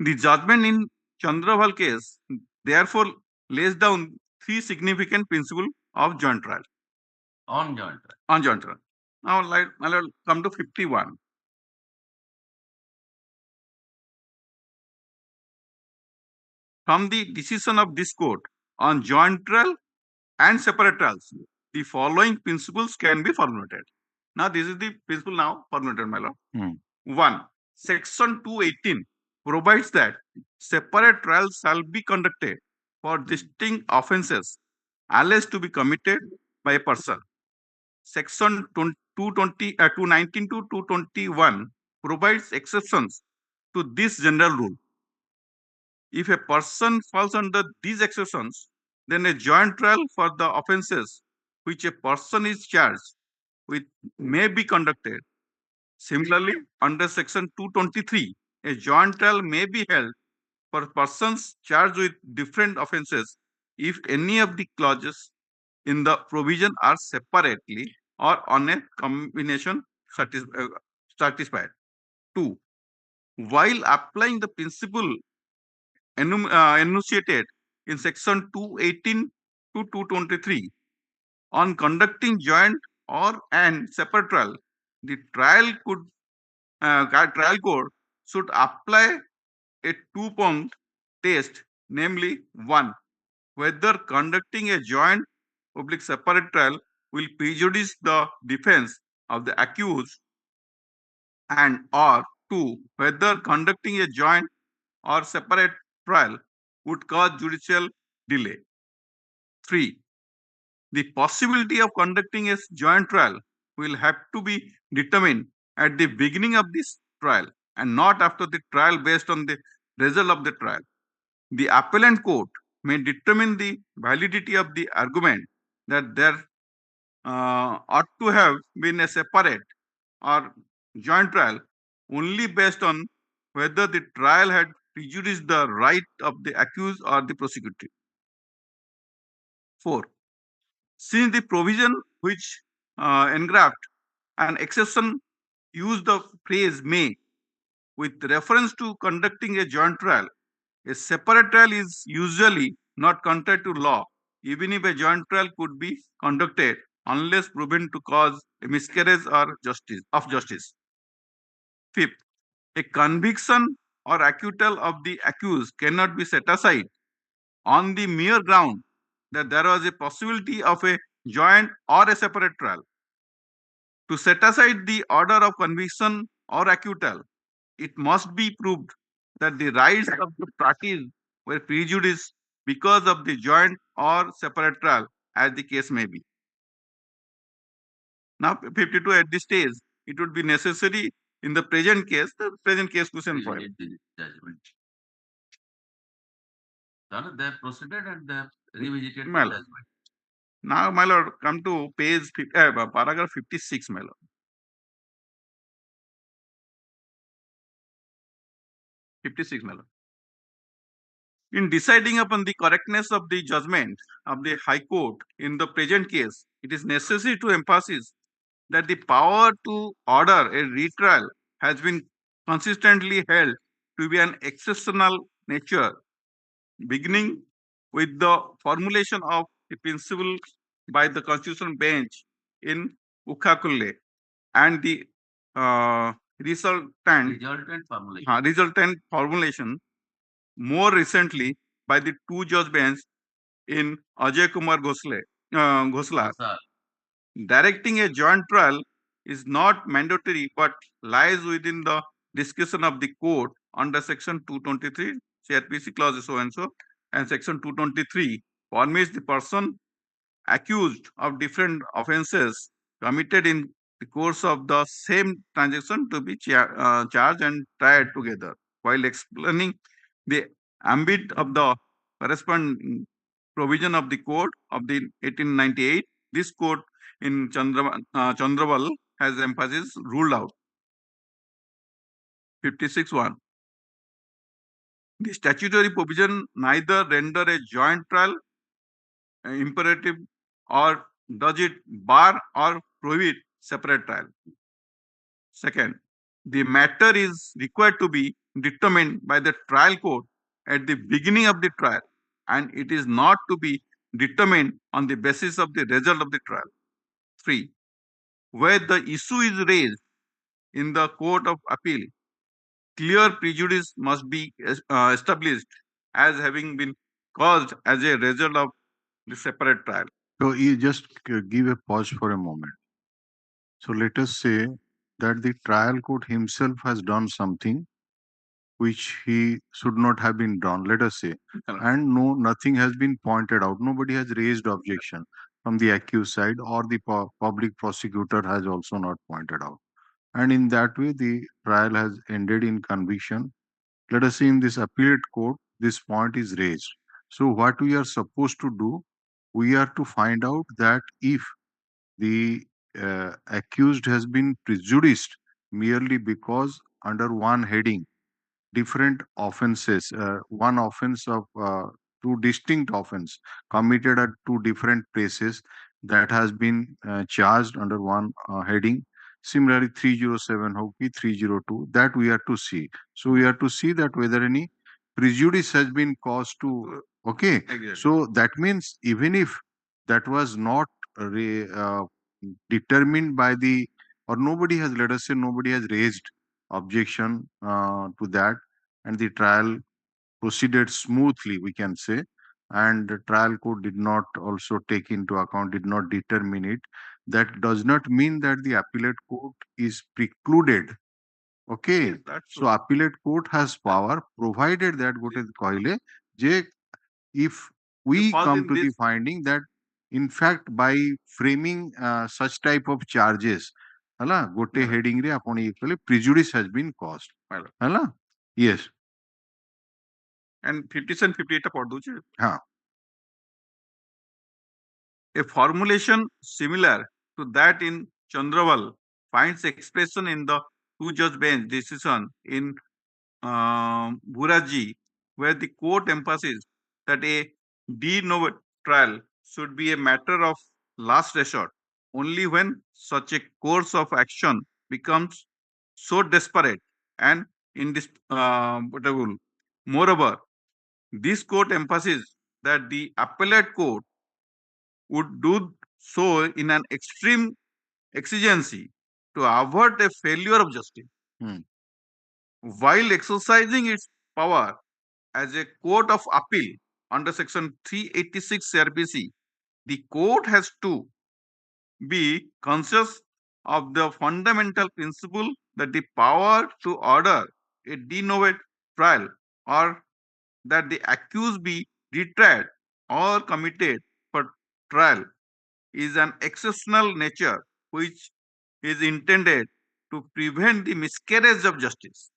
The judgment in Chandraval case therefore lays down three significant principles of joint trial. On joint trial. On joint trial. Now, I'll come to 51. From the decision of this court on joint trial and separate trials, the following principles can be formulated. Now, this is the principle now formulated, my lord. 1. Section 218 provides that separate trials shall be conducted for distinct offences alleged to be committed by a person. Section 219 to 221 provides exceptions to this general rule. If a person falls under these exceptions, then a joint trial for the offences which a person is charged with may be conducted. Similarly, under section 223, a joint trial may be held for persons charged with different offences if any of the clauses in the provision are separately or on a combination satisfied. 2. While applying the principle enunciated in section 218 to 223 on conducting joint or and separate trial, the trial court should apply a two-pronged test, namely 1. Whether conducting a joint public separate trial will prejudice the defense of the accused, and or 2. Whether conducting a joint or separate trial would cause judicial delay. 3. The possibility of conducting a joint trial will have to be determined at the beginning of this trial and not after the trial based on the result of the trial. The appellant court may determine the validity of the argument that there ought to have been a separate or joint trial only based on whether the trial had prejudiced the right of the accused or the prosecutor. 4. Since the provision which engraft an exception use the phrase may with reference to conducting a joint trial, a separate trial is usually not contrary to law, even if a joint trial could be conducted unless proven to cause a miscarriage or justice. 5th, a conviction or acquittal of the accused cannot be set aside on the mere ground that there was a possibility of a joint or a separate trial. To set aside the order of conviction or acquittal, it must be proved that the rights of the parties were prejudiced because of the joint or separate trial, as the case may be. Now, 52, at this stage, it would be necessary in the present case question for it. Judgment. So they have proceeded and they have revisited the My lord. judgment. Now, my lord, come to paragraph 56, my lord. In deciding upon the correctness of the judgment of the High Court in the present case, it is necessary to emphasize that the power to order a retrial has been consistently held to be an exceptional nature, beginning with the formulation of the principle by the Constitutional Bench in Ukhakulle and the resultant formulation more recently by the two judge bench in Ajay Kumar Ghosla. Directing a joint trial is not mandatory but lies within the discretion of the court under section 223 CRPC clause so and so, and section 223 permits the person accused of different offences committed in the course of the same transaction to be charged and tried together. While explaining the ambit of the corresponding provision of the code of the 1898, this court in Chandraval has emphasis ruled out. 56.1. The statutory provision neither render a joint trial imperative or does it bar or prohibit separate trial. Second, the matter is required to be determined by the trial court at the beginning of the trial, and it is not to be determined on the basis of the result of the trial. 3. Where the issue is raised in the court of appeal, clear prejudice must be established as having been caused as a result of the separate trial. So you just give a pause for a moment. So let us say that the trial court himself has done something which he should not have been done, let us say, and nothing has been pointed out. Nobody has raised objection from the accused side, or the public prosecutor has also not pointed out. And in that way, the trial has ended in conviction. Let us say in this appellate court, this point is raised. So what we are supposed to do, we are to find out that if the accused has been prejudiced merely because under one heading, different offenses, one offense of two distinct offense committed at two different places that has been charged under one heading. Similarly, 307 Hoki, 302, that we are to see. So we are to see that whether any prejudice has been caused to, okay. Exactly. So that means even if that was not determined by the, or nobody has, let us say, nobody has raised objection to that, and the trial proceeded smoothly, we can say, and the trial court did not also take into account, did not determine it. That does not mean that the appellate court is precluded. Okay, so appellate court has power provided that gote kahile je if we come to the finding that in fact by framing such type of charges hala gote heading re apani ekale prejudice has been caused hala. Yes. And 57 58 टा पढ़ दूँ हाँ. A formulation similar to that in Chandraval finds expression in the two-judge bench decision in Buraji, where the court emphasizes that a de novo trial should be a matter of last resort only when such a course of action becomes so desperate and indisputable. Moreover, this court emphasizes that the appellate court would do so in an extreme exigency to avert a failure of justice. While exercising its power as a court of appeal under section 386 CRPC, the court has to be conscious of the fundamental principle that the power to order a de novo trial or that the accused be retried or committed for trial is an exceptional nature which is intended to prevent the miscarriage of justice.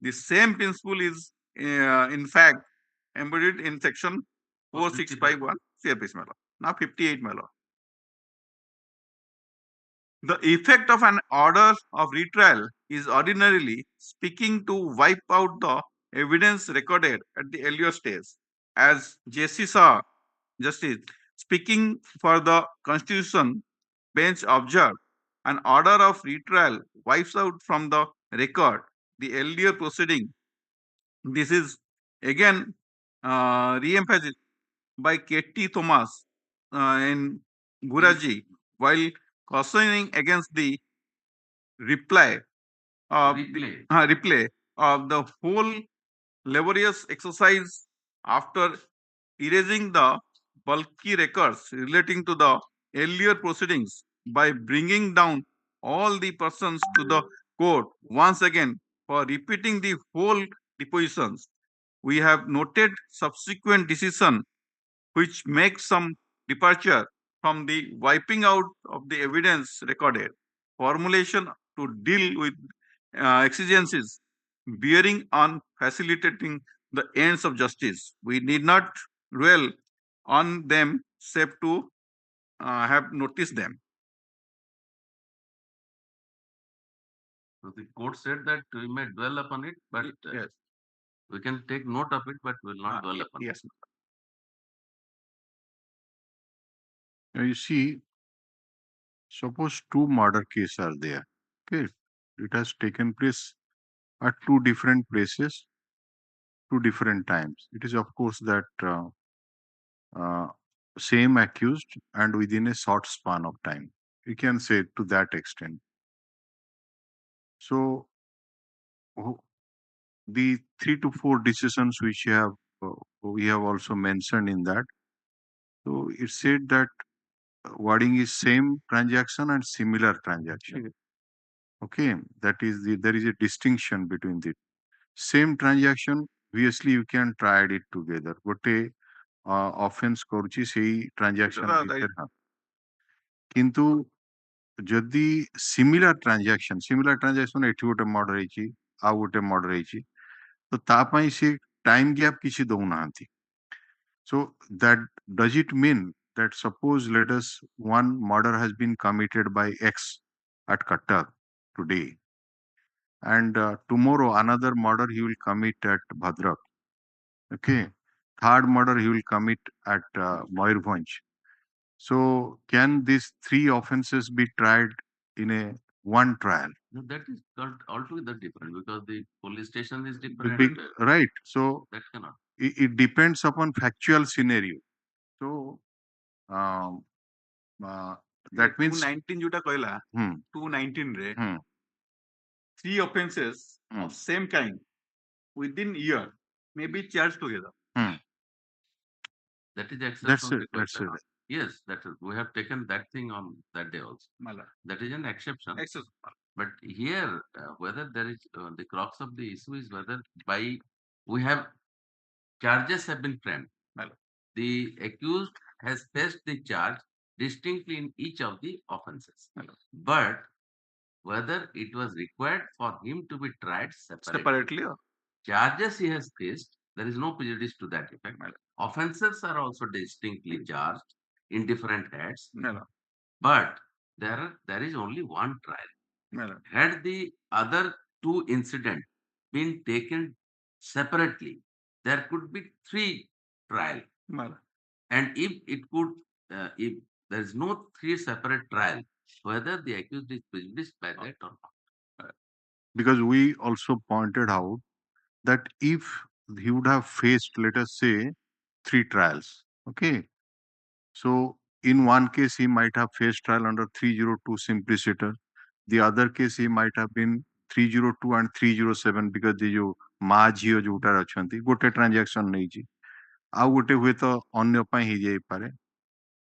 The same principle is in fact embodied in section 4651 CRPC. Now 58 my lord. The effect of an order of retrial is ordinarily speaking to wipe out the evidence recorded at the earlier stage. As S.K.Sahoo Justice speaking for the Constitution bench observed, an order of retrial wipes out from the record the earlier proceeding. This is again re-emphasized by K.T. Thomas in Guraji while cautioning against the replay of the whole laborious exercise after erasing the bulky records relating to the earlier proceedings by bringing down all the persons to the court once again for repeating the whole depositions we have noted subsequent decision which makes some departure from the wiping out of the evidence recorded, formulation to deal with exigencies bearing on facilitating the ends of justice. We need not dwell on them save to have noticed them. So the court said that we may dwell upon it, but Yes. we can take note of it, but we will not dwell upon Yes. it. Now you see, suppose two murder cases are there. Okay, it has taken place at two different places, two different times. It is of course that uh, same accused and within a short span of time. You can say to that extent. So the 3 to 4 decisions which we have also mentioned in that. So it said that wording is same transaction and similar transaction. Okay, that is there is a distinction between the same transaction. Obviously, you can try it together. Gote offense କରୁଛି ସେଇ transaction ଭିତରେ ହଁ କିନ୍ତୁ ଯଦି similar transaction ଏଠି ଗୋଟେ murder ହେଇଛି ଆଉ ଗୋଟେ murder ହେଇଛି ତ ତା ପାଇଁ ସେ time gap କିଛି ଦଉନାହାନ୍ତି. So that does it mean that suppose let us one murder has been committed by X at Cuttack today and tomorrow another murder he will commit at Bhadrak. Okay. Third murder he will commit at Mayurbhanj. So can these three offenses be tried in a one trial? No, that is altogether different because the police station is The different. big, right. So That cannot. it depends upon factual scenario. So um, that means 219 जोटा कहला Hmm. 219 रे Hmm. 3 offenses of same kind within year may be charged together. That is exception. That's to the it. That's question. it. Yes, that is. We have taken that thing on that day also. Mala. That is an exception. Exception. But here, whether there is the crux of the issue is whether by we have charges have been framed. Mala. The accused has faced the charge distinctly in each of the offences. But whether it was required for him to be tried separately. Charges he has faced, there is no prejudice to that effect. Offences are also distinctly charged in different heads. But there is only one trial. Had the other two incidents been taken separately, there could be three trials. And if it could, if there is no three separate trial, whether the accused is prejudiced by that or not. Because we also pointed out that if he would have faced, let us say, 3 trials, okay. So in one case he might have faced trial under 302 simpliciter. The other case he might have been 302 and 307 because the जो माँ झियो जोटार अछंती गोटे transaction नहीं जी आउ गोटे हुए तो अन्य पाई ही जाई पारे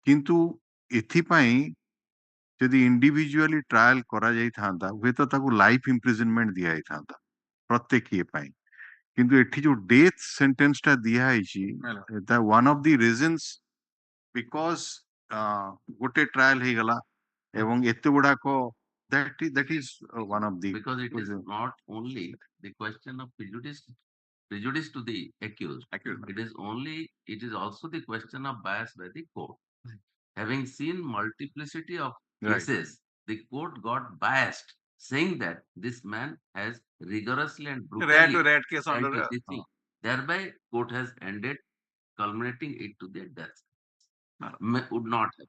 किंतु एथिपाई यदि इंडिविजुअली ट्रायल करा जाई थांदा हुए तो ताकू लाइफ इम्प्रिजनमेंट दिया जाई थांदा प्रत्येक ये पाई किंतु एठी जो डेथ सेंटेंस टा दिया है that one of the reasons because गोटे ट्रायल हे गला एवं एते गुडा को that is one of the because it is not only the question of prejudice to the accused. It is also the question of bias by the court. Having seen multiplicity of cases, the court got biased, saying that this man has rigorously and brutally rat case tried under to the thing. Thereby, court has ended, culminating it to their death. Would not have.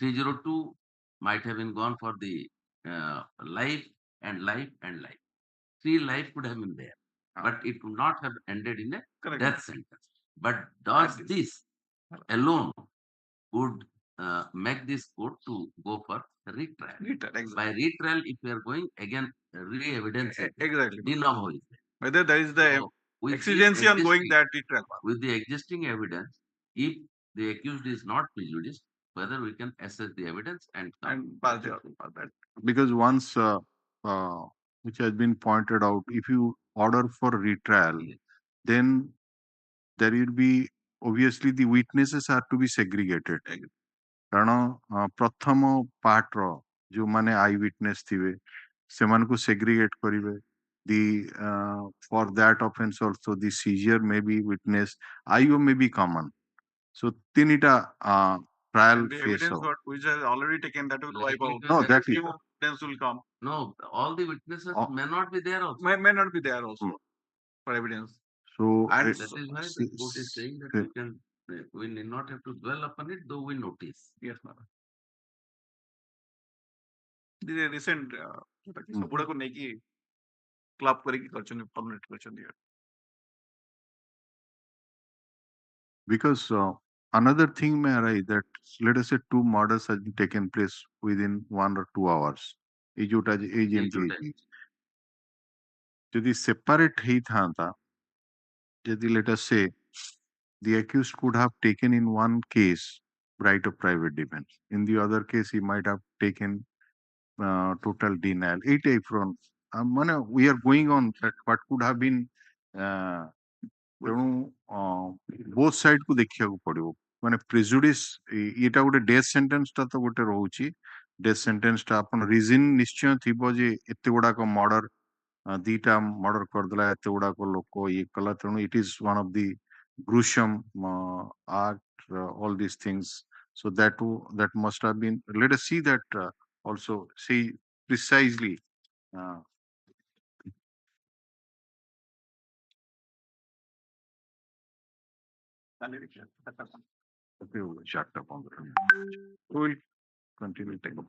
302 might have been gone for the life and life and life. 3 life could have been there, but it would not have ended in a death sentence. But does this alone would make this court to go for retrial? By retrial, if we are going again, re-evidence Exactly. de novo is there. Whether there is the with exigency this on going existing- that retrial. With the existing evidence, if the accused is not prejudiced, whether we can assess the evidence and pass that. because once which has been pointed out, if you order for retrial, then there will be obviously the witnesses are to be segregated. କାରଣ ପ୍ରଥମ ପାର୍ଟର ଯୋଉମାନେ I witness ଥିବେ ସେମାନଙ୍କୁ segregate କରିବେ. The for that offense also the seizure may be witness, IO may be common. So tinita trial And the phase evidence of. which has already taken that will wipe out. No, that is. New evidence will come. No, all the witnesses may not be there also. May not be there also for evidence. So And that is why the court is saying that we can, we need not have to dwell upon it, though we notice. Yes, madam. The recent ସବୁଗୁଡାକୁ ନେଇକି club କରିକି କରିଛନ୍ତି permanent କରିଛନ୍ତି. Because another thing may arise that let us say 2 murders has been taken place within 1 or 2 hours. এই ଯୋଉଟା ଏଇ ଯେମିତି ଯଦି separate ହେଇଥାନ୍ତା, ଯଦି let us say the accused could have taken in one case right of private defense, in the other case he might have taken total denial. এই type from মানে we are going on that what could have been ତେଣୁ both side କୁ ଦେଖିବାକୁ ପଡିବ. ମାନେ prejudice ଏଇଟା ଗୋଟେ death sentence ଟା ତ ଗୋଟେ ରହୁଛି. death sentence ଟା ଆପଣ reason ନିଶ୍ଚୟ ଥିବ ଯେ ଏତେ ଗୁଡାକ murder ଦିଟା murder କରିଦେଲା, ଏତେ ଗୁଡାକ ଲୋକ ଇଏ କଲା, ତେଣୁ it is one of the gruesome act, all these things. So that must have been, let us see that also, see precisely we will continue. Take up.